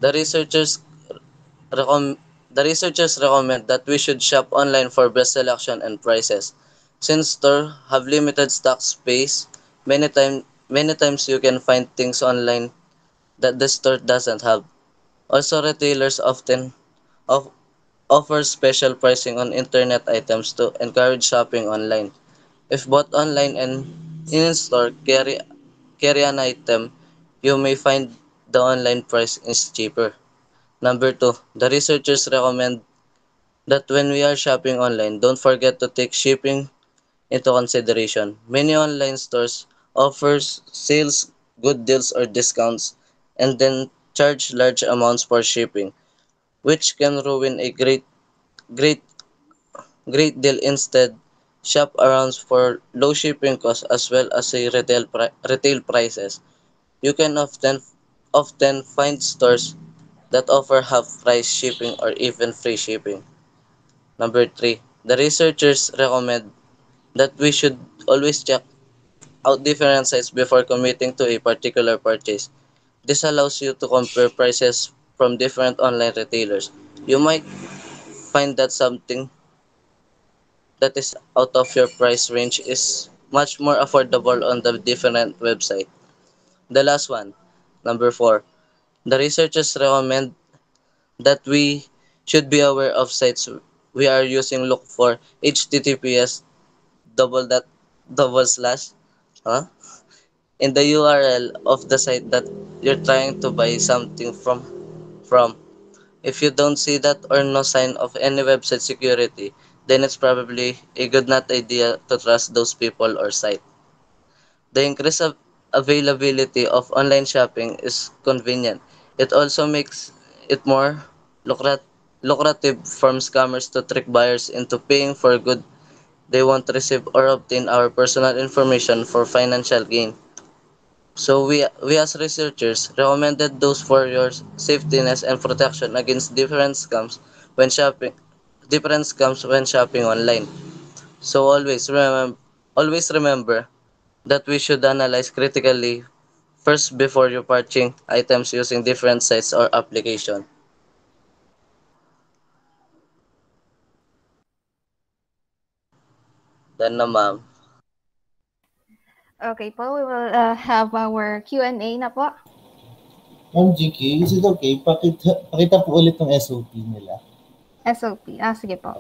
the recom- researchers recommend that we should shop online for best selection and prices. Since stores have limited stock space, many times you can find things online that the store doesn't have. Also, retailers often of, offer special pricing on internet items to encourage shopping online. If both online and in-store carry an item, you may find the online price is cheaper. Number 2, the researchers recommend that when we are shopping online, don't forget to take shipping into consideration. Many online stores offers sales, good deals or discounts and then charge large amounts for shipping, which can ruin a great great deal. Instead, shop around for low shipping costs as well as a retail prices. You can often find stores that offer half price shipping or even free shipping. Number 3, the researchers recommend that we should always check out different sites before committing to a particular purchase. This allows you to compare prices from different online retailers. You might find that is out of your price range is much more affordable on the different website. The last one, number 4. The researchers recommend that we should be aware of sites we are using. Look for https double dot double slash huh? in the URL of the site that you're trying to buy something from. If you don't see that or no sign of any website security, then it's probably a good not idea to trust those people or site. The increased availability of online shopping is convenient. It also makes it more lucrative for scammers to trick buyers into paying for good they won't receive or obtain our personal information for financial gain. So we as researchers recommended those for your safetyness and protection against different scams when shopping online. So always remember that we should analyze critically first before you purchasing items using different sites or application. Then na ma'am. Okay po, we will have our Q&A na po. Ma'am GK, is it okay? Pakita po ulit ng SOP nila. SOP. Sige po.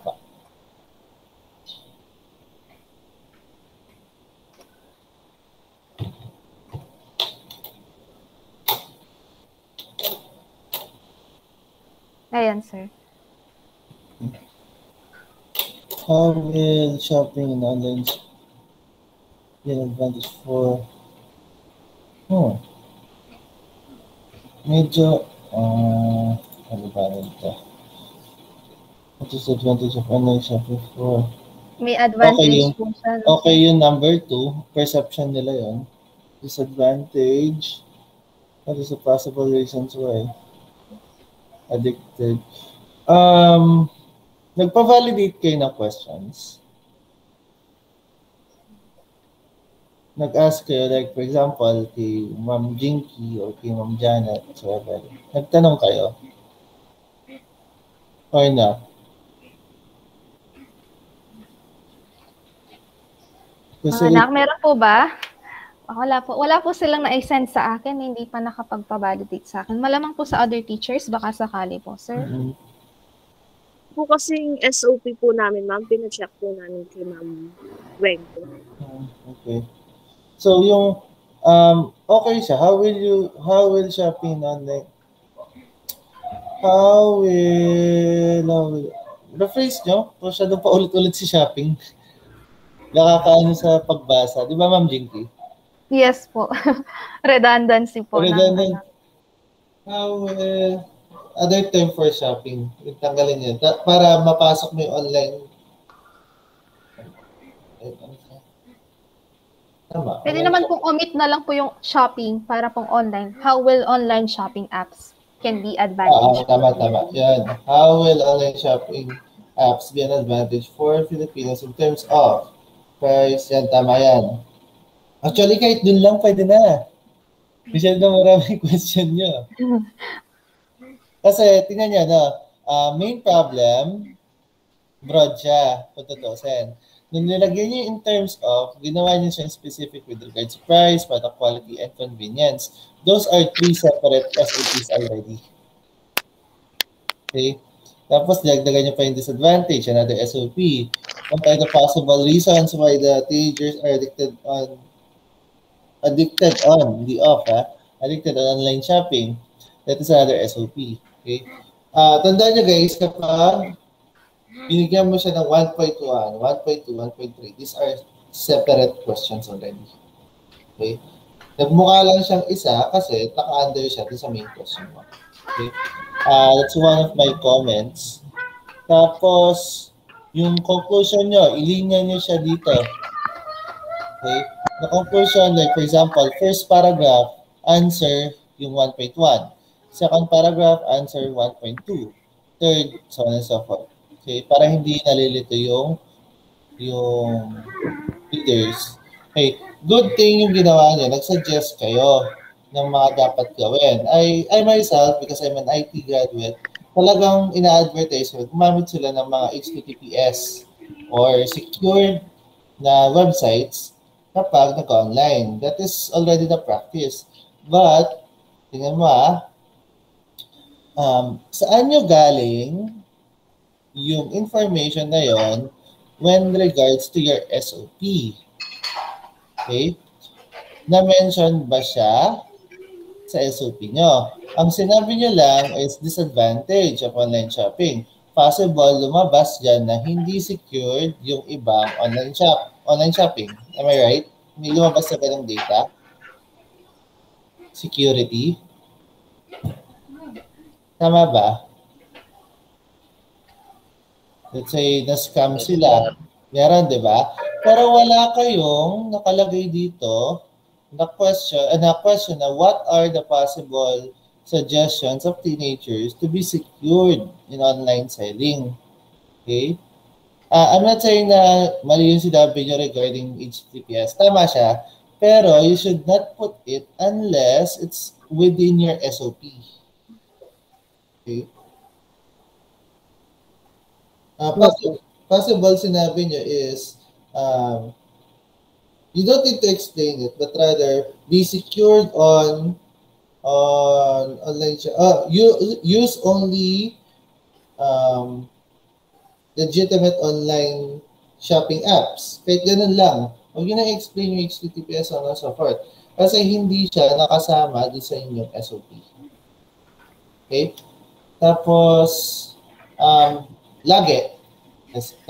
Ayan, sir. How will shopping in online be an advantage for... Medyo... ano ba nito? What is the advantage of online shopping for... May advantage po siya. Okay yung number 2. Perception nila yun. Disadvantage. What is the possible reasons why? Addicted. Nagpa-validate kayo ng questions. Nag-ask kayo, like for example, kay Ma'am Jinky or kay Ma'am Janet, whatever. Nagtanong kayo? Or na? Anak, meron po ba? Wala po silang na-send sa akin, hindi pa nakapagpa-validate sa akin. Malamang po sa other teachers, baka sakali po, sir. Po kasing SOP po namin, ma'am, pina-check po namin kay Ma'am Weng. Okay. So yung okay siya. How will shopping online? How will rephrase nyo? Masyadong paulit-ulit si shopping. Nakakaano sa pagbasa. Di ba, Ma'am Jinky? Yes po. Redundancy po. Redundant. How will... Other term for shopping. Tanggalin yun. Para mapasok mo yung online. Tama. Pwede naman pong omit na lang po yung shopping para pong online. How will online shopping apps can be advantage? Tama. Yan. How will online shopping apps be an advantage for Filipinos in terms of price? Yan, tama yan. Actually, kahit dun lang, pwede na. Masyado na maraming question nyo. Kasi, tingnan nyo, main problem, broad siya, kung tutusin. Nung nilagyan nyo in terms of, ginawa nyo siya specific with regards to price, product quality, and convenience. Those are 3 separate SOPs already. Okay? Tapos, dagdagan nyo pa yung disadvantage, another SOP. What are the possible reasons why the teenagers are addicted on online shopping? That is another SOP. Okay? Tandaan nyo guys, kapag binigyan mo siya ng 1.1, 1.2, 1.3, these are separate questions already. Okay? Nagmukha lang siyang isa kasi naka-under siya sa main question mo. Okay? That's one of my comments. Tapos, yung conclusion nyo, ilinya nyo siya dito. Okay? The conclusion, like for example, first paragraph, answer yung 1.1. Second paragraph, answer 1.2. Third, so on and so forth. Okay? Para hindi nalilito yung readers. Okay. Good thing yung ginawa niya. Nag-suggest kayo ng mga dapat gawin. I myself, because I'm an IT graduate, talagang ina-advertise ko, gumamit sila ng mga HTTPS or secured na websites kapag nag-online. That is already the practice. But, tingnan mo saan nyo galing yung information na yon when regards to your SOP? Okay? Na-mention ba siya sa SOP nyo? Ang sinabi nyo lang is disadvantage of online shopping. Possible lumabas dyan na hindi secured yung ibang online shopping. Am I right? May lumabas sa ganong data? Security? Tama ba? Let's say, na-scam sila. Meron, di ba? Pero wala kayong nakalagay dito na question na what are the possible suggestions of teenagers to be secured in online selling. Okay? I'm not saying na mali yung sinabi nyo regarding HTTPS. Tama siya. Pero you should not put it unless it's within your SOP. Okay? Possible sinabi nyo is you don't need to explain it, but rather be secured on online. You use only legitimate online shopping apps. Kahit ganun lang. Huwag yun na explain yung HTTPS and so forth. Kasi hindi siya nakasama din sa inyong SOP. Okay? Tapos, lagi,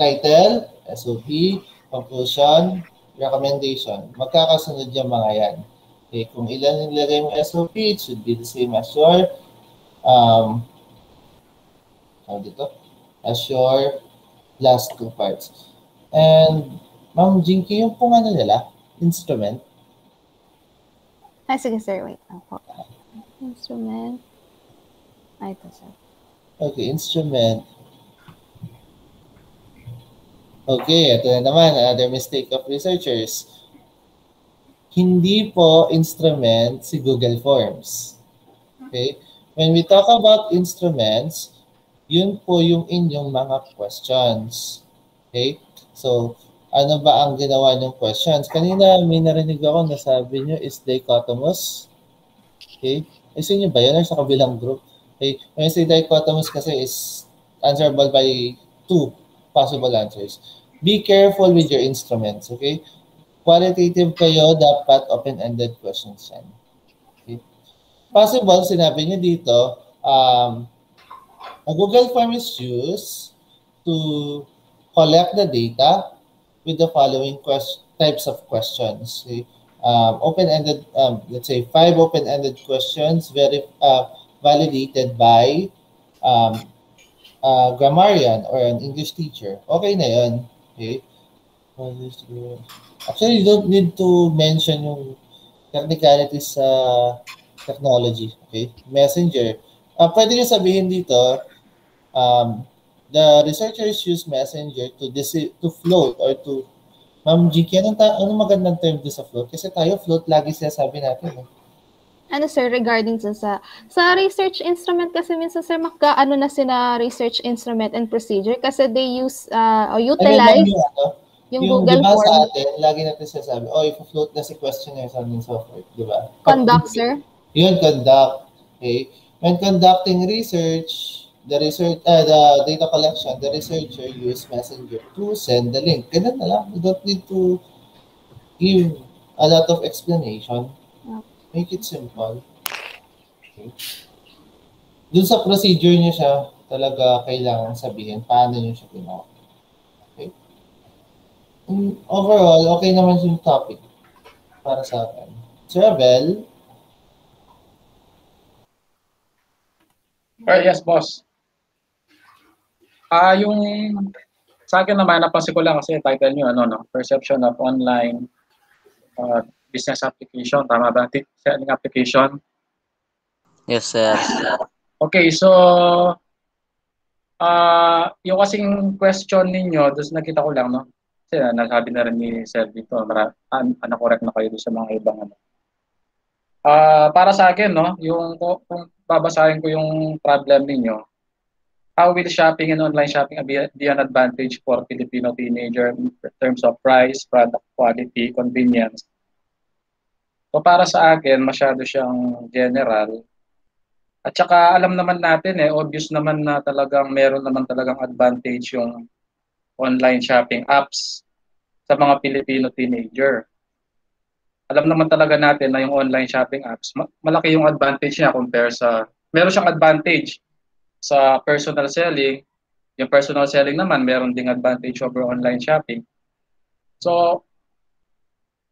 title, SOP, conclusion, recommendation. Magkakasunod yung mga yan. Okay, kung ilan yung lagay mong SOP, it should be the same as your as your last two parts. And, Ma'am Jinky, yung pong ano nila, instrument. Sige sir, wait lang po. Instrument. Ito sir. Okay, instrument. Okay, ito na naman, another mistake of researchers. Hindi po instrument si Google Forms. Okay? When we talk about instruments, yun po yung inyong mga questions. Okay? So, ano ba ang ginawa ng questions? Kanina may narinig ako na sabi nyo is dichotomous. Okay? Isa nyo ba yun or sa kabilang group? Okay? When I say dichotomous kasi is answerable by two possible answers. Be careful with your instruments, okay? Qualitative kayo, dapat open-ended questions yan. Okay? Possible, sinabi niyo dito, a Google form is used to collect the data with the following types of questions. Okay? Open-ended, let's say 5 open-ended questions validated by grammarian or an English teacher. Okay na yun. Okay? Actually, you don't need to mention yung technicalities sa technology. Okay? Messenger. Pwede nyo sabihin dito, the researchers use Messenger to float or to Ma'am Jinky, anong magandang term doon sa float? Kasi tayo float lagi sinasabi natin. Ano sir, regarding sa research instrument kasi minsan sir magkaano na sina research instrument and procedure kasi they use or utilize yung Google diba form. Sa atin, lagi natin sinasabi, i-float na si questionnaire and so forth, di ba? Conduct, sir? Yun, conduct. Okay? When conducting research, the data collection, the researcher use Messenger to send the link. Ganun na lang. You don't need to give a lot of explanation. Make it simple. Okay. Dun sa procedure niya siya, talaga kailangan sabihin paano niyo siya ginawa. Okay. Overall, okay naman yung topic para sa akin. Sir Abel? Yes, boss. Yung sa akin naman, napansin ko lang kasi title nyo, Perception of Online Business Application. Tama ba? Selling application? Yes, sir. Okay, so yung kasing question ninyo, doon nakita ko lang, no? Kasi nasabi na rin ni Sir dito, correct na kayo doon sa mga ibang para sa akin, no, kung babasahin ko yung problem ninyo, How will shopping and online shopping be an advantage for Filipino teenager in terms of price, product quality, convenience? So para sa akin, masyado siyang general. At saka alam naman natin obvious naman na talagang meron naman talagang advantage yung online shopping apps sa mga Filipino teenager. Alam naman talaga natin na yung online shopping apps, malaki yung advantage niya compare sa, meron siyang advantage sa personal selling. Yung personal selling naman, meron ding advantage over online shopping. So,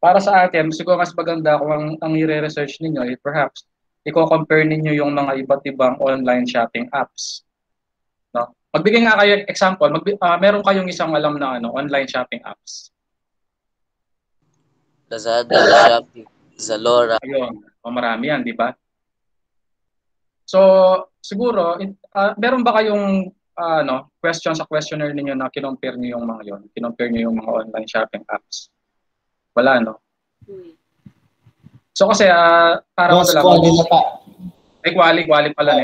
para sa akin, siguro mas maganda kung ang i-research ninyo, perhaps, i-compare ninyo yung mga iba't ibang online shopping apps. No? Magbigay nga kayo example, meron kayong isang alam na online shopping apps. Lazada, Shopee, Zalora. Ayun, marami yan, di ba? So, siguro, meron ba kayong question sa questionnaire ninyo na kinompare niyo yung mga yon? Kinompare niyo yung mga online shopping apps? Wala, no? So, kasi, para Mas quali na pa. Ay, quali pala.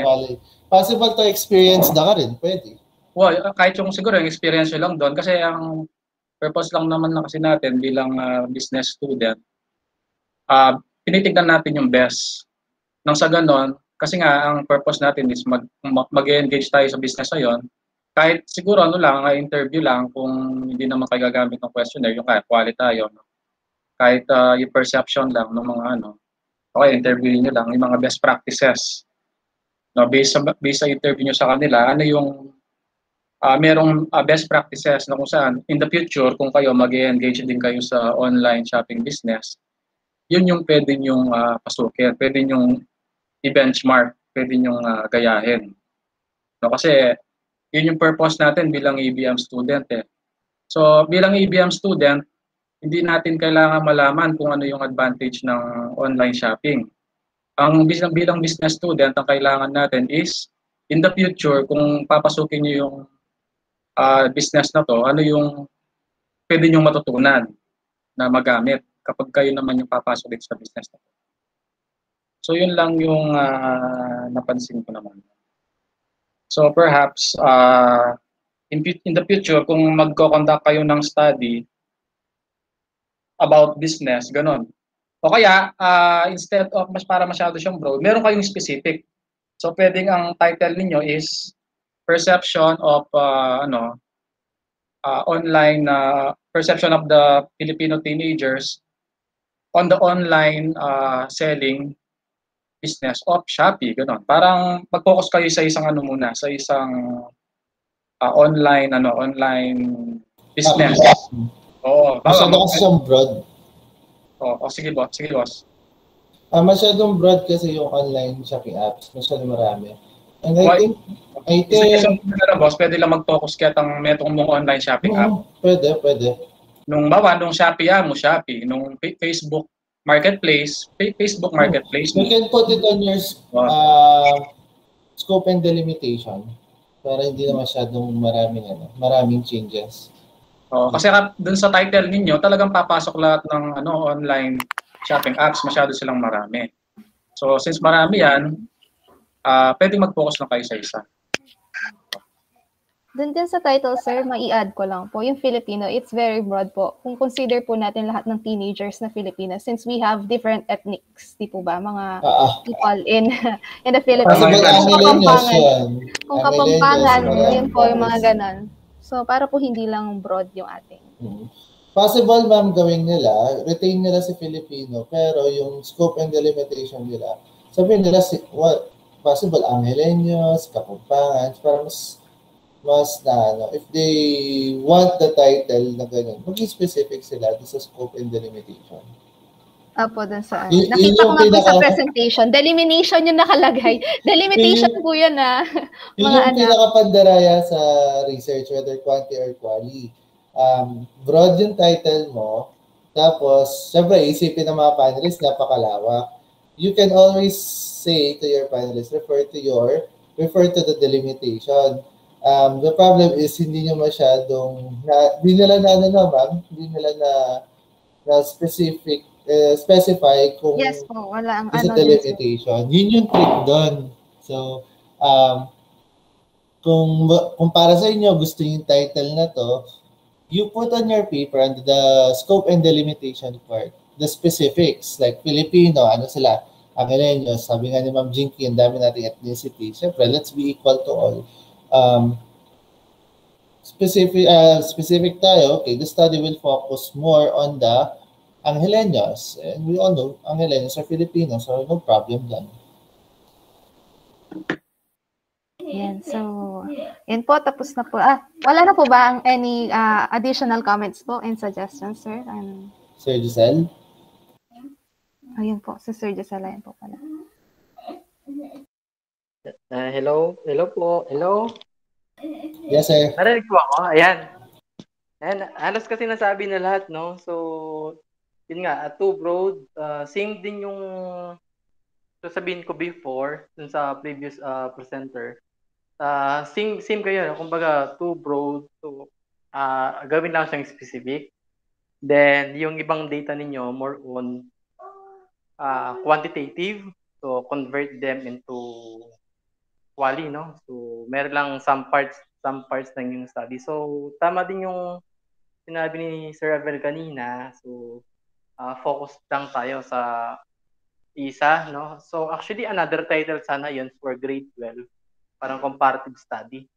Possible to experience na ka rin, pwede. Well, kahit yung siguro yung experience lang doon, kasi ang purpose lang naman na kasi natin bilang business student, tinitignan natin yung best. Nang sa ganon, kasi nga ang purpose natin is mag-engage tayo sa business na yon. Kahit siguro lang, interview lang kung hindi naman kayo gagamit ng questionnaire, yung quality tayo. No? Kahit yung perception lang ng mga okay, interview nyo lang yung mga best practices. No, based sa interview nyo sa kanila, ano yung merong best practices na kung saan in the future, kung kayo mag-engage din kayo sa online shopping business, yun yung pwede nyong pasukin, pwede nyong i-benchmark, pwede nyong gayahin. No, kasi yun yung purpose natin bilang ABM student So bilang ABM student, hindi natin kailangan malaman kung ano yung advantage ng online shopping. Ang bilang business student, ang kailangan natin is in the future, kung papasukin niyo yung business na to, ano yung pwede nyong matutunan na magamit kapag kayo naman yung papasok sa business na to. So yun lang yung napansin ko naman. So perhaps in the future, kung magko-conduct kayo ng study about business, ganon. O kaya, instead of para masyado siyang broad, meron kayong specific. So pwedeng ang title ninyo is Perception of online perception of the Filipino teenagers on the online selling business of Shopee, ganon. Parang mag-focus kayo sa isang muna, sa isang online business. Oo, masyado kasi siyang broad. Sige boss. Masyadong broad kasi yung online shopping apps, masyado marami. And I think boss, pwede lang mag-focus katang metong mong online shopping app. Pwede. Nung Shopee mo Shopee, nung Facebook Marketplace. You can put it on your scope and delimitation para hindi na masyadong maraming changes. Kasi dun sa title ninyo, talagang papasok lahat ng online shopping apps, masyado silang marami. So since marami yan, pwede mag-focus lang kayo sa isa. Dun din sa title, sir, mai-add ko lang po, yung Filipino, it's very broad po. Kung consider po natin lahat ng teenagers na Filipinas, since we have different ethnics, di po ba? Mga people in the Philippines. Kung Kapampangan, yun po yung mga ganon. So, para po hindi lang broad yung ating. Possible, ma'am, gawin nila, retain nila si Filipino, pero yung scope and delimitation nila, sabihin nila, possible, Angeleños, Kapampangan, para mas if they want the title na ganyan, maging specific sila sa scope and delimitation. Apo, dun sa nakita ko nga po sa presentation. Delimitation yung nakalagay. Delimitation po yun Yun yung pinakapandaraya sa research, whether quanti or quali. Broad yung title mo, tapos, syempre, isipin ng mga panelists, napakalawak. You can always say to your panelists, refer to the delimitation. The problem is hindi nyo masyadong hindi nila na specify kung yes po, wala ang delimitation. Yun yung trick doon. So kung para sa inyo gusto yung title na to, you put on your paper under the scope and delimitation part, the specifics, like Filipino, ano sila, Angelenos, sabi nga ni Ma'am Jinky, ang dami nating ethnicity. Siyempre, let's be equal to all. Specific tayo, okay, the study will focus more on the Angelenos. And we all know, Angelenos are Filipinos, so no problem done. Yan. So, yun po. Tapos na po. Wala na po ba ang any additional comments po and suggestions, sir? Sir Giselle? Ayun po. Si Sir Giselle, ayun po pala. Hello? Hello po? Hello? Yes, sir. Narinig po ako? Ayan. Ayan. Halos kasi nasabi na lahat, no? So, yun nga, too broad. Same din yung sasabihin ko before, dun sa previous presenter. Same kayo. Kumbaga, too broad. So, gawin lang siyang specific. Then, yung ibang data ninyo, more on quantitative. So, convert them into quali, no? So, meron lang some parts ng yung study. So, tama din yung sinabi ni Sir Abel kanina. So, focus lang tayo sa isa, no? So, actually, another title sana yun for grade 12. Parang comparative study.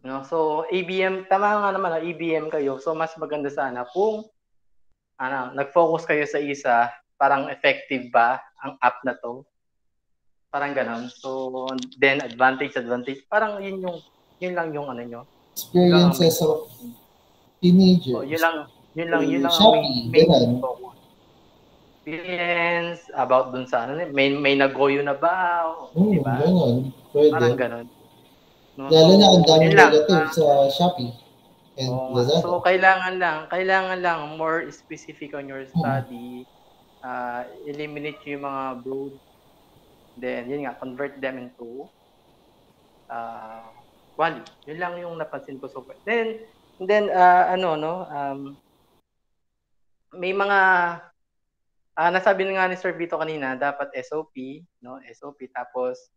No? So, ABM, tama nga naman, ABM kayo. So, mas maganda sana kung nag-focus kayo sa isa, parang effective ba ang app na to? Parang ganon. So, then advantage. Parang yun lang yung ano nyo. Experiences of teenagers. Yun lang ang Shopee, main focus. Experience about dun sa may nagoyo na ba? Di ba? Ganon. Pwede. Parang ganon. No? Lalo na ang daming yun lang. negative sa Shopee. And So, kailangan lang more specific on your study. Eliminate yung mga broad. Then, yun nga, convert them into quali. Yun lang yung napansin ko so far. Then, may mga nasabi na nga ni Sir Vito kanina, dapat SOP, no? SOP, tapos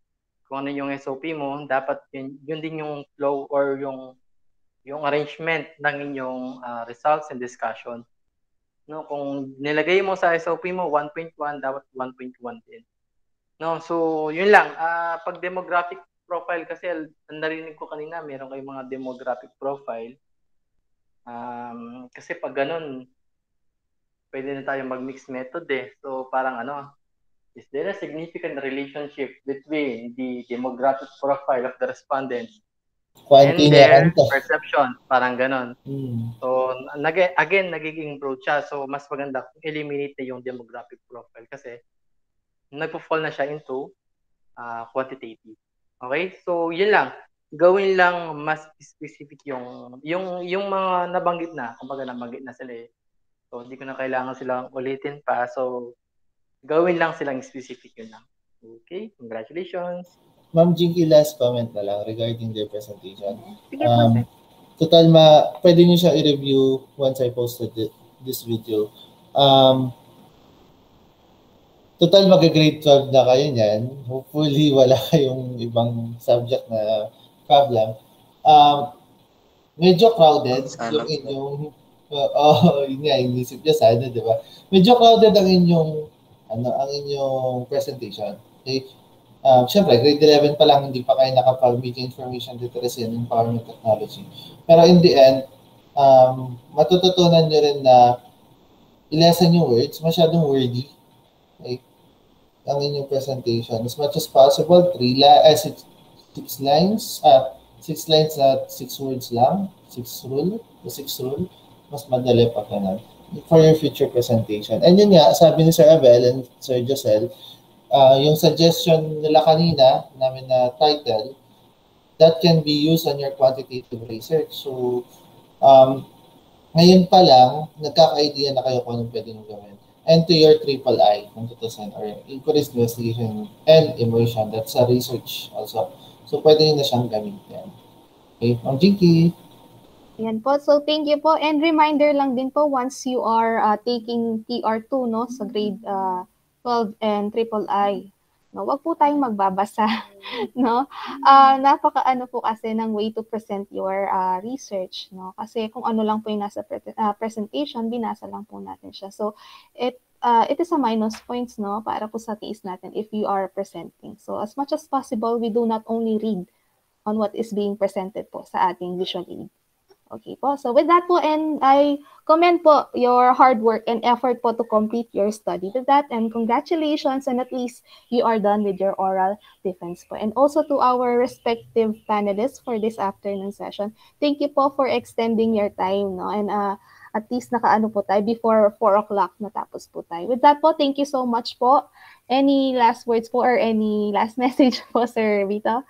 kung ano yung SOP mo, dapat yun din yung flow or yung arrangement ng inyong results and discussion. No, kung nilagay mo sa SOP mo 1.1, dapat 1.1 din. No, so yun lang. Pag demographic profile kasi narinig ko kanina, meron kayong mga demographic profile. Kasi pag ganun, pwede na tayo mag-mix method eh. So parang is there a significant relationship between the demographic profile of the respondents and their perception? Parang ganon. So, nagiging broad siya. So, mas maganda kung eliminate na yung demographic profile kasi nagpo-fall na siya into quantitative. Okay? So, yun lang. Gawin lang mas specific yung mga nabanggit na. Kumbaga, nabanggit na sila eh. So, hindi ko na kailangan silang ulitin pa. So, gawin lang silang specific yun lang. Okay? Congratulations. Ma'am Jinky, last comment na lang regarding their presentation. Sige po, sir. Total, pwede nyo siya i-review once I posted this video. Total, mag-grade 12 na kayo niyan. Hopefully, wala kayong ibang subject na problem. Medyo crowded yung inyong yun nga, inisip niya sana, di ba? Medyo crowded ang inyong presentation. Okay? Siyempre, grade 11 pa lang, hindi pa kayo nakapag-media information literacy and empowerment technology. Pero in the end, matututunan nyo rin na i-lessen yung words, masyadong wordy. Okay? Ang inyong presentation. As much as possible, 6 lines, 6 lines na 6 words lang, 6 rule, mas madali pa ganun for your future presentation. And yun nga, sabi ni Sir Abel and Sir Josel, yung suggestion nila kanina namin na title, that can be used on your quantitative research. So, ngayon pa lang, nagkaka-idea na kayo kung anong pwede nyo gawin. And to your triple I, kung tutusin, or inquiries, investigation, and immersion, that's a research also. So, pwede nyo na siyang gamitin. Okay, Ma'am Jinky. Yan po. So, thank you po. And reminder lang din po, once you are taking TR2, no, sa grade 12 and triple I, No, wag po tayong magbabasa, no? Napaka-ano po kasi ng way to present your research, no? Kasi kung ano lang po yung nasa presentation, binasa lang po natin siya. So, it is a minus points, no? Para po sa case natin if you are presenting. So, as much as possible, we do not only read on what is being presented po sa ating visual aid. Okay po. So with that po, and I commend po your hard work and effort po to complete your study with that. And congratulations, and at least you are done with your oral defense po. And also to our respective panelists for this afternoon session, thank you po for extending your time, no? And at least nakaano po tayo before 4 o'clock natapos po tayo. With that po, thank you so much po. Any last words po or any last message po, Sir Vito?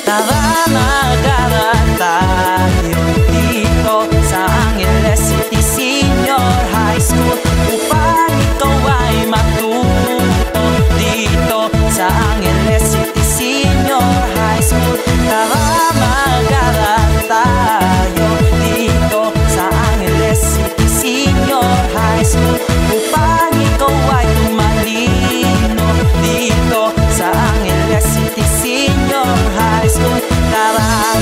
Tara mag-aral tayo dito sa Angeles City Senior High School upang ikaw ay matuto dito sa Angeles City Senior High School. Tara mag-aral tayo dito sa Angeles City Senior High School upang ikaw ay tumalino dito sa Angeles City Senior High School. Tara